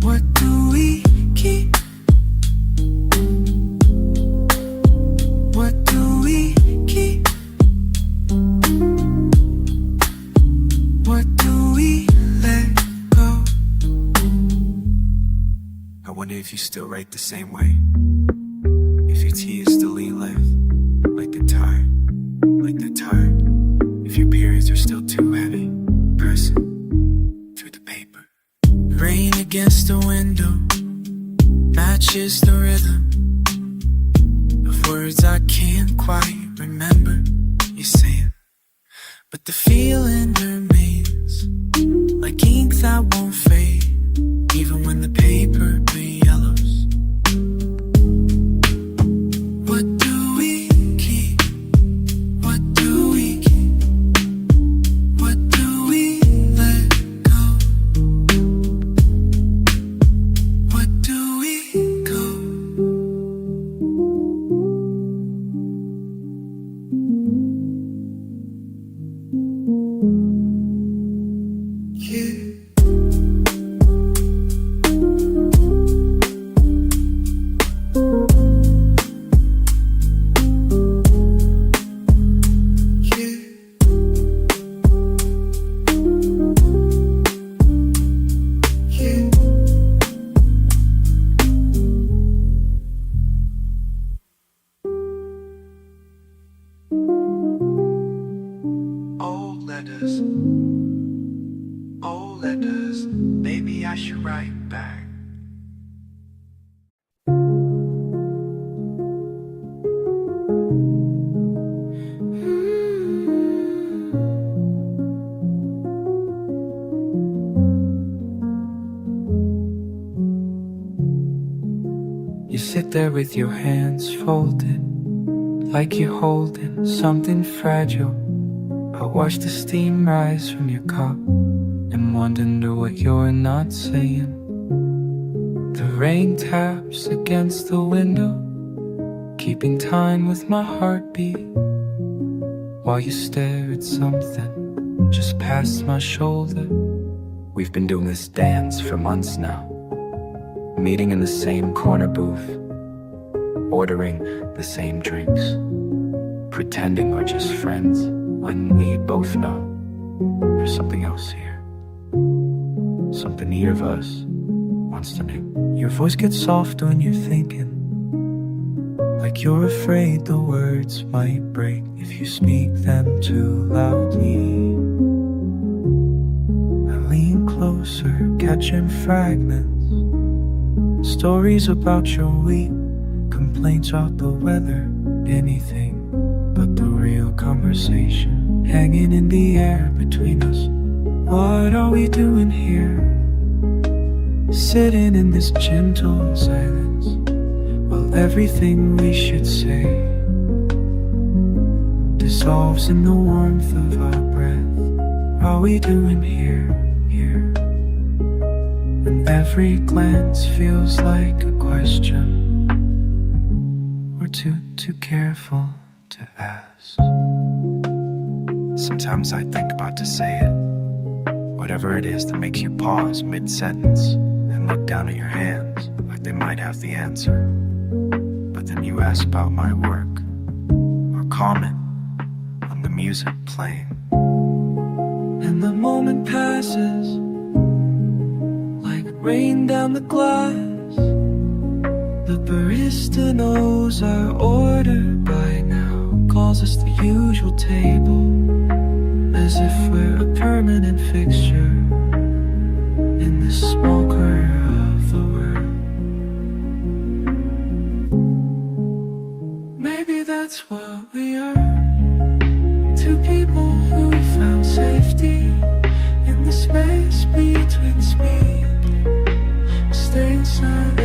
Speaker 1: What do we keep? What do we keep? What do we let go? I wonder if you still write the same way. If your tea is still lean left, like they're tired, like they're tired. If your periods are still too heavy, pressing through the paper. Rain against the window matches the rhythm of words I can't quite remember you saying, but the feeling remains like ink that won't fade, even when the paper yellows. What do we keep? What do we keep? What do we let go? What do we go? Yeah. Oh letters, maybe I should write back. You sit there with your hands folded, like you're holding something fragile. I watch the steam rise from your cup and wonder what you're not saying. The rain taps against the window, keeping time with my heartbeat, while you stare at something just past my shoulder. We've been doing this dance for months now, meeting in the same corner booth, ordering the same drinks, pretending we're just friends when we both know there's something else here, something neither of us wants to know. Your voice gets softer when you're thinking, like you're afraid the words might break if you speak them too loudly. I lean closer, catching fragments, stories about your week, complaints about the weather, anything but the real conversation hanging in the air between us. What are we doing here? Sitting in this gentle silence, while everything we should say dissolves in the warmth of our breath. Are we doing here? And every glance feels like a question we're too careful to ask. Sometimes I think about to say it. Whatever it is that makes you pause mid-sentence and look down at your hands like they might have the answer. But then you ask about my work or comment on the music playing.
Speaker 4: And the moment passes like rain down the glass. The barista knows our order by now, calls us the usual table, as if we're a permanent fixture in this small corner of the world. Maybe that's what we are. Two people who found safety in the space between speed, staying silent.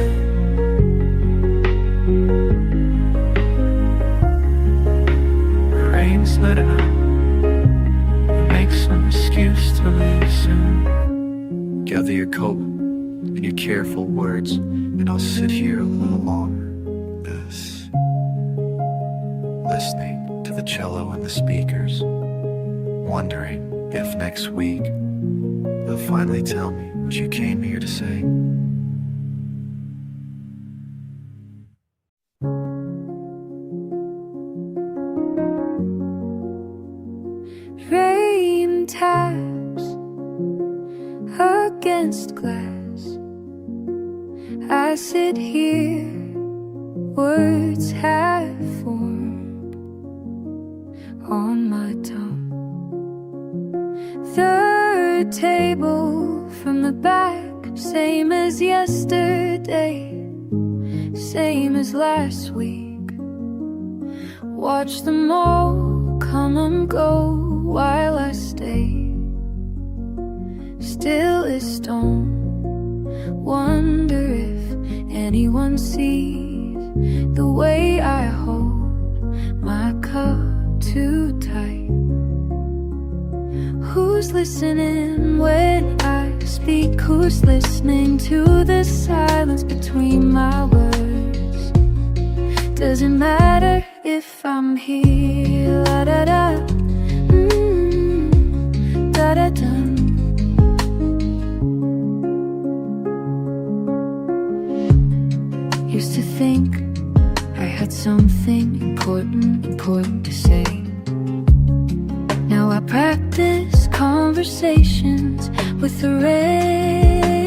Speaker 4: Rain's letting up. Make some excuse to leave soon.
Speaker 1: Gather your coat and your careful words, and I'll sit here a little longer. This, listening to the cello and the speakers, wondering if next week they'll finally tell me what you came here to say.
Speaker 2: Rain taps against glass. I sit here, words have formed on my tongue. Third table from the back, same as yesterday, same as last week. Watch them all come and go while I stay still as stone. Wonder if anyone sees the way I hold my cup too tight. Who's listening when I speak? Who's listening to the silence between my words? Does it matter if I'm here? La da da, da da da. Used to think I had something important to say. Now I practice conversations with the rain.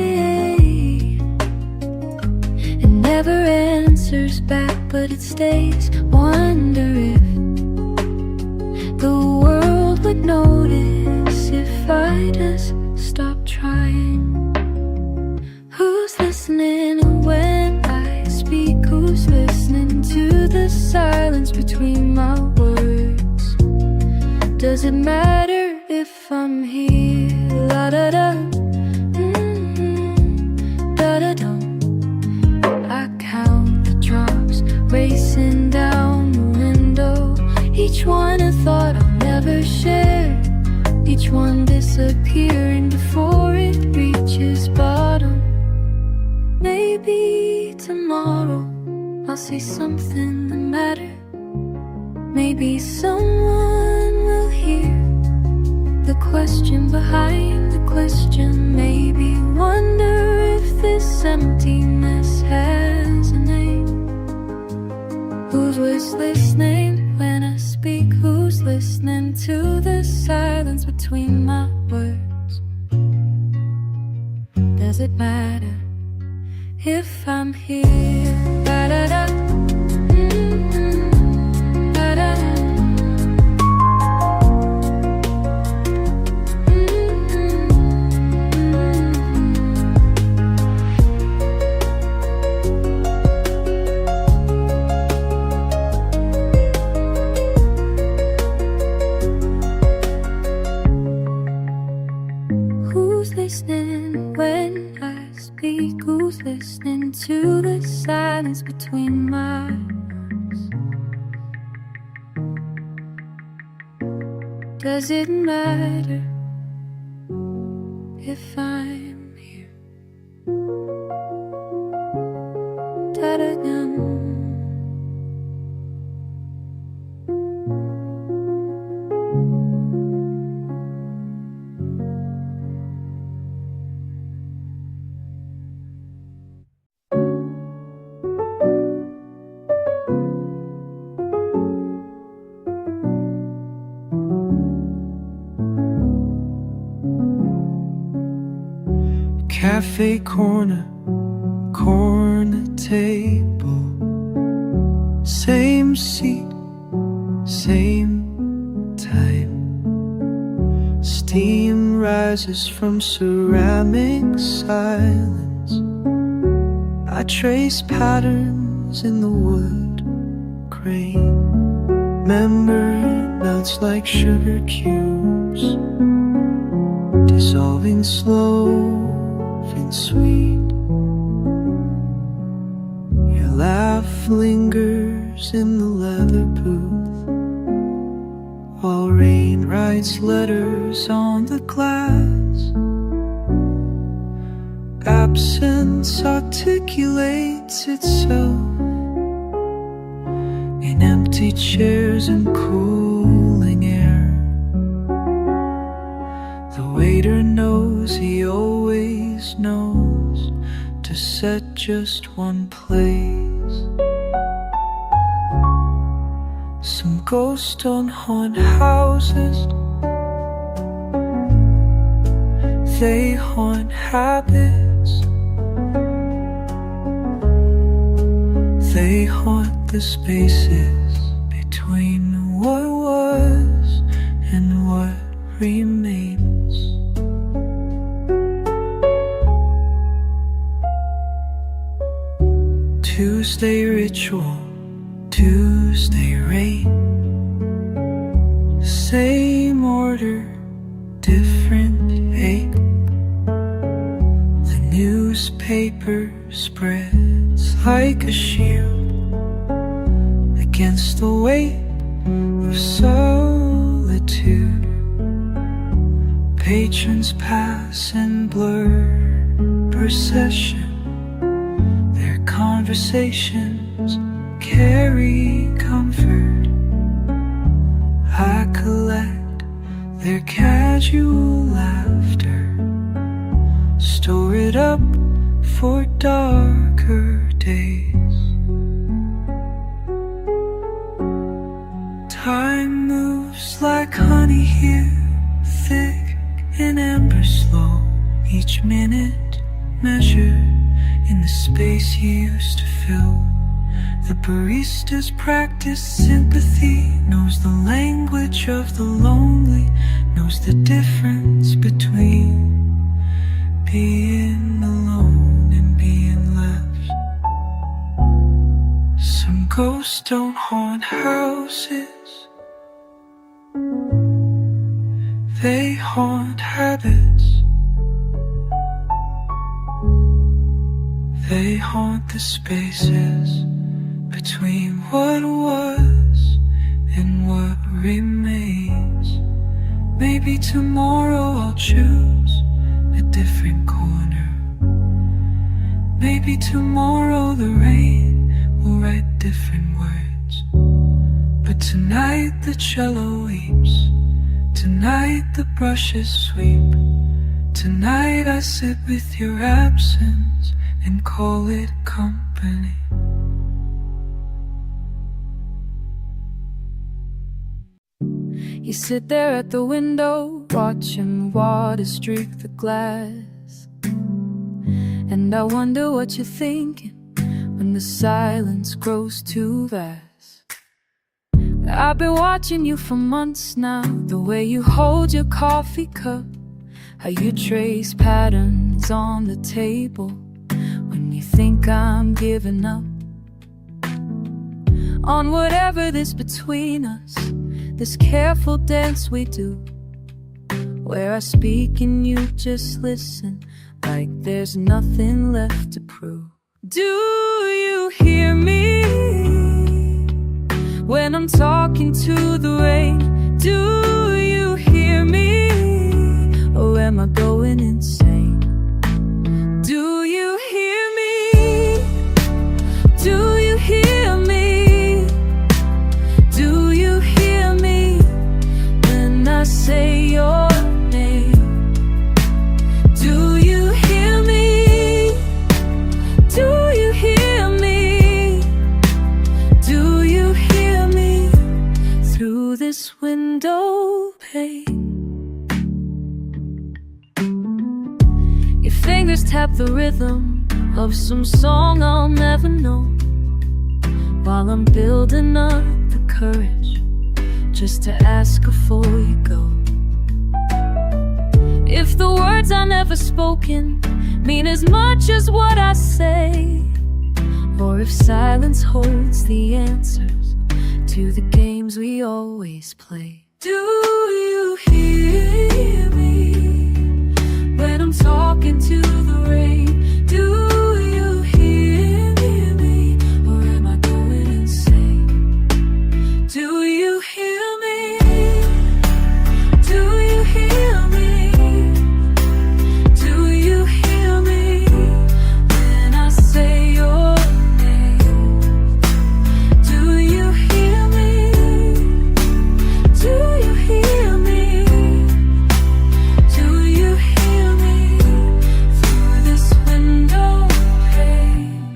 Speaker 2: It never answers back, but it stays. Wonder if the world would notice if I just stopped trying. Who's listening when I speak? Who's listening to the silence between my words? Does it matter if I'm here? La da da, da da da. I count the drops racing down the window. Each one a thought I'll never share. Each one disappearing before it reaches bottom. Maybe tomorrow I'll say something that matters. Maybe someone will hear the question behind the question. Maybe wonder if this emptiness has a name. Who's listening when I speak? Who's listening to the silence between my words? Does it matter if I'm here? Da da da. Da da da. Who's listening when I speak? Who's listening to the silence between my words? Does it matter if I'm here? Da-da-dum.
Speaker 1: cafe corner table. Same seat, same time. Steam rises from ceramic silence. I trace patterns in the wood grain. Memory melts like sugar cubes, dissolving slow and sweet. Your laugh lingers in the leather booth, while rain writes letters on the glass. Absence articulates itself in empty chairs and cooling air. The waiter knows he always knows to set just one place. Some ghosts don't haunt houses, they haunt habits. They haunt the spaces between what was and what remains. Tuesday ritual, Tuesday rain. Same order, different ache. The newspaper spreads like a shield against the weight of solitude. Patrons pass in blurred procession. Their conversations carry comfort. I collect their casual laughter, store it up for darker days. Time moves like honey here, thick and amber slow. Each minute measured in the space you used to fill. The barista's practice sympathy, knows the language of the lonely, knows the difference between being alone and being left. Some ghosts don't haunt houses, they haunt habits. They haunt the spaces between what was and what remains. Maybe tomorrow I'll choose a different corner. Maybe tomorrow the rain will write different words. But tonight the cello weeps, tonight the brushes sweep. Tonight I sit with your absence and call it company.
Speaker 2: You sit there at the window, watching water streak the glass. And I wonder what you're thinking when the silence grows too vast. I've been watching you for months now, the way you hold your coffee cup, how you trace patterns on the table when you think I'm giving up on whatever is between us. This careful dance we do, where I speak and you just listen, like there's nothing left to prove. Do you hear me when I'm talking to the rain? Do you hear me, or am I going insane? Do you hear me? Do you hear me? Do you hear me when I say your name? Do you hear me? Do you hear me? Do you hear me through this window pane? fingers tap the rhythm of some song I'll never know, while I'm building up the courage just to ask before you go. If the words I never spoken mean as much as what I say, or if silence holds the answers to the games we always play. Do you hear me when I'm talking to the rain? Do you hear me, or am I going insane? Do you hear me? Do you hear me? Do you hear me when I say your name? Do you hear me? Do you hear me? Do you hear me through this window pane?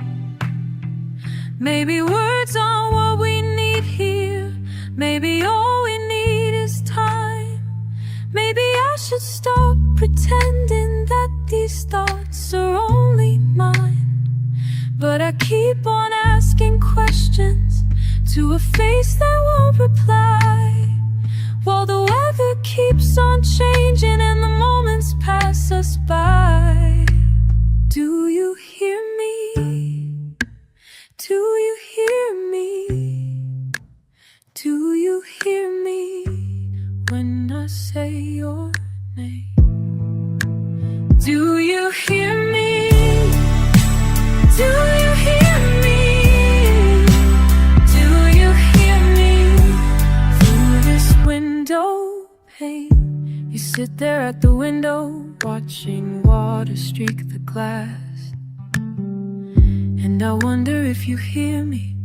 Speaker 2: Maybe words aren't what we need here. Maybe all we need is time. Maybe I should stop pretending that these thoughts are only mine. But I keep on asking questions to a face that won't reply, while the weather keeps on changing and the moments pass us by. Do you hear me? Do you hear me? Do you hear me when I say your name? Do you hear me? Do you hear me? Do you hear me through this window pane? You sit there at the window, watching water streak the glass, and I wonder if you hear me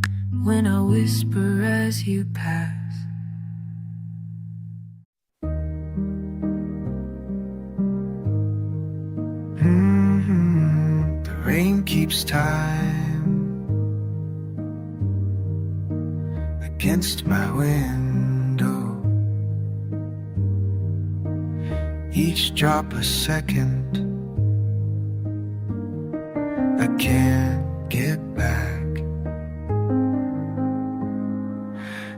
Speaker 2: when I whisper as you pass.
Speaker 1: The rain keeps time against my window, each drop a second I can't get back.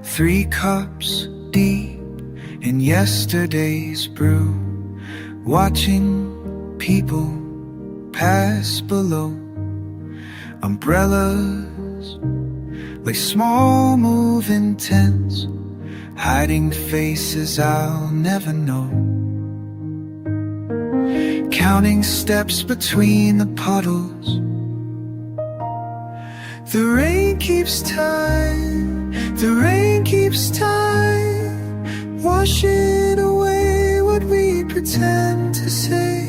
Speaker 1: 3 cups deep in yesterday's brew, watching people pass below. Umbrellas like small moving tents, hiding faces I'll never know. Counting steps between the puddles. The rain keeps time, the rain keeps time, washing away what we pretend to say.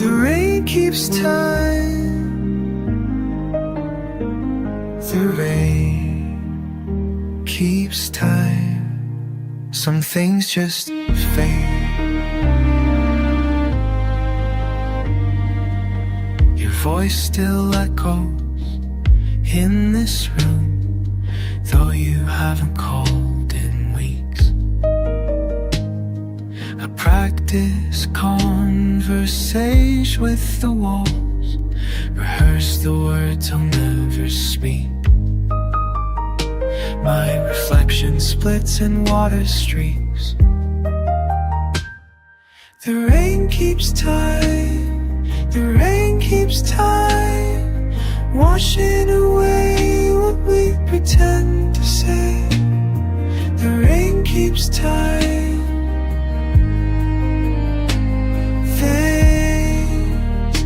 Speaker 1: The rain keeps time, the rain keeps time. Some things just fade. Your voice still echoes in this room, though you haven't called in weeks. I practice conversation with the walls, rehearse the words I'll never speak. My reflection splits in water streaks. The rain keeps time, the rain keeps time, washing away what we pretend to say. The rain keeps time. Things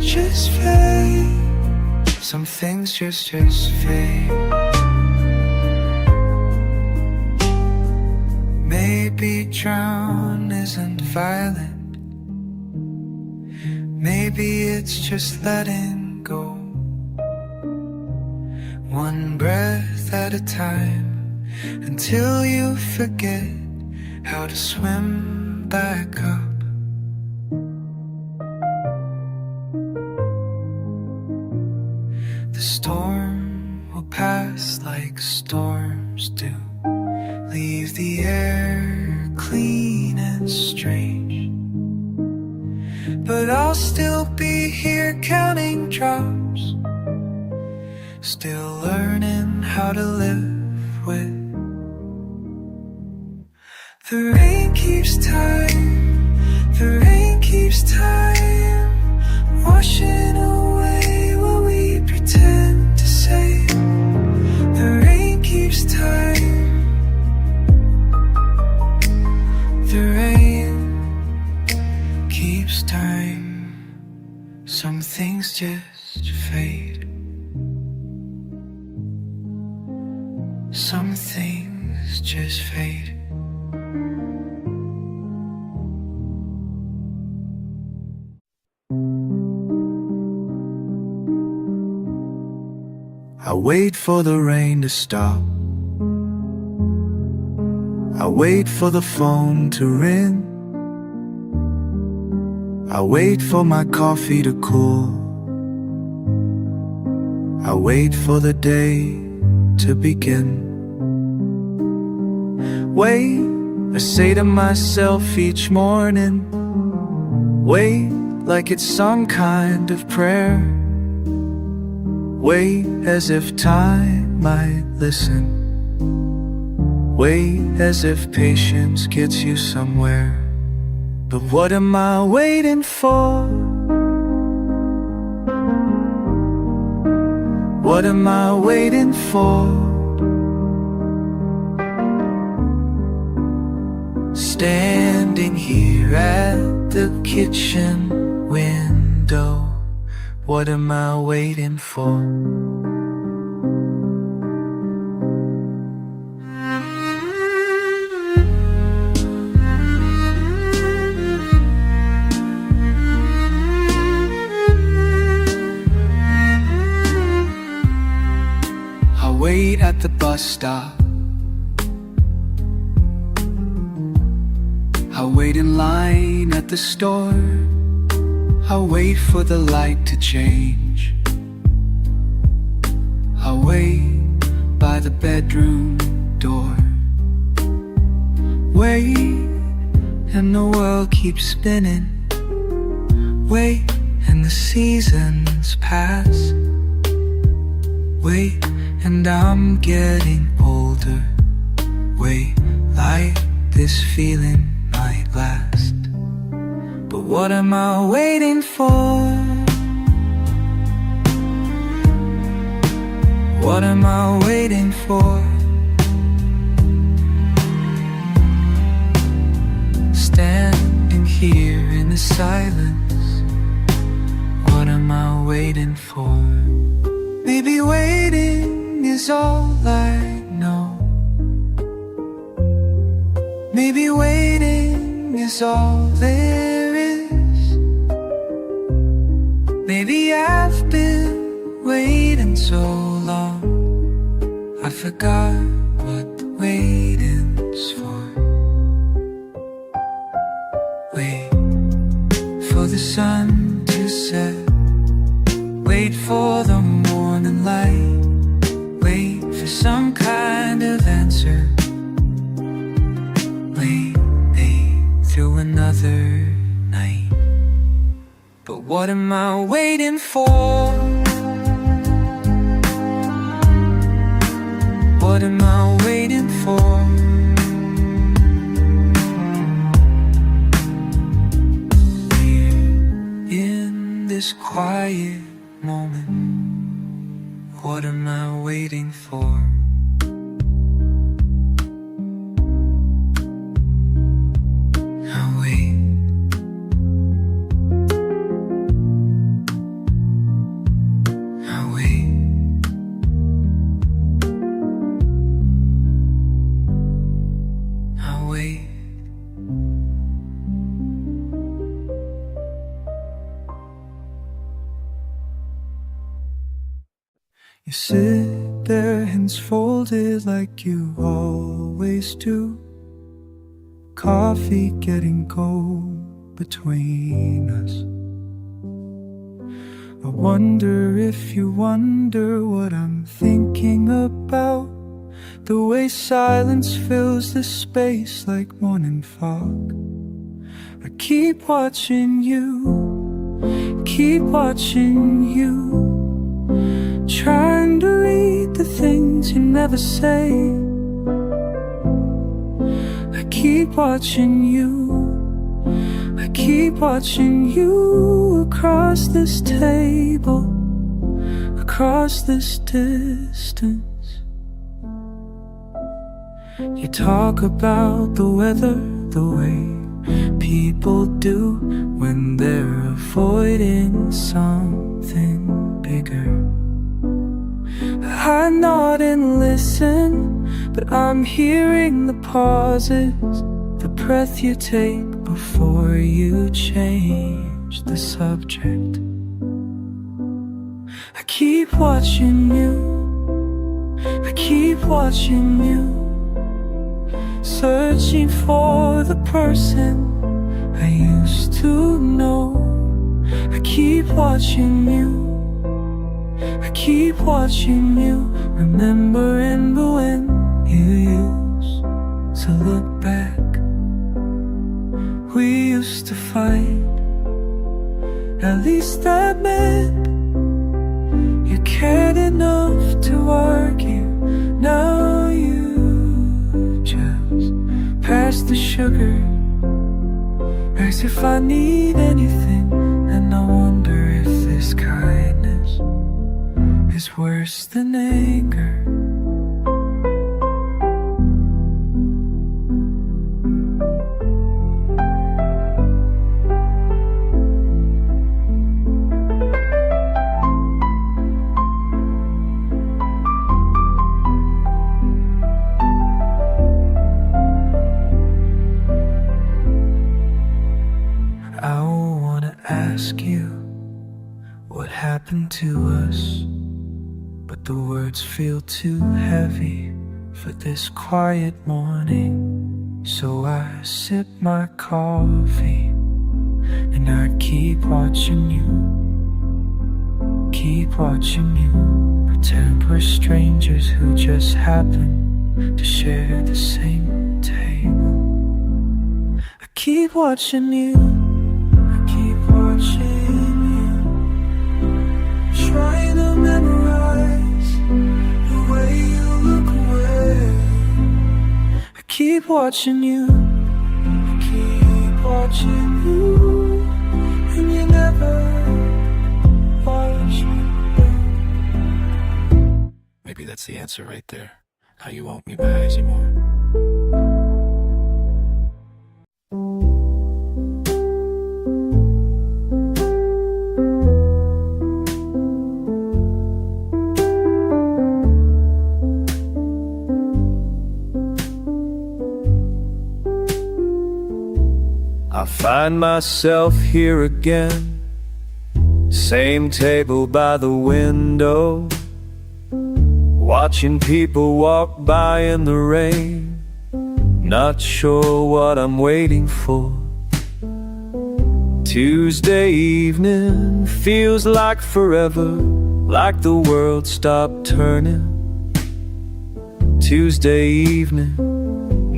Speaker 1: just fade. Some things just fade. Maybe drown isn't violent. Maybe it's just letting go. One breath at a time, until you forget how to swim back up. The storm will pass like storms do, leave the air clean and strange, but I'll still counting drops, still learning how to live with. The rain keeps time, the rain keeps time, washing away what we pretend to say. The rain keeps time, the rain keeps time. Some things just fade, some things just fade. I wait for the rain to stop, I wait for the phone to ring, I wait for my coffee to cool, I wait for the day to begin. Wait, I say to myself each morning, wait like it's some kind of prayer. Wait as if time might listen, wait as if patience gets you somewhere. But what am I waiting for? What am I waiting for? Standing here at the kitchen window, what am I waiting for? I wait at the bus stop, I wait in line at the store, I wait for the light to change, I wait by the bedroom door. Wait, and the world keeps spinning. Wait, and the seasons pass. Wait, and I'm getting older. Wait, like this feeling might last. But what am I waiting for? What am I waiting for? Standing here in the silence, what am I waiting for? Maybe waiting is all I know. Maybe waiting is all there is. Maybe I've been waiting so long, I forgot what the waiting's for. Wait for the sun to set, wait for the morning light, wait for some kind of answer. Wait through another night. But what am I waiting for? What am I waiting for? Here in this quiet moment, what am I waiting for? I wait. I wait. I wait. You sit there, hands folded like you always do. Coffee getting cold between us. I wonder if you wonder what I'm thinking about. The way silence fills the space like morning fog. I keep watching you
Speaker 4: keep watching you, trying to read the things you never say. I keep watching you, I keep watching you across this table, across this distance. You talk about the weather the way people do when they're avoiding something bigger. I nod and listen, but I'm hearing the pauses, the breath you take before you change the subject. I keep watching you, I keep watching you, searching for the person I used to know. I keep watching you, I keep watching you, remembering the when you used to look back. We used to fight, at least that meant you cared enough to argue. Now you just pass the sugar as if I need anything, and I wonder if this kindness is worse than anger. I wanna ask you what happened to us, but the words feel too heavy for this quiet morning. So I sip my coffee and I keep watching you, keep watching you, pretend we're strangers who just happen to share the same table. I keep watching you, watching you, trying to memorize the way you look away. I keep watching you, I keep watching you, and you never watch me.
Speaker 1: Maybe that's the answer right there. How you won't meet my eyes anymore.
Speaker 5: I find myself here again, same table by the window, watching people walk by in the rain, not sure what I'm waiting for. Tuesday evening feels like forever, like the world stopped turning. Tuesday evening,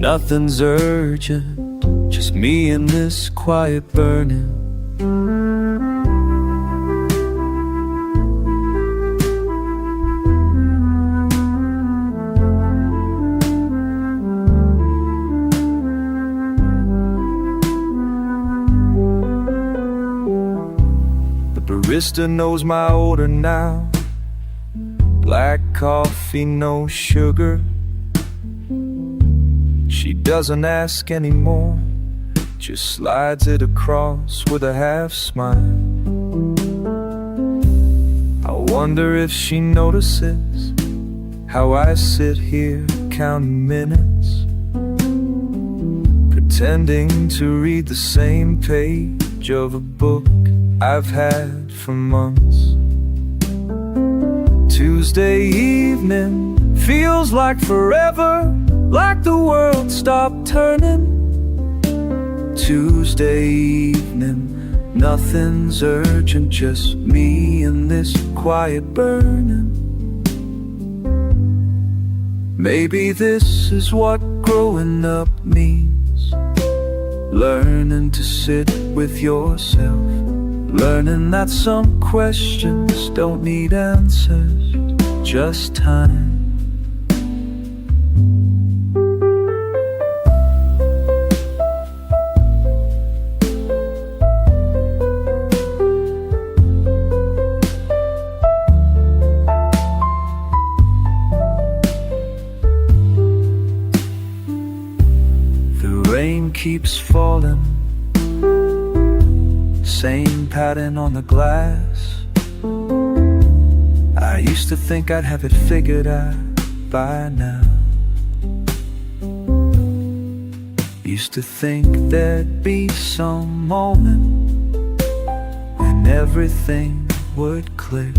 Speaker 5: nothing's urgent, just me and this quiet burning. The barista knows my order now, black coffee, no sugar. She doesn't ask anymore, just slides it across with a half smile. I wonder if she notices how I sit here counting minutes, pretending to read the same page of a book I've had for months. Tuesday evening feels like forever, like the world stopped turning. Tuesday evening, nothing's urgent, just me and this quiet burning. Maybe this is what growing up means, learning to sit with yourself
Speaker 1: Learning that some questions don't need answers, just time. The rain keeps falling, same pattern on the glass. I used to think I'd have it figured out by now. Used to think there'd be some moment when everything would click.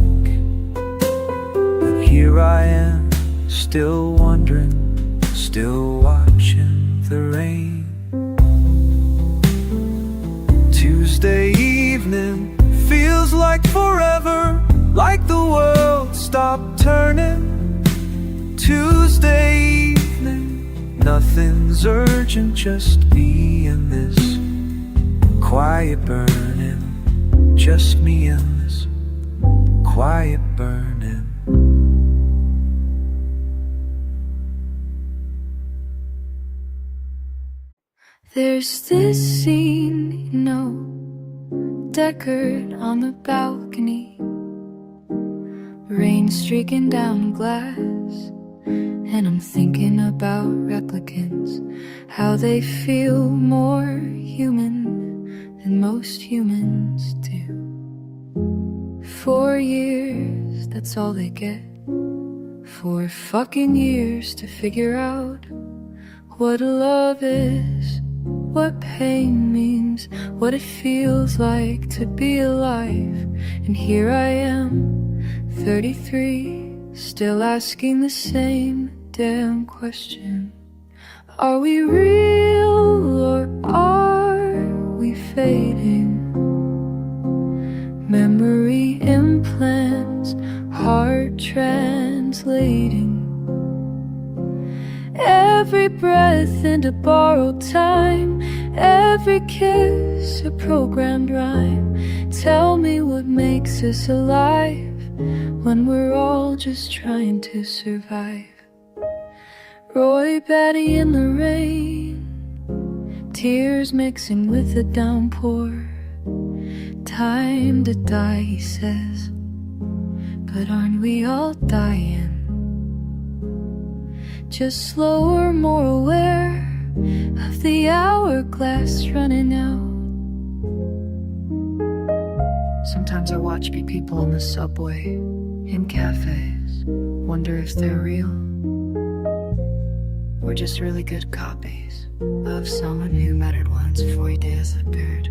Speaker 1: But here I am, still wondering, still watching the rain. Tuesday evening feels like forever, like the world stopped turning. Tuesday evening, nothing's urgent, just me and this quiet burning. Just me and this quiet burning.
Speaker 2: There's this scene, you know, Deckard on the balcony, rain streaking down glass, and I'm thinking about replicants, how they feel more human than most humans do. 4 years, that's all they get. 4 fucking years to figure out what love is, what pain means, what it feels like to be alive. And here I am, 33, still asking the same damn question. Are we real or are we fading? Memory implants, heart translating. Every breath into borrowed time, every kiss a programmed rhyme. Tell me what makes us alive when we're all just trying to survive. Roy Batty in the rain, tears mixing with the downpour. Time to die, he says, but aren't we all dying? Just slower, more aware of the hourglass running out. Sometimes I watch people on the subway, in cafes, wonder if they're real or just really good copies of someone who mattered once before he disappeared.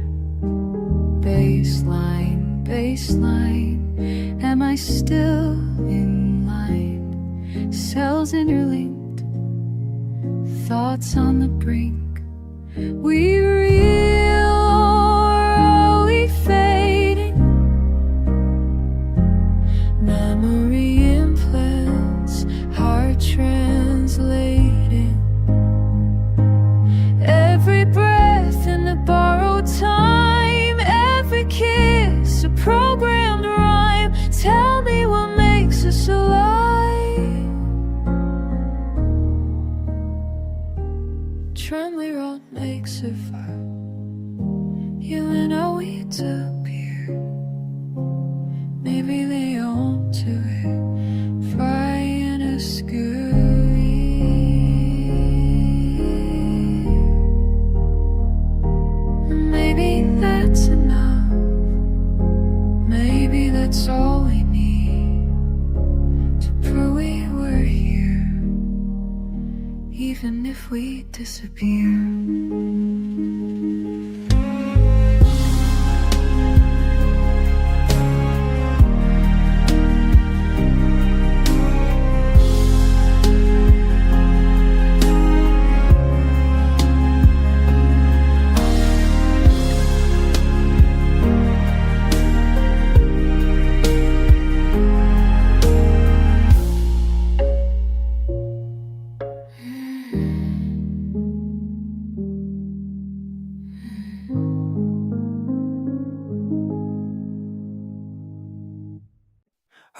Speaker 2: Baseline, baseline, am I still in line? Cells interlinked, thoughts on the brink. We real or are we fading? Memory implants, heart translating. Every breath in the borrowed time, every kiss a programmed rhyme. Tell me what makes us alive. Trembly rod makes a fire. You and I, we disappear. Maybe they on to it, frying a screw. Maybe that's enough. Maybe that's all we need to prove we were here, even if we disappear.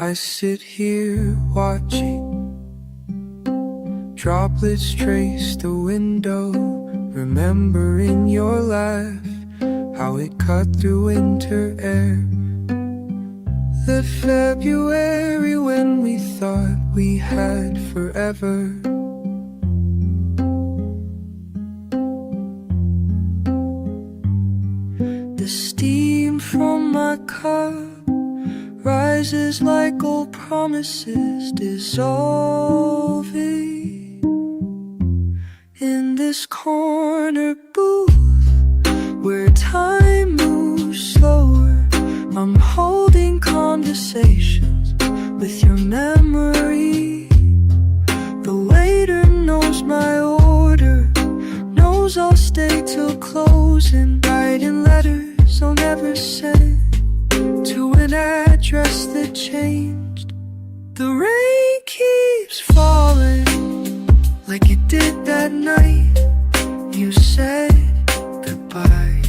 Speaker 1: I sit here watching droplets trace the window, remembering your laugh, how it cut through winter air. That February when we thought we had forever. The steam from my cup rises like old promises dissolving in this corner booth where time moves slower. I'm holding conversations with your memory. The waiter knows my order, knows I'll stay till closing, writing letters I'll never send to an address that changed. The rain keeps falling like it did that night you said goodbye.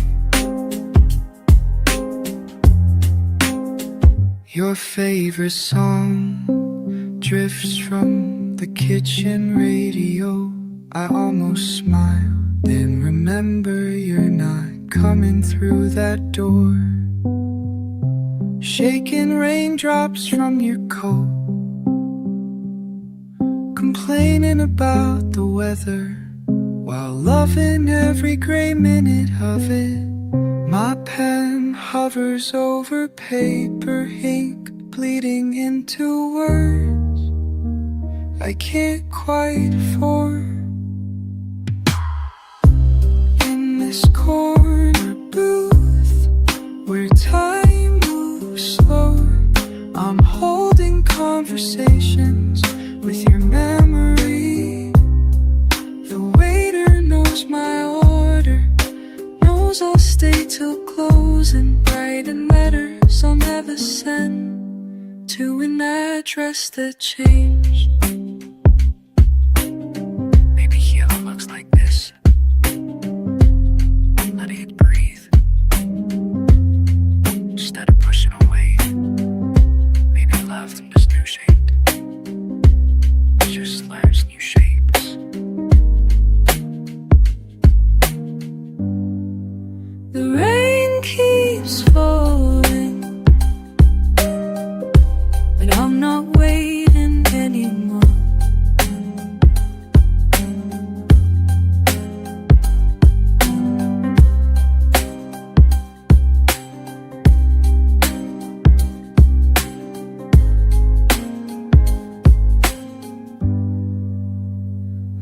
Speaker 1: Your favorite song drifts from the kitchen radio. I almost smile, then remember you're not coming through that door. Shaking raindrops from your coat, complaining about the weather while loving every gray minute of it. My pen hovers over paper ink, bleeding into words I can't quite form. In this corner booth where time moves slower, I'm holding conversations with your memory. The waiter knows my order, knows I'll stay till closing, writing letters I'll never send to an address that changed. Maybe healing looks like this. Letting it breathe instead of pushing away. Maybe love is new shaped, just learns new shapes. The rain keeps falling, but I'm not waiting anymore.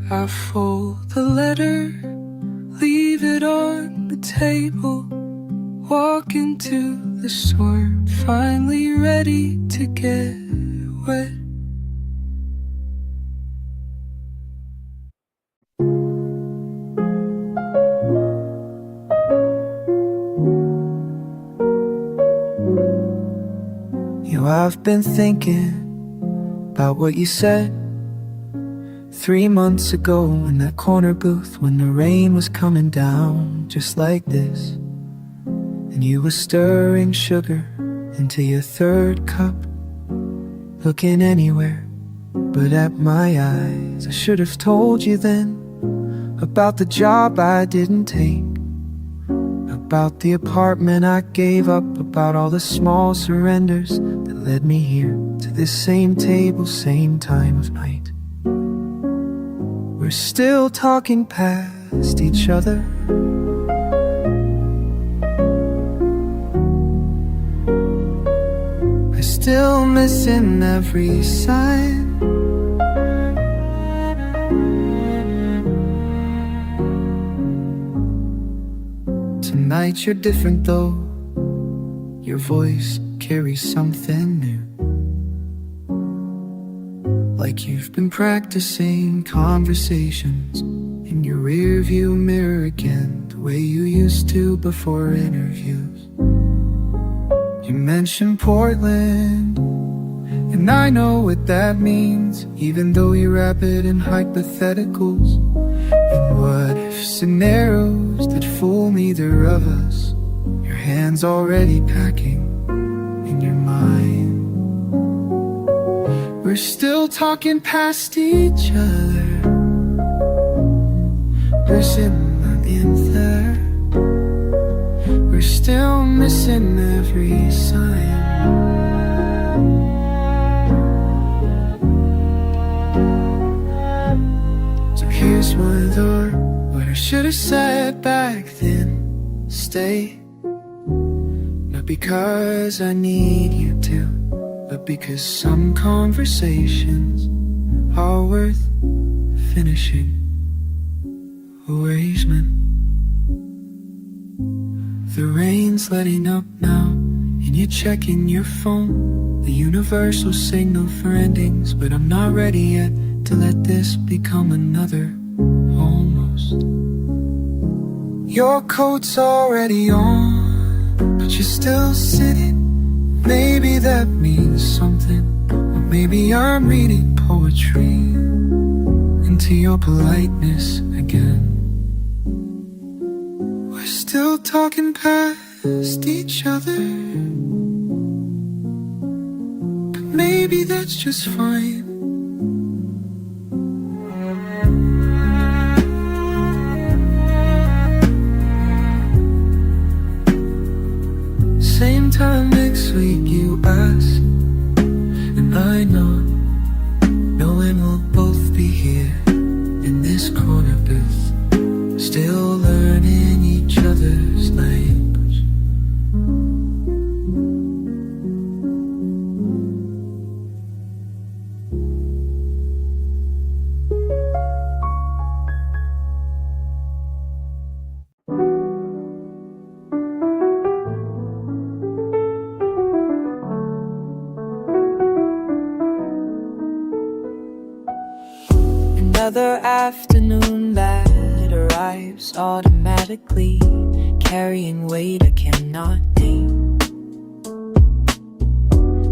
Speaker 1: I fold the letter, leave it on the table, walk into the storm, finally ready to get wet. You know, I've been thinking about what you said 3 months ago in that corner booth when the rain was coming down just like this, and you were stirring sugar into your third cup, looking anywhere but at my eyes. I should have told you then about the job I didn't take, about the apartment I gave up, about all the small surrenders that led me here to this same table, same time of night. We're still talking past each other. We're still missing every sign. Tonight you're different though. Your voice carries something new, like you've been practicing conversations in your rearview mirror again, the way you used to before interviews. You mentioned Portland, and I know what that means, even though you wrap it in hypotheticals and what if scenarios that fool neither of us. Your hands already packing in your mind. We're still talking past each other. We're sitting in there. We're still missing every sign. So here's my door. What I should have said back then. Stay. Not because I need you to, but because some conversations are worth finishing. Arrangement. The rain's letting up now, and you're checking your phone. The universal signal for endings, but I'm not ready yet to let this become another almost. Your coat's already on, but you're still sitting. Maybe that means something, or maybe I'm reading poetry into your politeness again. We're still talking past each other, but maybe that's just fine. Same time next week you ask, and I know, knowing we'll both be here in this corner booth, still learning each other's language.
Speaker 6: Another afternoon that arrives automatically, carrying weight I cannot name.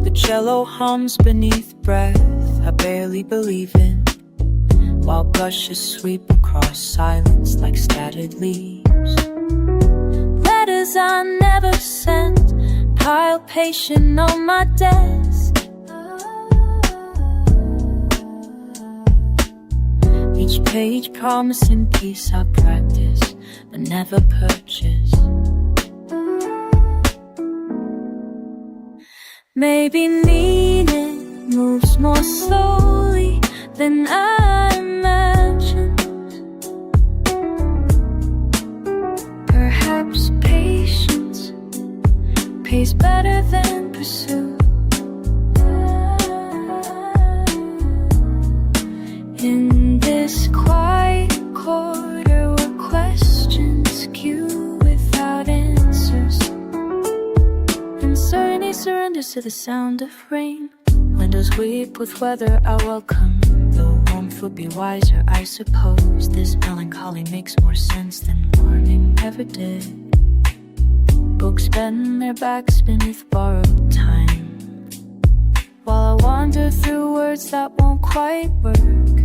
Speaker 6: The cello hums beneath breath I barely believe in, while blushes sweep across silence like scattered leaves. Letters I never sent pile patient on my desk. Each page promising peace I practice but never purchase. Maybe meaning moves more slowly than I imagined. Perhaps patience pays better than pursuit. In this quiet corridor where questions queue without answers, uncertainty surrenders to the sound of rain. Windows weep with weather I welcome, though warmth would be wiser, I suppose. This melancholy makes more sense than morning ever did. Books bend their backs beneath borrowed time, while I wander through words that won't quite work,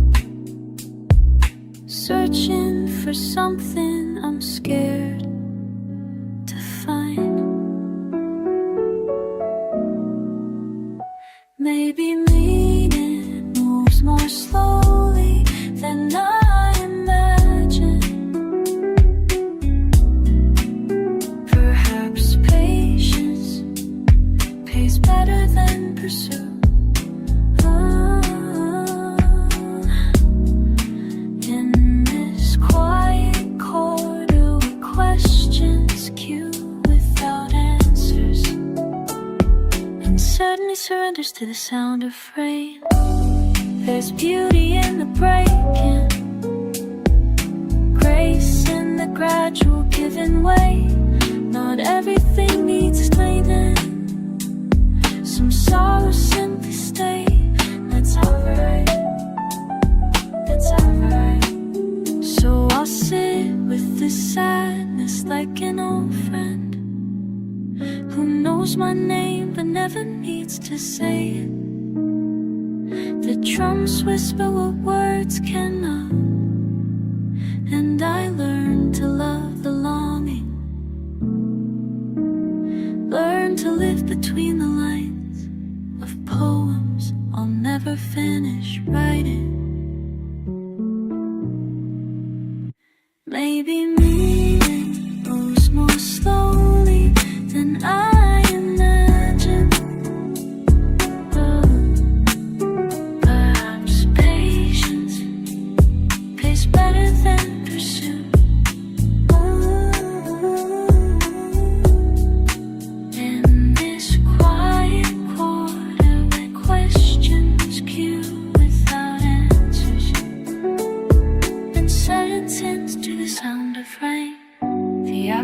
Speaker 6: searching for something I'm scared to find. Maybe meaning moves more slowly than I imagined. Perhaps patience pays better than pursuit. Surrenders to the sound of rain. There's beauty in the breaking, grace in the gradual giving way. Not everything needs explaining. Some sorrow simply stay. That's alright. That's alright. So I'll sit with this sadness like an old friend who knows my name but never needs to say it. The drums whisper what words cannot, and I learn to love the longing, learn to live between the lines of poems I'll never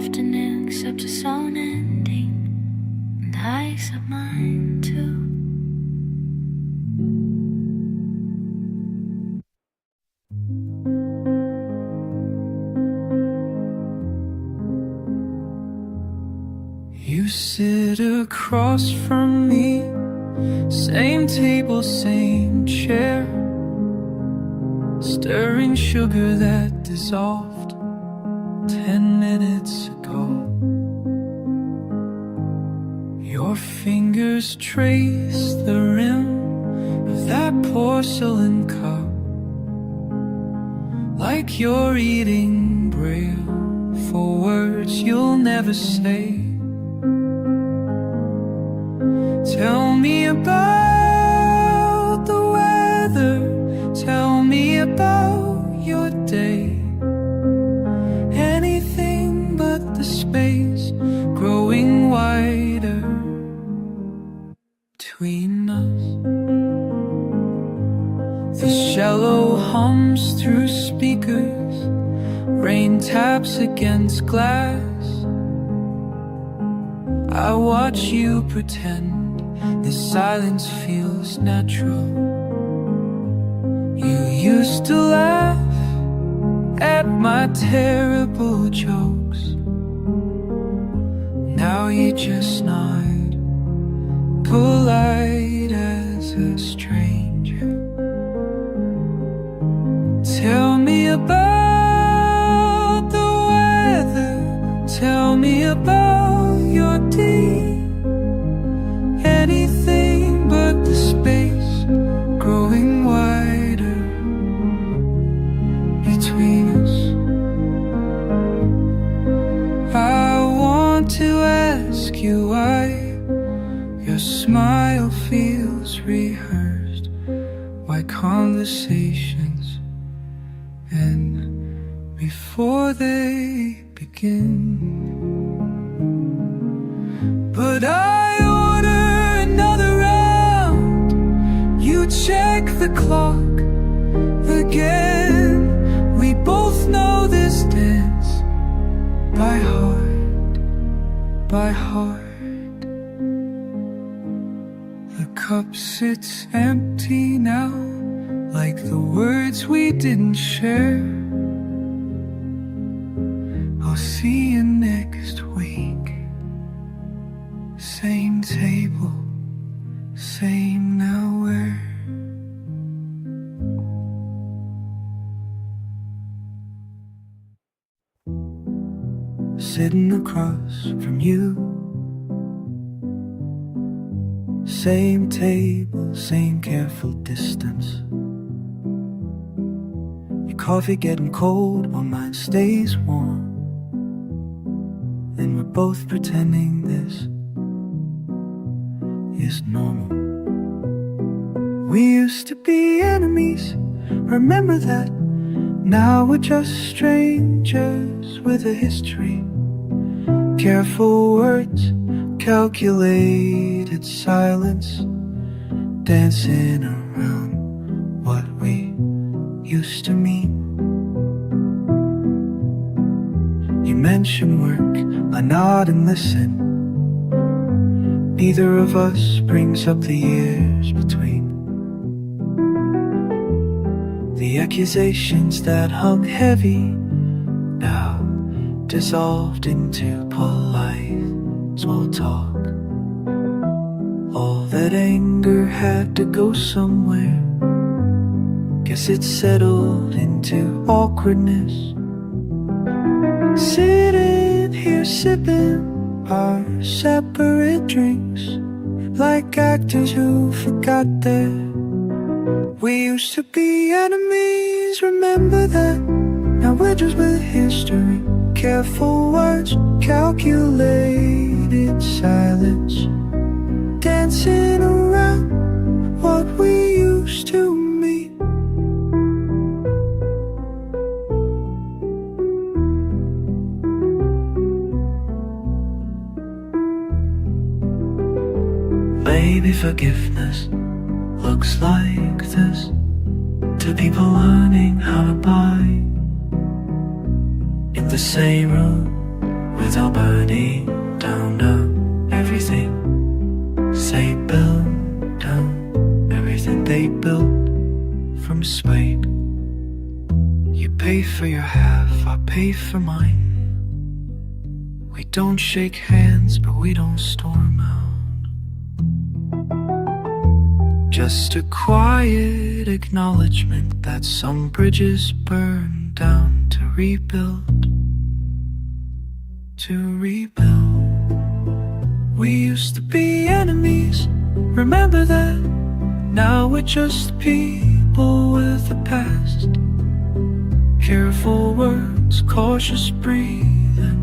Speaker 8: afternoon accepts its own ending, and I accept mine too.
Speaker 4: You sit across from me, same table, same chair, stirring sugar that dissolved 10 minutes ago. Your fingers trace the rim of that porcelain cup, like you're eating braille for words you'll never say. Tell me about the weather, tell me about your day. Anything but the space growing wider between us. The cello hums through speakers, rain taps against glass. I watch you pretend this silence feels natural. You used to laugh at my terrible jokes. Now you just nod, polite as a stranger. Tell me about the weather, tell me about your day. Anything but the space growing wider between us. I want to ask you why your smile feels rehearsed, why conversations end before they begin. But I order another round. You check the clock again. We both know this dance by heart, by heart. The cup sits empty now, like the words we didn't share. I'll see you next week. Same table, same nowhere. Sitting across from you, same table, same careful distance. Your coffee getting cold while mine stays warm, and we're both pretending this is normal. We used to be enemies, remember that? Now we're just strangers with a history. Careful words, calculated silence, dancing around what we used to mean. You mention work, I nod and listen. Neither of us brings up the years between. The accusations that hung heavy now dissolved into polite small talk. All that anger had to go somewhere. Guess it settled into awkwardness. Sitting here sipping our separate drinks, like actors who forgot that we used to be enemies, remember that? Now we're just with history. Careful words, calculated silence, dancing around what we used to mean. Maybe forgiveness looks like this to people learning how to buy in the same room
Speaker 1: without burning down everything. Say build down everything they built from spade. You pay for your half, I pay for mine. We don't shake hands, but we don't storm out. Just a quiet acknowledgement that some bridges burn down to rebuild. To rebuild. We used to be enemies, remember that? Now we're just people with a past. Careful words, cautious breathing,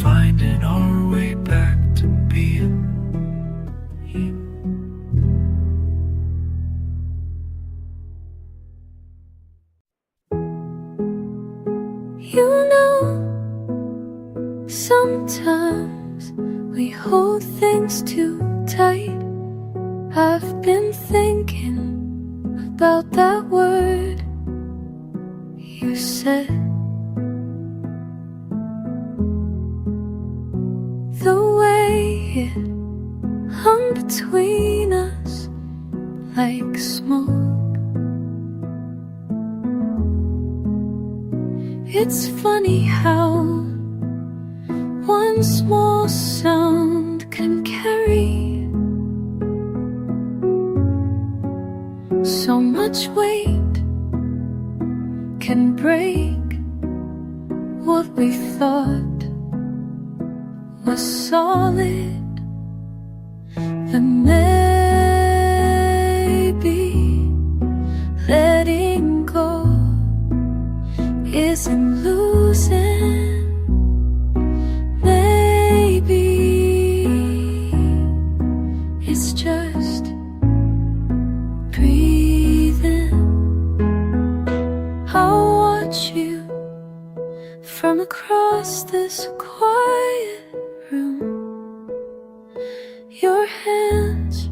Speaker 1: finding our way back to being.
Speaker 2: You know, sometimes we hold things too tight. I've been thinking about that word you said. The way it hung between us like smoke. It's funny how one small sound can carry so much weight, can break what we thought was solid. And maybe letting go isn't losing. Maybe it's just breathing. I'll watch you from across this quiet room. Your hands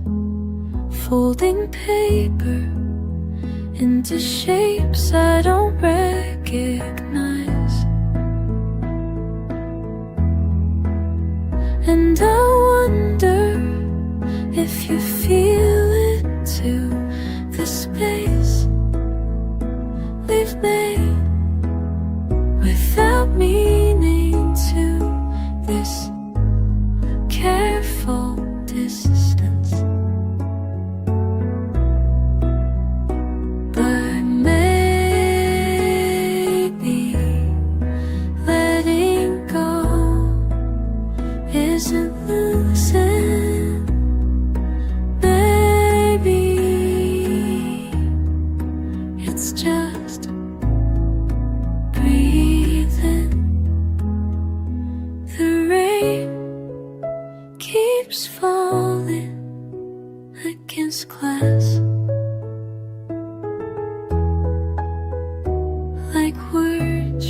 Speaker 2: folding paper into shapes I don't recognize. And I wonder if you feel it too, the space we've made without meaning to, this careful distance. But maybe letting go isn't losing. Maybe it's just breathing. The rain keeps falling against glass, like words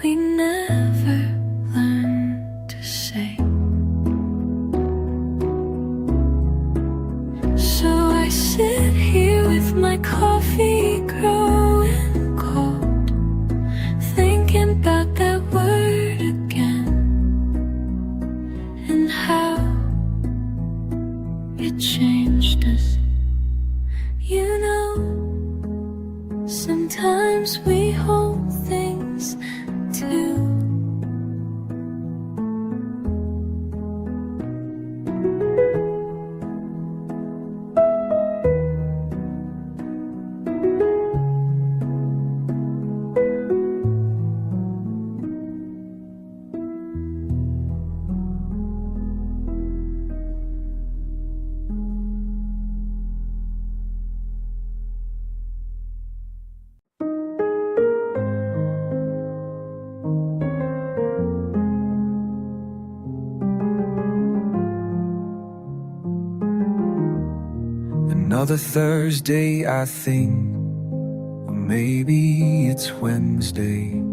Speaker 2: we never learned to say. So I sit here with my coffee growing cold, thinking about that word again, and how it changed us. You know, sometimes we hold things too.
Speaker 1: Another Thursday, I think, or maybe it's Wednesday.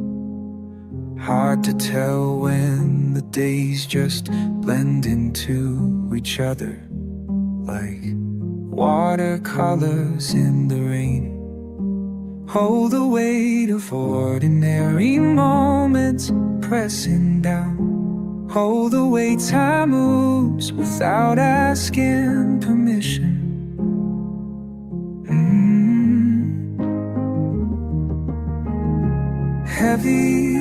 Speaker 1: Hard to tell when the days just blend into each other, like watercolors in the rain. Hold the weight of ordinary moments pressing down. Hold the way time moves without asking permission. Heavy,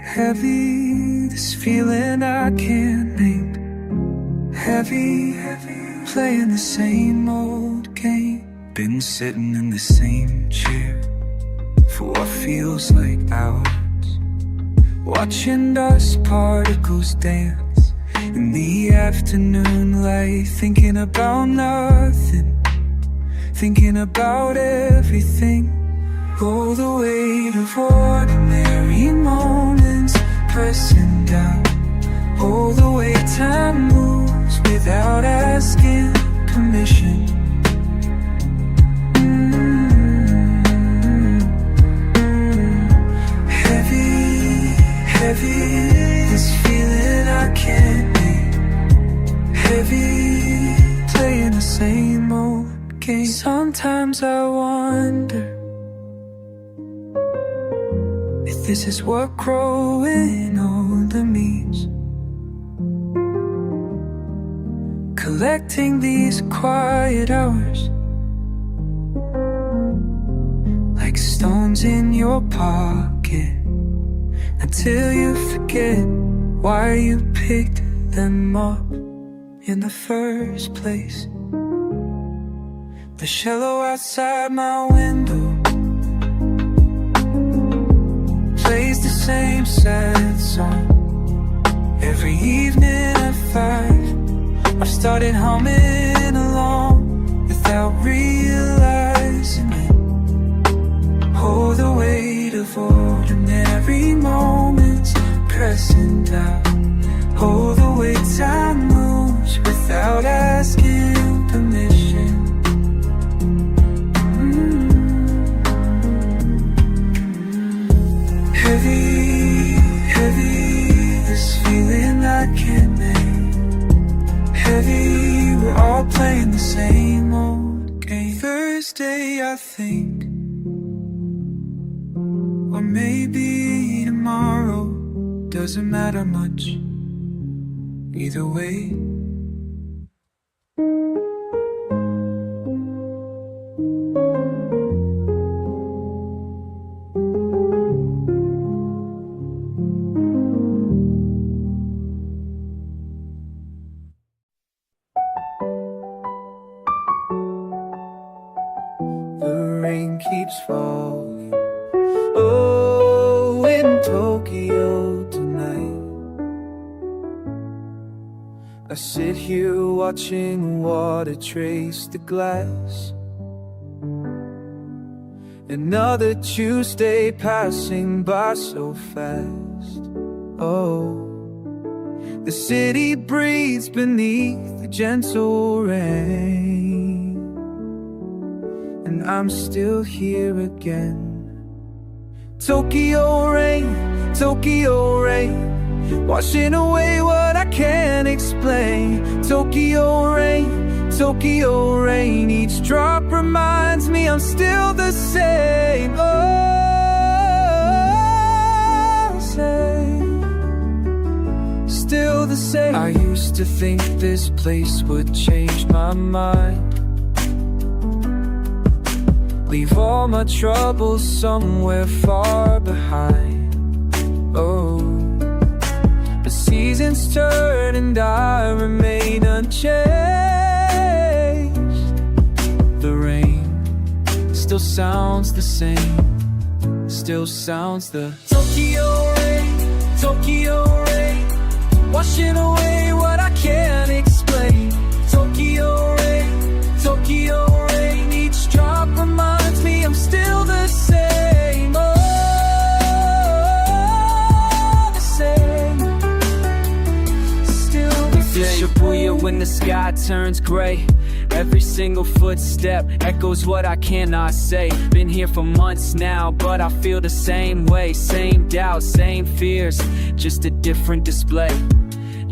Speaker 1: heavy, this feeling I can't name. Heavy, heavy, playing the same old game. Been sitting in the same chair for what feels like hours, watching dust particles dance in the afternoon light, thinking about nothing, thinking about everything. Oh, the weight of ordinary moments pressing down. Oh, the way time moves without asking permission. Heavy, this feeling I can't name. Heavy, playing the same old game. Sometimes I wonder if this is what growing older means. Collecting these quiet hours like stones in your pocket, until you forget why you picked them up in the first place. The cello outside my window plays the same sad song every evening at 5. I've started humming along without realizing it. Hold the weight of ordinary moments pressing down. Hold the way time moves without asking permission. Heavy, heavy, this feeling I can't name. Heavy, we're all playing the same old game. Thursday, I think, or maybe tomorrow, doesn't matter much, either way. The rain keeps falling, oh, in Tokyo tonight. I sit here watching water trace the glass. Another Tuesday passing by so fast. Oh, the city breathes beneath the gentle rain, and I'm still here again. Tokyo rain, washing away what I can't explain. Tokyo rain, each drop reminds me I'm still the same. Oh, still the same. I used to think this place would change my mind, leave all my troubles somewhere far behind. Oh, the seasons turn and I remain unchanged. The rain still sounds the same, still sounds the Tokyo rain, washing away what I can't explain. Tokyo rain, each drop reminds me I'm still the same. Oh, the same, still the same. Shibuya when the sky turns gray, every single footstep echoes what I cannot say. Been here for months now, but I feel the same way. Same doubts, same fears, just a different display.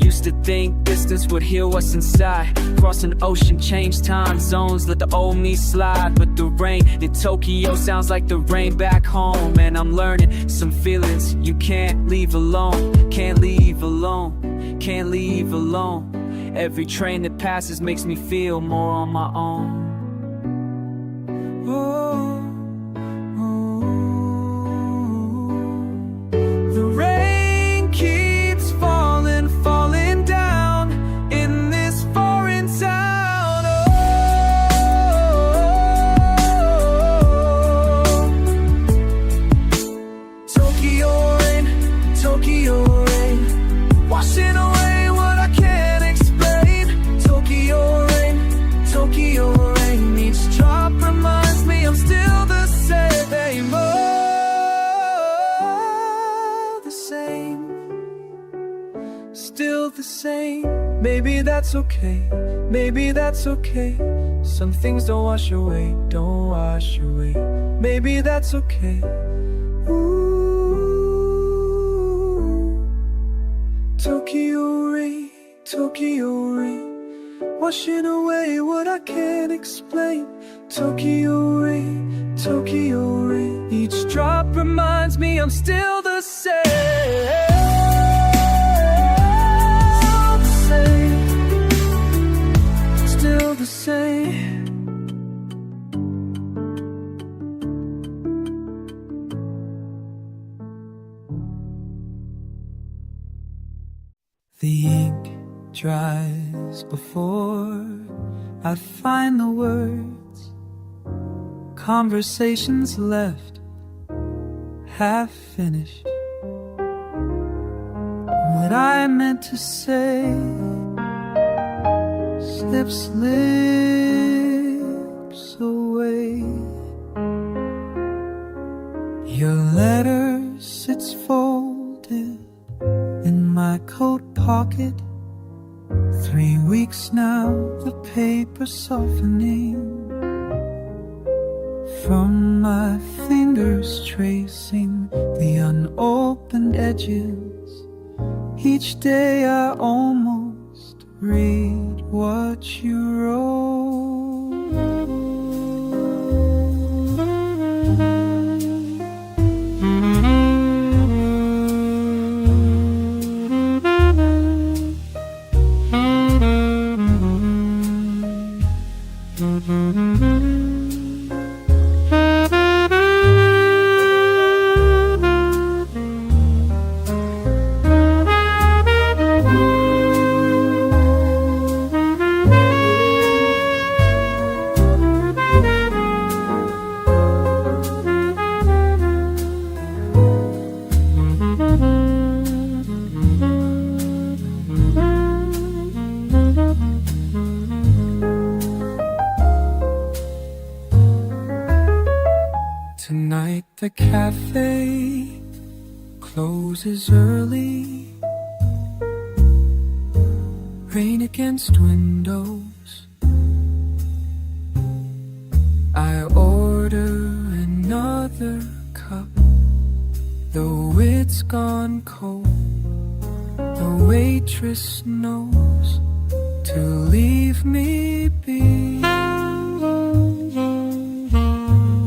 Speaker 9: Used to think distance would heal what's inside. Cross an ocean, change time zones, let the old me slide. But the rain in Tokyo sounds like the rain back home. And I'm learning some feelings you can't leave alone. Can't leave alone, can't leave alone. Every train that passes makes me feel more on my own.
Speaker 4: The rain keeps falling, falling down in this foreign town. Tokyo rain, Tokyo rain, washing away what I can't explain. Tokyo rain, Tokyo rain, each drop reminds me I'm still the same. Still the same. Maybe that's okay, maybe that's okay. Some things don't wash away, don't wash away. Maybe that's okay. Ooh. Tokyo rain, Tokyo rain, washing away what I can't explain. Tokyo rain, Tokyo rain, each drop reminds me I'm still the same. Still the same. The ink dries before I find the words. Conversations left half finished. What I meant to say slips away. Your letter sits folded in my coat pocket. 3 weeks now, the paper softening from my fingers, tracing the unopened edges. Each day I almost read what you wrote. Tonight the cafe closes early. Rain against windows. I order another cup, though it's gone cold. The waitress knows to leave me be.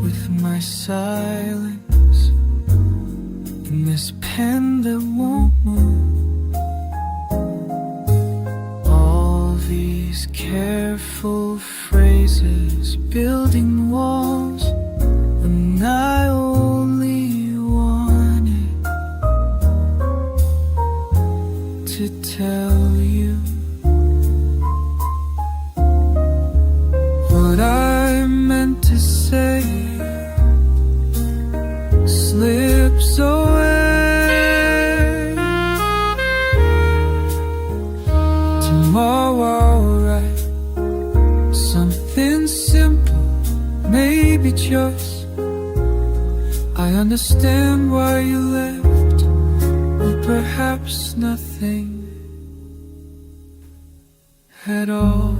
Speaker 4: With my silence and this pen that won't move, all these careful phrases building walls when I only wanted to tell you what I meant to say slips away. Tomorrow I'll write something simple, maybe just I understand why you left, or perhaps nothing at all.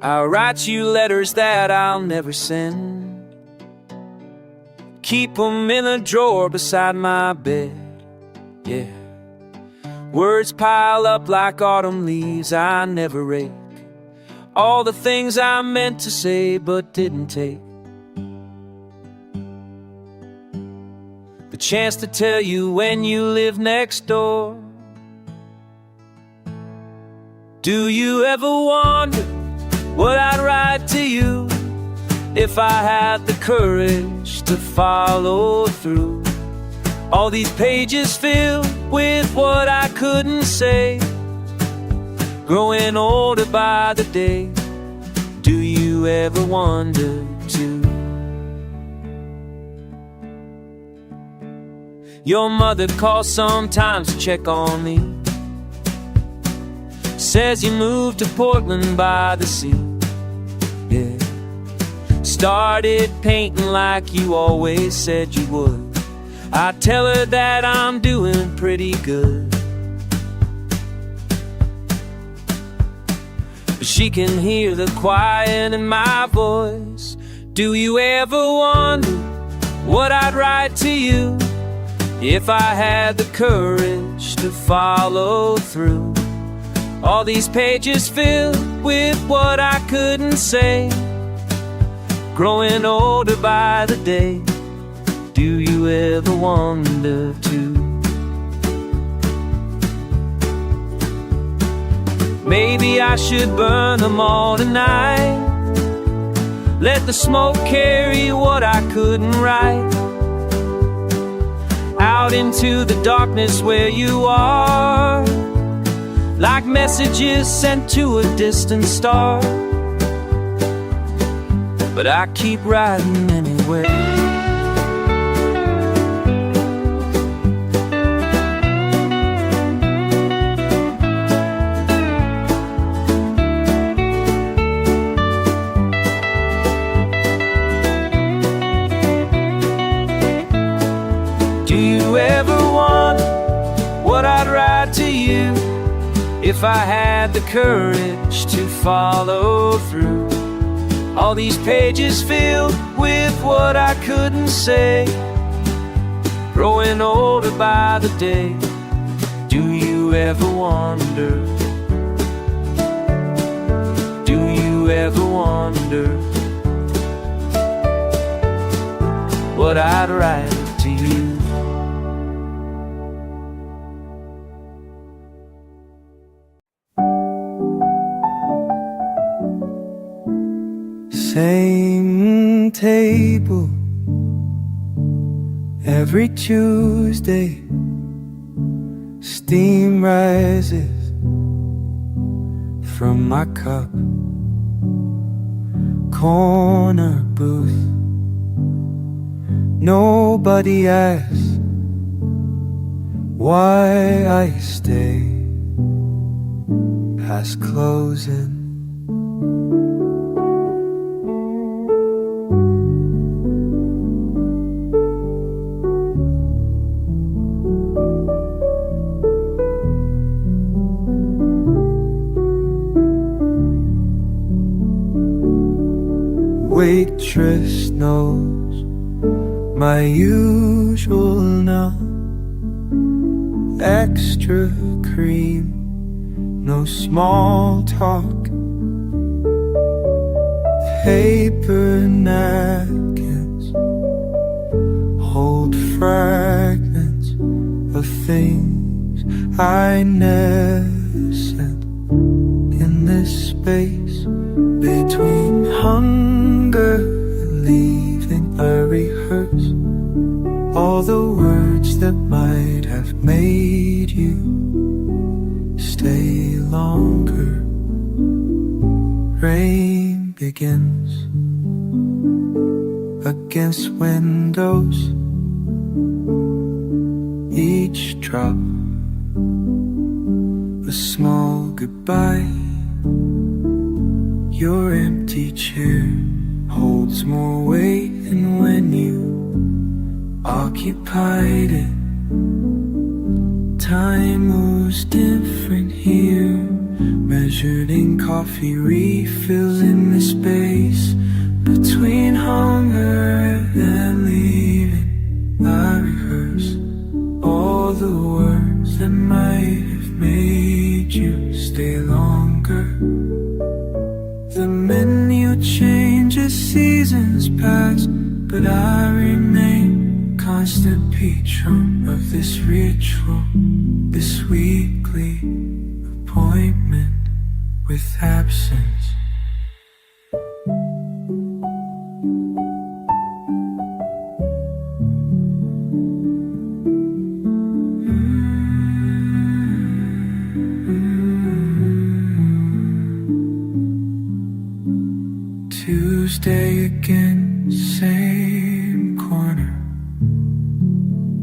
Speaker 7: I'll write you letters that I'll never send. Keep them in a drawer beside my bed. Yeah. Words pile up like autumn leaves I never rake. All the things I meant to say but didn't take. The chance to tell you when you live next door. Do you ever wonder what I'd write to you if I had the courage to follow through? All these pages filled with what I couldn't say, growing older by the day. Do you ever wonder too? Your mother calls sometimes to check on me. Says you moved to Portland by the sea. Yeah. Started painting like you always said you would. I tell her that I'm doing pretty good, but she can hear the quiet in my voice. Do you ever wonder what I'd write to you if I had the courage to follow through? All these pages filled with what I couldn't say, growing older by the day. Do you ever wonder too? Maybe I should burn them all tonight. Let the smoke carry what I couldn't write out into the darkness where you are, like messages sent to a distant star. But I keep writing anyway. Do you ever wonder what I'd write to you if I had the courage to follow through? All these pages filled with what I couldn't say, growing older by the day. Do you ever wonder? Do you ever wonder what I'd write to you?
Speaker 4: Same table every Tuesday. Steam rises from my cup. Corner booth. Nobody asks why I stay past closing. Waitress knows my usual now. Extra cream, no small talk. Paper napkins hold fragments of things I never said. In this space between hunger and leaving, I rehearse all the words that might have made you stay longer. Rain begins against windows, each drop a small goodbye. Your empty chair holds more weight than when you occupied it. Time moves different here.
Speaker 1: measured in coffee refills in the space between hunger and leaving. I rehearse all the words that might have made you stay longer. The menu changes, seasons pass, but I remain constant patron of this ritual, this weekly appointment with absence. Tuesday again, same corner,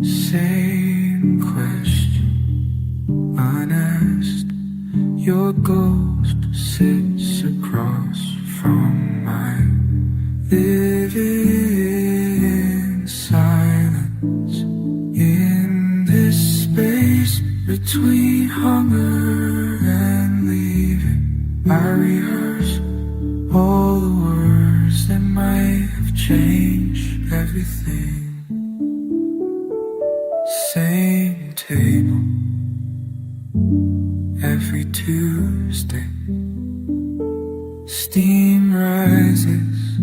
Speaker 1: same question unasked. Your ghost sits across from mine, living in silence in this space between hunger and leaving. I rehearse all the words that might have changed everything. Same table every Tuesday. Steam rises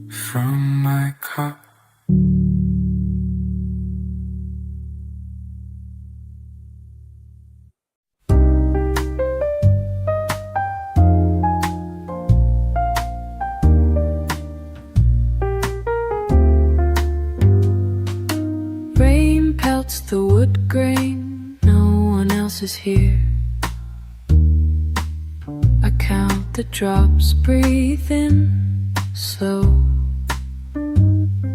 Speaker 1: from my cup.
Speaker 2: Rain pelts the wood grain, no one else is here. I count the drops, breathe in slow.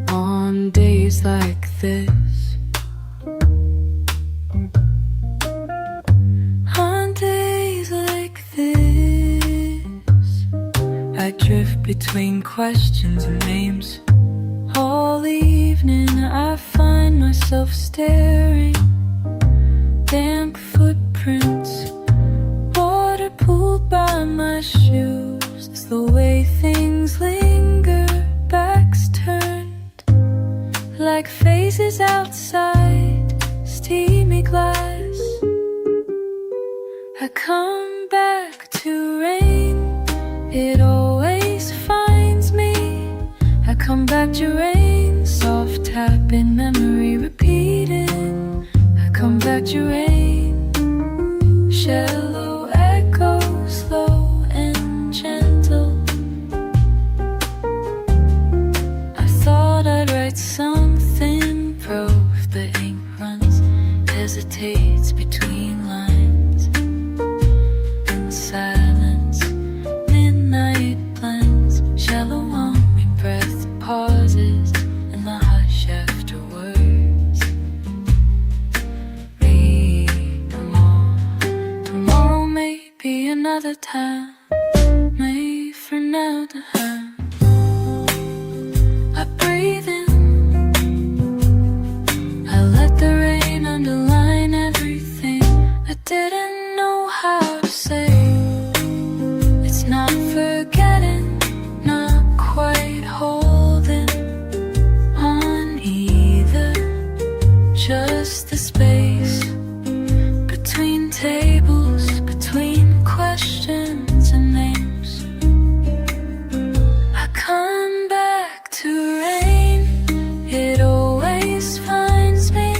Speaker 2: On days like this, on days like this, I drift between questions and names. All evening I find myself staring. Damp footprints, water pooled by my shoes. It's the way things linger, backs turned, like faces outside steamy glass. I come back to rain, it always finds me. I come back to rain, soft tap in memory repeating. I come back to rain, shallow echoes, slow and gentle. I thought I'd write something, proof the ink runs, hesitates between lines. In silence, midnight blends, shallow warming breath pauses in the hush afterwards. Read tomorrow may be another time, may for now to hand. I breathe in, I let the rain underline everything I didn't know how to say. It's not forgetting, not quite holding on either, just the space between tables, between questions and names. I come back to rain, it always finds me.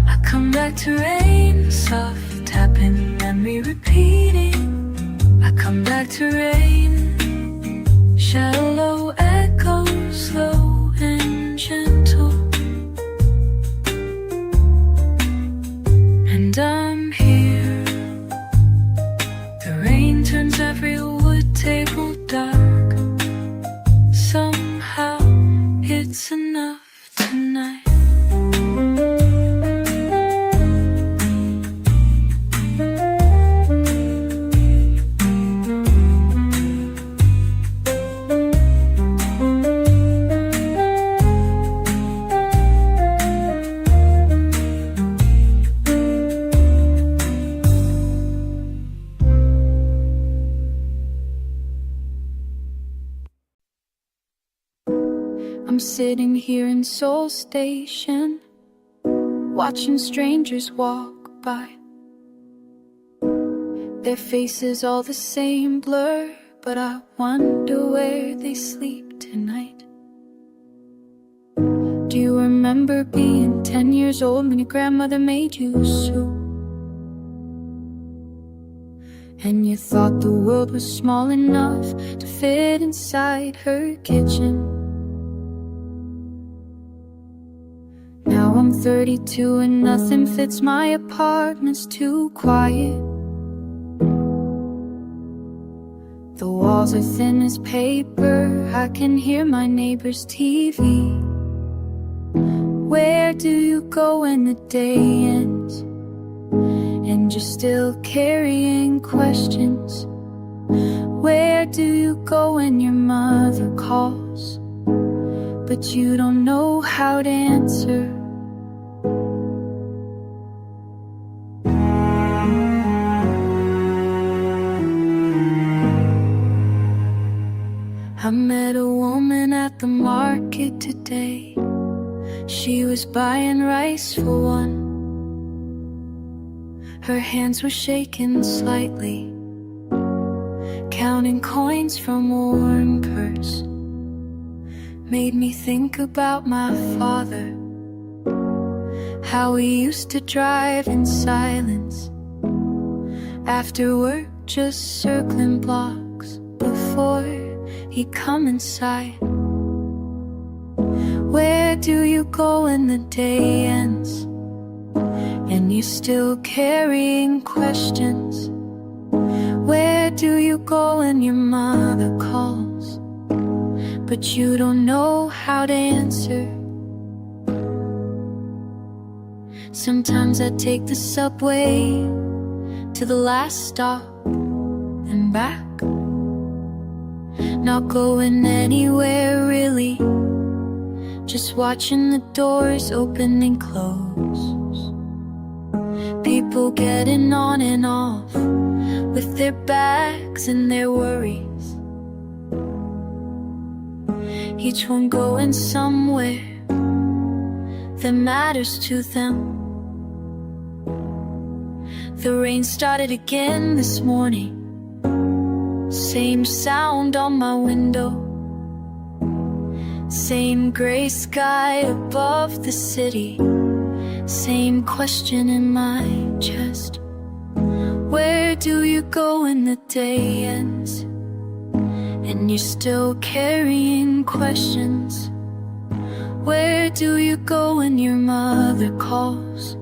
Speaker 2: I come back to rain, soft tapping, memory repeating. I come back to rain, shallow echoes, slow and gentle. And I'm here. The rain turns every wood table dark. Somehow it's enough tonight. I'm sitting here in Seoul Station, watching strangers walk by. Their faces all the same blur, but I wonder where they sleep tonight. Do you remember being 10 years old when your grandmother made you soup? And you thought the world was small enough to fit inside her kitchen. Now I'm 32 and nothing fits, my apartment's too quiet. The walls are thin as paper, I can hear my neighbor's TV. Where do you go when the day ends? And you're still carrying questions. Where do you go when your mother calls, but you don't know how to answer? I met a woman at the market today. She was buying rice for one. Her hands were shaking slightly, counting coins from a worn purse. Made me think about my father, how we used to drive in silence after work, just circling blocks before he'd come inside. Where do you go when the day ends and you're still carrying questions? Where do you go when your mother calls, but you don't know how to answer? Sometimes I take the subway to the last stop and back, not going anywhere really, just watching the doors open and close. People getting on and off with their bags and their worries, each one going somewhere that matters to them. The rain started again this morning, same sound on my window, same gray sky above the city, same question in my chest. Where do you go when the day ends and you're still carrying questions? Where do you go when your mother calls,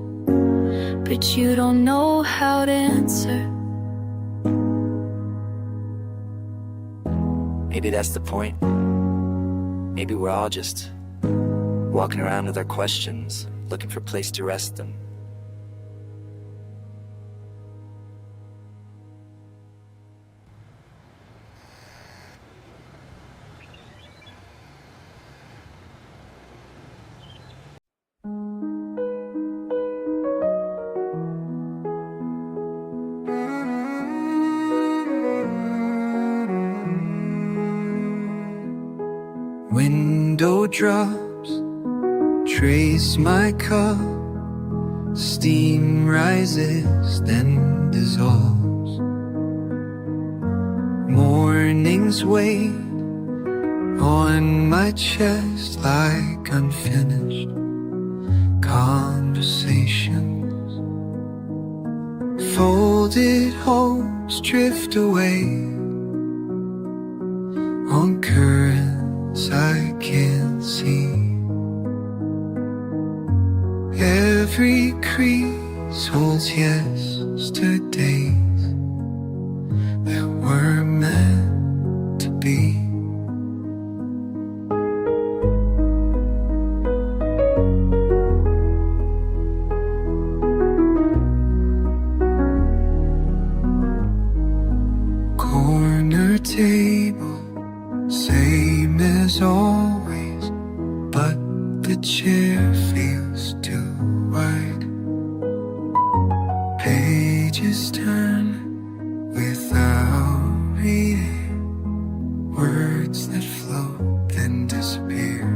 Speaker 2: but you don't know how to answer?
Speaker 11: Maybe that's the point. Maybe we're all just walking around with our questions, looking for a place to rest them.
Speaker 1: Window drops, trace my cup, steam rises, then dissolves. Mornings wait on my chest like unfinished conversations. Folded hopes drift away on currents I can't see. Every crease holds yesterdays that were meant to be. Corner table, same as always, but the chair feels too wide. Pages turn without reading, words that float then disappear.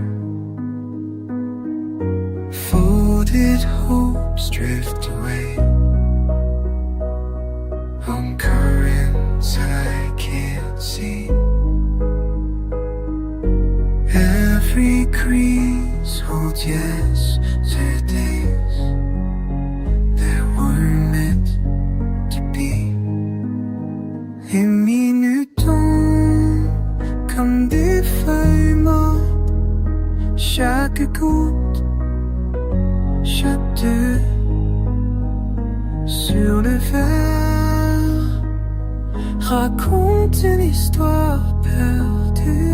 Speaker 1: old yesterdays that were meant to be. Les minutes tombent comme des feuilles mortes, chaque goutte chate sur le verre, raconte une histoire perdue.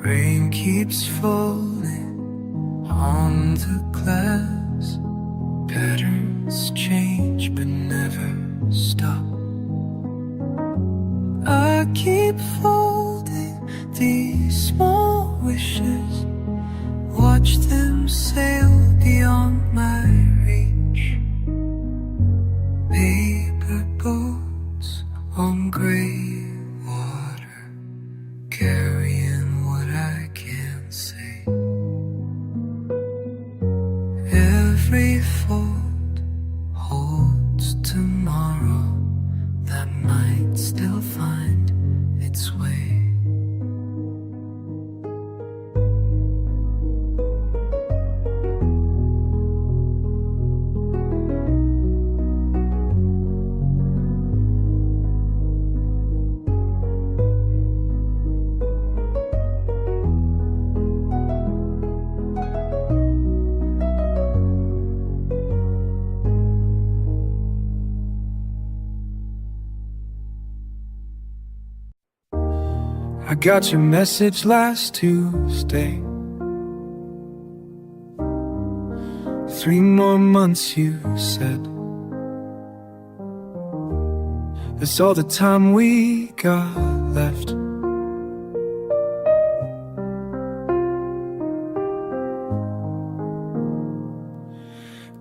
Speaker 1: Rain keeps falling on the glass. Patterns change but never stop. I keep folding these small wishes, watch them sail beyond my reach. Paper boats on gray water, carrying what I can't say. Every fold holds tomorrow that might still find its way. I got your message last Tuesday. 3 more months you said. That's all the time we got left.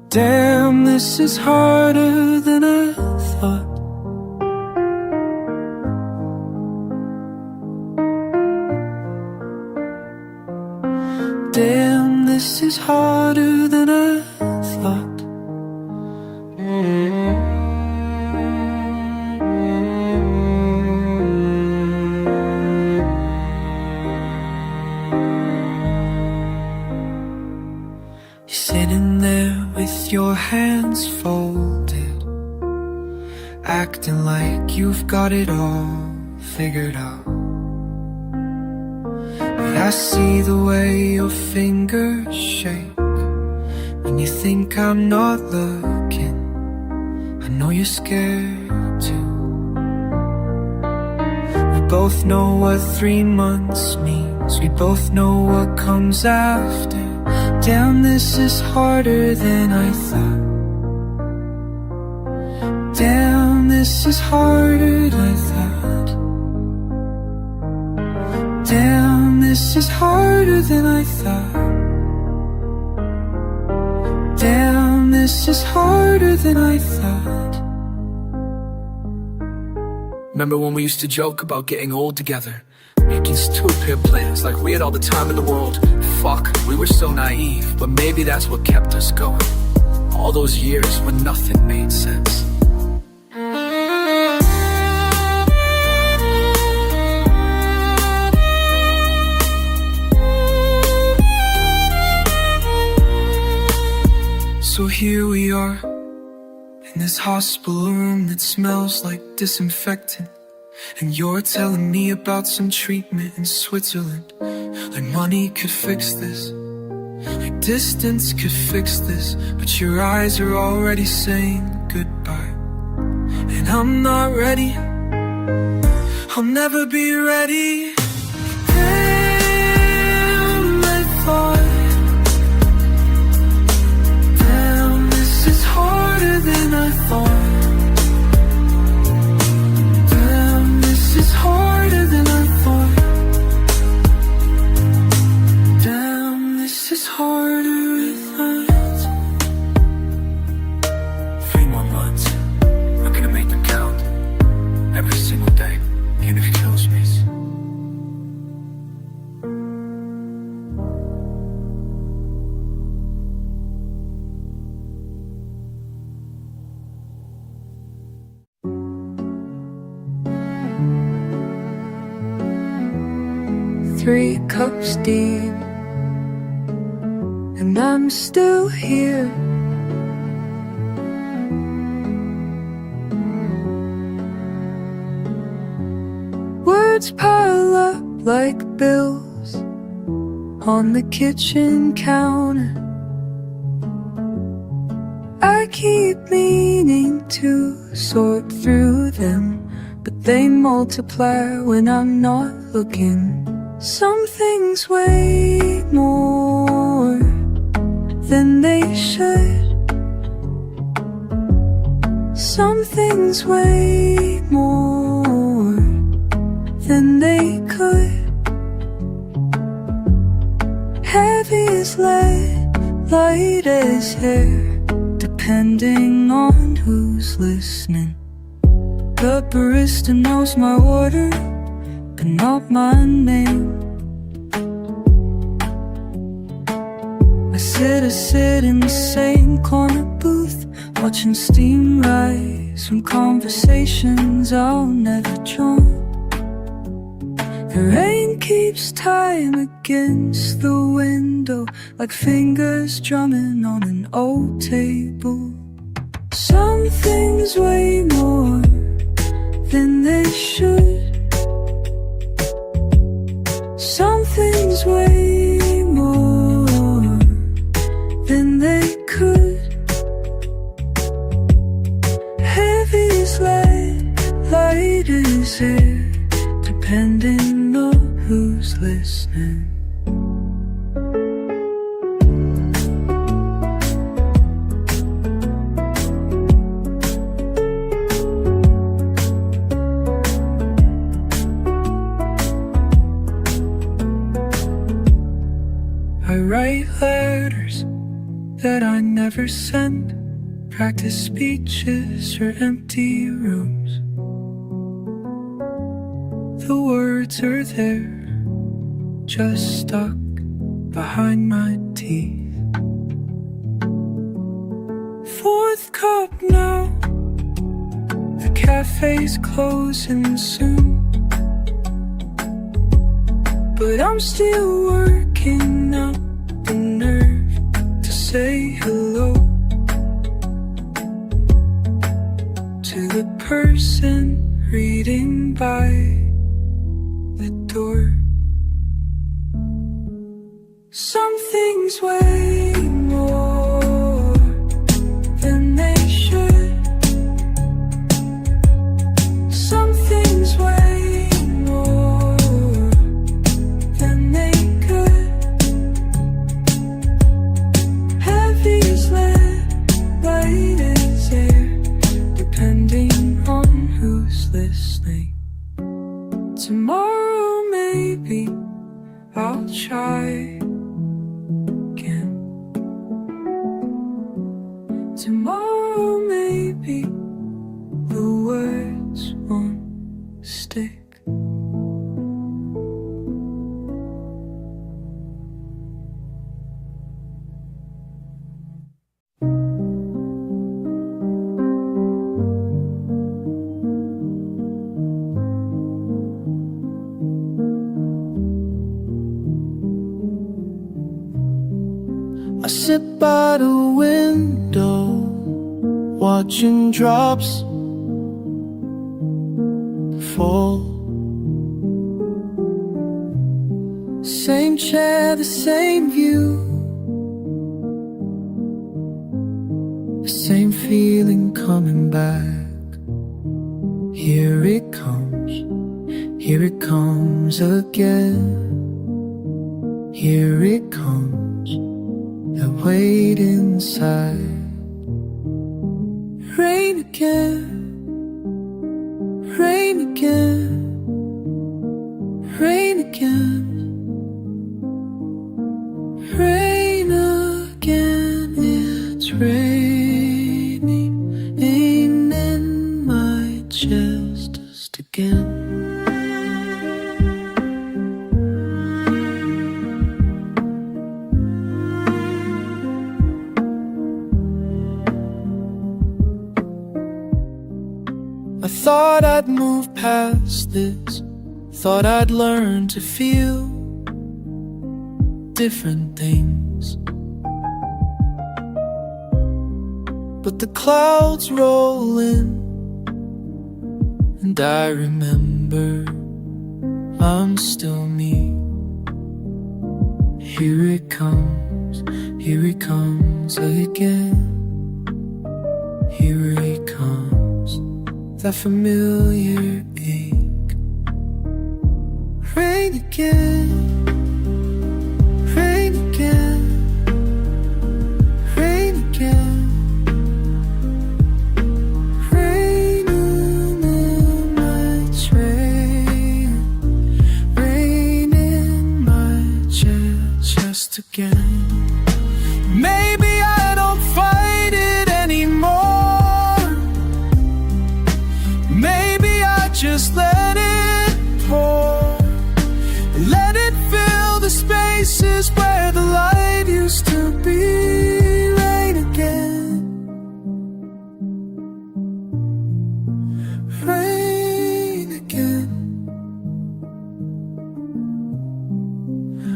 Speaker 1: Damn, this is harder than I thought. Damn, this is harder than I thought. You're sitting there with your hands folded, acting like you've got it all figured out. I see the way your fingers shake when you think I'm not looking. I know you're scared too. We both know what 3 months means. We both know what comes after. Damn, this is harder than I thought. Damn, this is harder than I thought. Damn, this is harder than I thought. Damn, this is harder than I thought. Remember when we used to joke about getting old together, making stupid plans like we had all the time in the world? Fuck, we were so naive, but maybe that's what kept us going. All those years when nothing made sense. So here we are, in this hospital room that smells like disinfectant. And you're telling me about some treatment in Switzerland. Like money could fix this, like distance could fix this. But your eyes are already saying goodbye. And I'm not ready, I'll never be ready. Damn, I thought, harder than I thought. Damn, this is harder than I thought. Damn, this is harder than I thought. 3 more months, I'm gonna make them count. Every single day, even if it kills me.
Speaker 2: 3 cups deep, and I'm still here. Words pile up like bills on the kitchen counter. I keep meaning to sort through them, but they multiply when I'm not looking. Some things weigh more than they should. Some things weigh more than they could. Heavy as lead, light as air, depending on who's listening. The barista knows my order, but not my name. I sit in the same corner booth, watching steam rise from conversations I'll never join. The rain keeps time against the window, like fingers drumming on an old table. Some things weigh more than they should. Some things weigh more than they could. Heavy as lead, light as air, depending on who's listening. I write letters that I never send, practice speeches or empty rooms. The words are there, just stuck behind my teeth. 4th cup now, the cafe's closing soon, but I'm still working out the nerve to say hello to the person reading by the door. Some things weigh more than they should. Some things weigh more than they could. Heavy as lead, light as air, depending on who's listening. Tomorrow maybe I'll try again. Tomorrow maybe the words won't stick.
Speaker 7: I sit by the window, watching drops fall. Same chair, the same view, the same feeling coming back. Here it comes again. Here it comes, that weight inside. Rain again, rain again, rain again, rain again. It's raining in my chest just again. I thought I'd move past this, thought I'd learn to feel
Speaker 1: different things. But the clouds roll in, and I remember I'm still me. Here it comes again. Here it comes, that familiar ache. Rain again, rain again, rain again. Rain in my train, rain in my chest again. Maybe I don't fight it anymore. Maybe I just let it pour. Let it fill the spaces where the light used to be. Rain again, rain again.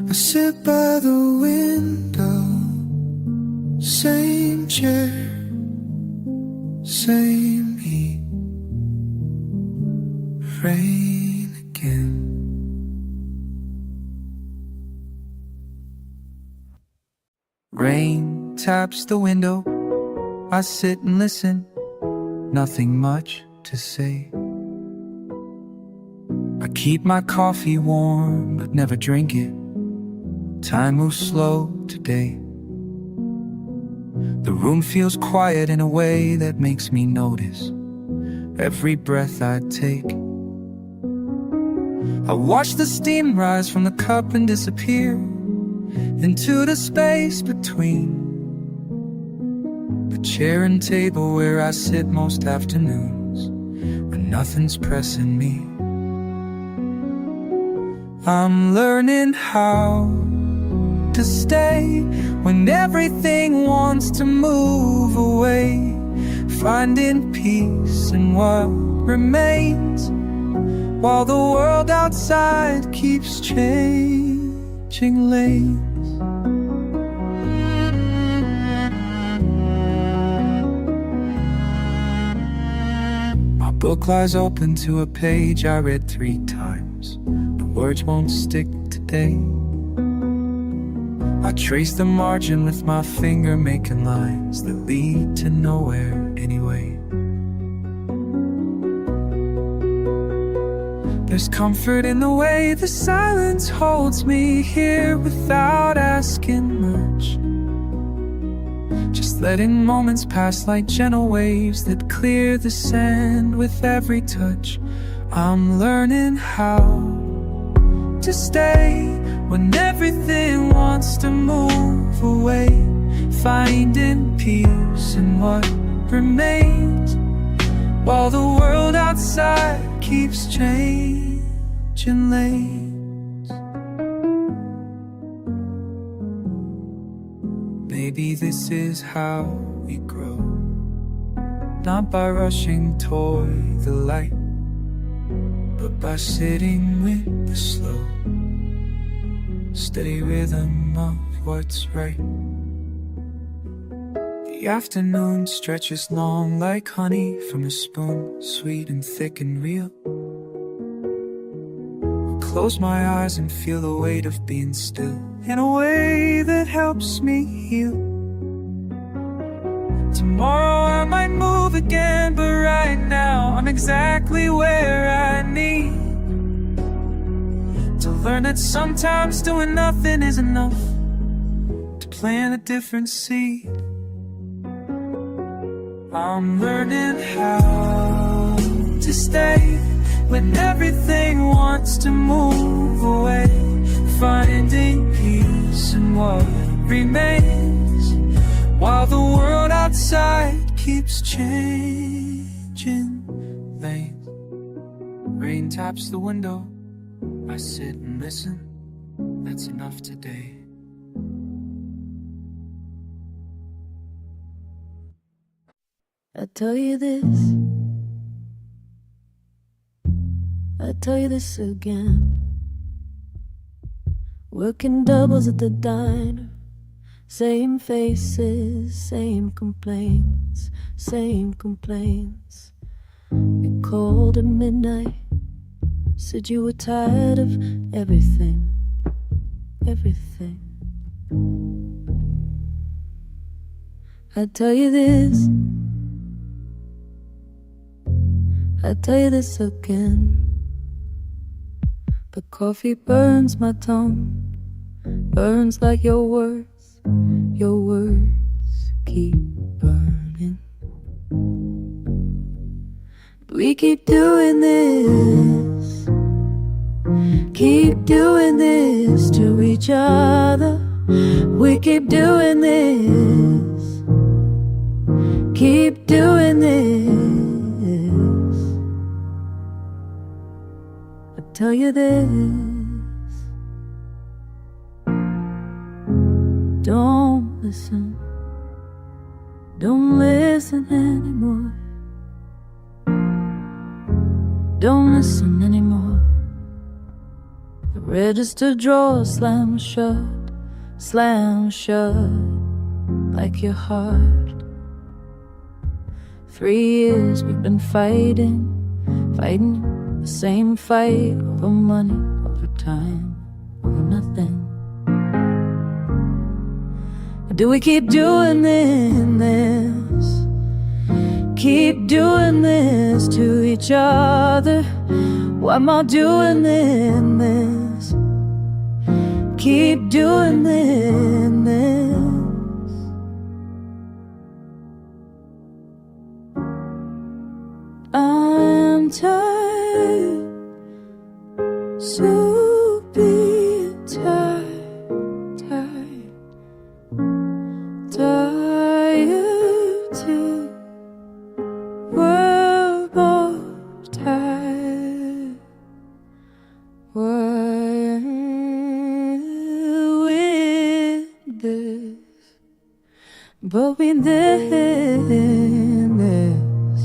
Speaker 1: I sit by the window, same chair, same heat. Rain again. Rain taps the window. I sit and listen, nothing much to say. I keep my coffee warm, but never drink it. Time moves slow today. The room feels quiet in a way that makes me notice every breath I take. I watch the steam rise from the cup and disappear into the space between the chair and table where I sit most afternoons when nothing's pressing me. I'm learning how to stay when everything wants to move away, finding peace in what remains while the world outside keeps changing lanes. My book lies open to a page I read 3 times. The words won't stick today. I trace the margin with my finger, making lines that lead to nowhere anyway. There's comfort in the way the silence holds me here without asking much. Just letting moments pass like gentle waves that clear the sand with every touch. I'm learning how to stay when everything wants to move away, finding peace in what remains while the world outside keeps changing lanes. Maybe this is how we grow, not by rushing toward the light, but by sitting with the slow, steady rhythm of what's right. The afternoon stretches long like honey from a spoon, sweet and thick and real. I close my eyes and feel the weight of being still in a way that helps me heal. Tomorrow I might move again, but right now I'm exactly where I need to learn that sometimes doing nothing is enough to plant a different seed. I'm learning how to stay when everything wants to move away, finding peace in what remains while the world outside keeps changing lanes. Rain taps the window, I sit and listen, that's enough today.
Speaker 2: I tell you this, I tell you this again. Working doubles at the diner. Same faces, same complaints, same complaints. You called at midnight, said you were tired of everything, everything. I'd tell you this, I'd tell you this again, but coffee burns my tongue, burns like your words keep burning. But we keep doing this to each other. We keep doing this, keep doing this. I tell you this, don't listen, don't listen anymore. Don't listen anymore. The register drawer slams shut like your heart. 3 years we've been fighting the same fight over money, over time, over nothing. Do we keep doing this? Keep doing this to each other? Why am I doing this? Keep doing this. I'm tired, so be tired. Tired too, we're both tired. We're with this, but we did this.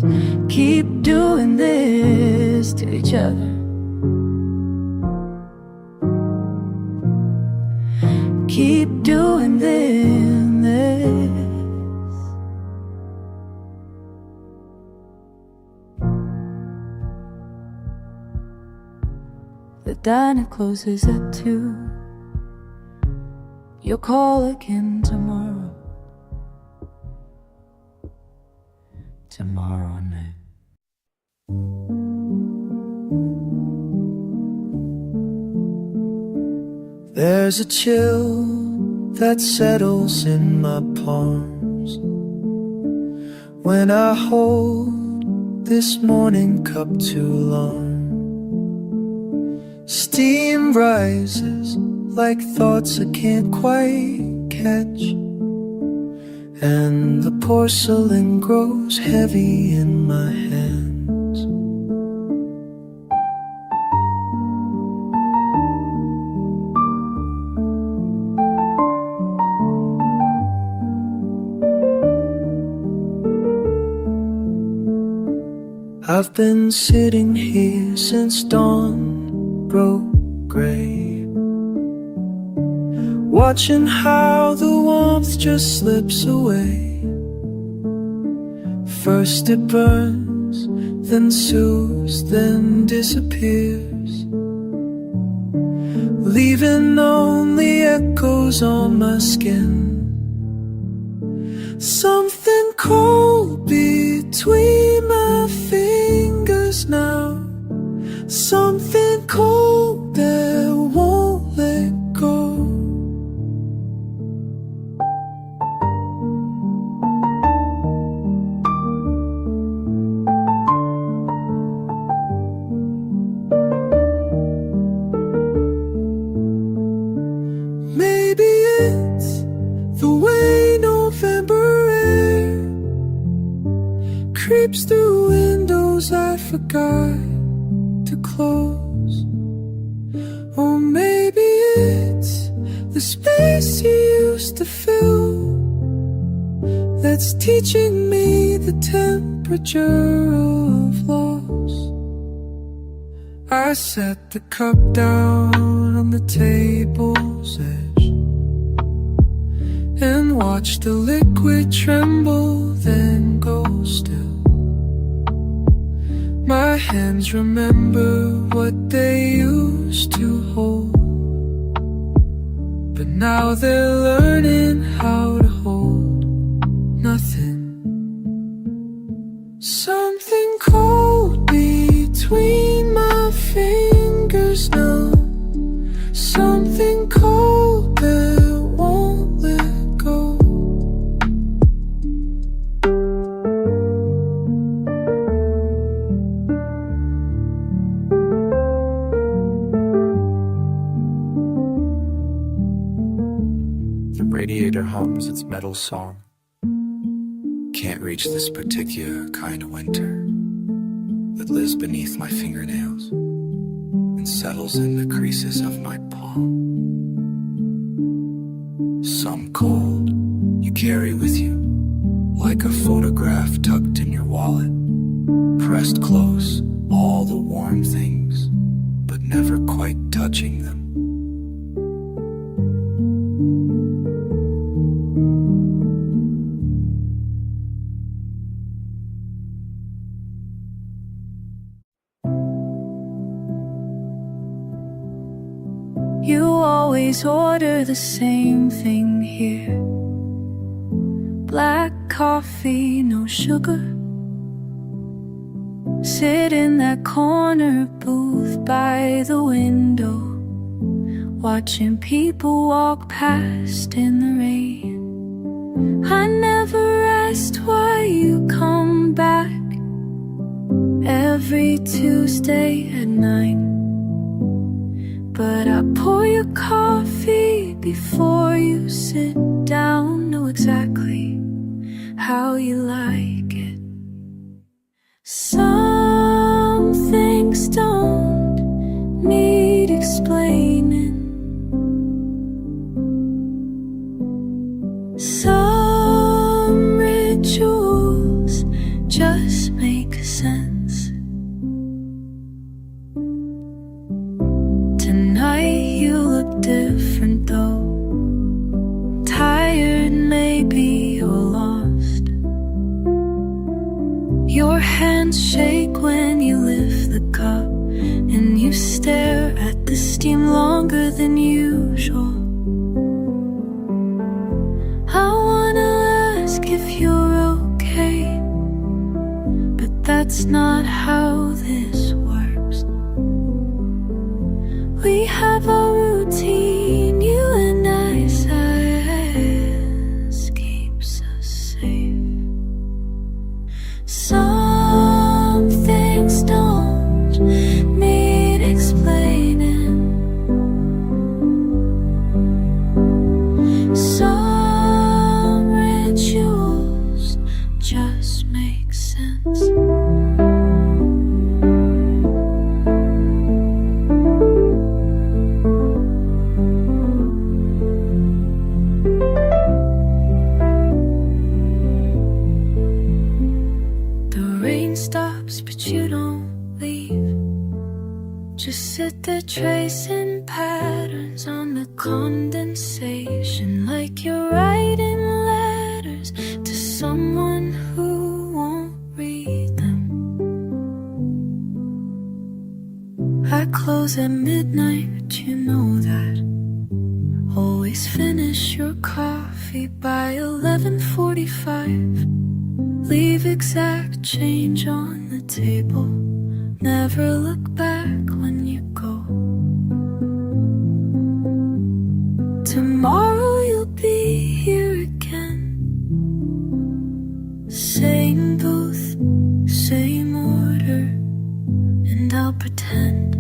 Speaker 2: Keep doing this to each other. Keep doing this. The diner closes at 2. You'll call again tomorrow. Tomorrow night.
Speaker 7: There's a chill that settles in my palms when I hold this morning cup too long. Steam rises like thoughts I can't quite catch, and the porcelain grows heavy in my hands. I've been sitting here since dawn broke gray, watching how the warmth just slips away. First it burns, then soothes, then disappears, leaving only echoes on my skin. Something cold between my fingers now, something cold that won't let go. Maybe it's the way November air creeps through windows I forgot to close. Or maybe it's the space you used to fill that's teaching me the temperature of loss. I set the cup down
Speaker 1: on the table's edge and watch the liquid tremble, then go still. My hands remember what they used to hold, but now they're learning how to hold nothing. Something cold between my fingers now. Something cold that won't let go.
Speaker 7: The radiator hums its metal song. Can't reach this particular kind of winter that lives beneath my fingernails and settles in the creases of my palm. Some cold you carry with you, like a photograph tucked in your wallet, pressed close, all the warm things, but never quite touching them.
Speaker 2: You always order the same thing here. Black coffee, no sugar. Sit in that corner booth by the window, watching people walk past in the rain. I never asked why you come back every Tuesday at 9. But I pour your coffee before you sit down. Know exactly how you like it. Some things don't need explaining. Some rituals just make sense. Tonight you look different though. Tired maybe or lost. Your hands shake when you lift the cup, and you stare at the steam longer than usual. I wanna ask if you're okay, but that's not how this works. We have a routine, you and I, silence keeps us safe. Some things don't need explaining. Some rituals just make sense. Stops, but you don't leave. Just sit there tracing patterns on the condensation, like you're writing letters to someone who won't read them. I close at midnight, but you know that. Always finish your coffee by 11:45. Leave exact change on the table. Never look back when you go. Tomorrow you'll be here again. Same booth, same order. And I'll pretend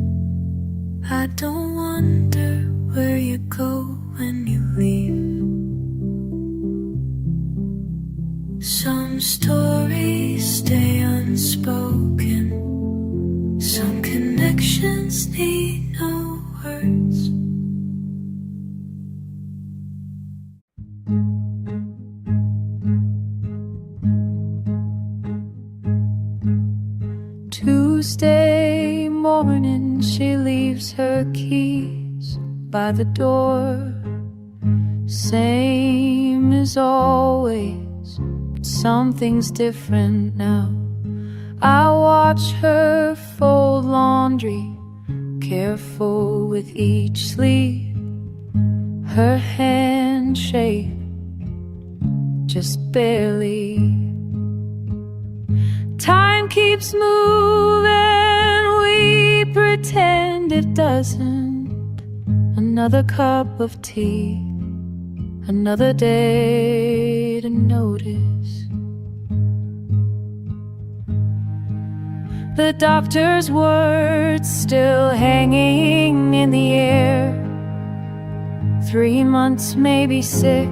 Speaker 2: I don't wonder where you go when you leave. Some stories stay unspoken. Some connections need no words. Tuesday morning, she leaves her keys by the door. Same as always, but something's different now. I watch her fold laundry, careful with each sleeve. Her hand shake, just barely. Time keeps moving, we pretend it doesn't. Another cup of tea, another day to notice. The doctor's words still hanging in the air. 3 months, maybe 6,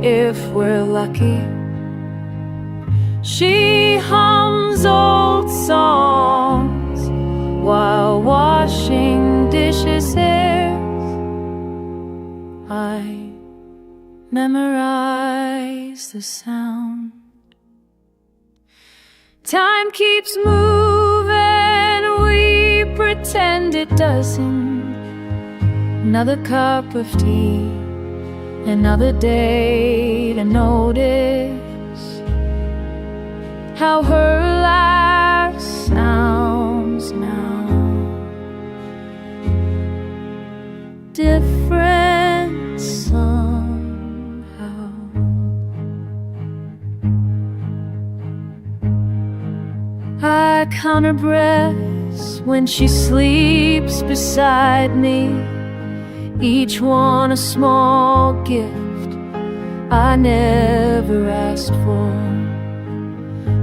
Speaker 2: if we're lucky. She hums old songs while washing dishes there. I memorize the sound. Time keeps moving, we pretend it doesn't. Another cup of tea, another day to notice how her laugh sounds now. Different somehow. I count her breaths when she sleeps beside me, each one a small gift I never asked for.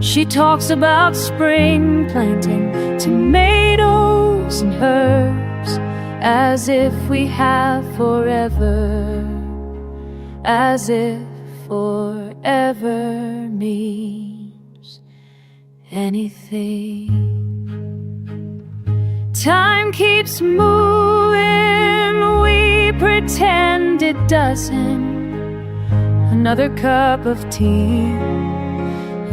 Speaker 2: She talks about spring planting tomatoes and herbs, as if we have forever, as if forever means anything. Time keeps moving, we pretend it doesn't. Another cup of tea,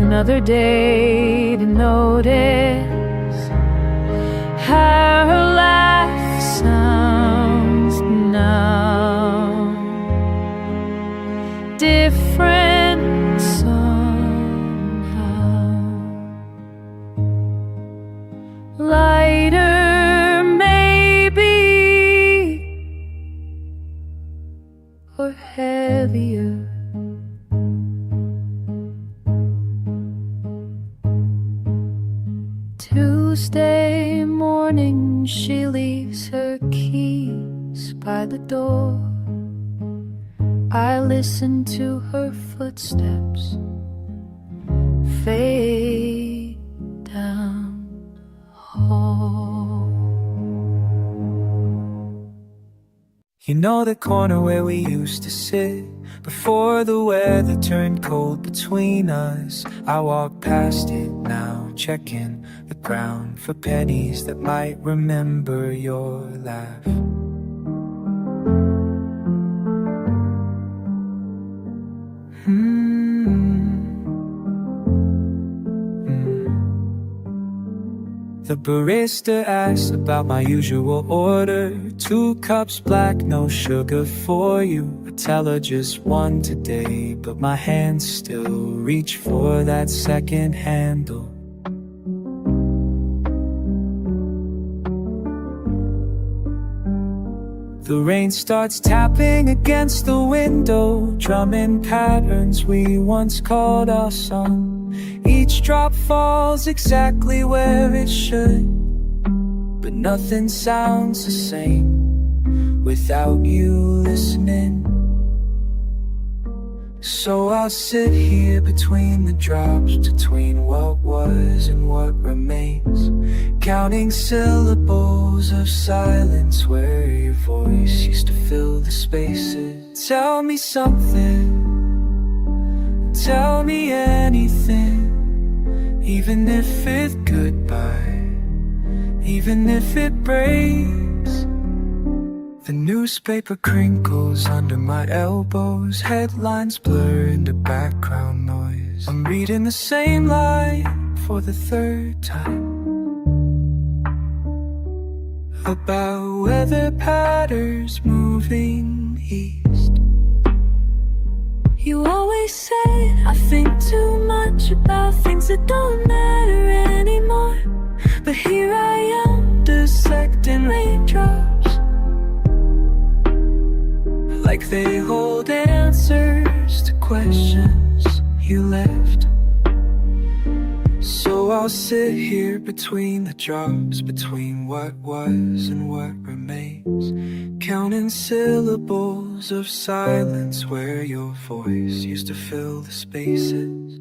Speaker 2: another day to notice how her laugh sounds now. Different somehow. Lighter maybe, or heavier. Tuesday morning, she leaves her keys by the door. I listen to her footsteps fade down the hall.
Speaker 1: You know the corner where we used to sit before the weather turned cold between us. I walk past it now, checking the ground for pennies that might remember your laugh. The barista asks about my usual order. 2 cups black, no sugar for you. I tell her just 1 today, but my hands still reach for that second handle. The rain starts tapping against the window, drumming patterns we once called our song. Each drop falls exactly where it should, but nothing sounds the same without you listening. So I'll sit here between the drops, between what was and what remains, counting syllables of silence where your voice used to fill the spaces. Tell me something, tell me anything, even if it's goodbye, even if it breaks. The newspaper crinkles under my elbows, headlines blur into background noise. I'm reading the same line for the 3rd time. about weather patterns moving east.
Speaker 2: You always say I think too much about things that don't matter anymore. But here I am, dissecting raindrops,
Speaker 1: like they hold answers to questions you left. So I'll sit here between the drops, between what was and what remains, counting syllables of silence where your voice used to fill the spaces.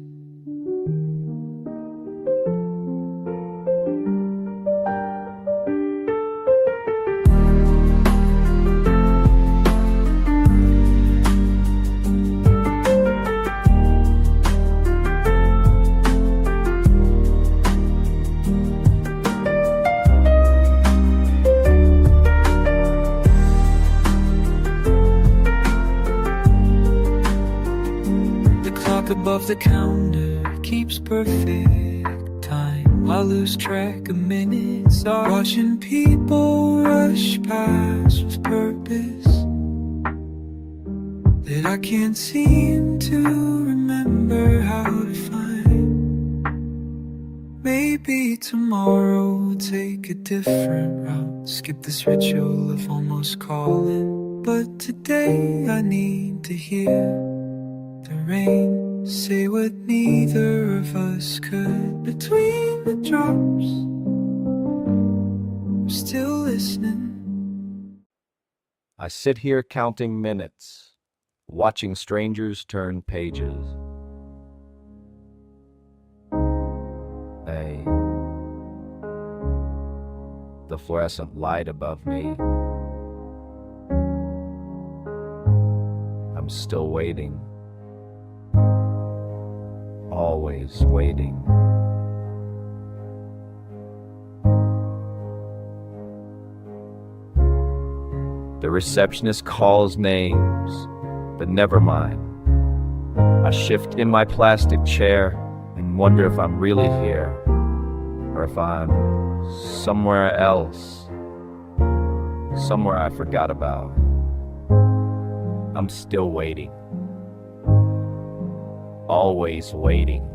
Speaker 1: Above the counter keeps perfect time. I lose track of minutes, watching people rush past with purpose that I can't seem to remember how to find. Maybe tomorrow we'll take a different route, skip this ritual of almost calling. But today I need to hear the rain say what neither of us could. Between the drops, I'm still listening.
Speaker 5: I sit here counting minutes, watching strangers turn pages. The fluorescent light above me. I'm still waiting. Always waiting. The receptionist calls names, but never mind. I shift in my plastic chair and wonder if I'm really here, or if I'm somewhere else, somewhere I forgot about. I'm still waiting. Always waiting.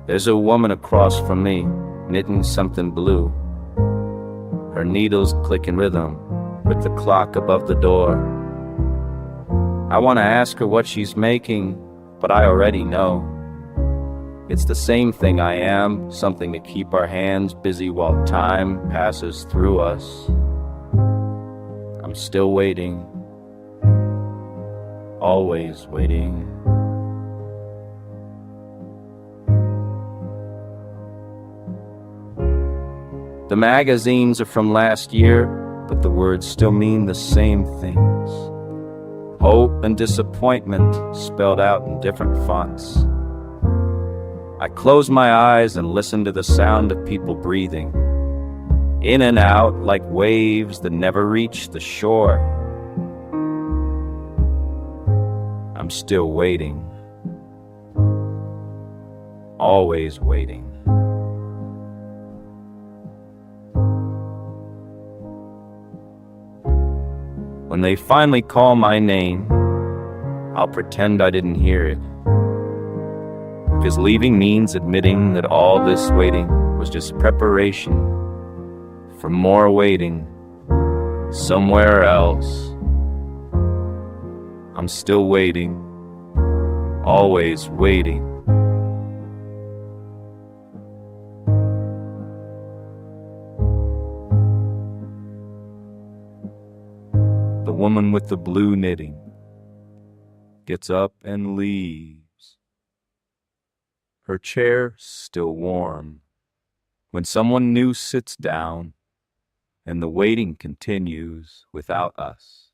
Speaker 5: There's a woman across from me, knitting something blue. Her needles click in rhythm with the clock above the door. I want to ask her what she's making, but I already know. It's the same thing I am, something to keep our hands busy while time passes through us. I'm still waiting. Always waiting. The magazines are from last year, but the words still mean the same things. Hope and disappointment spelled out in different fonts. I close my eyes and listen to the sound of people breathing, in and out like waves that never reach the shore. I'm still waiting. Always waiting. When they finally call my name, I'll pretend I didn't hear it. Because leaving means admitting that all this waiting was just preparation for more waiting somewhere else. I'm still waiting, always waiting. The woman with the blue knitting gets up and leaves. Her chair still warm when someone new sits down and the waiting continues without us.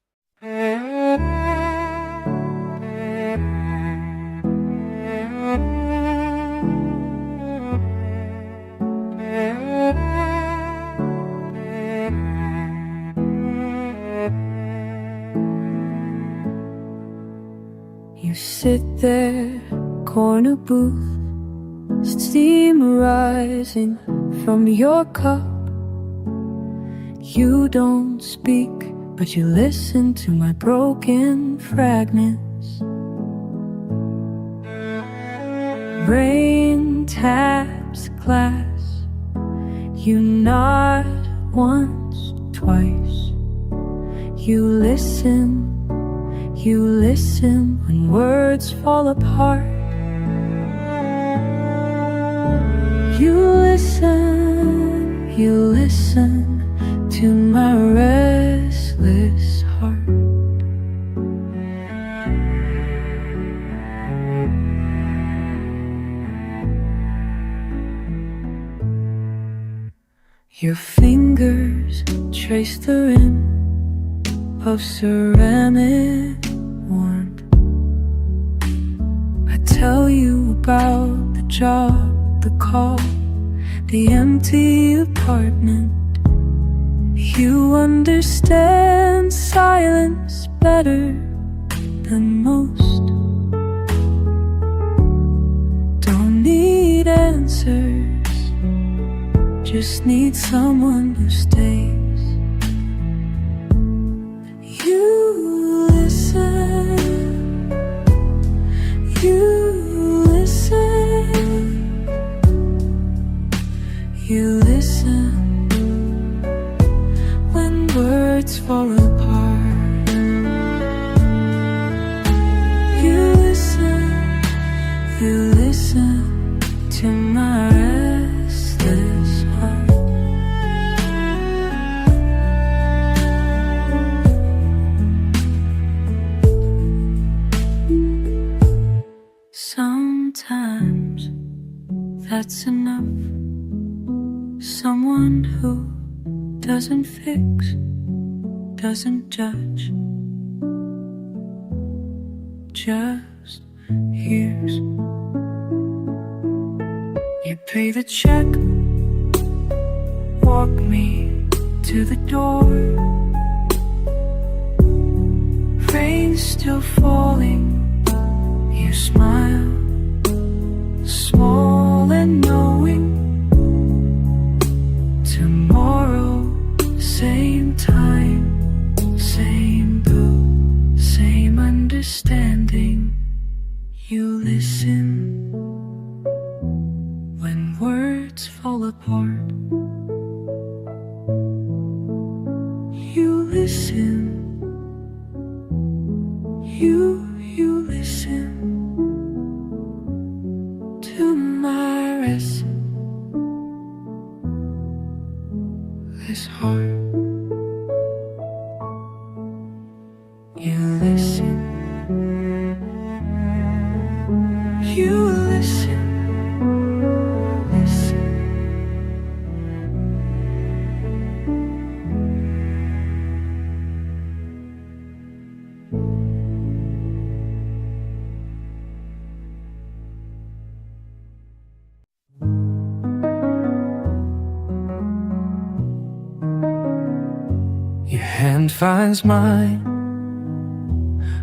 Speaker 2: You sit there, corner booth, steam rising from your cup. You don't speak, but you listen to my broken fragments. Rain taps glass. You nod once, twice. You listen when words fall apart. You listen to my restless heart. Your fingers trace the rim of ceramic warmth. I tell you about the job, the call, the empty apartment. You understand silence better than most. Don't need answers, just need someone who stays. You listen, you listen when words fall apart. You listen to my restless heart. Sometimes that's enough. Someone who doesn't fix, doesn't judge, just hears. You pay the check, walk me to the door. Rain's still falling, you smile, small and knowing. Tomorrow, same time, same boat, same understanding. You listen when words fall apart. You listen, you listen to my restless heart. You listen, you listen, listen. Your hand finds mine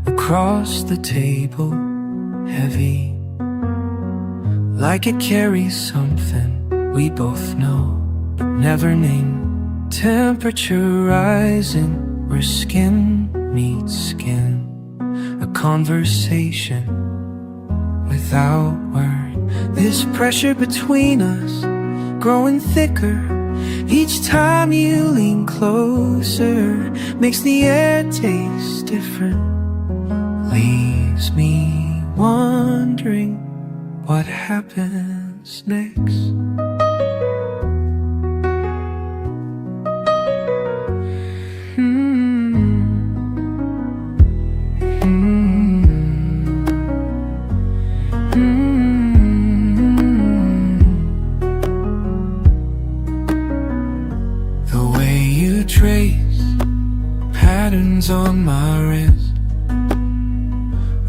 Speaker 2: across the table, heavy, like it carries something we both know but never name. Temperature rising where skin meets skin, a conversation without word. This pressure between us growing thicker each time you lean closer, makes the air taste different, leaves me wondering what happens next.
Speaker 1: trace patterns on my wrist,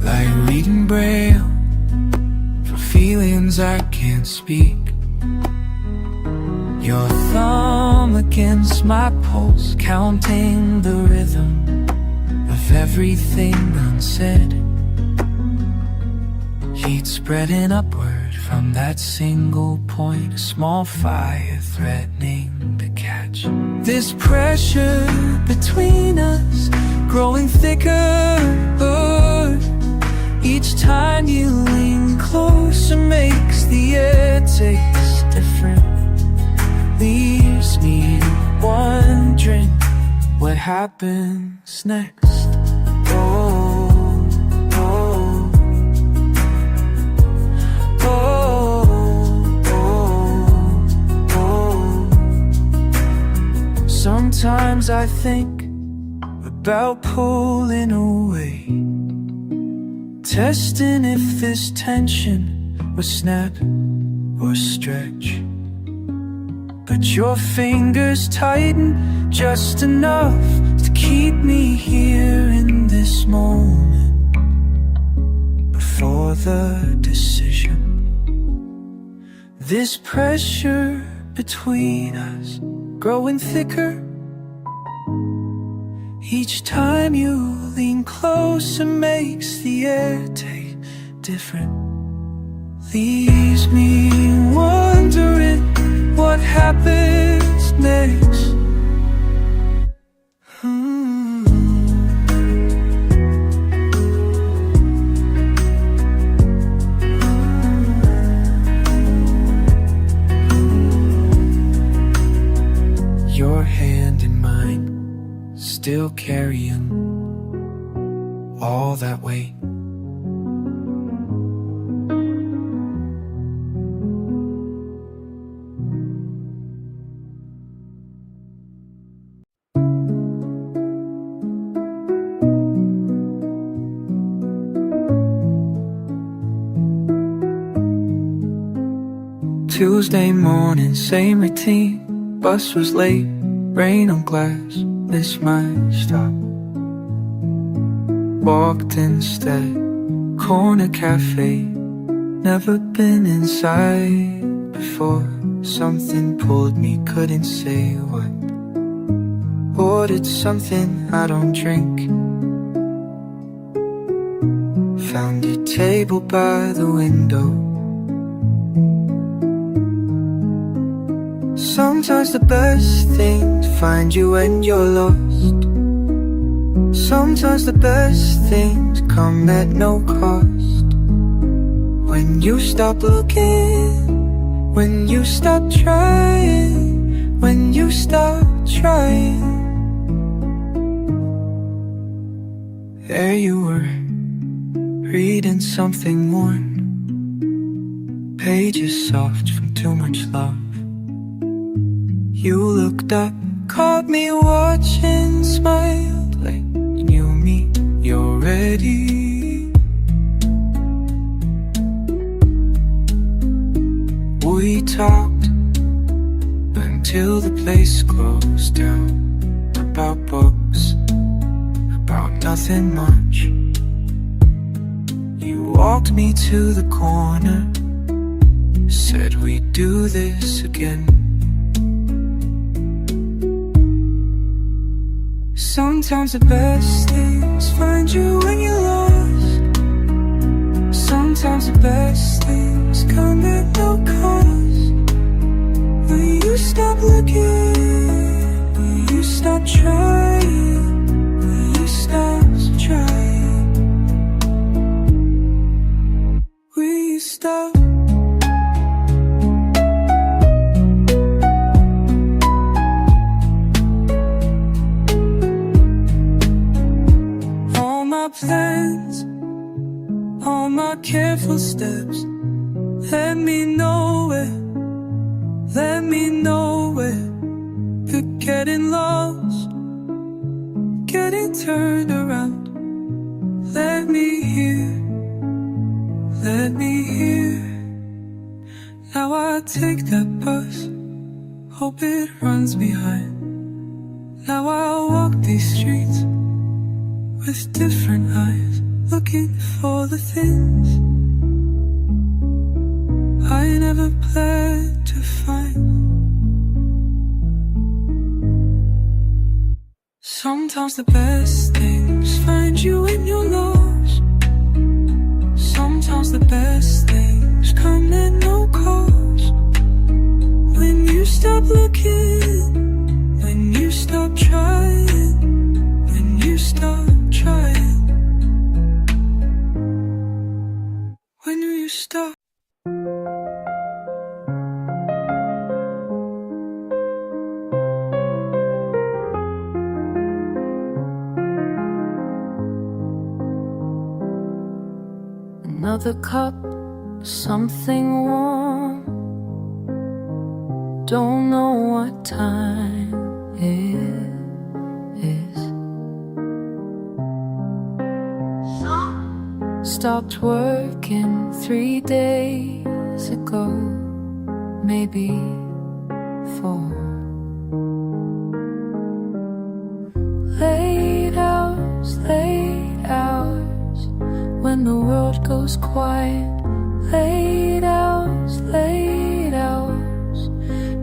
Speaker 1: like reading braille for feelings I can't speak. Your thumb against my pulse, counting the rhythm of everything unsaid. Heat spreading upward from that single point, a small fire threatening to catch. This pressure between us growing thicker. Each time you lean closer makes the air taste different. Leaves me wondering what happens next. Sometimes I think about pulling away, testing if this tension will snap or stretch. But your fingers tighten just enough to keep me here in this moment before the decision. This pressure between us growing thicker. Each time you lean closer makes the air taste different. Leaves me wondering what happens next. Your hand in mine, still carrying all that weight. Tuesday morning, same routine. Bus was late, rain on glass, missed my stop. Walked instead, corner cafe. Never been inside before. Something pulled me, couldn't say what. Ordered something I don't drink. Found your table by the window. Sometimes the best things find you when you're lost. Sometimes the best things come at no cost. When you stop looking, when you stop trying, when you stop trying. There you were, reading something worn, pages soft from too much love. You looked up, caught me watching, smiled like you mean you're ready. We talked until the place closed down. About books, about nothing much. You walked me to the corner, said we'd do this again. Sometimes the best things find you when you're lost. Sometimes the best things come at no cost. When you stop looking, when you stop trying, when you stop trying, when you stop. Plans, all my careful steps, let me know it, let me know it. You're getting lost, getting turned around. Let me hear, let me hear. Now I take that bus, hope it runs behind. Now I'll walk these streets with different eyes, looking for the things I never planned to find. Sometimes the best things find you when you're lost. Sometimes the best things come at no cost. When you stop looking, when you stop trying, when you stop trying, when you stop.
Speaker 2: Another cup, something warm. Don't know what time it is. Stopped working 3 days ago, maybe 4. Late hours, when the world goes quiet. Late hours,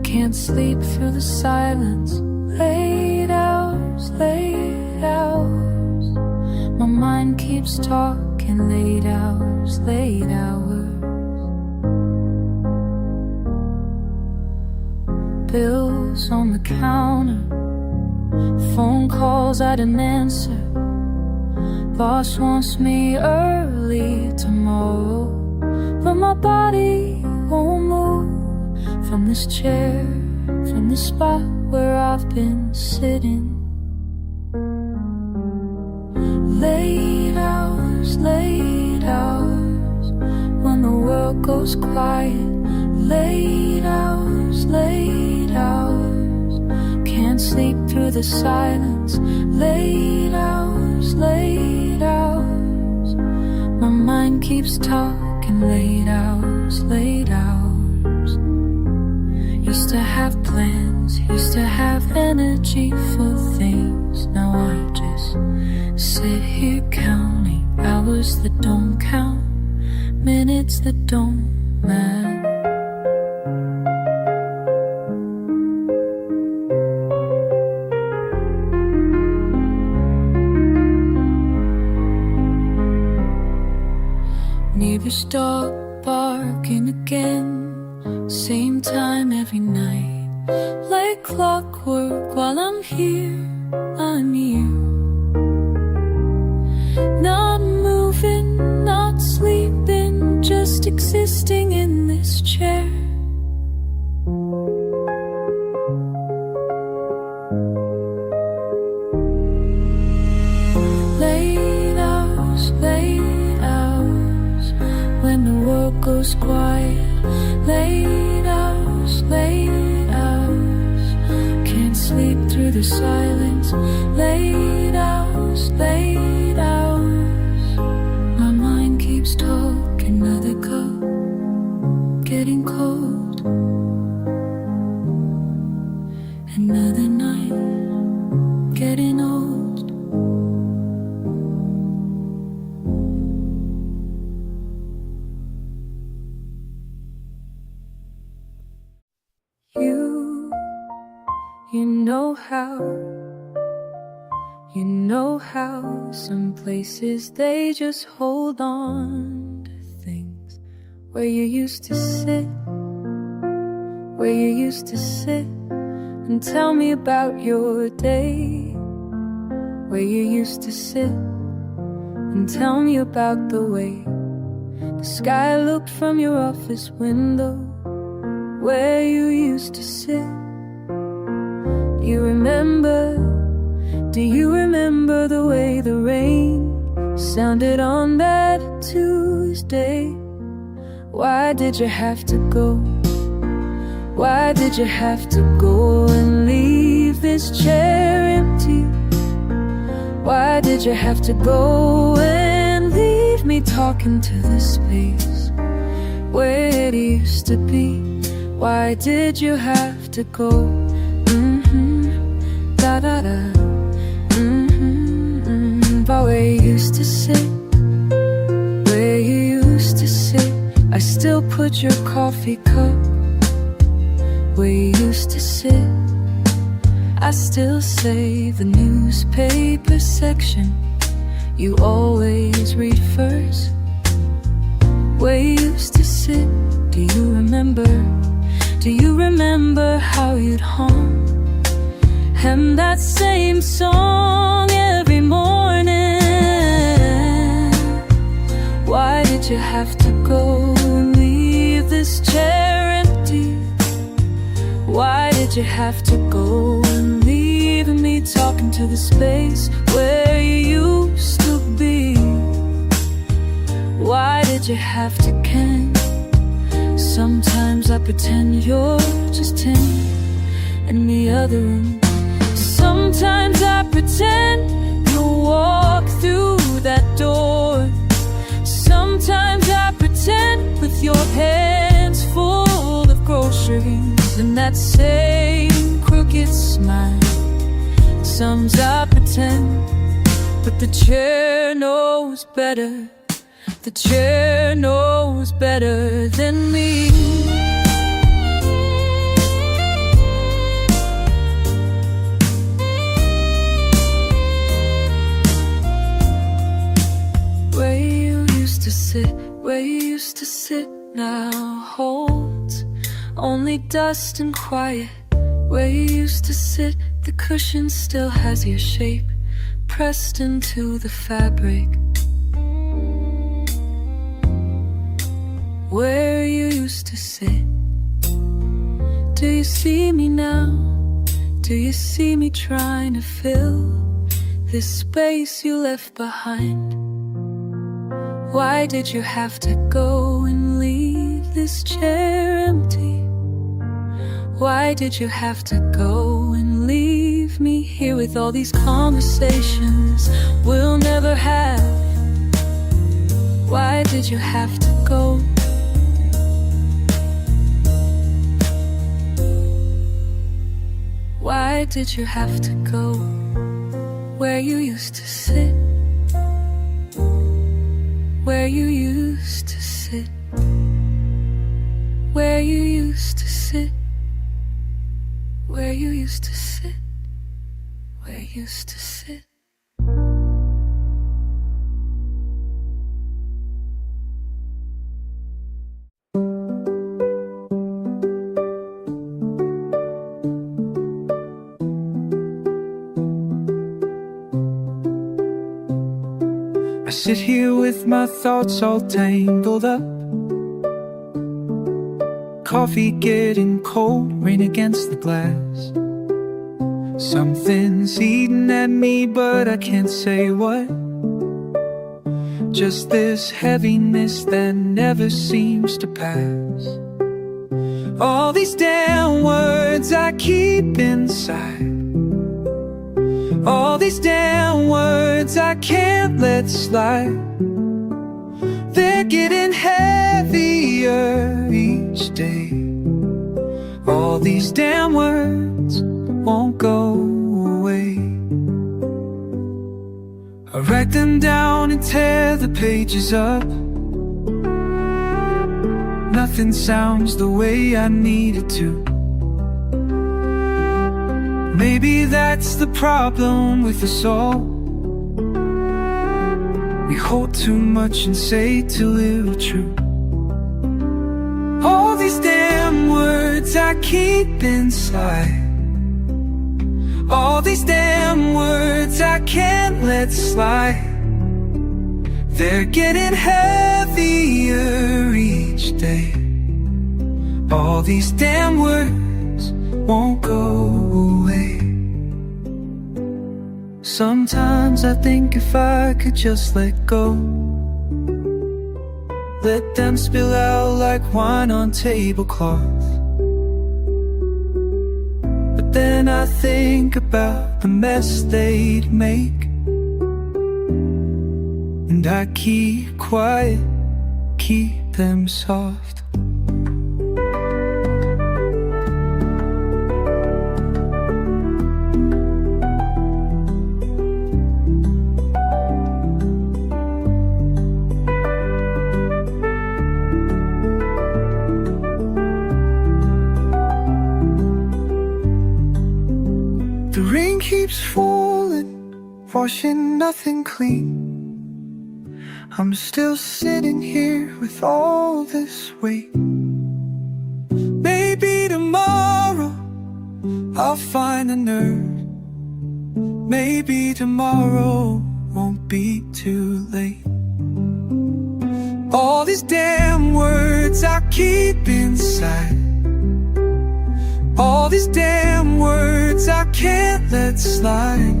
Speaker 2: can't sleep through the silence. Late hours, my mind keeps talking. Late hours, bills on the counter, phone calls I didn't answer. Boss wants me early tomorrow, but my body won't move from this chair, from the spot where I've been sitting. Late hours, when the world goes quiet. Late hours, can't sleep through the silence. Late hours, my mind keeps talking. Late hours, used to have plans, used to have energy for things. Now I just sit here counting hours that don't count, minutes that don't matter. Neighbors stop barking again, same time every night. Like clockwork, while I'm here, I'm you. Not moving, not sleeping, just existing in this chair. Late hours, when the world goes quiet. Late hours, can't sleep through the silence. Late hours, my mind keeps talking. Another cup, getting cold. Another night, getting old. You know how some places they just hold on to things. Where you used to sit and tell me about your day. Where you used to sit and tell me about the way the sky looked from your office window. Where you used to sit. Do you remember the way the rain sounded on that Tuesday? Why did you have to go? Why did you have to go and leave this chair empty? Why did you have to go and leave me talking to the space where it used to be? Why did you have to go? da da da. But where you used to sit, where you used to sit, I still put your coffee cup where you used to sit. I still save the newspaper section you always read first. Where you used to sit, do you remember? Do you remember how you'd hum and that same song every morning? Why did you have to go and leave this chair empty? Why did you have to go and leave me talking to the space where you used to be? Why did you have to ken? Sometimes I pretend you're just in the other room. Sometimes I pretend you'll walk through that door. Sometimes I pretend with your hands full of groceries and that same crooked smile. Sometimes I pretend, but the chair knows better. The chair knows better than me. Where you used to sit, where you used to sit now holds only dust and quiet. Where you used to sit, the cushion still has your shape pressed into the fabric. Where you used to sit, do you see me now? Do you see me trying to fill this space you left behind? Why did you have to go and leave this chair empty? Why did you have to go and leave me here with all these conversations we'll never have? Why did you have to go? Why did you have to go where you used to sit? Where you used to sit? Where you used to sit? Where you used to sit? Where you used to sit?
Speaker 1: I sit here with my thoughts all tangled up. Coffee getting cold, rain against the glass. Something's eating at me, but I can't say what. Just this heaviness that never seems to pass. All these damn words I keep inside. All these damn words I can't let slide. They're getting heavier each day. All these damn words won't go away. I write them down and tear the pages up. Nothing sounds the way I need it to. Maybe that's the problem with us all. We hold too much and say too little true. All these damn words I keep inside. All these damn words I can't let slide. They're getting heavier each day. All these damn words won't go away. Sometimes I think if I could just let go, let them spill out like wine on tablecloth. But then I think about the mess they'd make, and I keep quiet, keep them soft. The rain keeps falling, washing nothing clean. I'm still sitting here with all this weight. Maybe tomorrow I'll find a nerve. Maybe tomorrow won't be too late. All these damn words I keep inside, all these damn words I can't let slide.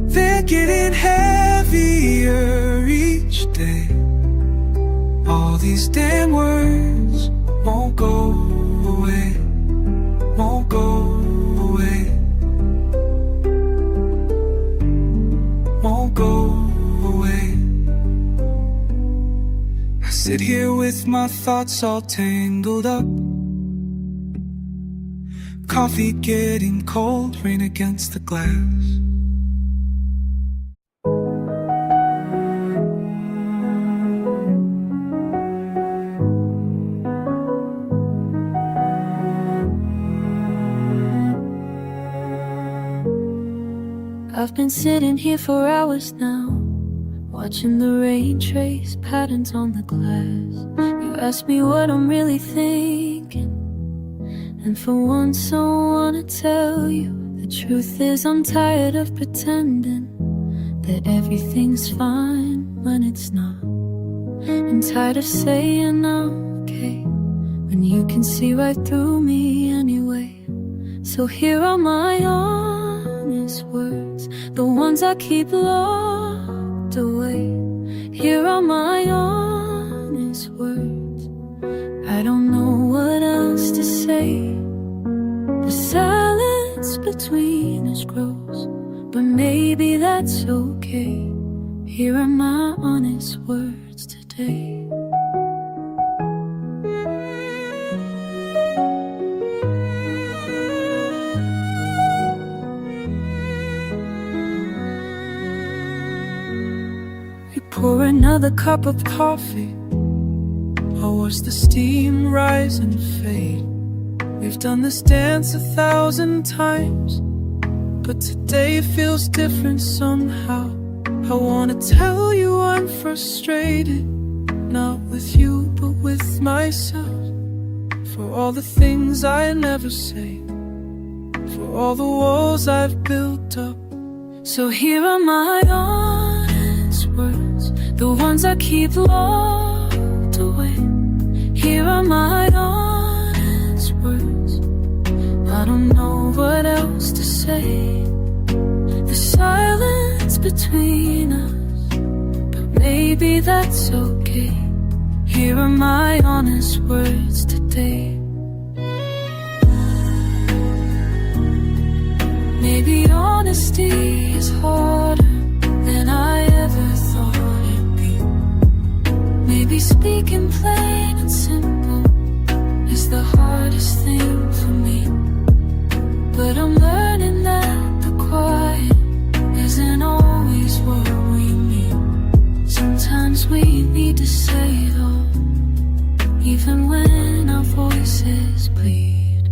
Speaker 1: They're getting heavier each day. All these damn words won't go away, won't go away, won't go away. I sit here with my thoughts all tangled up. Coffee getting cold, rain against the glass.
Speaker 2: I've been sitting here for hours now, watching the rain trace patterns on the glass. You ask me what I'm really thinking, and for once I wanna tell you the truth is I'm tired of pretending that everything's fine when it's not. I'm tired of saying I'm okay when you can see right through me anyway. So here are my honest words, the ones I keep locked away. Here are my honest words, I don't know what else to say. The silence between us grows, but maybe that's okay. Here are my honest words today. We pour another cup of coffee, I watch the steam rise and fade. We've done this dance 1,000 times, but today feels different somehow. I wanna tell you I'm frustrated, not with you but with myself, for all the things I never say, for all the walls I've built up. So here are my honest words, the ones I keep locked away. Here are my honest words, I don't know what else to say. The silence between us, but maybe that's okay. Here are my honest words today. Maybe honesty is harder than I ever thought it'd be. Maybe speaking plain and simple is the hardest thing for me. But I'm learning that the quiet isn't always what we mean. Sometimes we need to say it all, even when our voices bleed.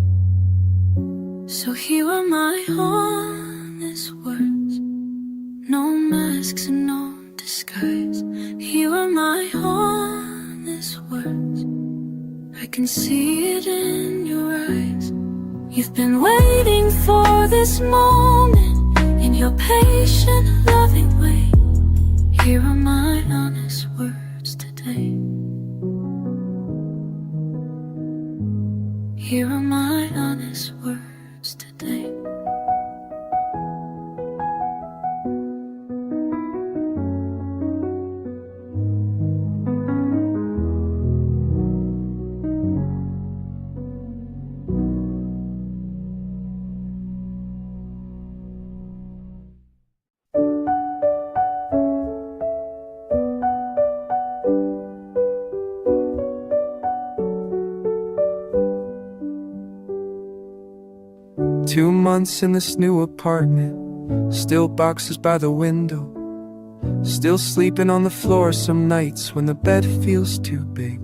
Speaker 2: So here are my honest words, no masks and no disguise. Here are my honest words, I can see it in your eyes. You've been waiting for this moment in your patient, loving way. Here are my honest words today. Here are my honest words today.
Speaker 1: Two months in this new apartment, still boxes by the window, still sleeping on the floor some nights when the bed feels too big.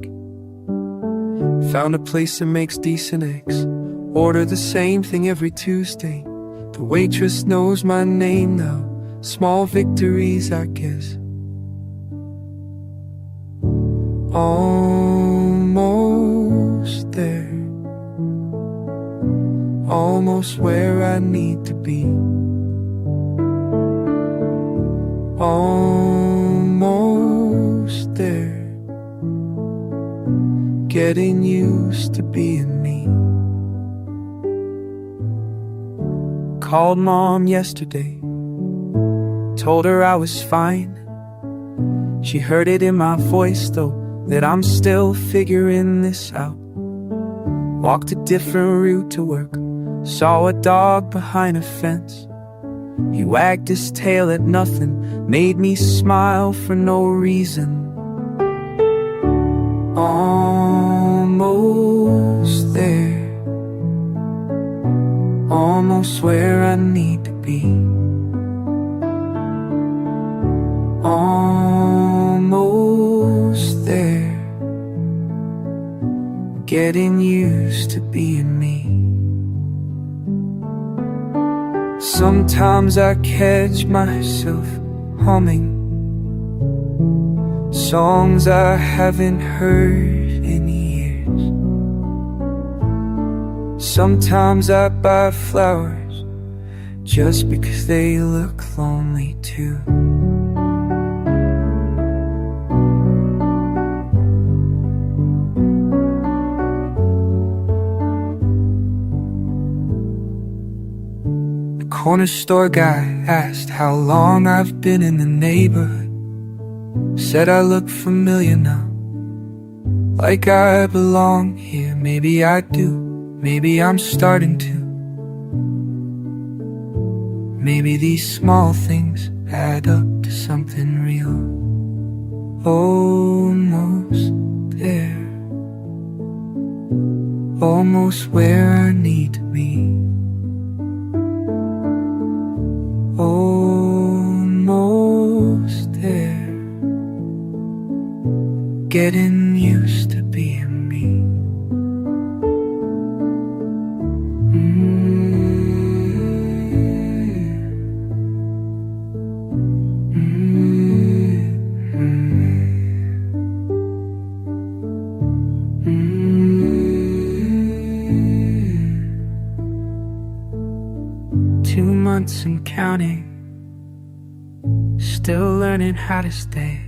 Speaker 1: Found a place that makes decent eggs, order the same thing every Tuesday.
Speaker 4: The waitress knows my name now. Small victories, I guess. Almost there. Almost where I need to be. Almost there. Getting used to being me. Called mom yesterday. Told her I was fine. She heard it in my voice though, that I'm still figuring this out. Walked a different route to work. Saw a dog behind a fence. He wagged his tail at nothing, made me smile for no reason. Almost there. Almost where I need to be. Almost there. Getting used to being me. Sometimes I catch myself humming songs I haven't heard in years. Sometimes I buy flowers just because they look lonely too. Corner store guy asked how long I've been in the neighborhood. Said I look familiar now, like I belong here. Maybe I do, maybe I'm starting to. Maybe these small things add up to something real. Almost there. Almost where I need to be. Almost there. Getting used to being me. And counting, still learning how to stay.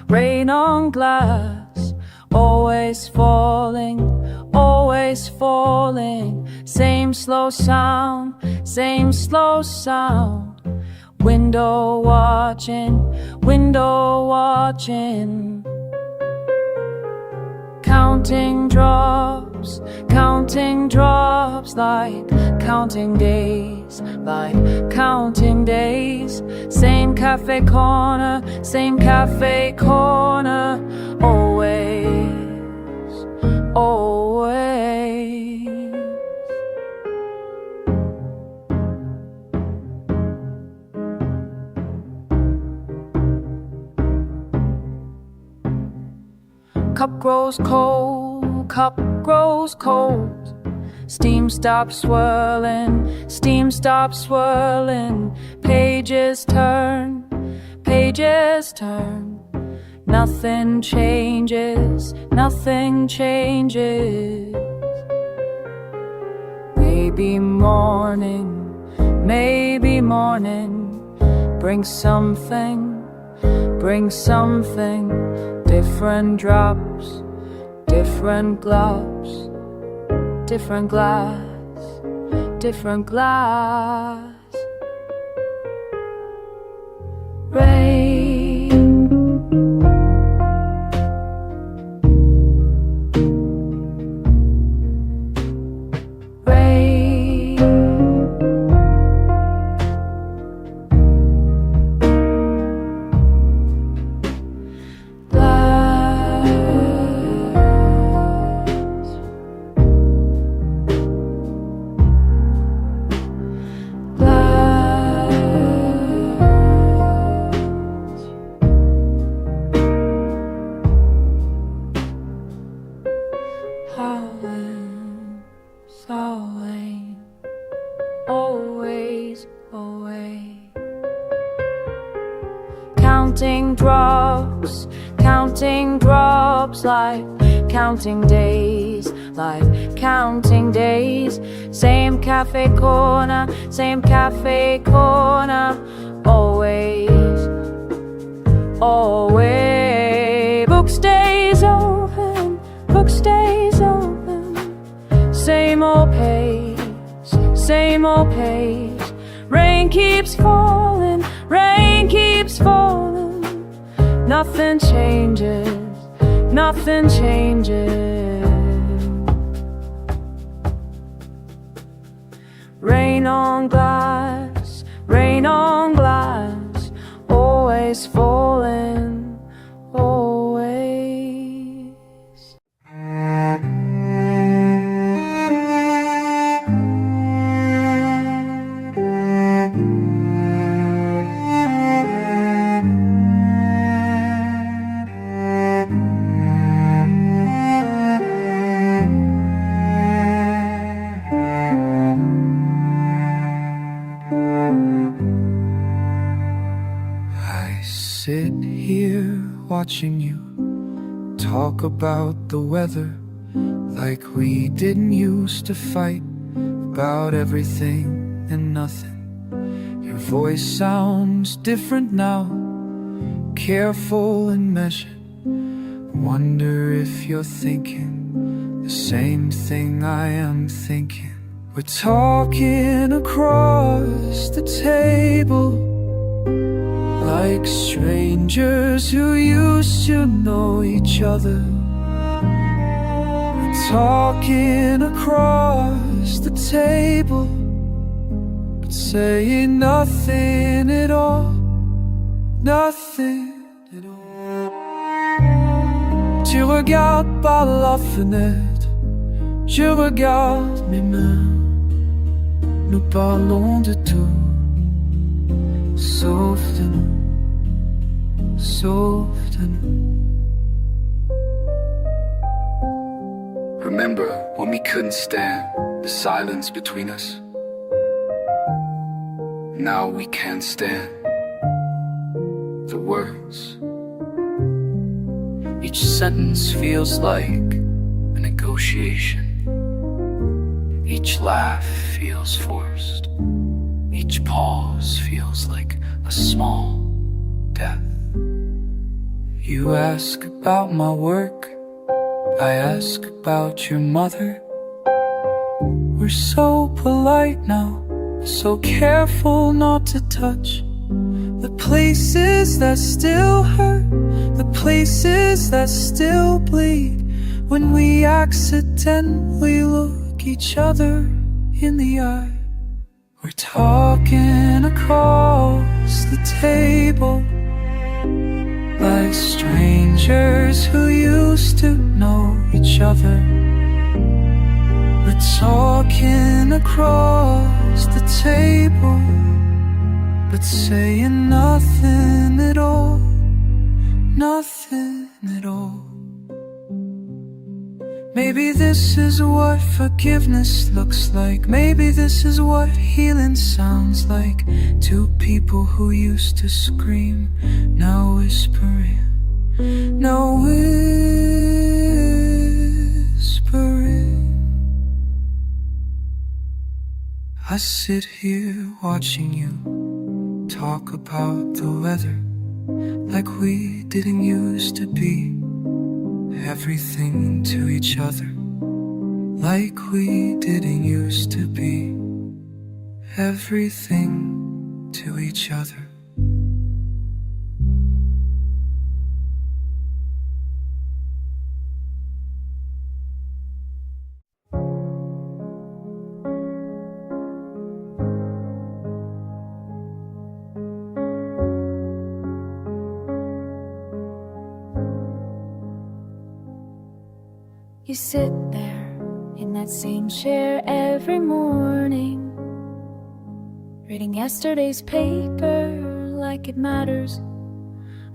Speaker 4: Rain on glass, always falling, always falling. Same slow sound, same slow sound. Window watching, window watching. Counting drops like counting days, like counting days. Same cafe corner, always, always. Cup grows cold, cup grows cold. Steam stops swirling, steam stops swirling. Pages turn, pages turn. Nothing changes, nothing changes. Maybe morning brings something, different drops, different gloves, different glass, different glass. Rain, rain.
Speaker 2: counting drops, counting drops, like counting days, like counting days. Same cafe corner, always, always. Book stays open, book stays open. Same old pace, same old pace. Rain keeps falling, rain keeps falling. Nothing changes, nothing changes. Rain on glass, rain on glass. Always falling, always.
Speaker 1: Sit here watching you talk about the weather like we didn't used to fight about everything and nothing. Your voice sounds different now, careful and measured. Wonder if you're thinking the same thing I am thinking. We're talking across the table like strangers who used to know each other. We're talking across the table, but saying nothing at all, nothing at all. Tu regardes par la fenêtre, je regarde mes mains. Nous parlons de tout, sauf de nous.
Speaker 9: Remember when we couldn't stand the silence between us? Now we can't stand the words. Each sentence feels like a negotiation. Each laugh feels forced. Each pause feels like a small death.
Speaker 1: You ask about my work, I ask about your mother. We're so polite now, so careful not to touch the places that still hurt, the places that still bleed. When we accidentally look each other in the eye. We're talking across the table like strangers who used to know each other. We're talking across the table, but saying nothing at all, nothing at all. Maybe this is what forgiveness looks like. Maybe this is what healing sounds like. Two people who used to scream, now whispering, now whispering. I sit here watching you talk about the weather like we didn't used to be everything to each other, like we didn't used to be everything to each other.
Speaker 2: You sit there in that same chair every morning, reading yesterday's paper like it matters.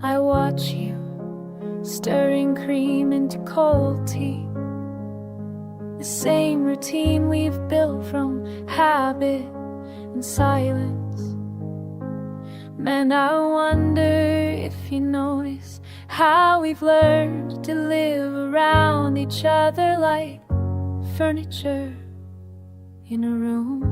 Speaker 2: I watch you stirring cream into cold tea, the same routine we've built from habit and silence. Man, I wonder if you notice how we've learned to live around each other like furniture in a room.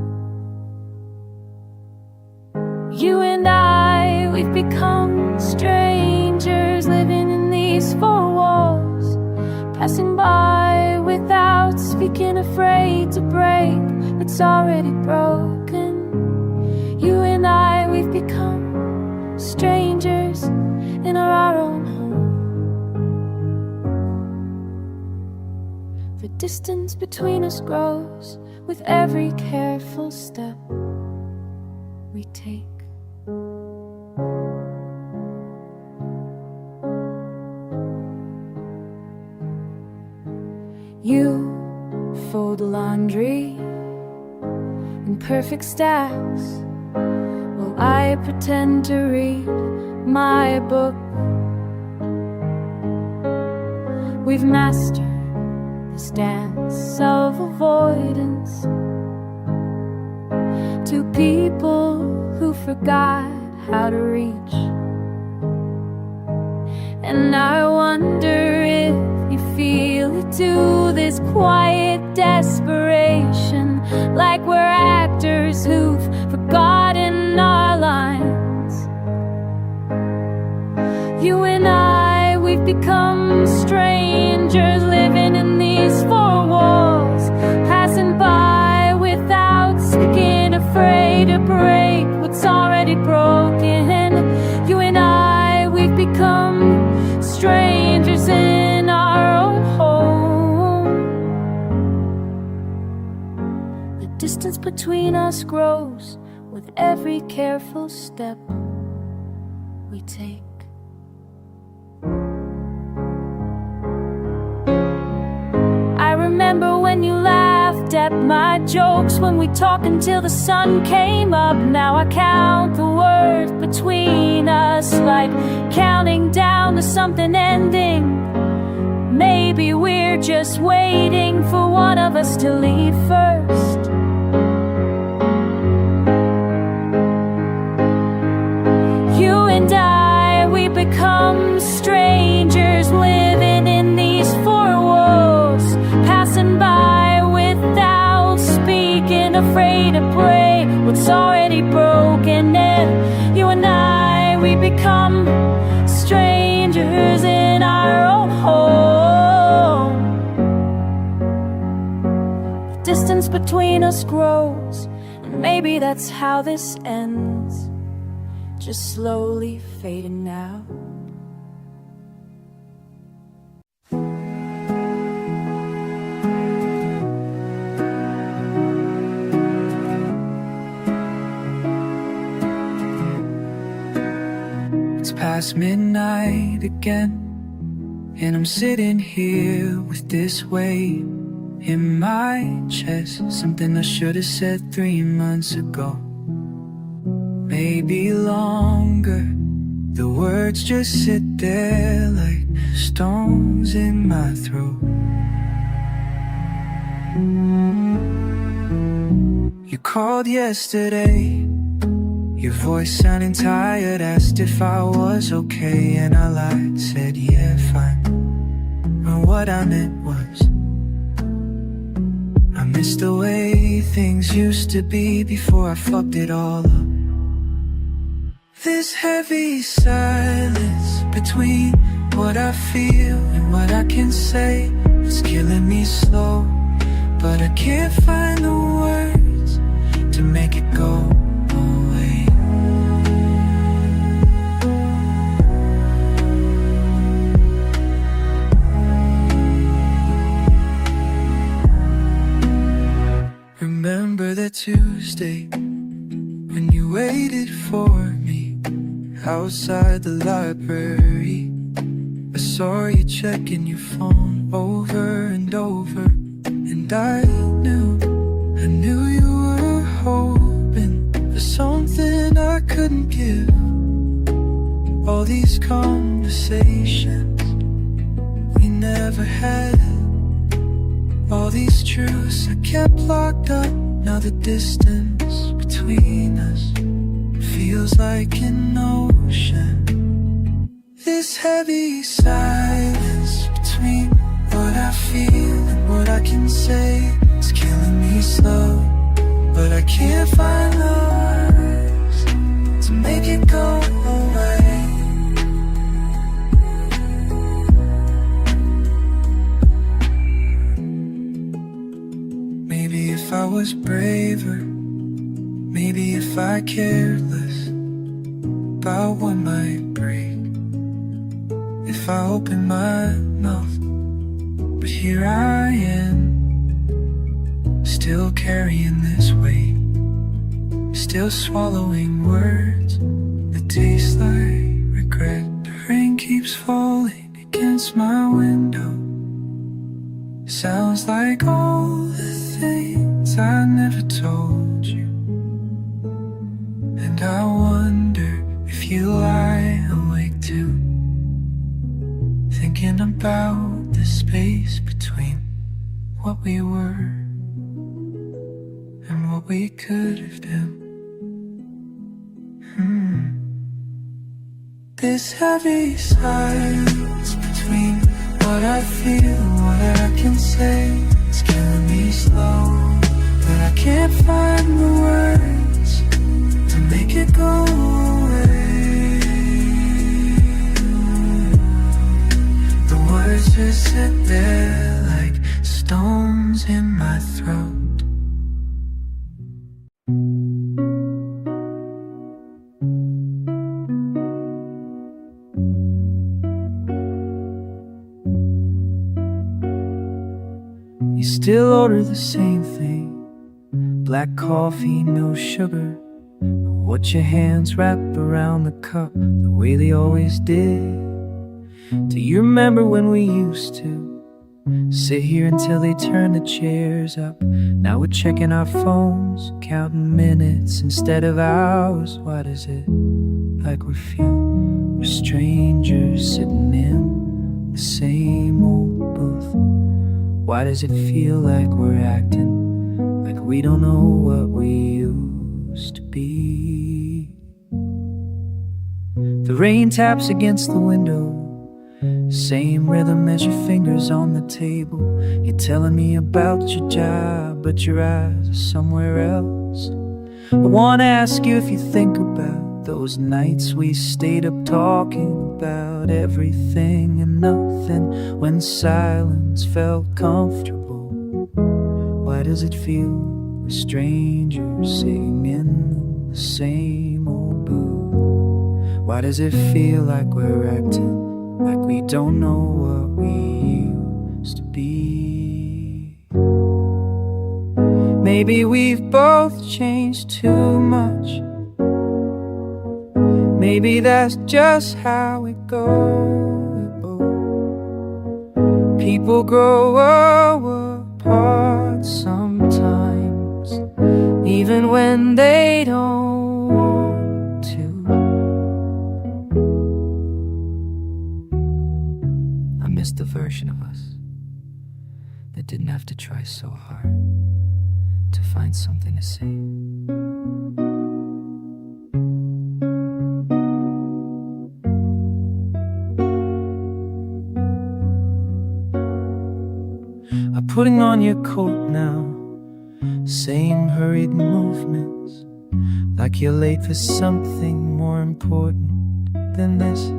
Speaker 2: You and I, we've become strangers living in these four walls, passing by without speaking, afraid to break what's already broken. You and I, we've become strangers in our own home. The distance between us grows with every careful step we take. You fold laundry in perfect stacks, while I pretend to read my book. We've mastered this dance of avoidance, two people who forgot how to reach. And I wonder if you feel it too, this quiet desperation, like we're actors who've forgotten our lines. You and I, we've become strangers living in these four walls, passing by without speaking, afraid to break what's already broken. You and I, we've become strangers in our own home. The distance between us grows with every careful step we take. I remember when you laughed at my jokes, when we talked until the sun came up. Now I count the words between us, like counting down to something ending. Maybe we're just waiting for one of us to leave first. You and I, we become strangers living in these four walls, passing by without speaking, afraid to break what's already broken. And you and I, we become strangers in our own home. The distance between us grows, and maybe that's how this ends, just slowly fading now.
Speaker 1: It's past midnight again, and I'm sitting here with this weight in my chest, something I should have said 3 months ago, maybe longer. The words just sit there like stones in my throat. You called yesterday, your voice sounding tired, asked if I was okay, and I lied, said yeah, fine. And what I meant was, I miss the way things used to be before I fucked it all up. This heavy silence between what I feel and what I can say is killing me slow, but I can't find the words to make it go away. Remember that Tuesday when you waited for me outside the library? I saw you checking your phone over and over, and I knew you were hoping for something I couldn't give. All these conversations we never had, all these truths I kept locked up. Now the distance between us feels like an ocean. This heavy silence between what I feel and what I can say is killing me slow, but I can't find the words to make it go away. Maybe if I was braver, maybe if I cared less about what might break, if I opened my mouth. But here I am, still carrying this weight, still swallowing words that taste like regret. The rain keeps falling against my window, sounds like all the things I never told you. And I wonder if you lie awake too, thinking about the space between what we were and what we could have been. This heavy silence between what I feel and what I can say is killing me slow, but I can't find the words to make it go away. The words just sit there like stones in my throat. You still order the same thing, black coffee, no sugar. Watch your hands wrap around the cup the way they always did. Do you remember when we used to sit here until they turned the chairs up? Now we're checking our phones, counting minutes instead of hours. Why does it like we're strangers sitting in the same old booth? Why does it feel like we're acting like we don't know what we used to be? The rain taps against the window, same rhythm as your fingers on the table. You're telling me about your job, but your eyes are somewhere else. I wanna ask you if you think about those nights we stayed up talking about everything and nothing when silence felt comfortable. Why does it feel we're strangers sitting in the same old booth? Why does it feel like we're acting like we don't know what we used to be? Maybe we've both changed too much. Maybe that's just how it goes. People grow apart sometimes, even when they don't want to. I miss the version of us that didn't have to try so hard to find something to say. Putting on your coat now, same hurried movements, like you're late for something more important than this.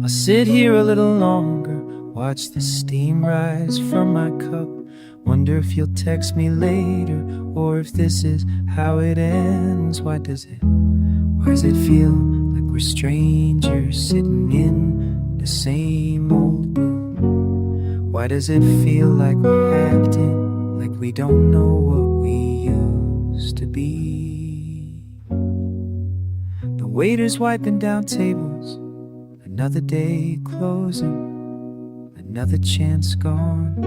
Speaker 1: I'll sit here a little longer, watch the steam rise from my cup, wonder if you'll text me later, or if this is how it ends. Why does it feel like we're strangers sitting in the same old booth? Why does it feel like we're acting like we don't know what we used to be? The waiter's wiping down tables, another day closing, another chance gone,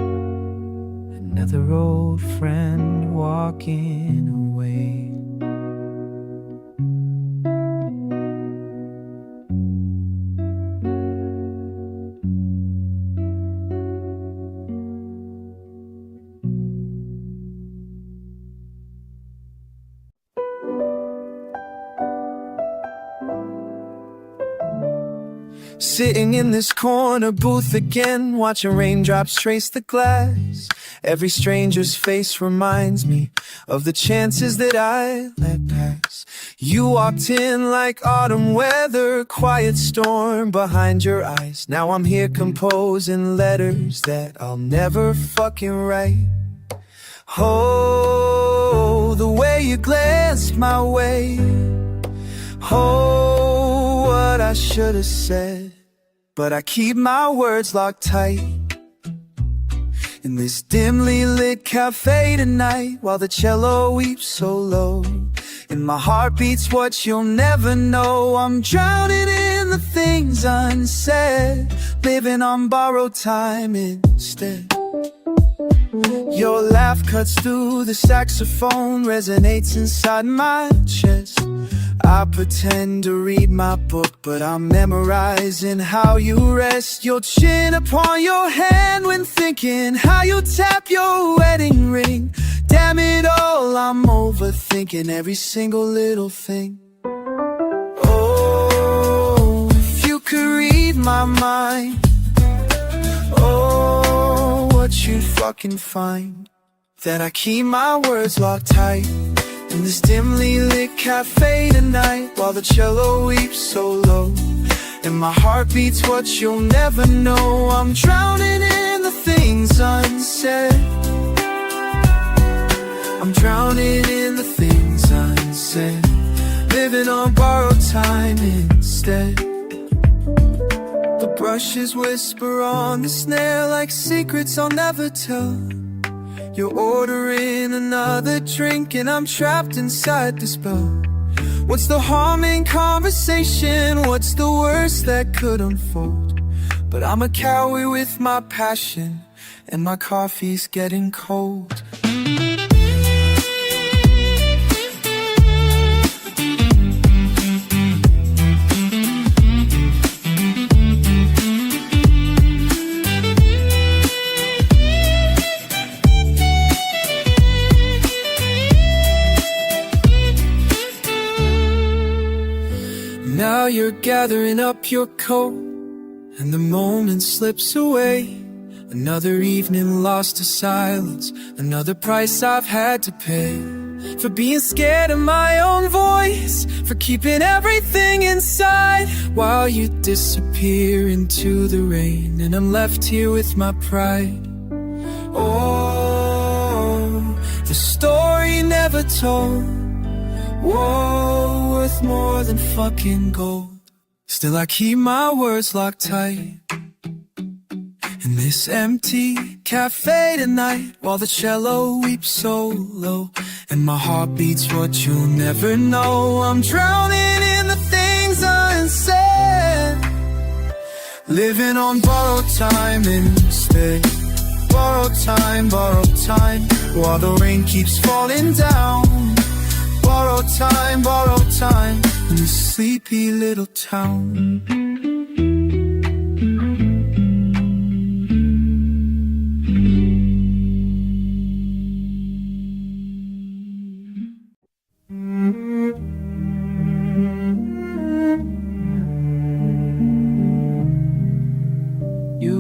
Speaker 1: another old friend walking away.
Speaker 7: Sitting in this corner booth again, watching raindrops trace the glass. Every stranger's face reminds me of the chances that I let pass. You walked in like autumn weather, quiet storm behind your eyes. Now I'm here composing letters that I'll never fucking write. Oh, the way you glanced my way. Oh, what I should have said, but I keep my words locked tight. In this dimly lit cafe tonight, while the cello weeps so low, and my heart beats what you'll never know. I'm drowning in the things unsaid, living on borrowed time instead. Your laugh cuts through the saxophone, resonates inside my chest. I pretend to read my book, but I'm memorizing how you rest your chin upon your hand when thinking how you tap your wedding ring. Damn it all, I'm overthinking every single little thing. Oh, if you could read my mind, oh, what you'd fucking find. That I keep my words locked tight in this dimly lit cafe tonight, while the cello weeps so low, and my heart beats what you'll never know. I'm drowning in the things unsaid. I'm drowning in the things unsaid, living on borrowed time instead. The brushes whisper on the snare like secrets I'll never tell. You're ordering another drink and I'm trapped inside the spell. What's the harm in conversation? What's the worst that could unfold? But I'm a coward with my passion, and my coffee's getting cold. Now you're gathering up your coat, and the moment slips away. Another evening lost to silence, another price I've had to pay. For being scared of my own voice, for keeping everything inside, while you disappear into the rain, and I'm left here with my pride. Oh, the story never told. Whoa, worth more than fucking gold. Still I keep my words locked tight in this empty cafe tonight, while the cello weeps so low, and my heart beats what you'll never know. I'm drowning in the things unsaid, living on borrowed time instead. Borrowed time, while the rain keeps falling down. Borrowed time, in this sleepy little town. You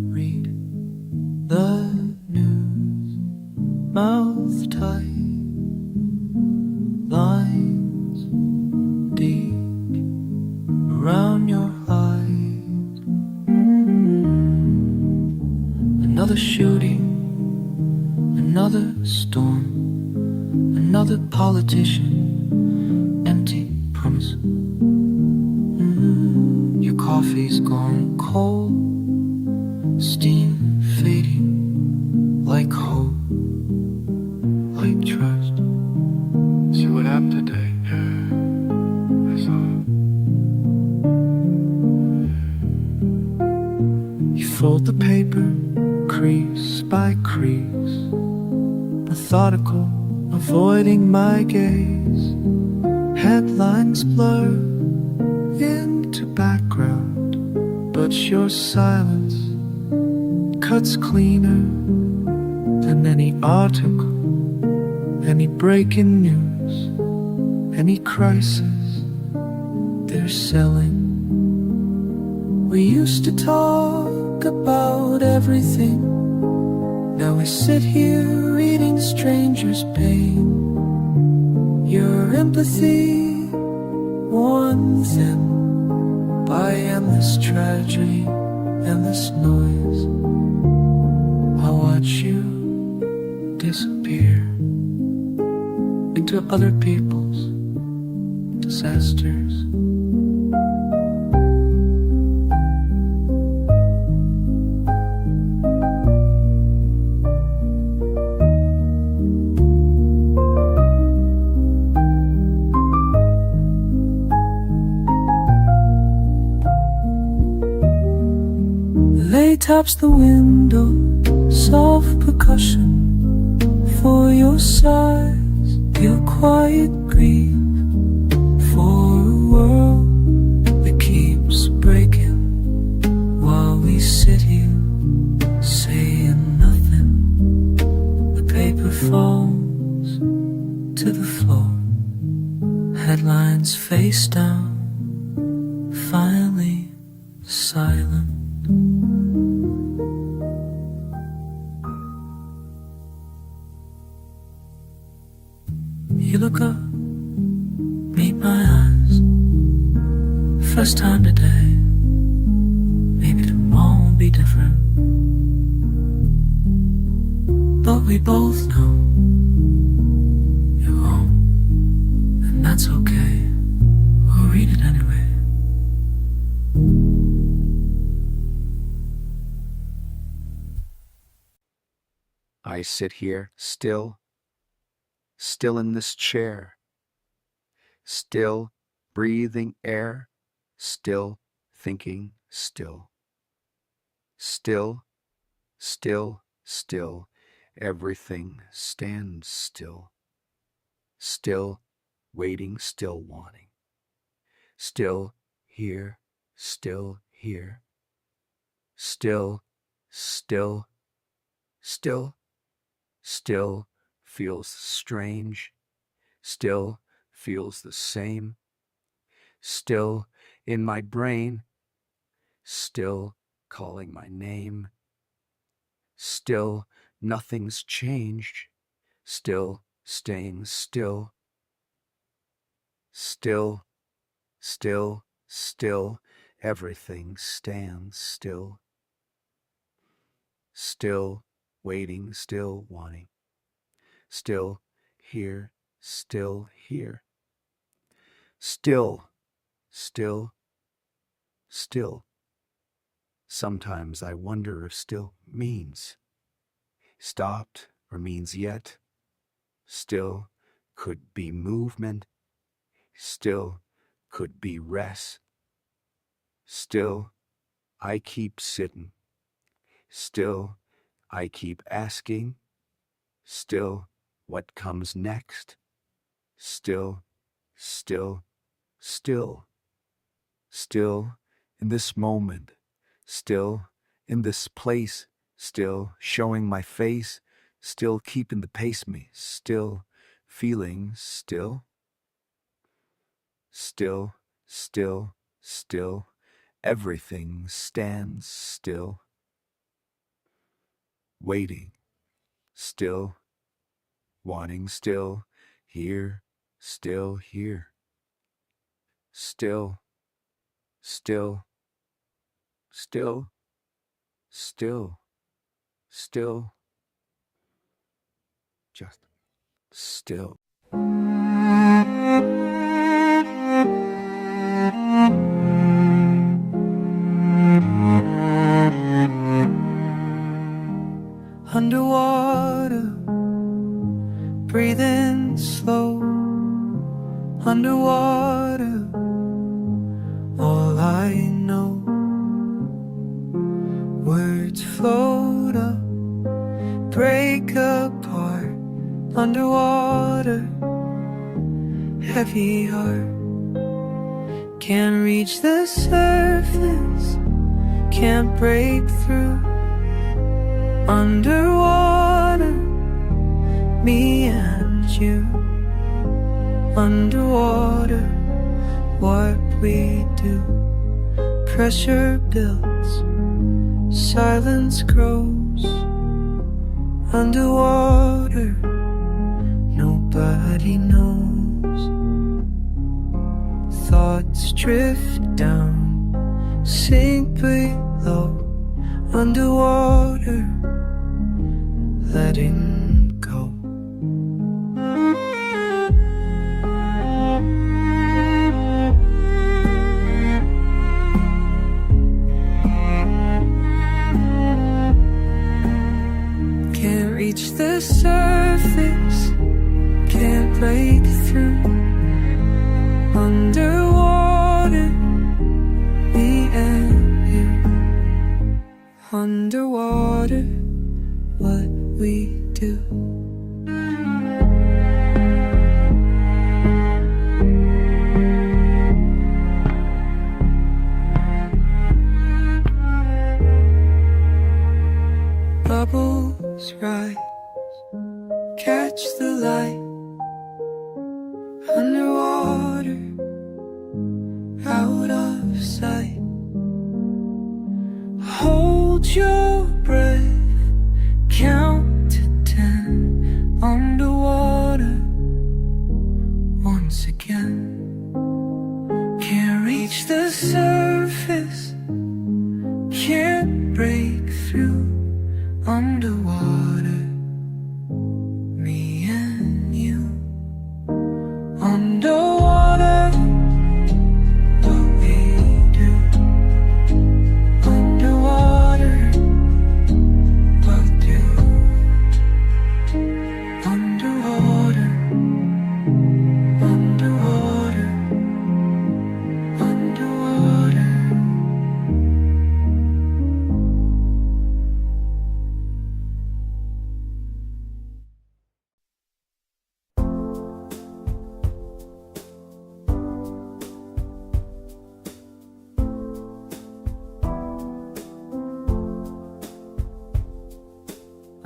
Speaker 7: read the news, mouth tight, lines deep around your eyes. Another shooting, another storm, another politician, empty promise. Your coffee's gone cold, steam fading like hope, like trust. See what happened today? Yeah, I saw it. You fold the paper, crease by crease, methodical, avoiding my gaze. Headlines blur into background, but your silence cuts cleaner than any article, any breaking news, any crisis they're selling.
Speaker 1: We used to talk about everything. Now we sit here reading strangers' pain. Your empathy worn thin by endless tragedy, endless noise. I'll watch you disappear into other people's disasters. Lay taps the window, soft percussion for your sighs, your quiet grief for a world that keeps breaking while we sit here saying nothing. The paper falls to the floor, headlines face down, finally silent. You look up, meet my eyes. First time today, maybe tomorrow will be different. But we both know you're home, and that's okay. We'll read it anyway.
Speaker 5: I sit here still in this chair, still breathing air, still thinking, still, everything stands still, still waiting, still wanting, still here, still, still feels strange, still feels the same, still in my brain, still calling my name, still nothing's changed, still staying still, everything stands still, still waiting, still wanting, still here, still, Sometimes I wonder if still means stopped or means yet. Still could be movement, still could be rest. Still I keep sitting, still I keep asking, still what comes next? Still in this moment, still in this place, still showing my face, still keeping the pace me, still feeling still, everything stands still, waiting, still, wanting, still, here, still, still, just still.
Speaker 1: Underwater, breathing slow. Underwater, all I know. Words float up, break apart. Underwater, heavy heart. Can't reach the surface, can't break through. Underwater, me and you. Underwater, what we do. pressure builds, silence grows. Underwater, nobody knows. Thoughts drift down, sink below. Underwater, letting go. Can't reach the surface, can't break through. Underwater, me and you. Underwater, what we do. Bubbles rise, catch the light. Underwater, out of sight. Hold your breath, count to 10. Underwater, once again. Can't reach the surface, can't break through. Underwater, me and you. Underwater, what we do. Underwater, what do. Underwater, underwater, underwater.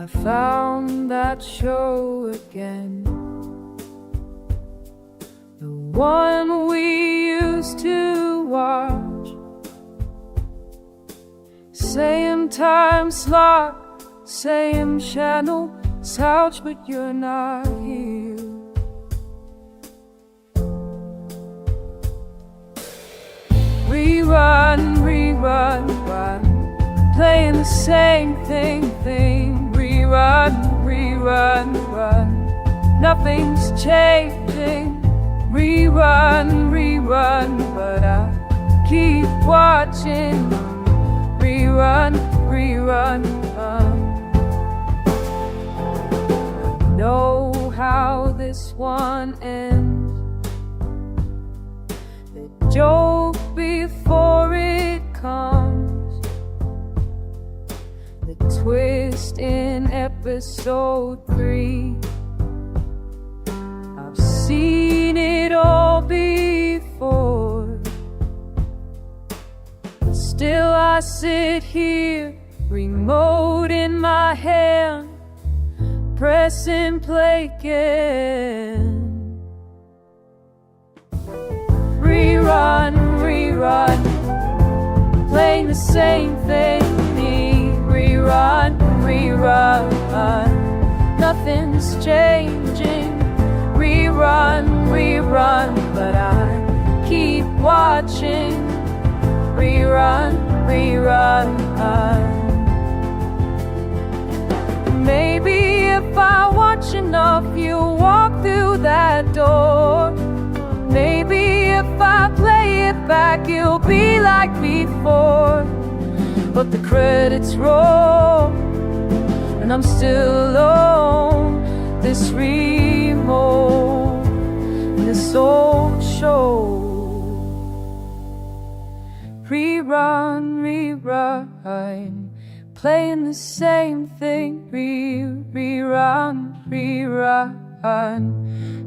Speaker 2: I found that show again, the one we used to watch. Same time slot, same channel, couch, but you're not here. Rerun, rerun, run, playing the same thing. Rerun, rerun, run, nothing's changing. Rerun, rerun, but I keep watching. Rerun, rerun, I know how this one ends. The joke before it comes, the twist in episode 3. I've seen it all before, but still I sit here, remote in my hand, pressing play again. Rerun, rerun, playing the same thing. Rerun, rerun, nothing's changing. Rerun, rerun, but I keep watching. Rerun, rerun. Maybe if I watch enough, you'll walk through that door. Maybe if I play it back, you'll be like before. But the credits roll, and I'm still alone. This remote, this old show. Rerun, rerun, playing the same thing. Rerun, rerun,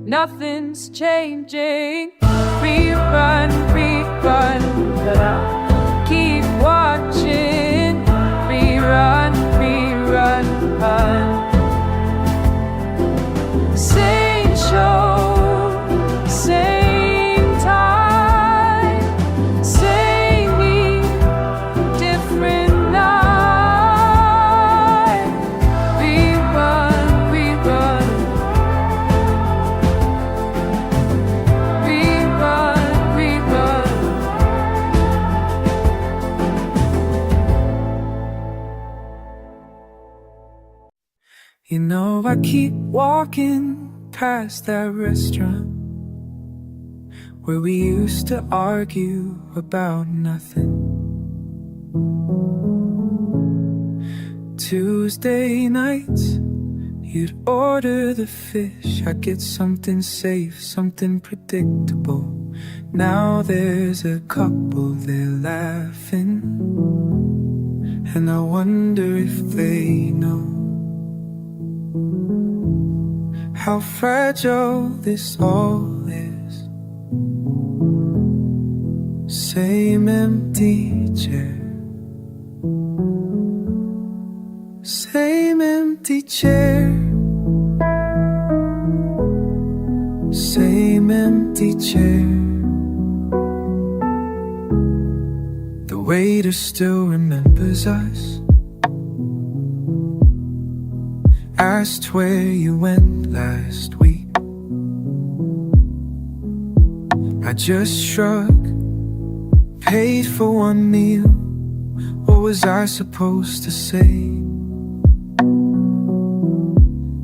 Speaker 2: nothing's changing. Rerun, rerun, but I keep watching. Rerun, rerun, same show, same time, same
Speaker 1: You know I keep walking past that restaurant where we used to argue about nothing. Tuesday nights, you'd order the fish, I'd get something safe, something predictable. Now there's a couple there laughing, and I wonder if they know how fragile this all is. Same empty chair, same empty chair, same empty chair. The waiter still remembers us, asked where you went last week. I just shrugged, paid for one meal. What was I supposed to say?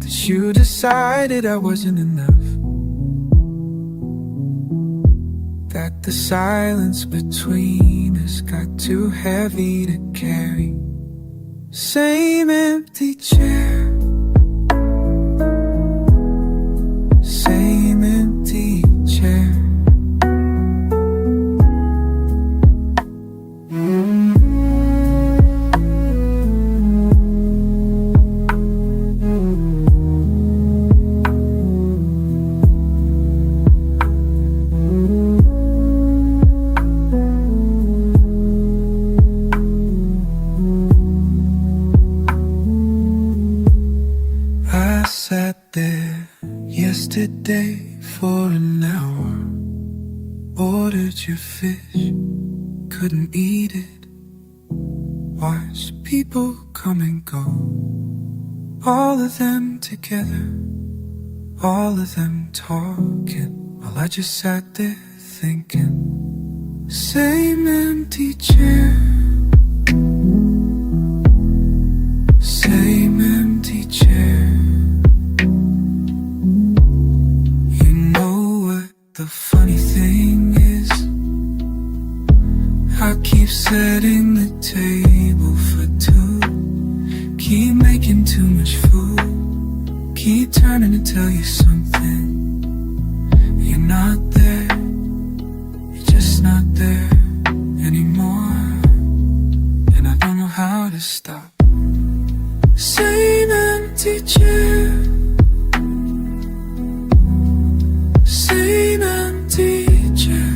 Speaker 1: That you decided I wasn't enough, that the silence between us got too heavy to carry. Same empty chair, same empty chair. I sat there yesterday for an hour, ordered your fish, couldn't eat it. Watched people come and go, all of them together, all of them talking, while I just sat there thinking. Same empty chair, same empty chair. You know what the funny thing is? I keep setting the table for two, keep making too much food, keep turning to tell you something. You're not there, you're just not there anymore, and I don't know how to stop. Same empty chair, same empty chair.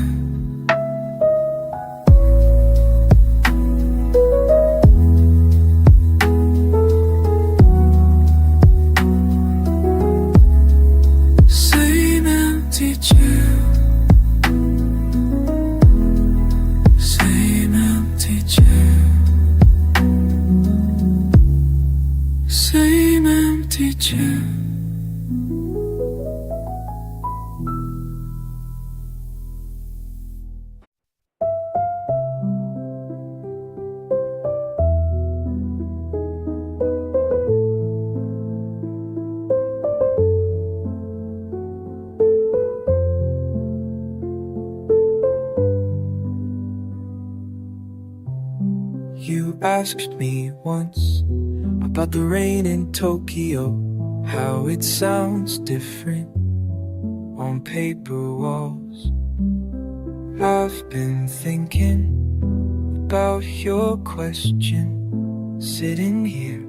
Speaker 1: Same empty chair, same empty chair, same empty chair. You asked me once about the rain in Tokyo, how it sounds different on paper walls. I've been thinking about your question, sitting here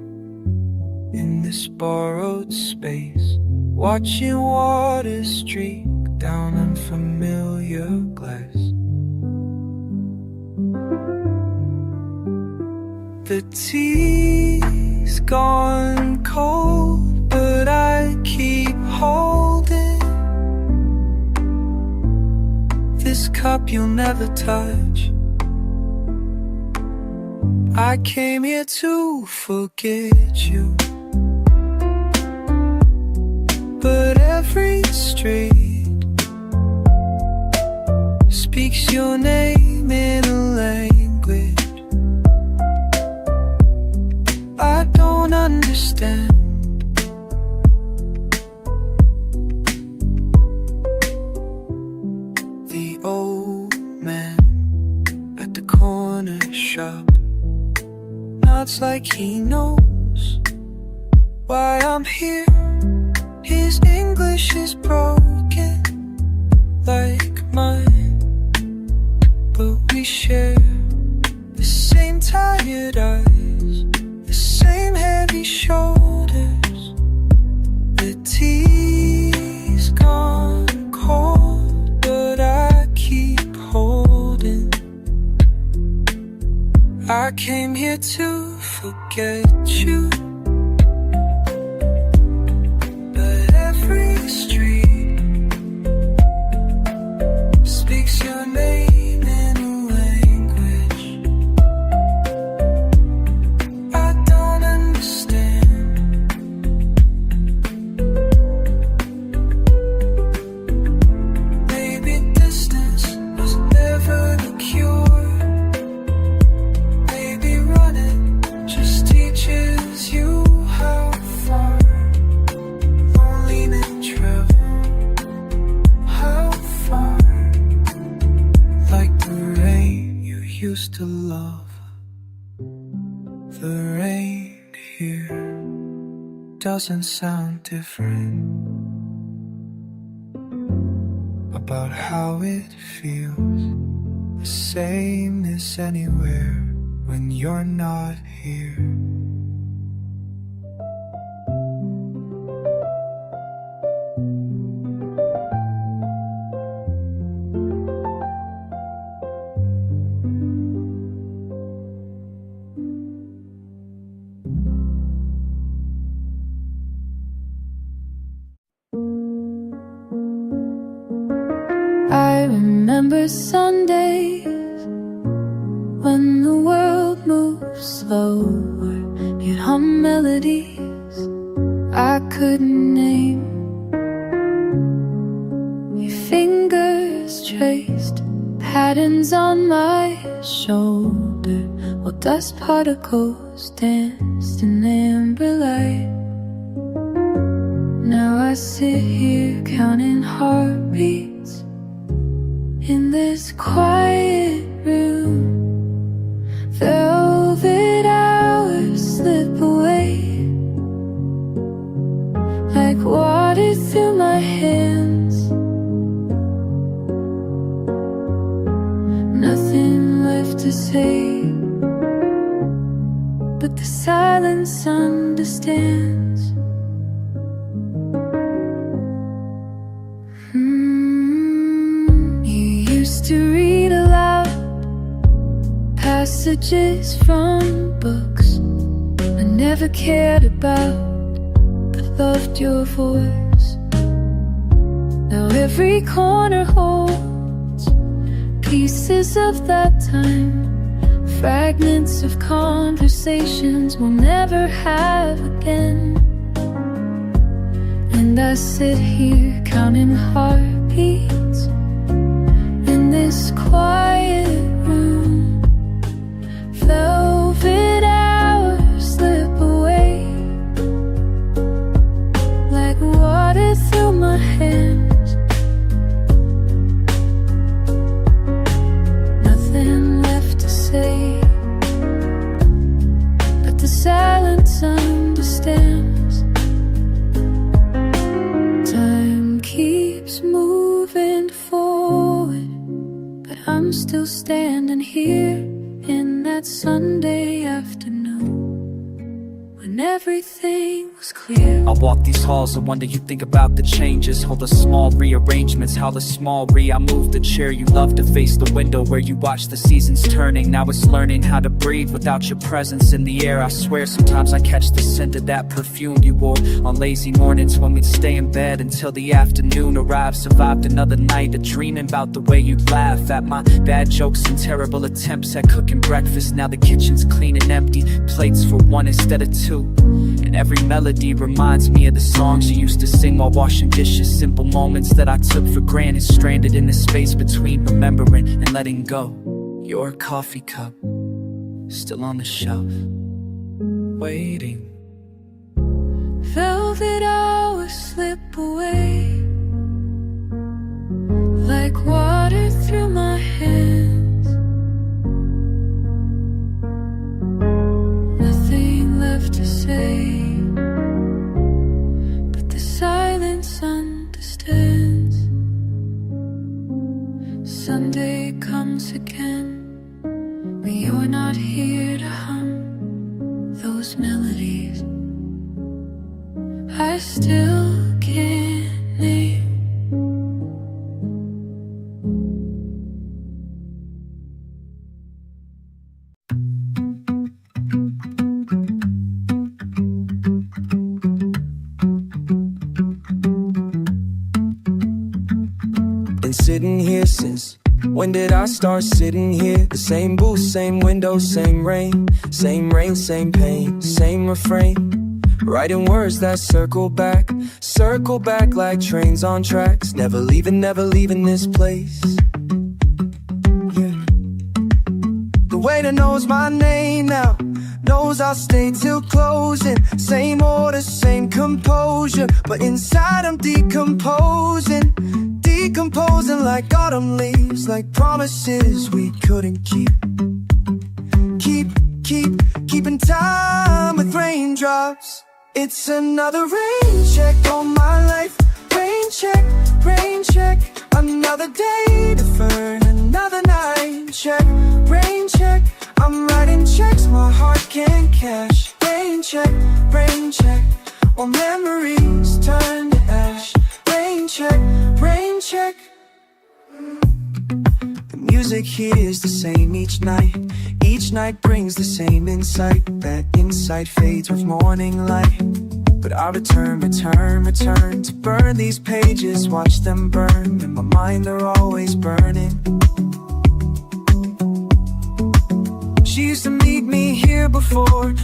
Speaker 1: in this borrowed space, watching water streak down unfamiliar glass. The tea's gone cold, but I keep holding this cup you'll never touch. I came here to forget you, but every street speaks your name in a language I don't understand. It's like he knows why I'm here. His English is broken like mine, but we share the same tired eyes, the same heavy shoulders. The tea's gone cold, but I keep holding. I came here to forget you, but every street speaks your name in a language I don't understand. Maybe distance was never the cure. Teaches you how far lonely men travel, how far, like the rain you used to love. The rain here doesn't sound different about how it feels, the same as anywhere when you're not here.
Speaker 2: I remember Sundays when the world moves slower. You'd hum melodies I couldn't name. Your fingers traced patterns on my shoulder, while dust particles danced in amber light. Now I sit here counting heartbeats in this quiet room. Velvet hours slip away like water through my hands. Nothing left to say, but the silence understands. You used to read aloud passages from books I never cared about, but loved your voice. Now every corner holds pieces of that time, fragments of conversations we'll never have again. And I sit here counting heartbeats in this quiet room. Velvet hours slip away like water through my hands. Nothing left to say, but the silence understands. Time keeps moving forward, but I'm still standing here in that Sunday afternoon when everything was clear.
Speaker 9: I walk these halls, I wonder you think about the changes, all the small rearrangements, how the small I moved the chair you love to face the window where you watch the seasons turning. Now it's learning how to breathe without your presence in the air. I swear sometimes I catch the scent of that perfume you wore on lazy mornings when we'd stay in bed until the afternoon arrived. Survived another night of dreaming about the way you'd laugh at my bad jokes and terrible attempts at cooking breakfast. Now the kitchen's clean and empty, plates for one instead of two, and every melody reminds me of the songs you used to sing while washing dishes. Simple moments that I took for granted, stranded in the space between remembering and letting go. Your coffee cup, still on the shelf, waiting.
Speaker 2: Velvet hours slip away like water through my hands. Nothing Sunday comes again, but you're not here to hum those melodies I still can't name.
Speaker 7: Sitting here since when did I start sitting here? The same booth, same window, same rain, same pain, same refrain. Writing words that circle back like trains on tracks. Never leaving this place. Yeah. The waiter knows my name now, knows I'll stay till closing. Same order, same composure, but inside I'm decomposing like autumn leaves, like promises we couldn't keep. Keeping time with raindrops. It's another rain check on my life. Rain check. Another day deferred, another night check. Rain check. I'm writing checks my heart can't cash. Rain check. While memories turn to ash. Rain check. The music here is the same each night. Each night brings the same insight. That insight fades with morning light. But I return to burn these pages, watch them burn. In my mind they're always burning. She used to meet me here before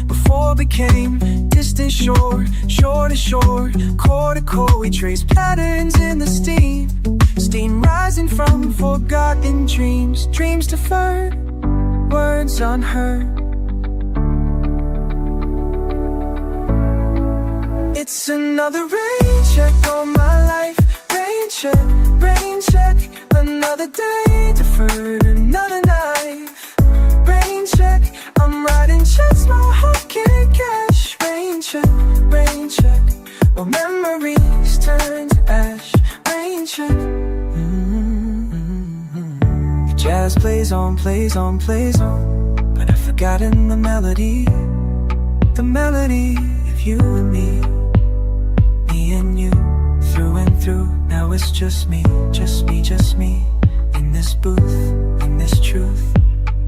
Speaker 7: became distant shore to shore, core to core. We trace patterns in the steam rising from forgotten dreams deferred, words unheard. It's another rain check on my life. Rain check, another day deferred, another night. Rain check, I'm writing checks my heart can't cash. Rain check, while memories turn to ash. Rain check. Jazz plays on, but I've forgotten the melody of you and me and you, through and through. Now it's just me, in this booth, in this truth.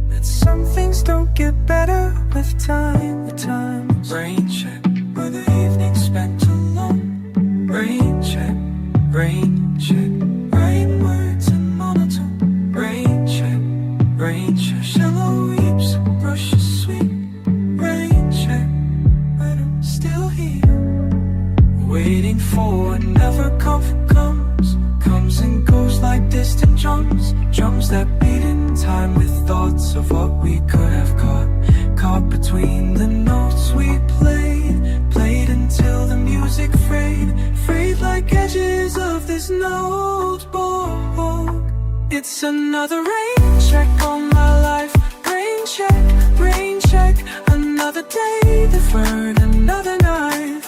Speaker 7: That some things don't get better with time. Rain check, where the evening spent alone. Rain check, writing words in monotone. Rain check, shallow weeps, brushes sweet. Rain check, but I'm still here, waiting for what never comes and goes like distant drums that beat in time with thoughts of what we could have caught between the notes we played until the music frayed like edges of this notebook. It's another rain check on my life. Rain check, another day deferred, another night.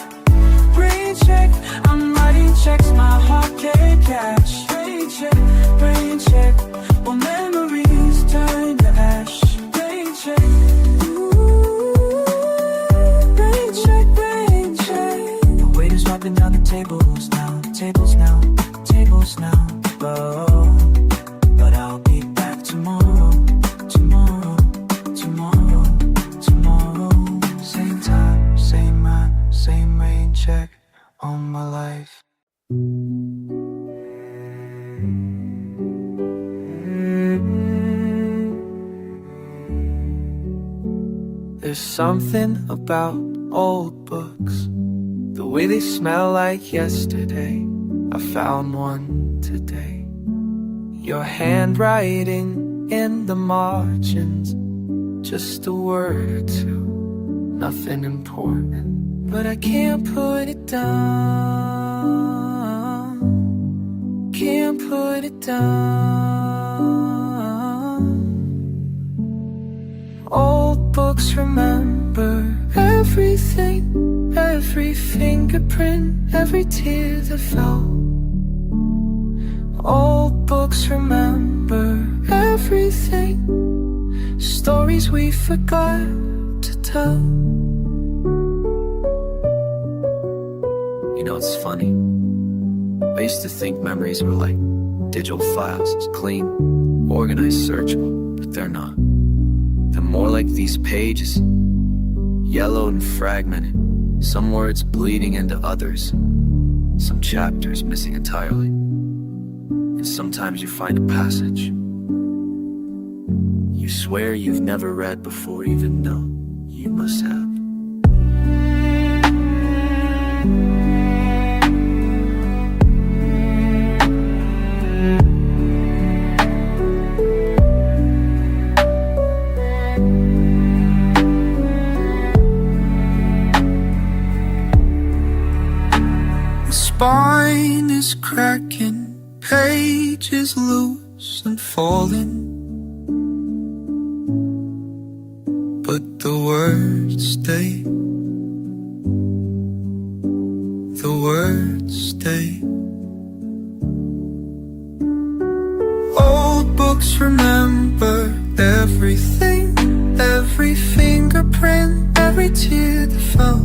Speaker 7: Rain check, I'm writing checks my heart can't cash. Rain check, while memories turn to ash. Rain check, ooh, rain check. The waiter's wiping down the tables now. Oh, but I'll be back tomorrow. Same time, same man, same rain check on my life. There's something about old books, the way they smell like yesterday. I found one today. Your handwriting in the margins, just a word or two, nothing important, but I can't put it down. Can't put it down. Old books remember everything, every fingerprint, every tear that fell. Old books
Speaker 1: books remember everything, stories we forgot to tell.
Speaker 11: You know, it's funny. I used to think memories were like digital files, clean, organized, searchable, but they're not. They're more like these pages, yellow and fragmented, some words bleeding into others, some chapters missing entirely. And sometimes you find a passage you swear you've never read before, even though you must have.
Speaker 1: Spine is cracking, pages loose and falling, but the words stay. The words stay. Old books remember everything, every fingerprint, every tear that fell.